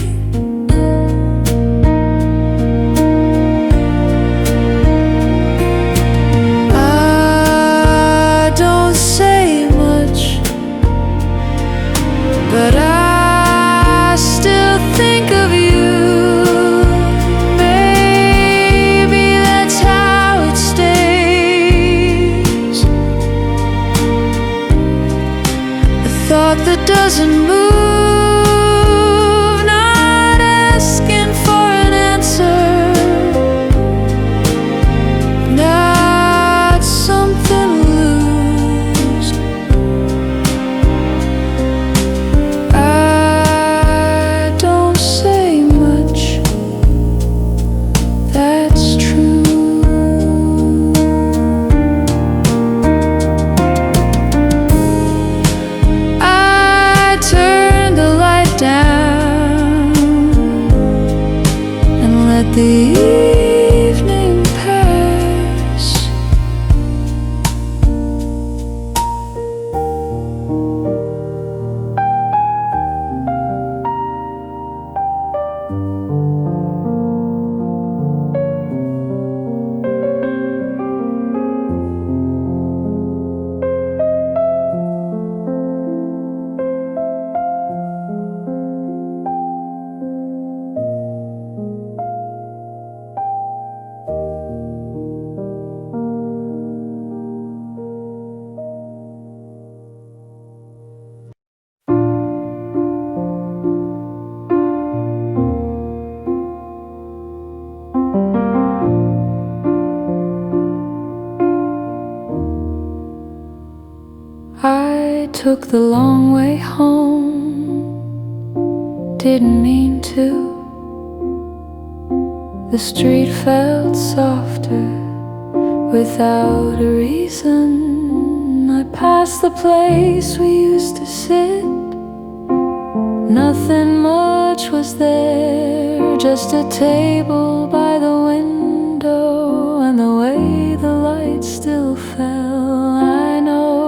[SPEAKER 2] I don't say much, but I still think of you. Maybe that's how it stays. A thought that doesn't move, not asking for an answer, not something to lose. I don't say much, that's true. I turned the light down and let the evening pass.
[SPEAKER 1] took the long way home. Didn't mean to. The street felt softer without a reason. I passed the place we used to sit. Nothing much was there, just a table by the window, and the way the light still fell, I noticed.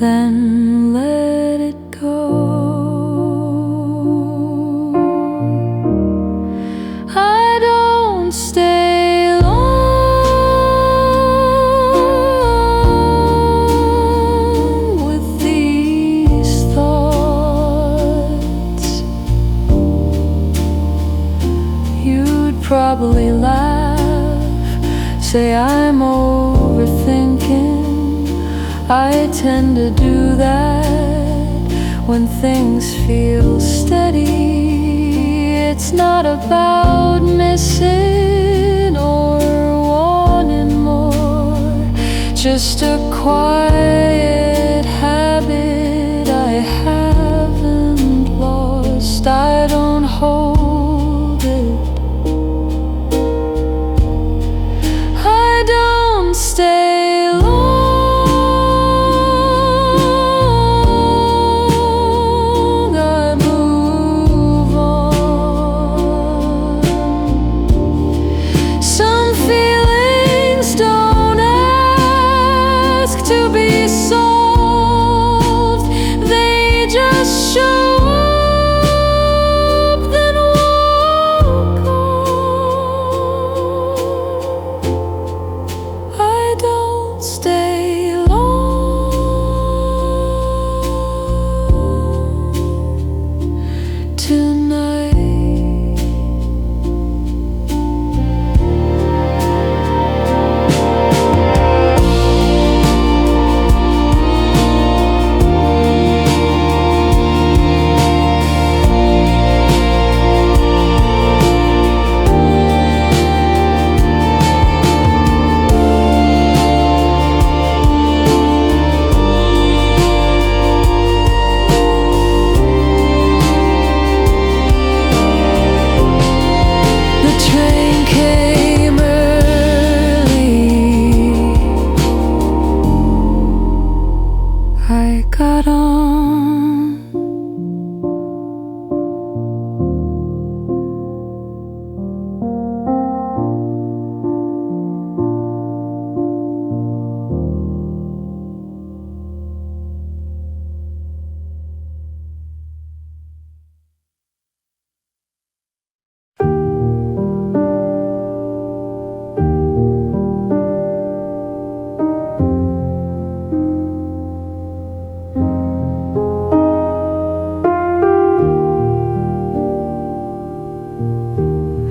[SPEAKER 1] Then let it go. I don't stay long with these thoughts. You'd probably laugh, say I'm overthinking. I tend to do that when things feel steady. It's not about missing or wanting more, just a quiet habit I haven't lost. I don't hold it. I don't stay long.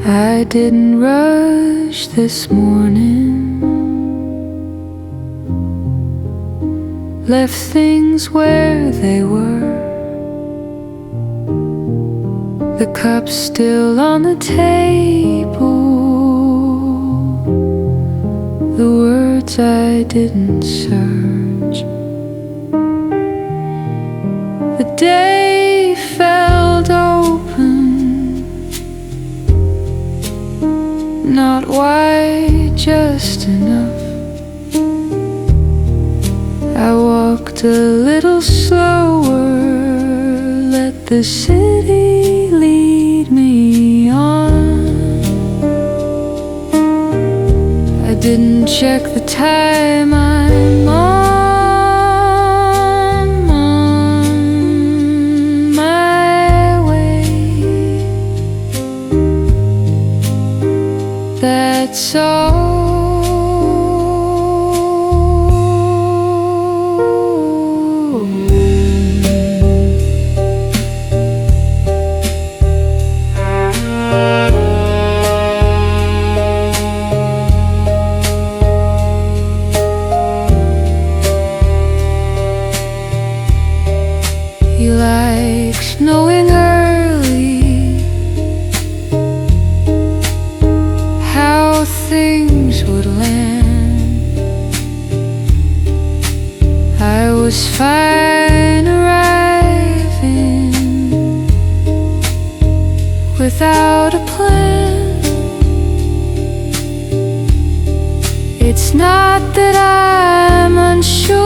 [SPEAKER 1] I didn't rush this morning, left things where they were, the cups still on the table, the words I didn't search. The day felt open, not wide, just enough. I walked a little slower, let the city lead me on. I didn't check the time, I'm on my way. That's all. He likes knowing early how things would land. without a plan. It's not that I'm unsure,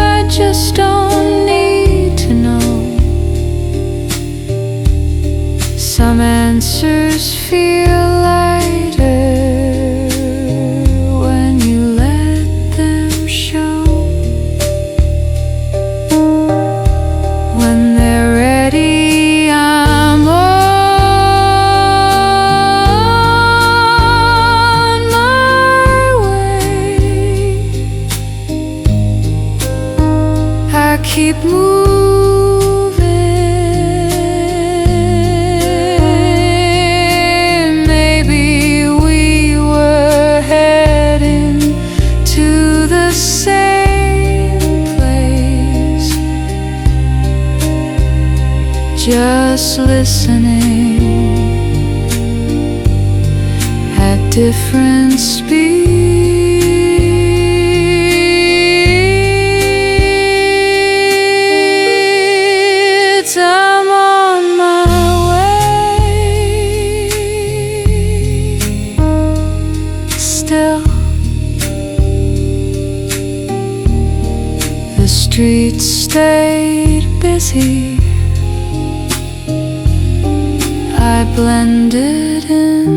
[SPEAKER 1] I just don't need to know. Some answers feel lighter when you let them show. When they're ready, I'm on my way. I keep moving, maybe we were heading to the same place. Just listening at different speeds. I'm on my way. Still, the streets stayed busy. I blended in.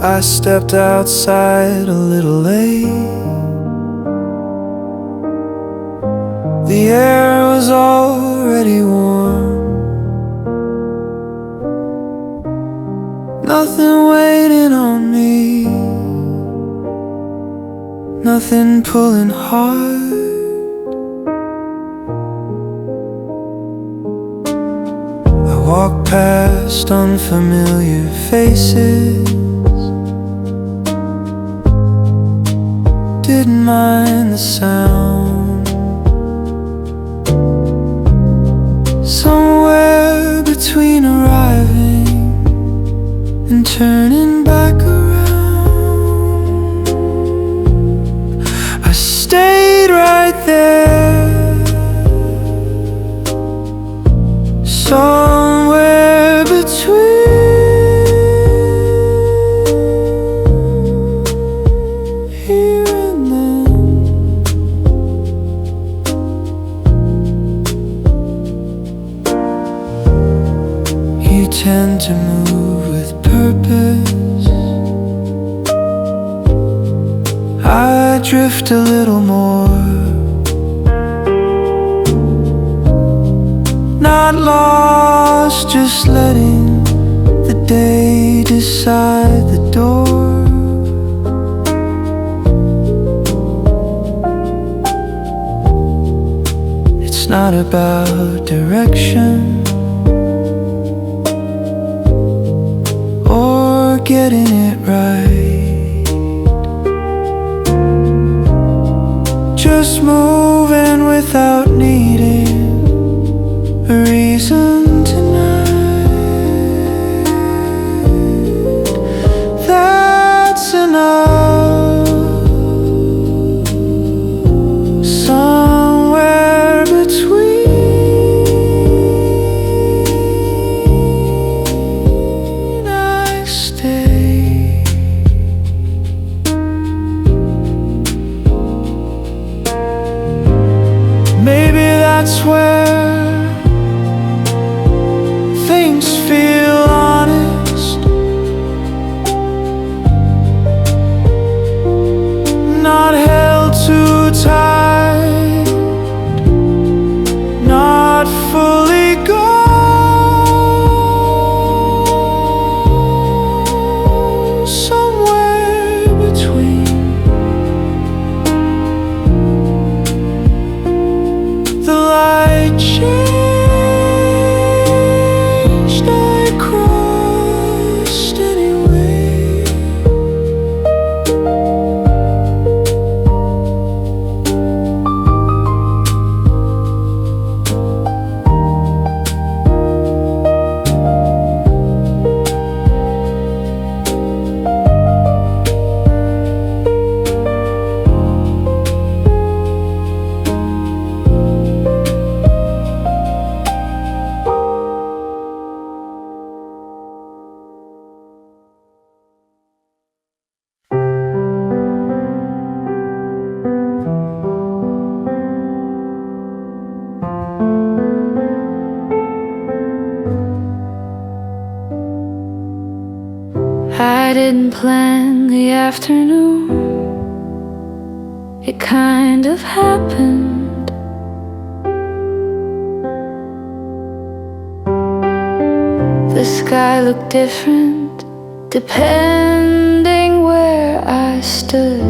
[SPEAKER 2] I stepped outside a little late. The air was already warm. Nothing waiting on me, nothing pulling hard. I walked past unfamiliar faces, didn't mind the sound. Somewhere between arriving and turning back around, I stayed right there. Somewhere between tend to move with purpose. I drift a little more, not lost, just letting the day decide the door. It's not about direction or getting it right, just moving without needing a reason tonight. That's enough. Somewhere between that's where things feel honest, not held too tight, not fully gone. Somewhere between the light change
[SPEAKER 1] didn't plan the afternoon. It kind of happened. The sky looked different depending where I stood.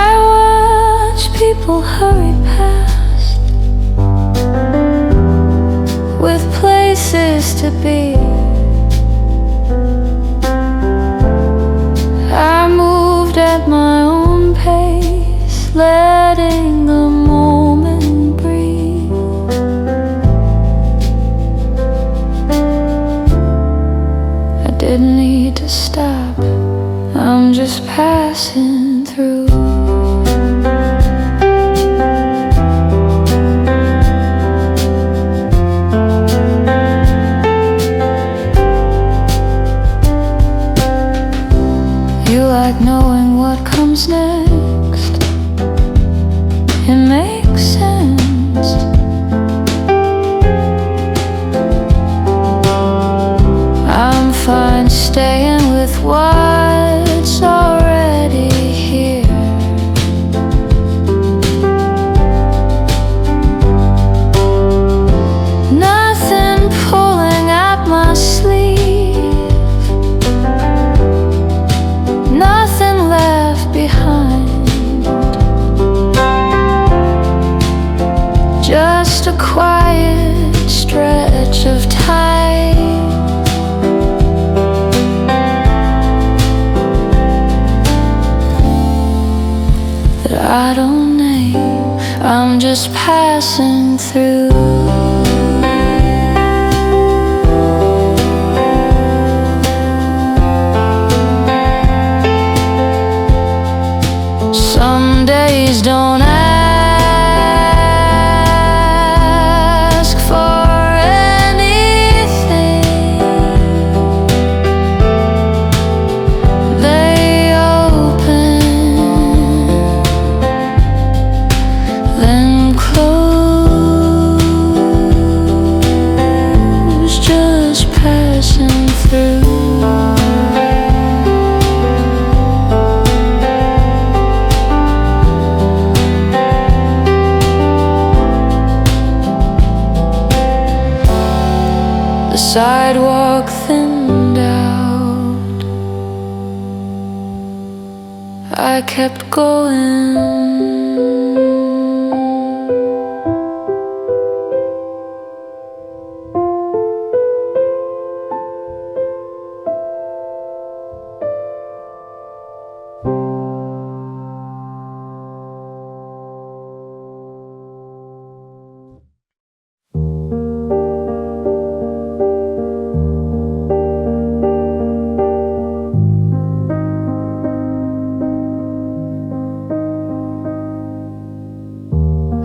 [SPEAKER 1] I watched people hurry past with places to be. I moved at my own pace, letting the moment breathe. I didn't need to stop, I'm just passing through. You like knowing what comes next. It makes sense. I'm fine staying with what's already here. Nothing pulling at my sleeve, nothing left behind. Just a quiet stretch of time that I don't name. I'm just passing through. Some days don't ask for anything. They open, then close, just passing through. The sidewalk thinned out. I kept going.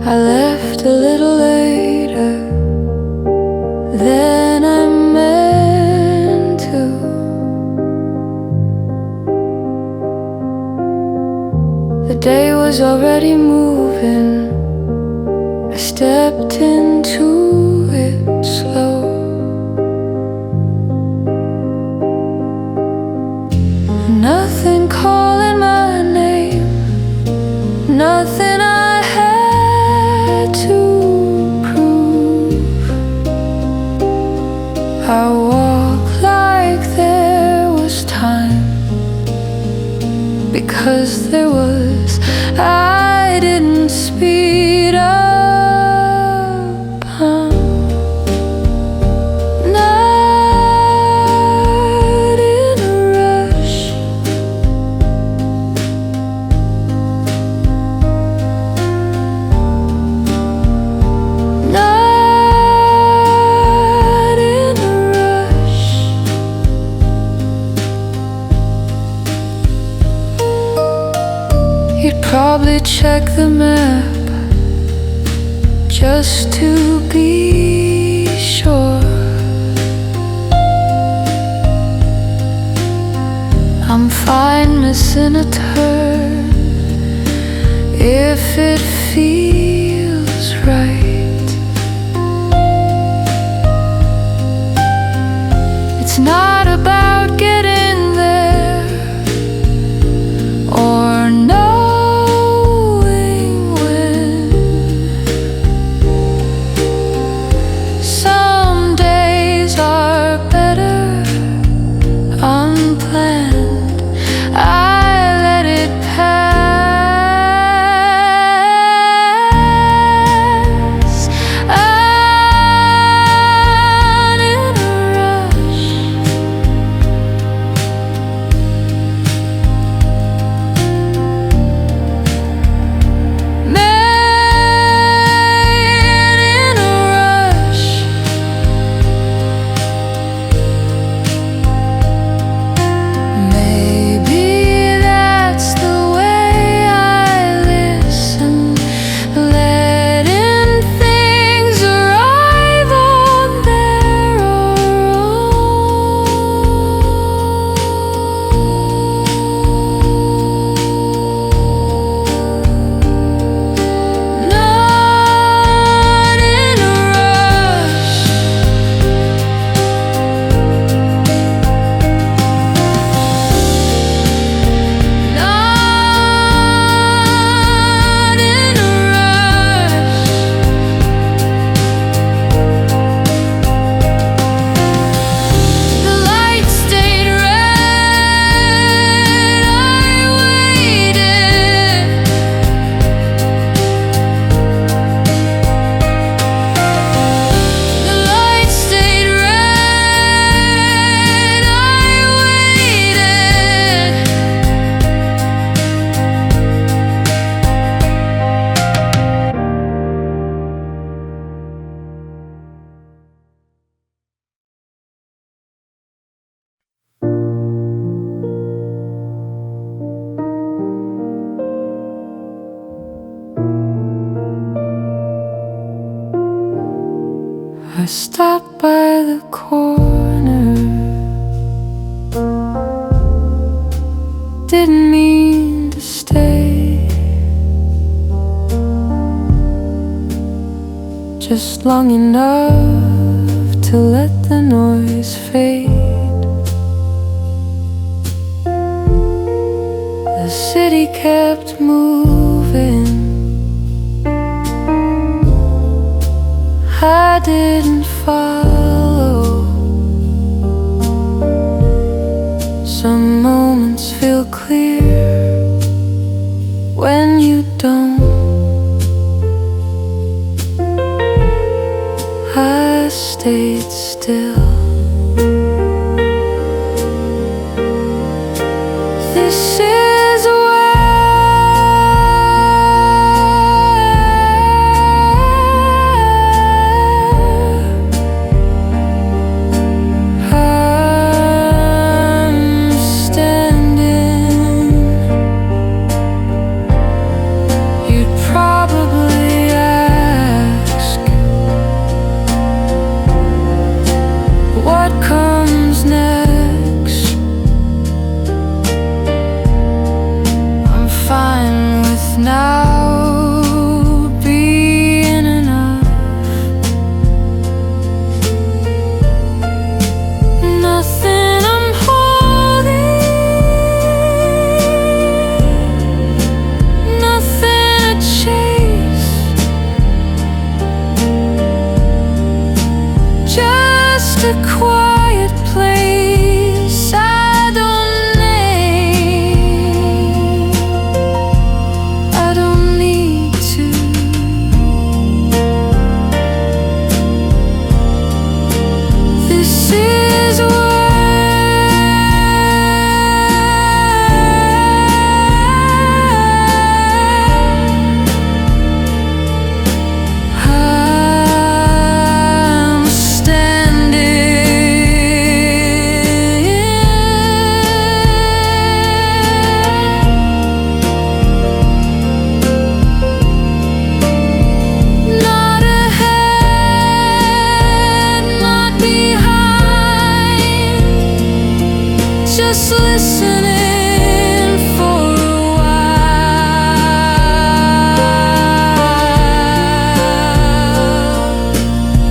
[SPEAKER 1] I left a little later than I meant to. The day was already moving. I stepped into it slow. Nothing calling my name, nothing I had to prove. I walk like there was time, because there was. I didn't speed up. I'm not in a rush. Not in a rush. You'd probably check the map just to be sure. I'm fine missing a turn if it feels right. It's not about getting there or knowing when. Some days are better unplanned. I let it pass. I'm in a rush. Man in a rush. Maybe that's the way I listen, letting things arrive on their own. Not in a rush. Not in a rush. The light stayed red. I waited. The light stayed red. I waited. I stopped by the corner. Didn't mean to stay. Just long enough to let the noise fade. The city kept moving. I didn't follow. Some moments feel clear when you don't. I stayed still. This is I'm standing. You'd probably ask what comes next. I'm fine with now being enough. Nothing I'm holding, nothing to chase. Just a quiet place I don't name. I don't need to. This is I'm standing. Not ahead, not behind. Just listening for a while.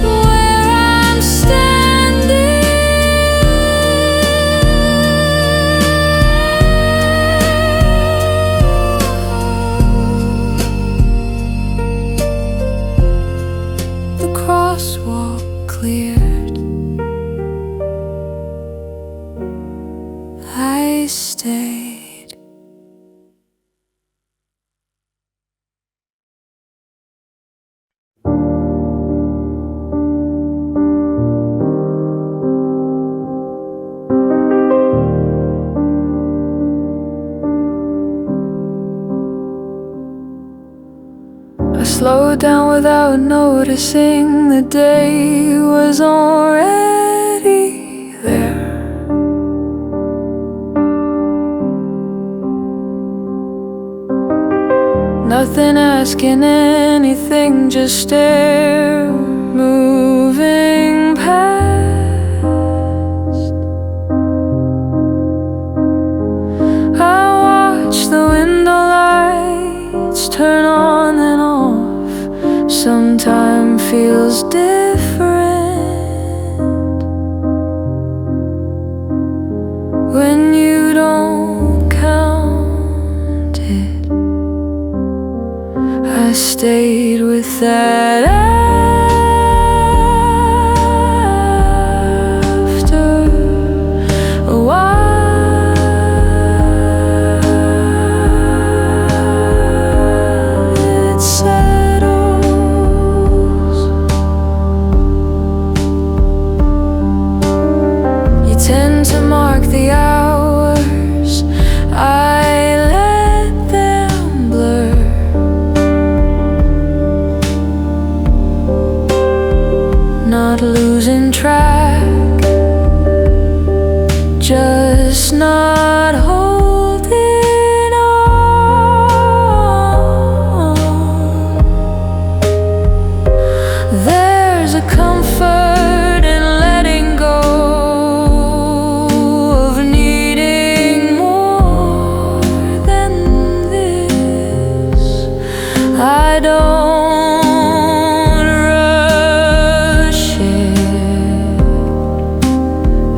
[SPEAKER 1] Where I'm standing. we stayed. I slowed down without noticing the day was already there. Nothing asking anything, just stare moving past. I watch the window lights turn on and off. Sometimes feels different when you don't count it. I stayed with that after a while. It settles. You tend to mark the hours. I let them blur. Not losing track, just not holding on. There's a comfort in letting go of needing more than this. I don't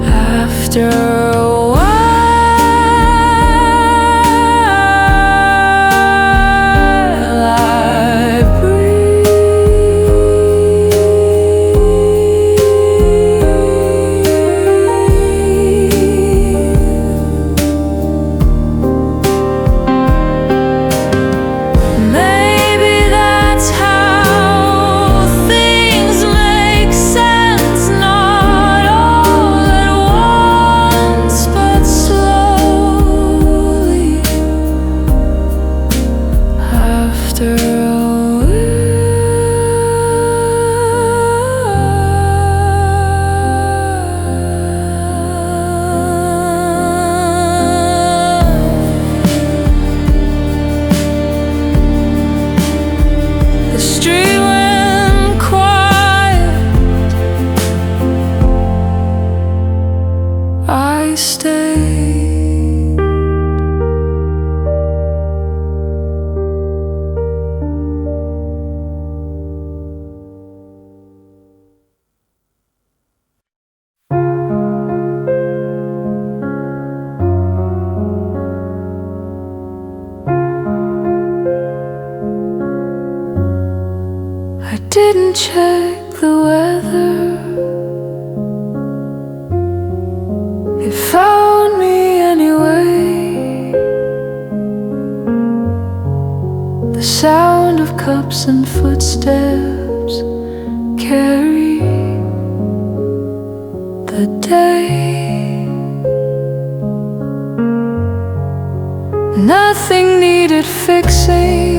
[SPEAKER 1] after a while, I breathe. Maybe that's how things make sense, not all at once, but slowly. After a the street went quiet. I stayed. I didn't check the weather. It found me anyway. The sound of cups and footsteps carry the day. Nothing needed fixing,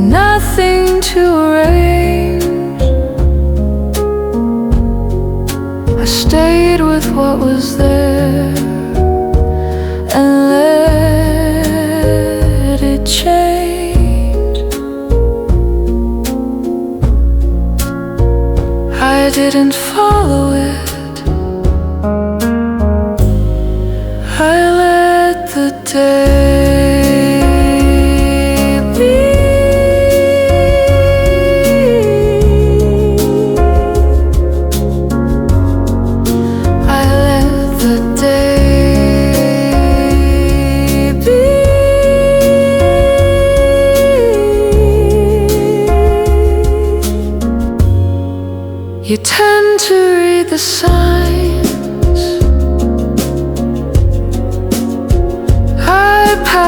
[SPEAKER 1] nothing to arrange. I stayed with what was there and let it change. I didn't follow it. I let the day be. I let the day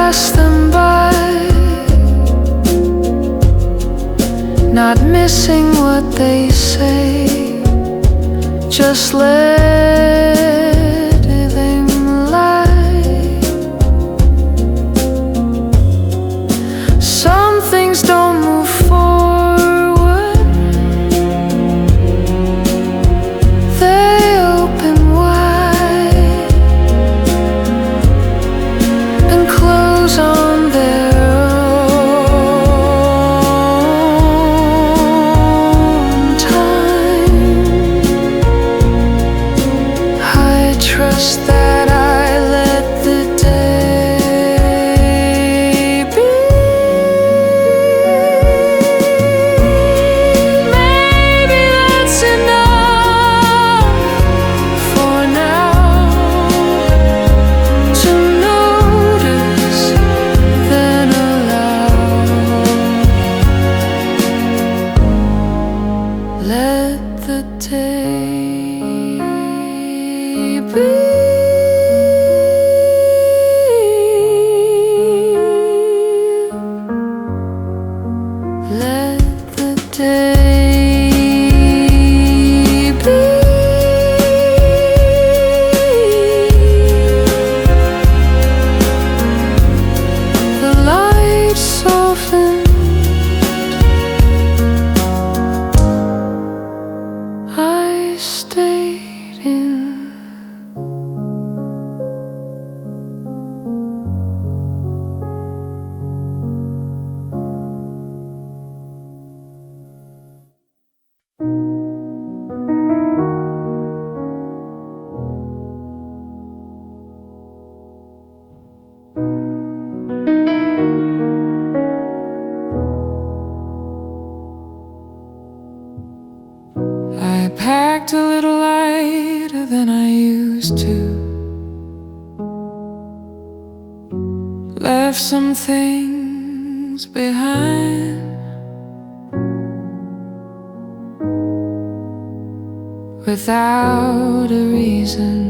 [SPEAKER 2] pass them by, not missing what they say, just letting them lie. Some things don't move forward, they open wide and close on their own time. I trust that I let the day be. Maybe that's enough for now, to notice, then allow. Let the day be. Let the day be. The light softened, I stayed in. I packed a little lighter than I used to, left some things behind, without a reason.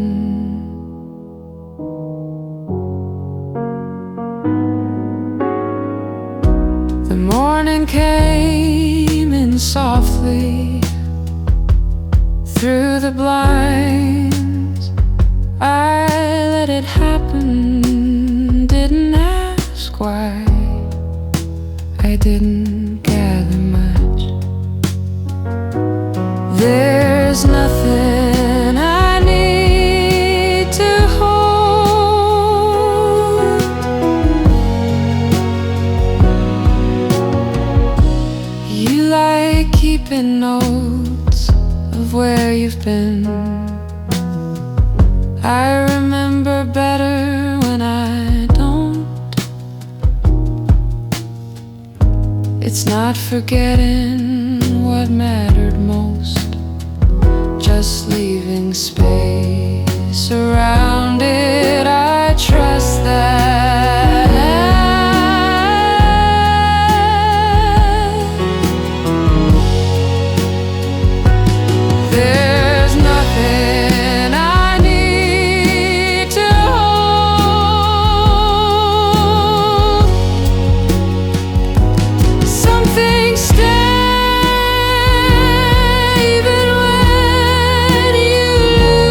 [SPEAKER 2] The morning came in softly through the blinds. I let it happen, didn't ask why. I didn't gather much. There's nothing I need to hold. You like keeping notes of where you've been. I remember better when I don't. It's not forgetting what mattered most, just leaving space around it. I trust that there's nothing I need to hold. Some things stay even when you lose.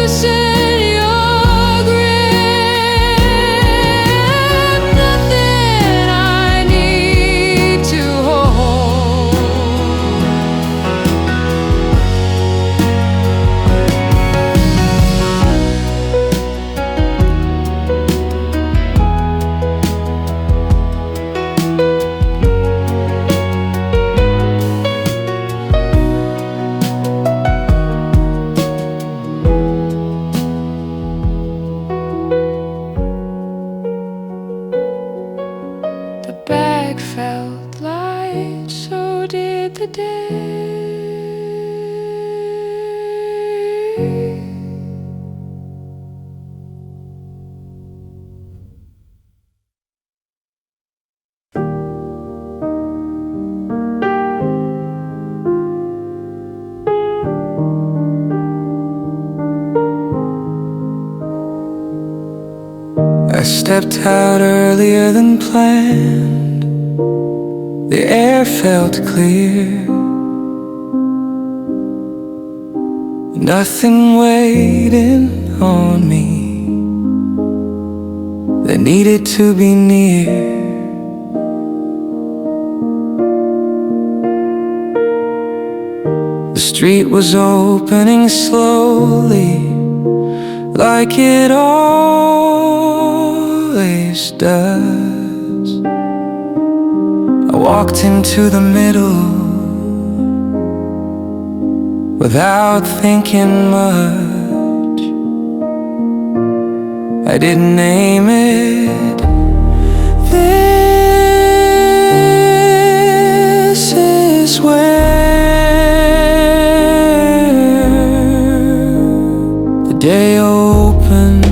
[SPEAKER 2] I stepped out earlier than planned. The air felt clear. Nothing waiting on me that needed to be near. The street was opening slowly, like it always does. I walked into the middle without thinking much. I didn't aim it. This is where the day opens.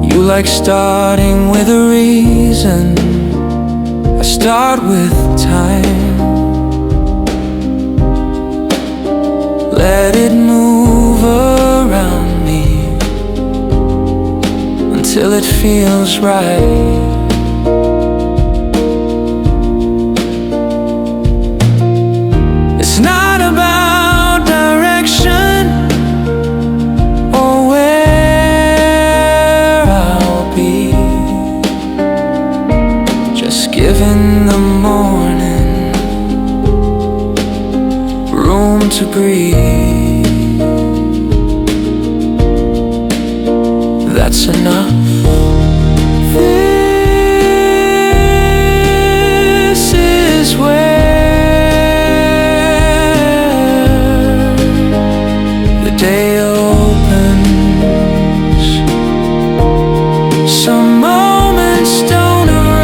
[SPEAKER 2] You like starting with a reason. I start with time. Let it move around me until it feels right. It's not about direction or where I'll be, just giving the morning room to breathe. That's enough. This is where the day opens. Some moments don't arrive,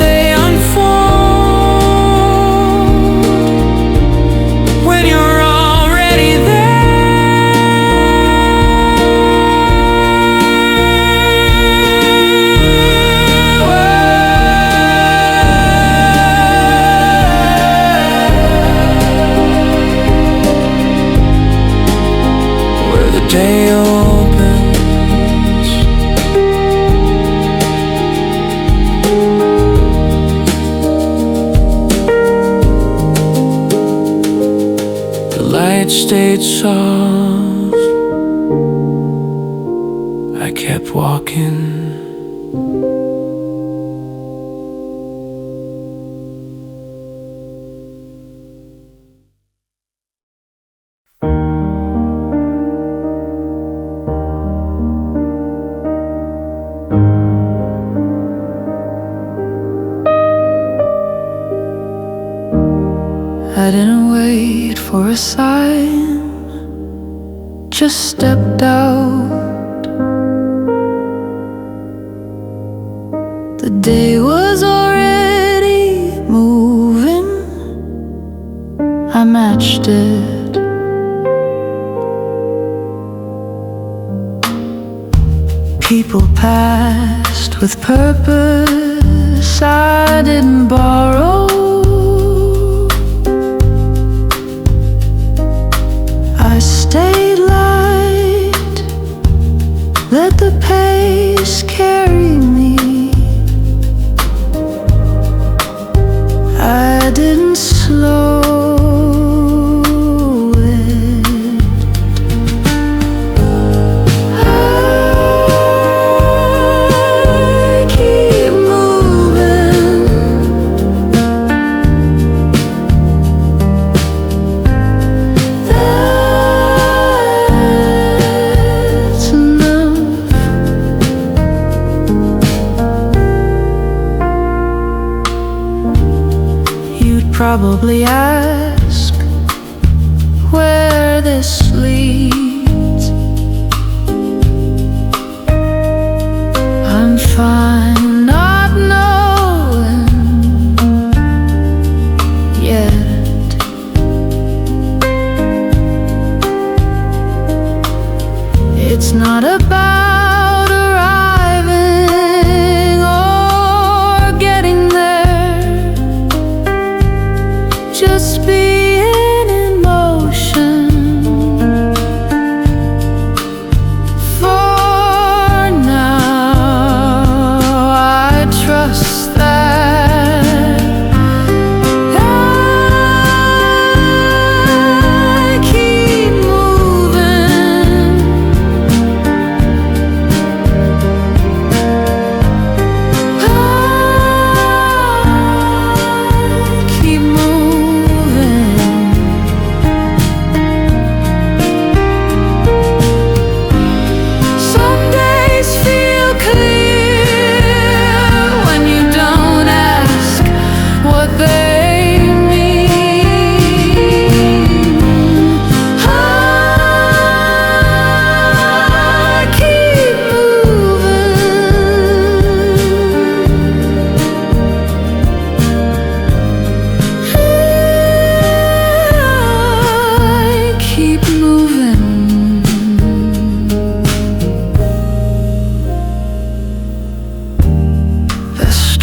[SPEAKER 2] they unfold when you're already there. Where the day opens. The light stayed soft. I kept walking.
[SPEAKER 1] I didn't wait for a sign, just stepped out. The day was already moving, I matched it. People passed with purpose I didn't borrow. I stayed light, let the pace carry me. I didn't slow it. I keep moving. That's enough. You'd probably ask where this leads. I'm fine not knowing yet. It's not about arriving or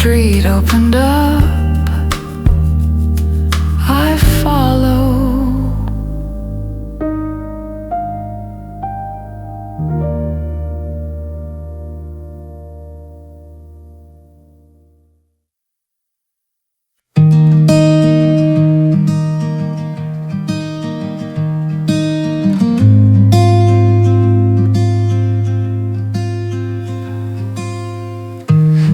[SPEAKER 2] street opened up, I follow.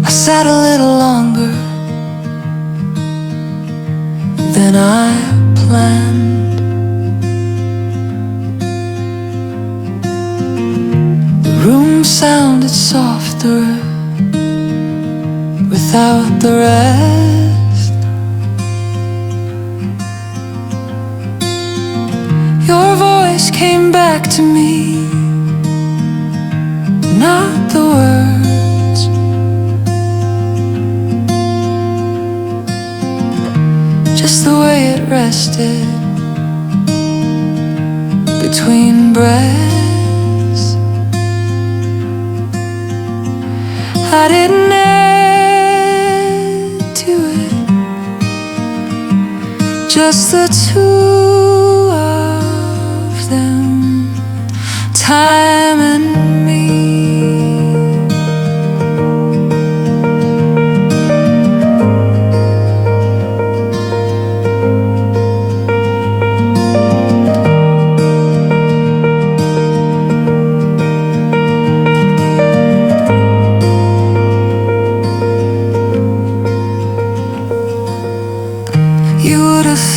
[SPEAKER 2] I sat a little longer than I planned. The room sounded softer without the rest. Your voice came back to me, not the words. Just the way it rested between breaths. I didn't add to it, just the two of them, time and me.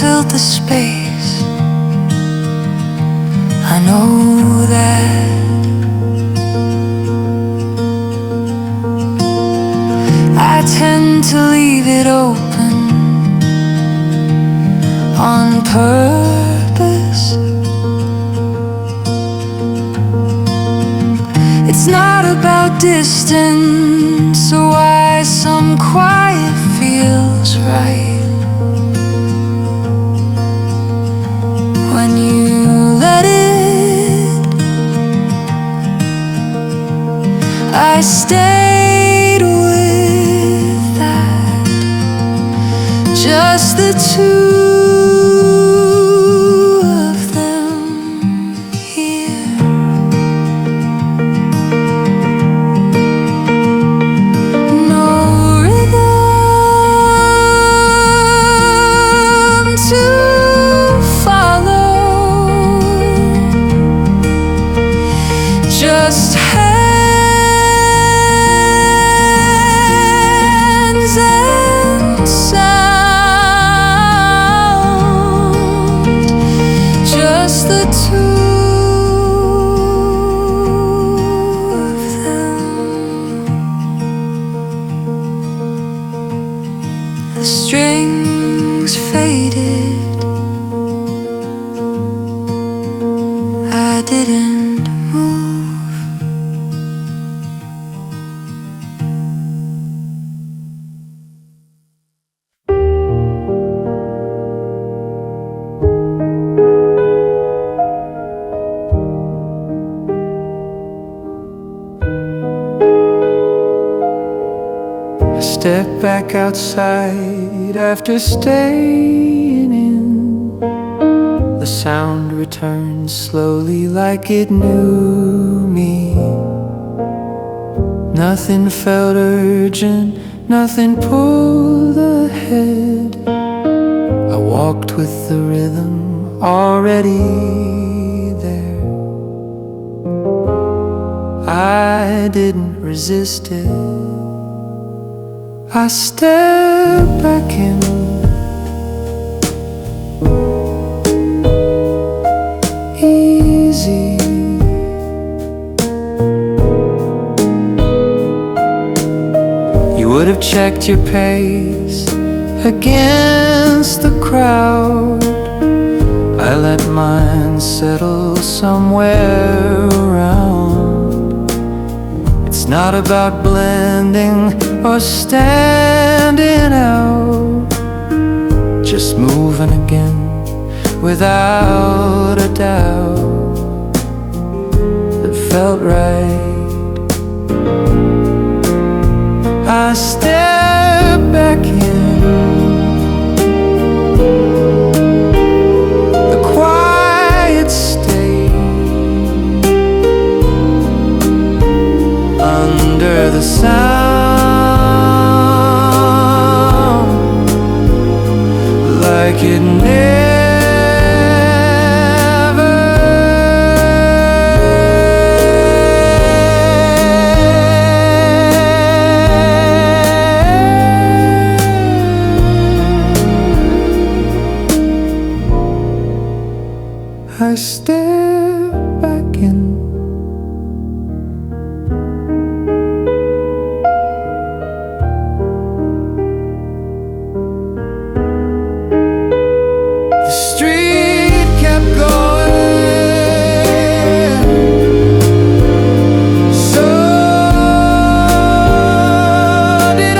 [SPEAKER 2] Filled the space, I know that. I tend to leave it open on purpose. It's not about distance or why some quiet feels right. When you let it, I stayed with that, just the two of them here. No rhythm to just hands and sound, just the two of them. The strings faded, I didn't move. Step back outside after staying in. The sound returns slowly like it knew me. Nothing felt urgent, nothing pulled ahead. I walked with the rhythm already there. I didn't resist it, I stepped back in. Easy. You would have checked your pace against the crowd. I let mine settle somewhere around. It's not about blending or standing out, just moving again without a doubt. That felt right. I stared hear the sound like it never I stare back in. The street kept going, so did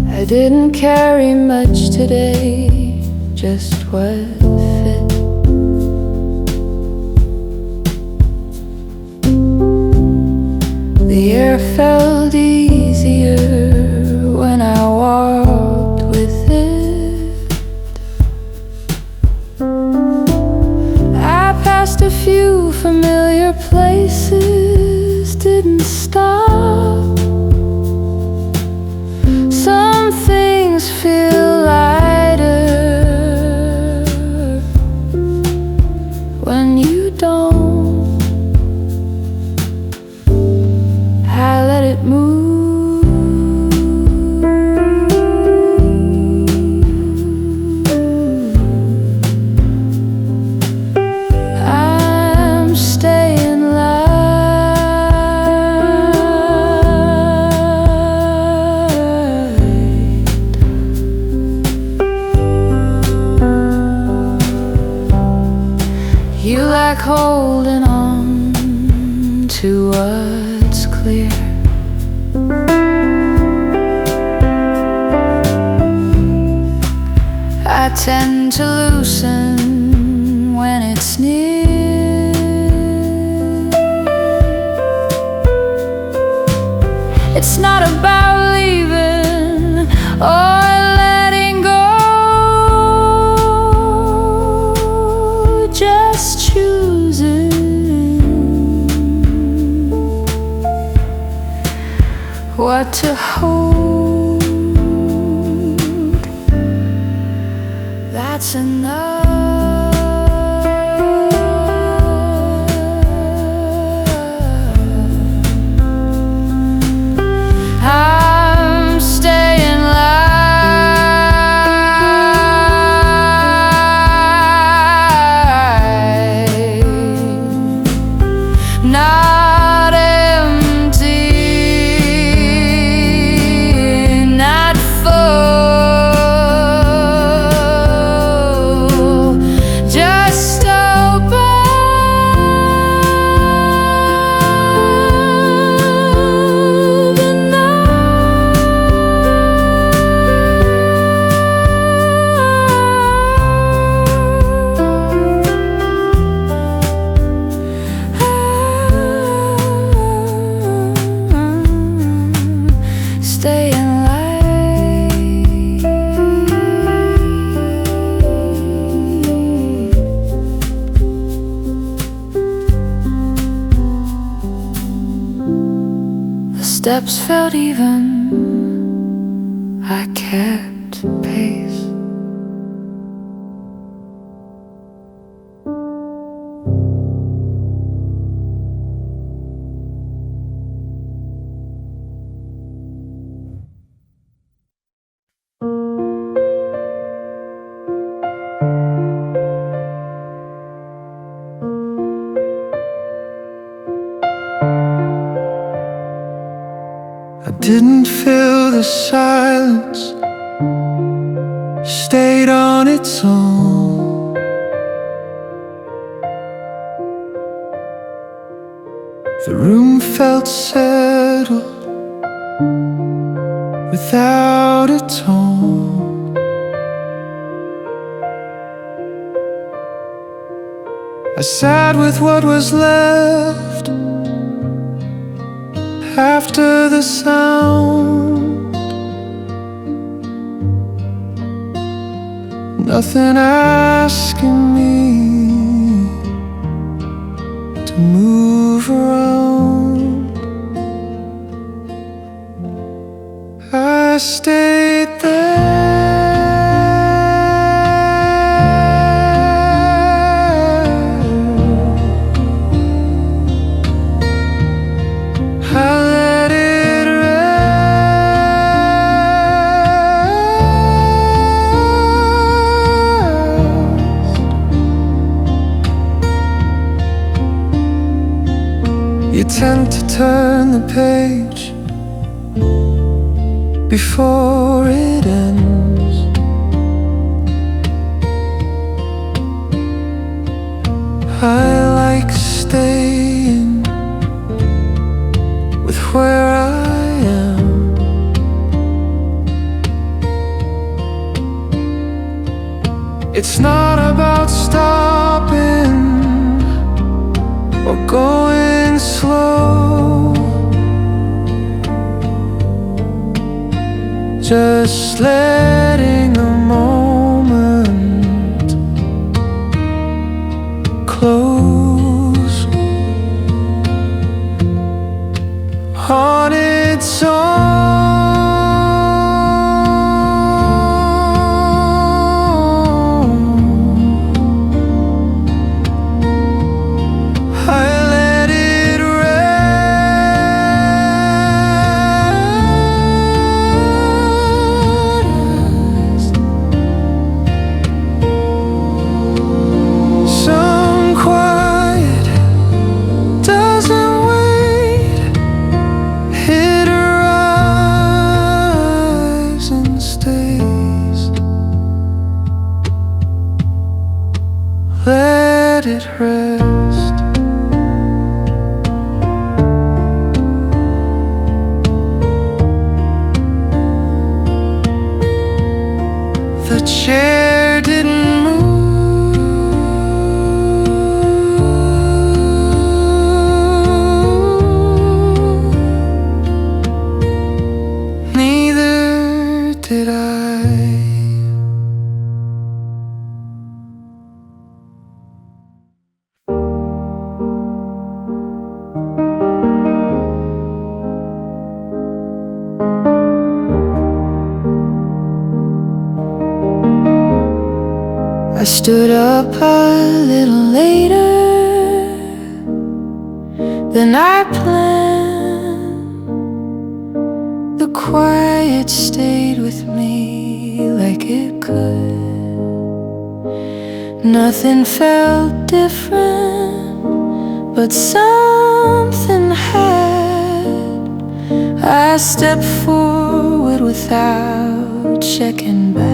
[SPEAKER 2] I didn't carry much today, just what fit. The air felt easier when I walked with it. I passed a few familiar places, didn't stop. Some things feel lighter when you don't. I let it move. I'm staying You like holding on to what's clear. I tend to loosen when it's near. It's not about leaving or letting go, just choosing what to hold. That's enough. I'm staying light, not empty, not full, just open. Staying light. The steps felt even. I kept pace. didn't fill the silence, stayed on its own. The room felt settled without a tone. I sat with what was left after the sound. Nothing asking me to move around. I stayed there. I let it rest. You tend to turn the page before it ends. I like staying with where I am. It's not about stopping or going slow, just letting a moment close on its own. I let it rest. Some quiet doesn't wait. It arrives and stays. Let it rest. The chair didn't move, neither did I. I stood up a little later than I planned. The quiet stayed with me like it could. Nothing felt different, but something had. I stepped forward without checking back.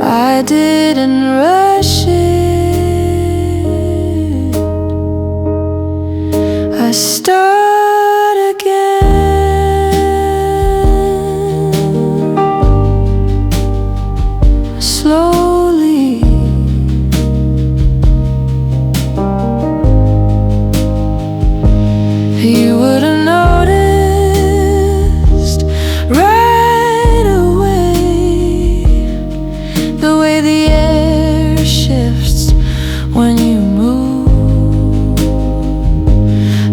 [SPEAKER 2] I didn't rush it. I start again, slowly. You would have noticed right away the way the air shifts when you move.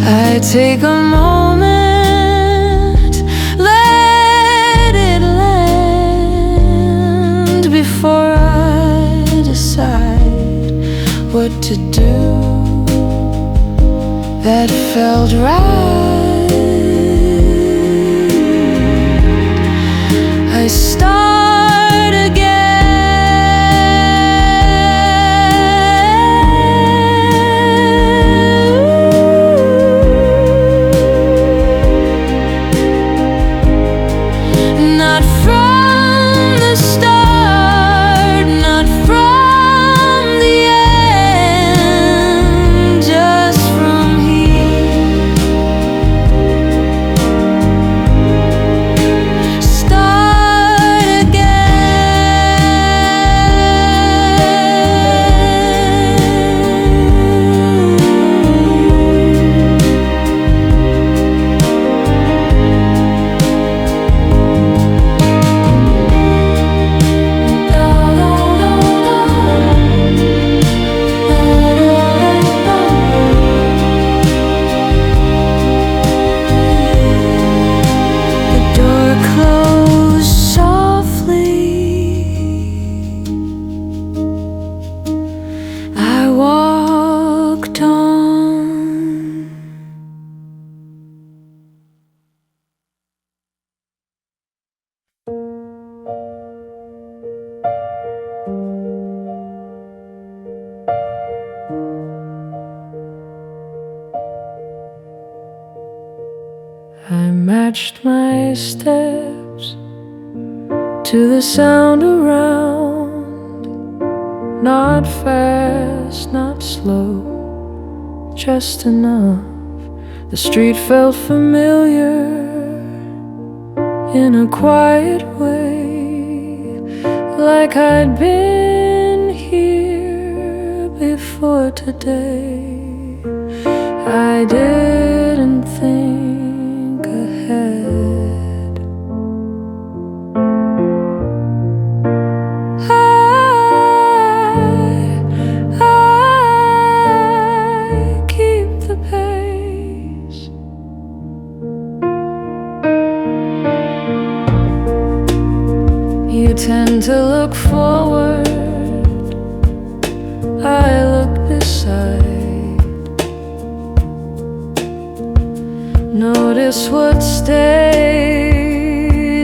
[SPEAKER 2] I take a moment, let it land before I decide what to do. That felt right. I start again. matched my steps to the sound around. Not fast, not slow, just enough. The street felt familiar in a quiet way, like I'd been here before today. I didn't think ahead. I keep the pace. You tend to look forward, I look beside. Notice what stays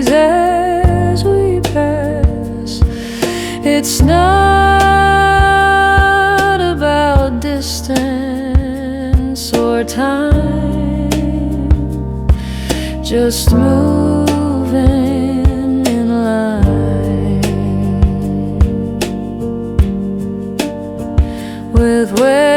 [SPEAKER 2] as we pass. It's not about distance or time, just moving in line with where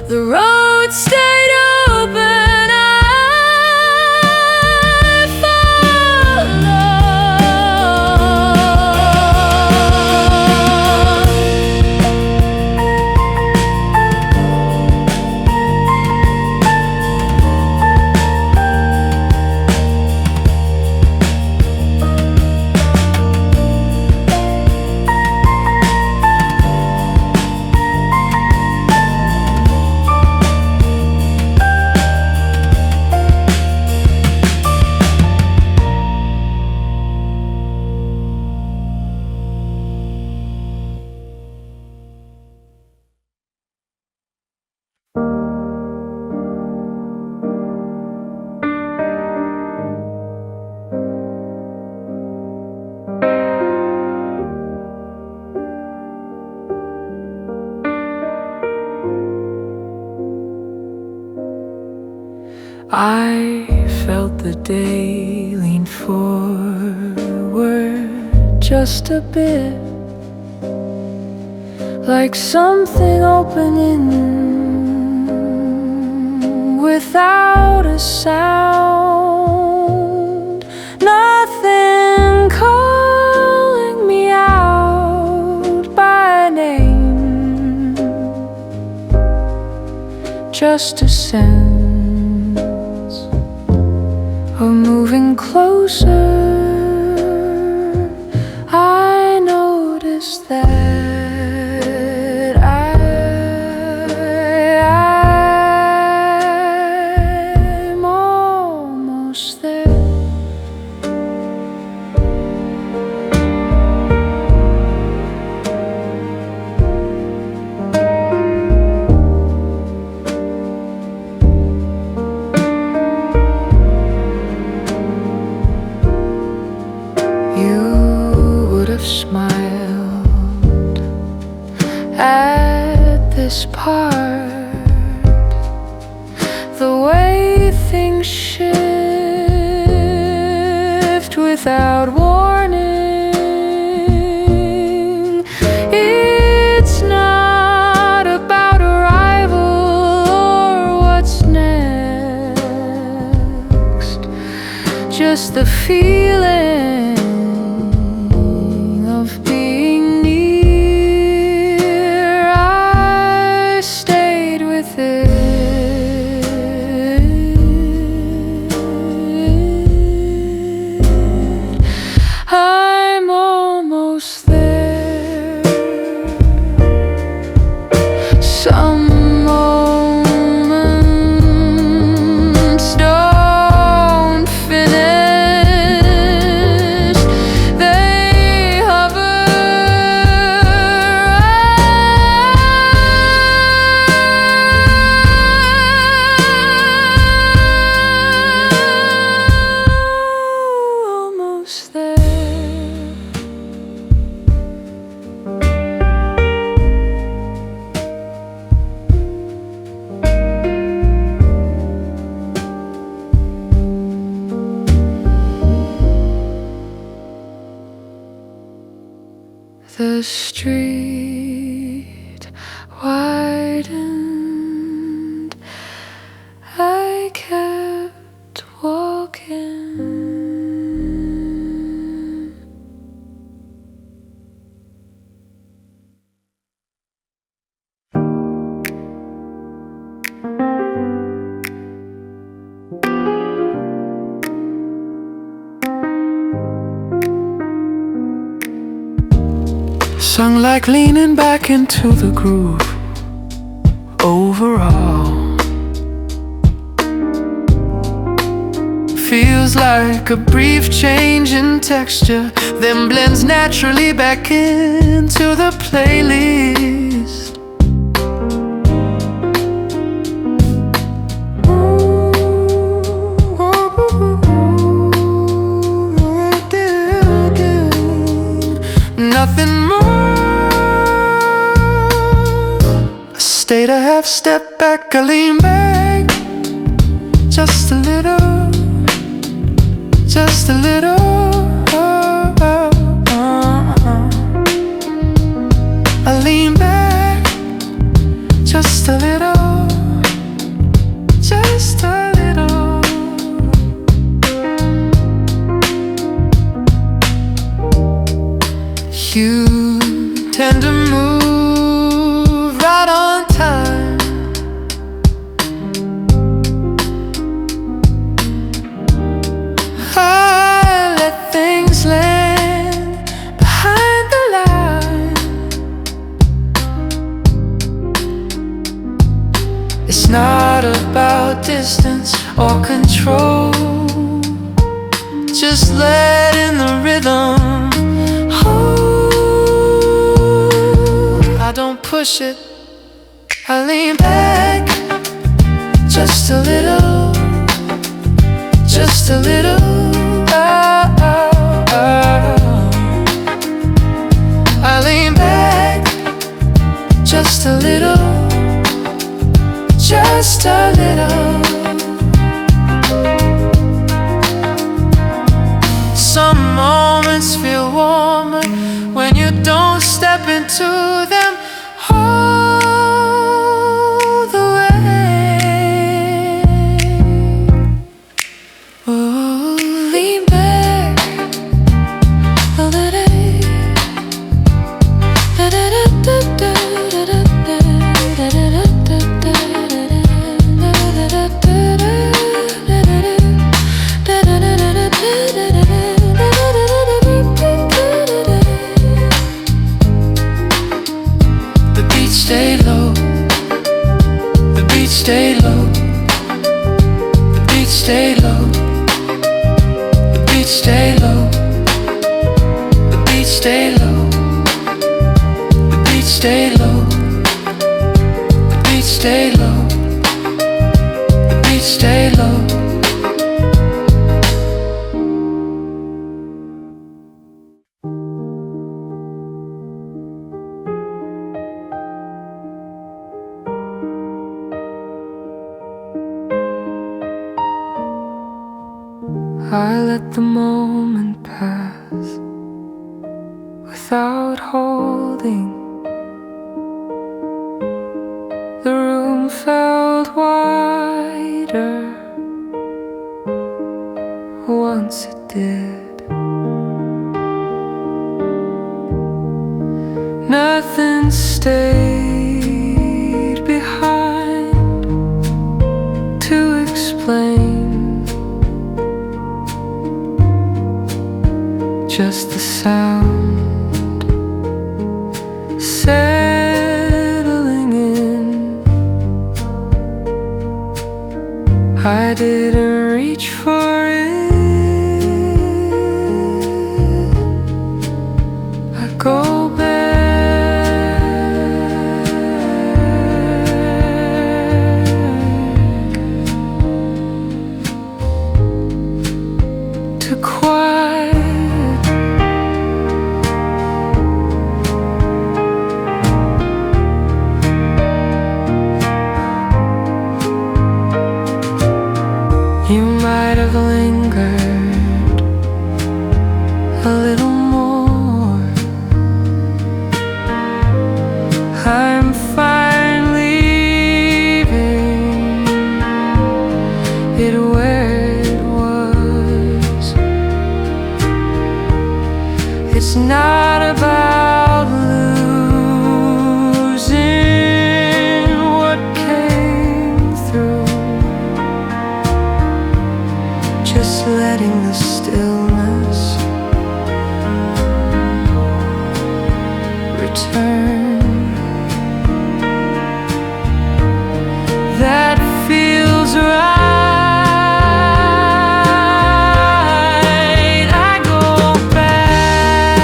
[SPEAKER 2] the road stayed open, I felt the day lean forward just a bit, like something opening without a sound, nothing calling me out by name, just a sense of moving closer. I noticed that I'm almost there. Smiled at this part, the way things shift without warning.
[SPEAKER 1] just the feeling of being near. I stayed with it. I'm almost there. Some moments don't finish, they hover. Almost there. The street widened. I kept walking.
[SPEAKER 2] Sung like leaning back into the groove. Overall, feels like a brief change in texture, then blends naturally back into the playlist. Nothing more. I stayed a half step back, I lean back just a little, just a little. I lean back just a little, just a little. You tend to move right on time. I let things land behind the line. It's not about distance or control, just letting the rhythm hold. I don't push it, I lean back just a little, just a little. I lean back just a little, just a little. Some moments feel warmer when you don't step into them all the way. Oh, lean back a little. Stay low, the beat stay low, the beat stay low, the beat stay low, the beat stay low, the beat stay low, the beat stay low, the beat stay low. I let the moment pass without holding. The room felt wider once as it did. Nothing stayed behind to explain, just the sound settling in. I didn't reach for it. I go back to quiet. You might have lingered a little more. I'm fine leaving it where it was. It's not about losing what came through, just letting the stillness return. That feels right. I go back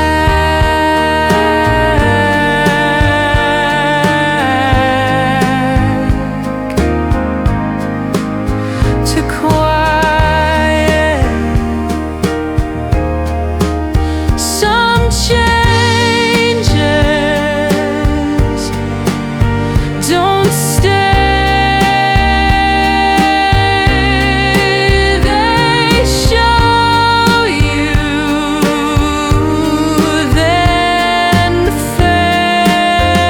[SPEAKER 2] to quiet. Some changes don't stay. They show you, then fade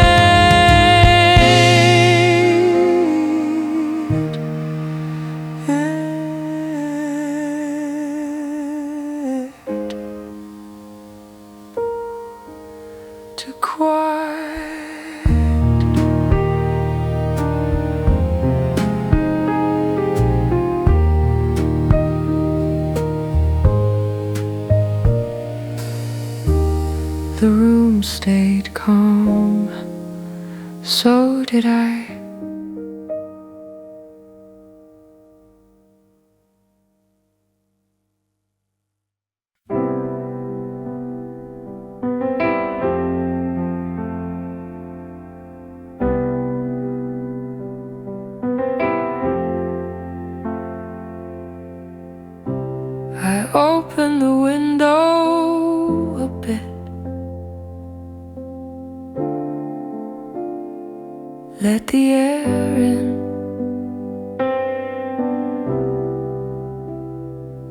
[SPEAKER 2] to quiet. The room stayed calm, so did I. I opened the window a bit, let the air in.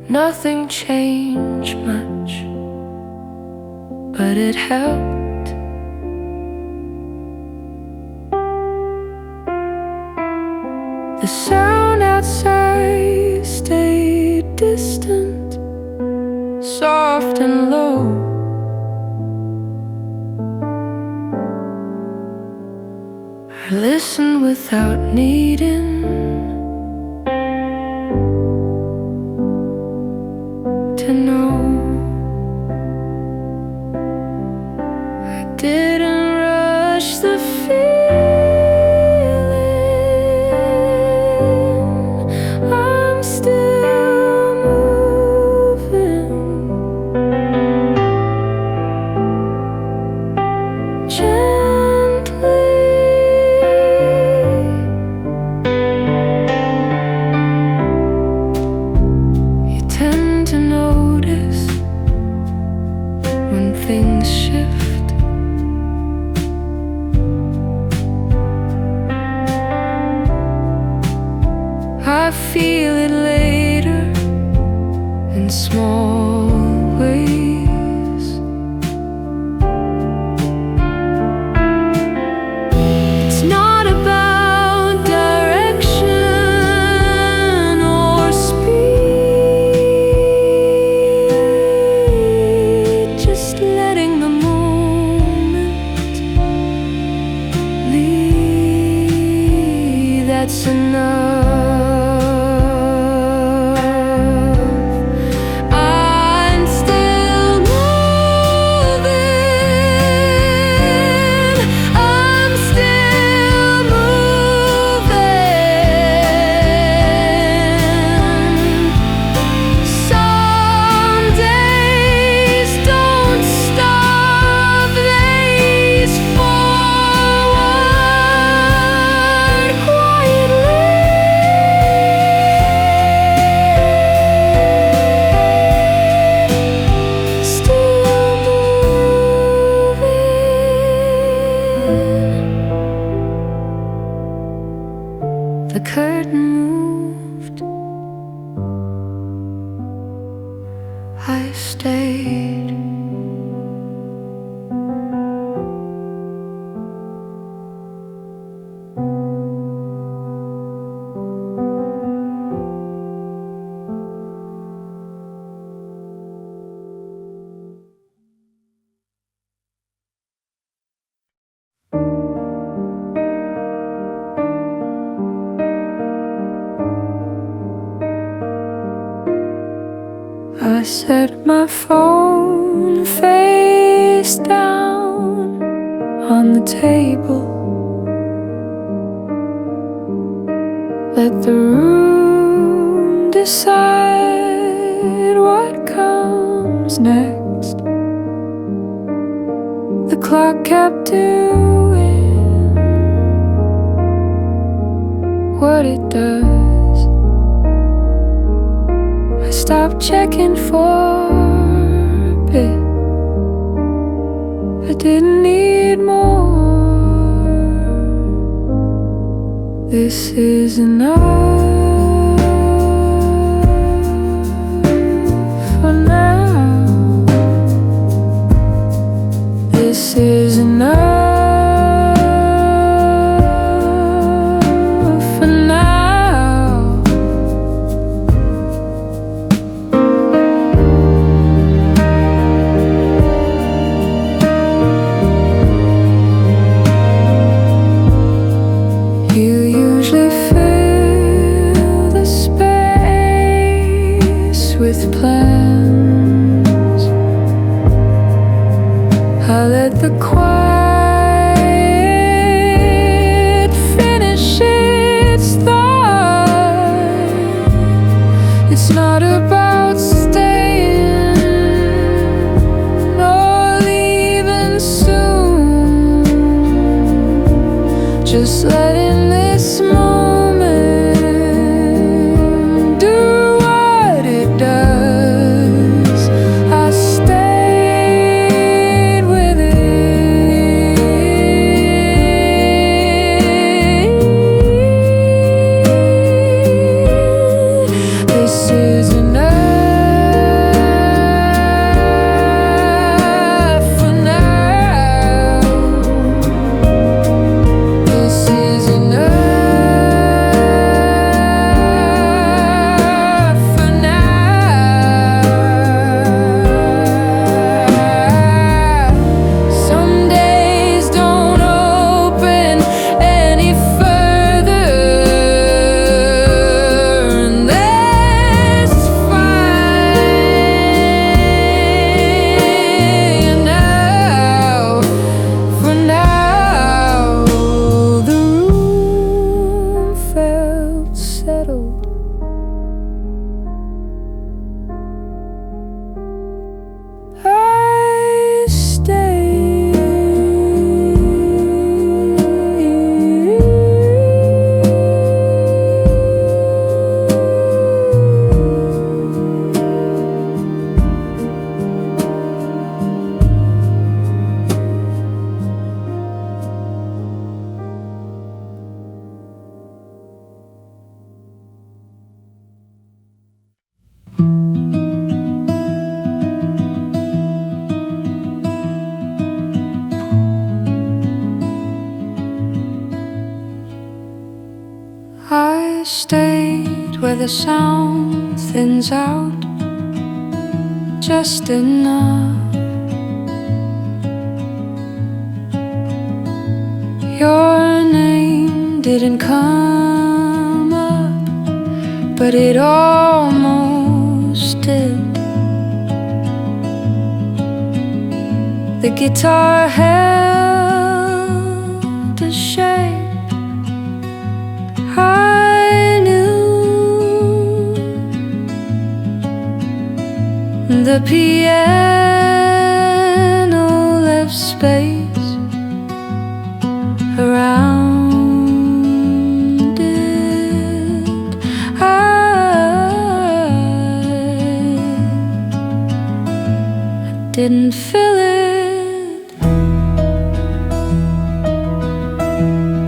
[SPEAKER 2] Nothing changed much, but it helped. The sound outside stayed distant, soft and low. I listened without needing to know. I didn't rush the feeling. I'm still moving gently. You tend to notice when things shift. I feel it later in small ways. It's not about direction or speed. I stayed. I set my phone face down on the table. Let the room decide what comes next. The clock kept doing what it does. I stopped checking for a bit. I didn't need more. This is enough for now. This is enough. The quiet finish its thought. It's not about staying or leaving soon. Just letting this moment do what it does. I stayed with it. I stayed where the sound thins out just enough. Your name didn't come up, but it almost did. The guitar held the shape I knew. The piano left space around it. I didn't fill it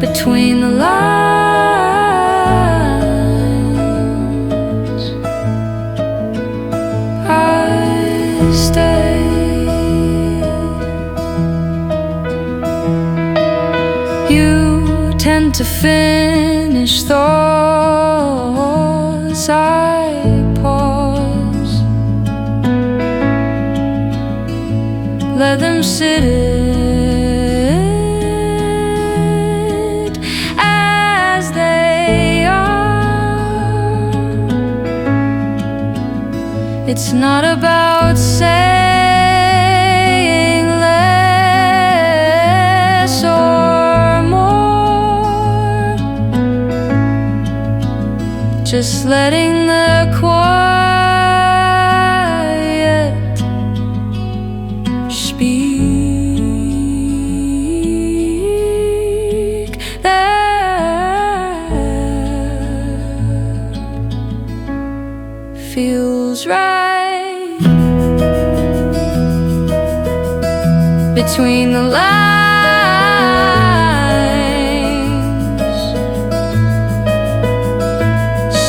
[SPEAKER 2] between the lines. I
[SPEAKER 1] to finish thoughts, I pause, let them sit as they are. It's not about saying less or more, just letting the quiet speak. That feels right between the lines.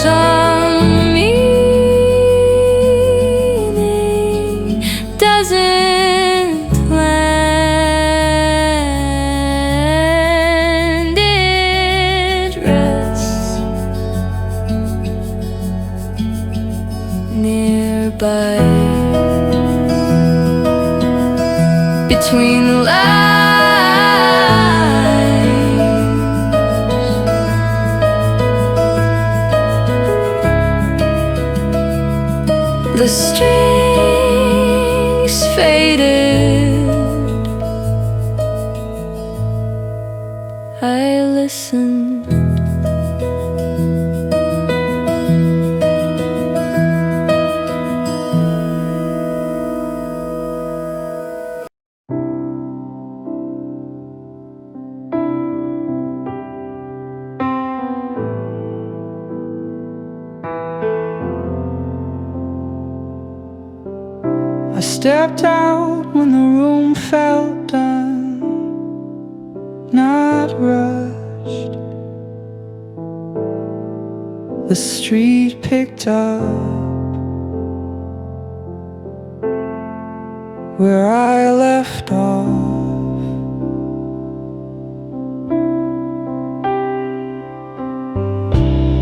[SPEAKER 1] Some meaning doesn't land, it rests nearby between the lines. The strings faded, I listened.
[SPEAKER 2] I stepped out when the room felt done, not rushed. The street picked up where I left off.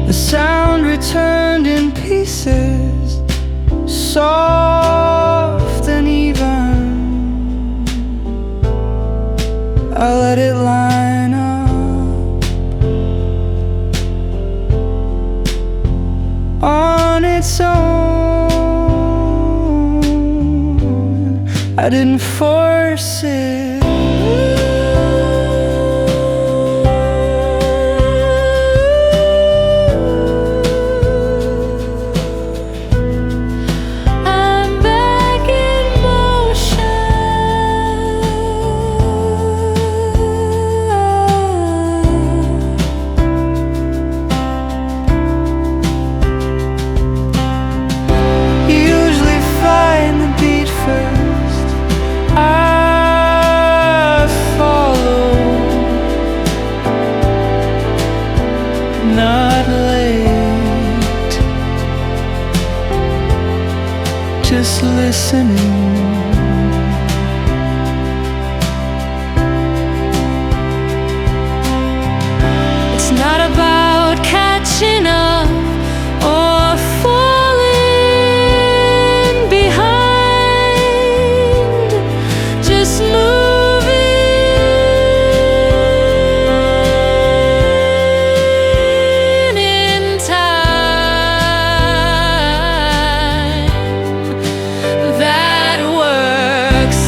[SPEAKER 2] The sound returned in pieces, soft and even. I let it line up on its own. I didn't force it.
[SPEAKER 1] I'm back in motion.
[SPEAKER 2] You usually find the beat first, I follow, not late, just listening.
[SPEAKER 1] It's not about catching up or falling behind, just moving in time. That works.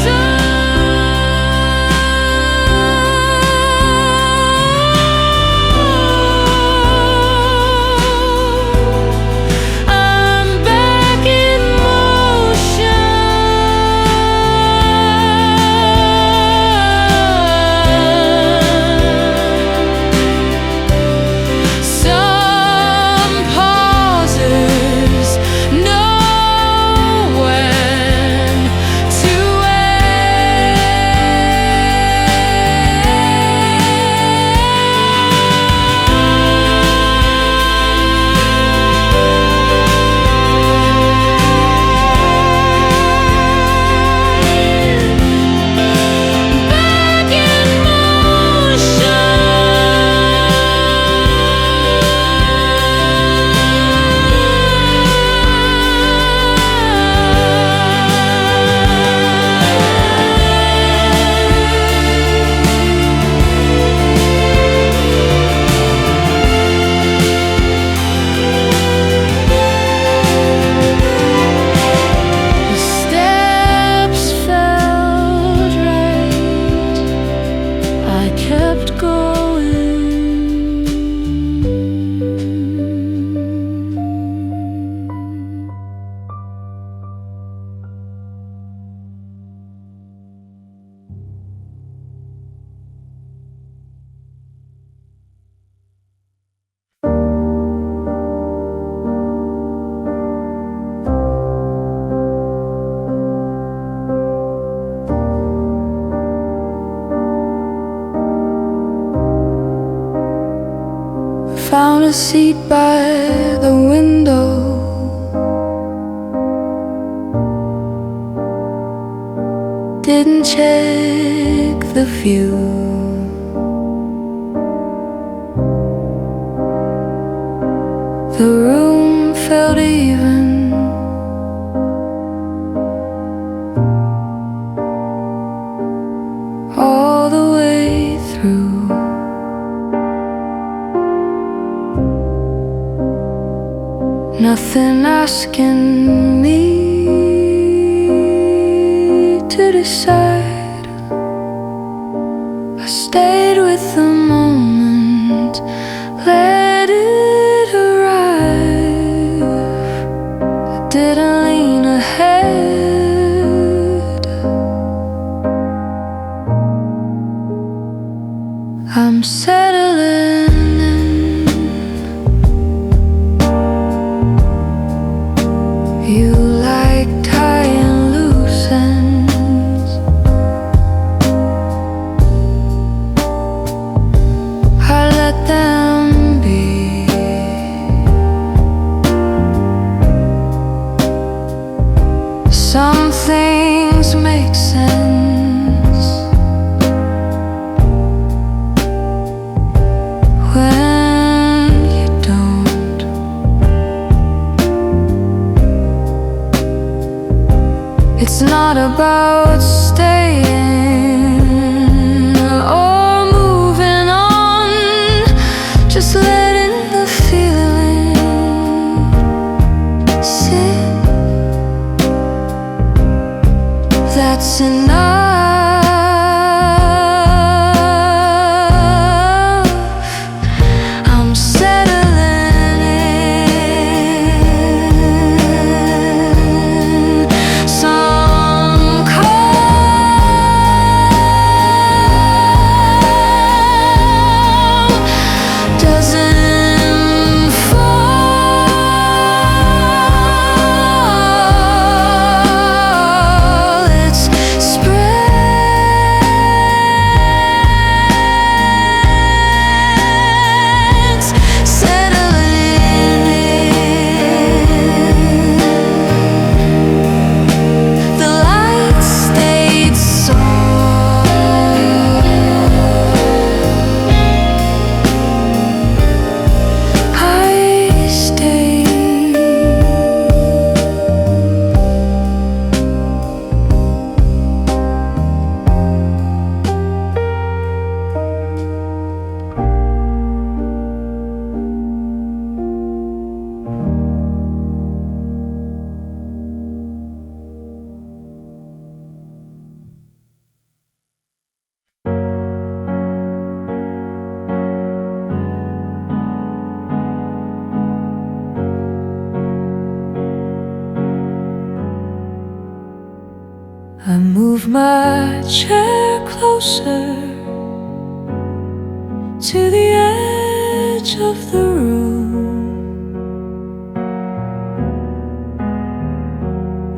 [SPEAKER 1] seat by the window. Didn't check the view. The room felt even. All the way through. Nothing asking me to decide. I stayed with the moment, let it arrive. I didn't lean ahead. I'm settling in. You like tying loose ends. I let them be. Some things make sense when you don't. It's not about staying or moving on, just letting the feeling sit. That's enough. I'm settling in. Some calm doesn't fall. It's spreads, settling in. The lights stayed soft. I stayed. I move my chair closer to the edge of the room,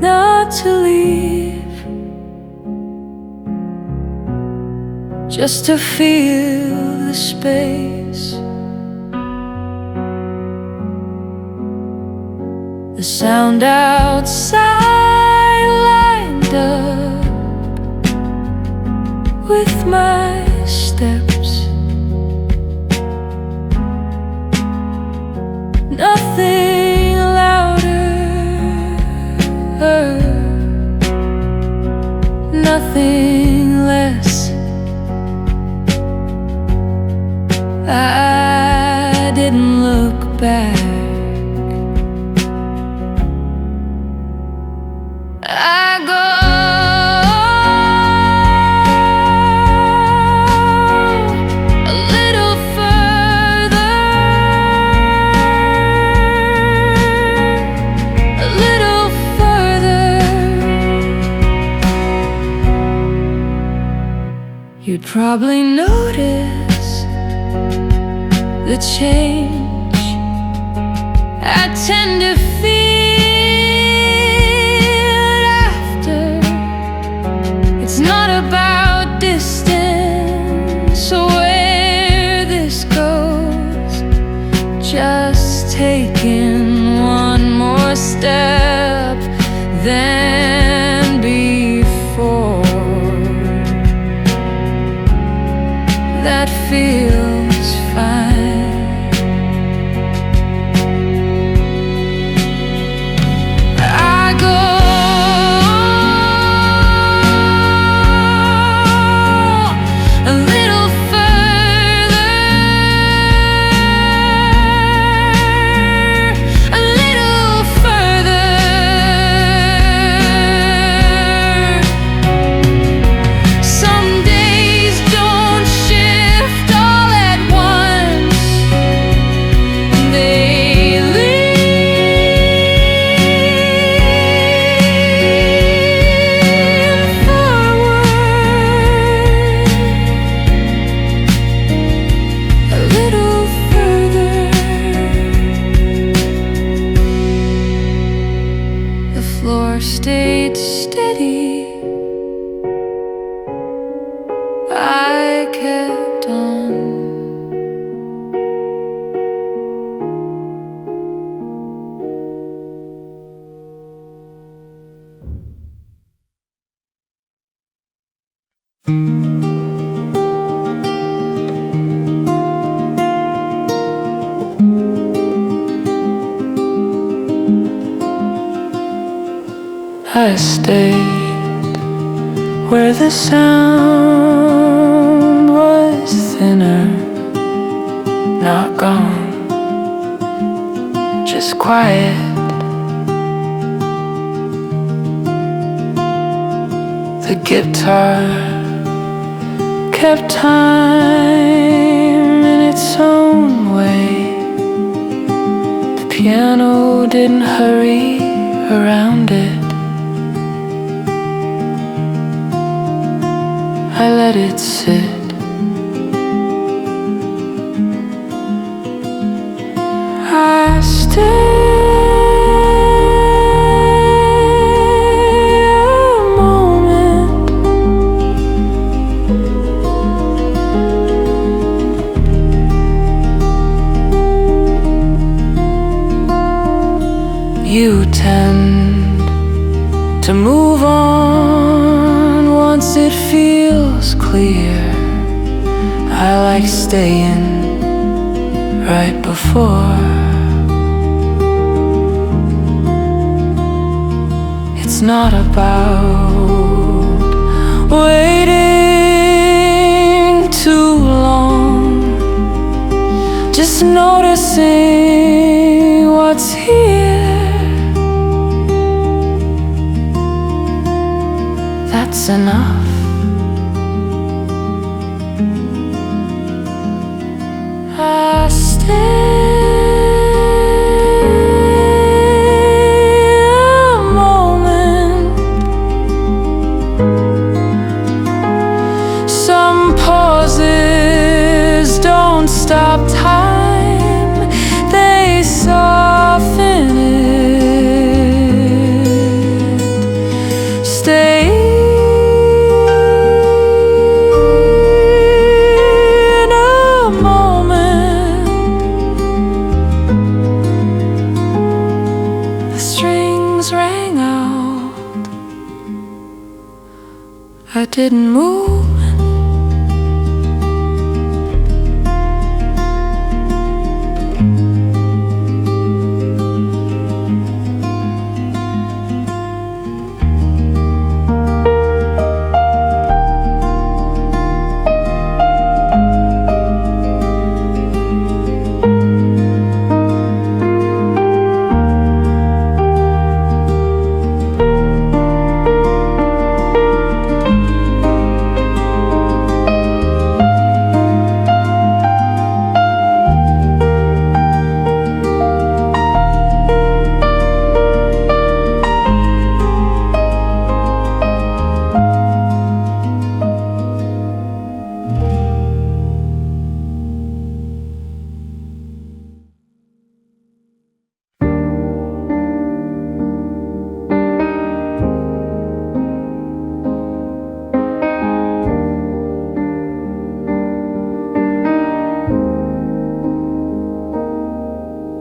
[SPEAKER 1] not to leave, just to feel the space. The sound outside lined up with my steps. Nothing louder, nothing less. I didn't look back. I go a little further, a little further. You'd probably notice the change I tend to feel after. It's not about distance or where this goes, just feels fine. I go a little further, a little further. Some days don't shift all at once, and they lean forward a little further. The floor stayed steady. I kept on.
[SPEAKER 2] I stayed where the sound was thinner, not gone, just quiet. The guitar kept time in its own way. The piano didn't hurry around it. I let it sit. I stay a moment. You tend to move on once it feels clear. I like staying right before. It's not about waiting too long, just noticing what's here. That's enough. I stay a moment. Some pauses don't stop time, they soften it. Stay in a moment. The strings rang out. I didn't move.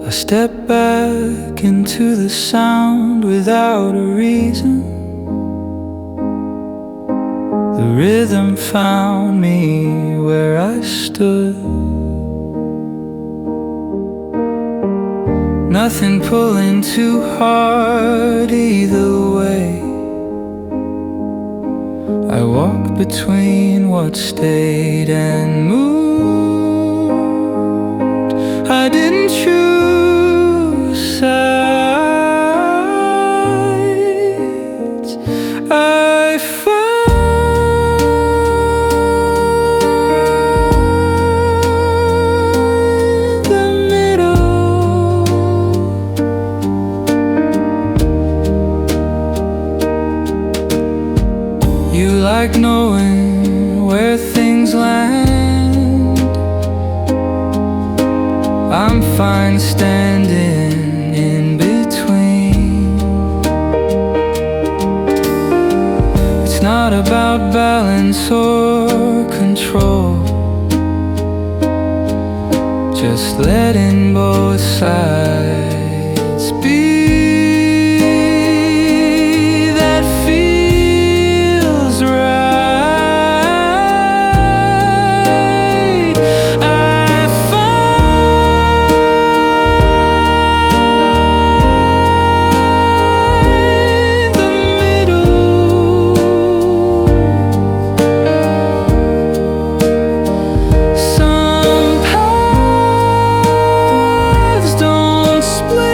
[SPEAKER 2] I step back into the sound without a reason. The rhythm found me where I stood. Nothing pulling too hard either way. I walk between what stayed and moved. I didn't choose sides. I found the middle. You like knowing where things land. I'm fine standing in between. It's not about balance or control, just letting both sides be. That feels right. I find the middle. Some paths don't split,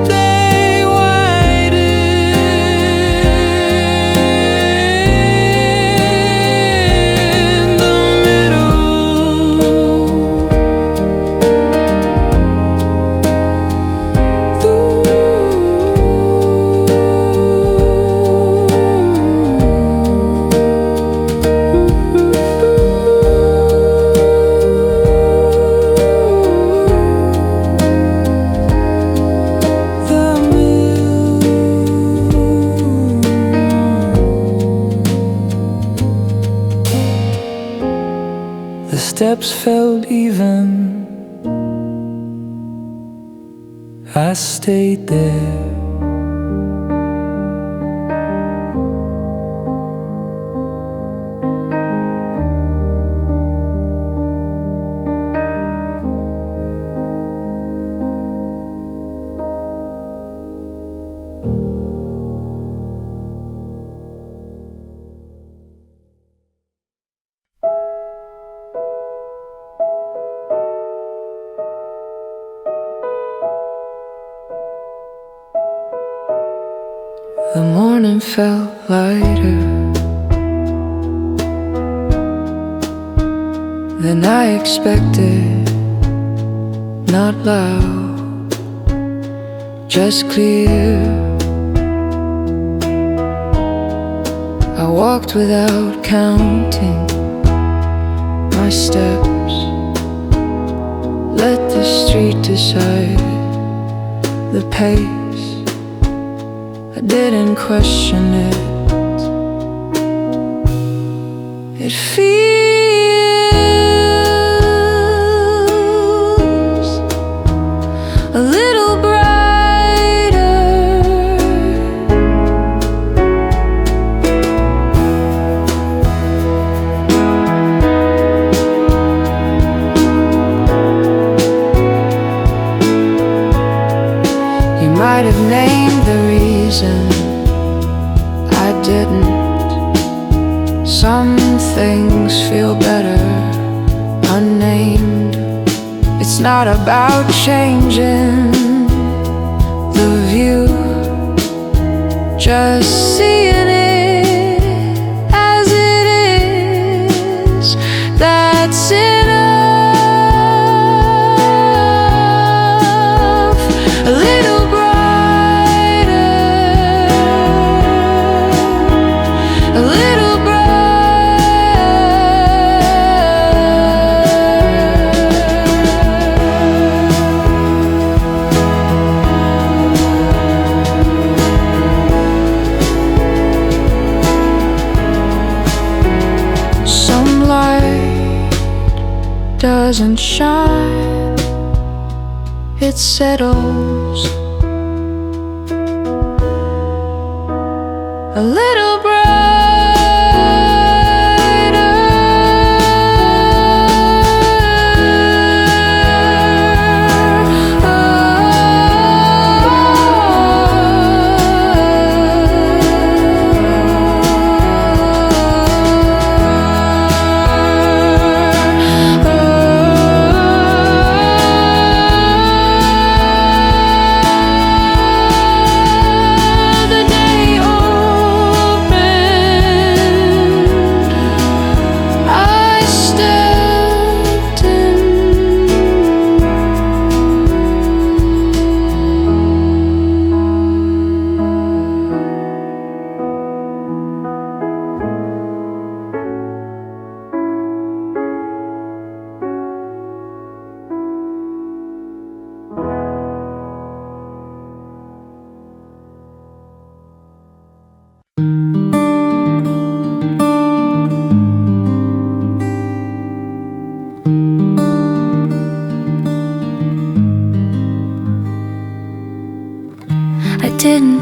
[SPEAKER 2] they widen. The The steps felt even. I stayed there. The morning felt lighter than I expected. Not loud, just clear. I walked without counting my steps. Let the street decide the pace. I didn't question it. It feels a little brighter. You might have named the reason, I didn't. Some things feel better unnamed. It's not about changing the view, just seeing it as it is. That's enough. A little a little bright. Some light doesn't shine, it settles. A little bright.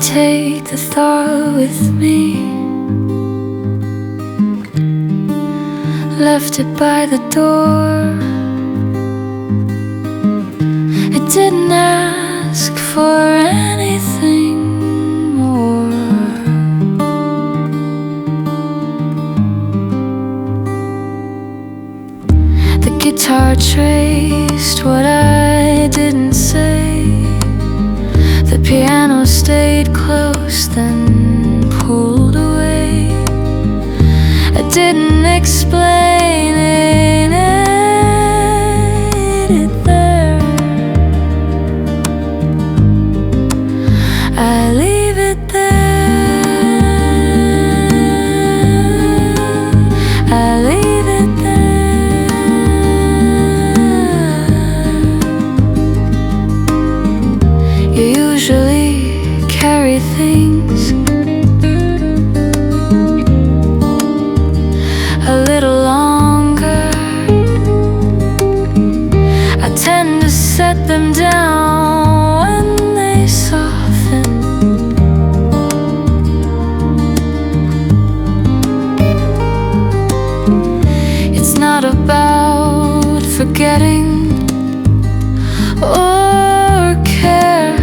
[SPEAKER 1] take the thought with me. Left it by the door. I didn't ask for anything more. The guitar traced what I didn't say. The piano stayed close, then pulled away. I didn't explain it there. I leave it there. I leave it there. You usually carry things a little longer. I tend to set them down when they soften. It's not about forgetting or care,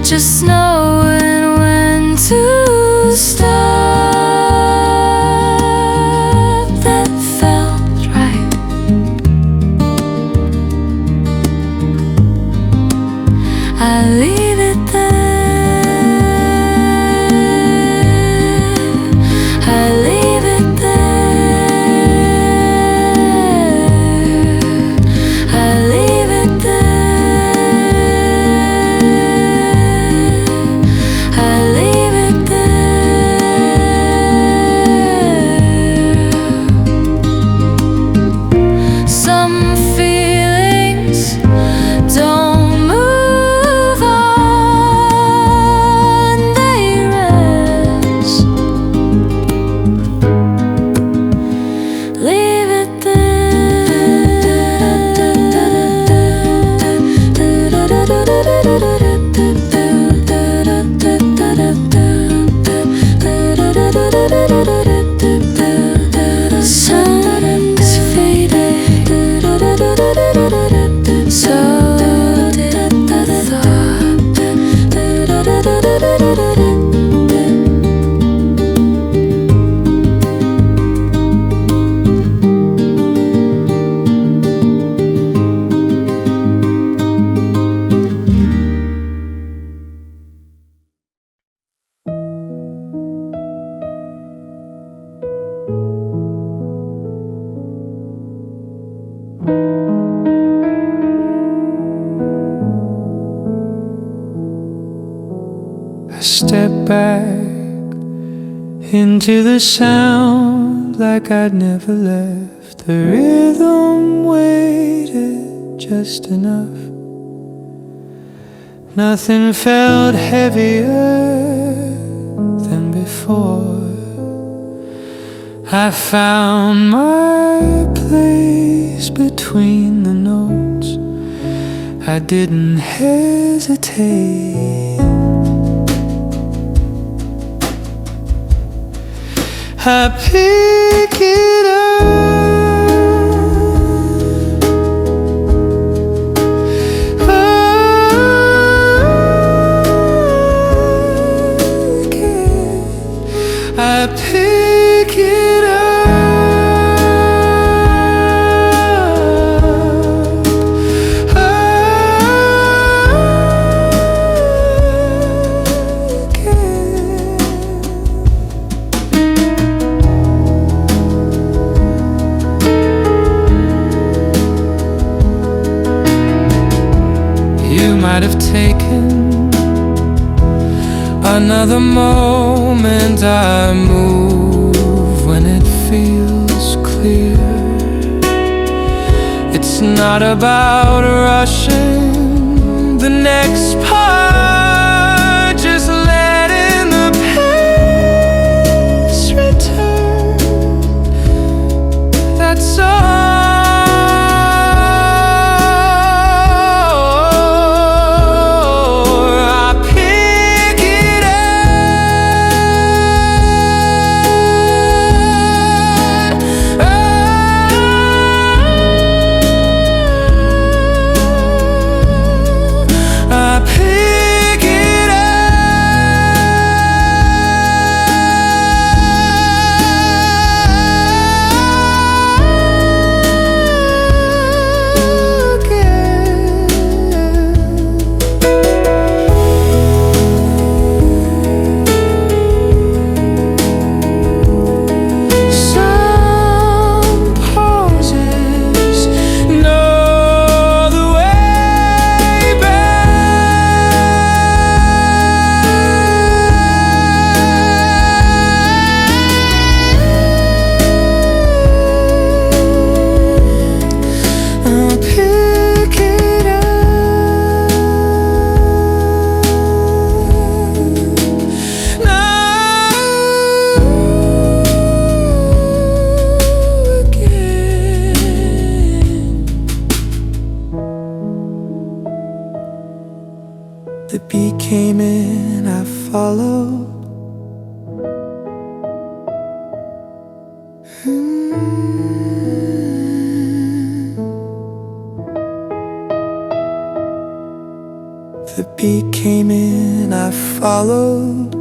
[SPEAKER 1] just knowing when to stop. That felt right. I leave it there. I leave it there. I leave it there. I leave it there. Some feelings don't move on, they rest. Leave it there. Sun is fading, so did the thought.
[SPEAKER 2] I step back into the sound like I'd never left. The rhythm waited just enough. Nothing felt heavier than before. I found my place between the notes. I didn't hesitate. I pick it again. I pick it might have taken another moment. I move when it feels clear. It's not about rushing the next part, just letting the pace return. That's all. I pick it follow.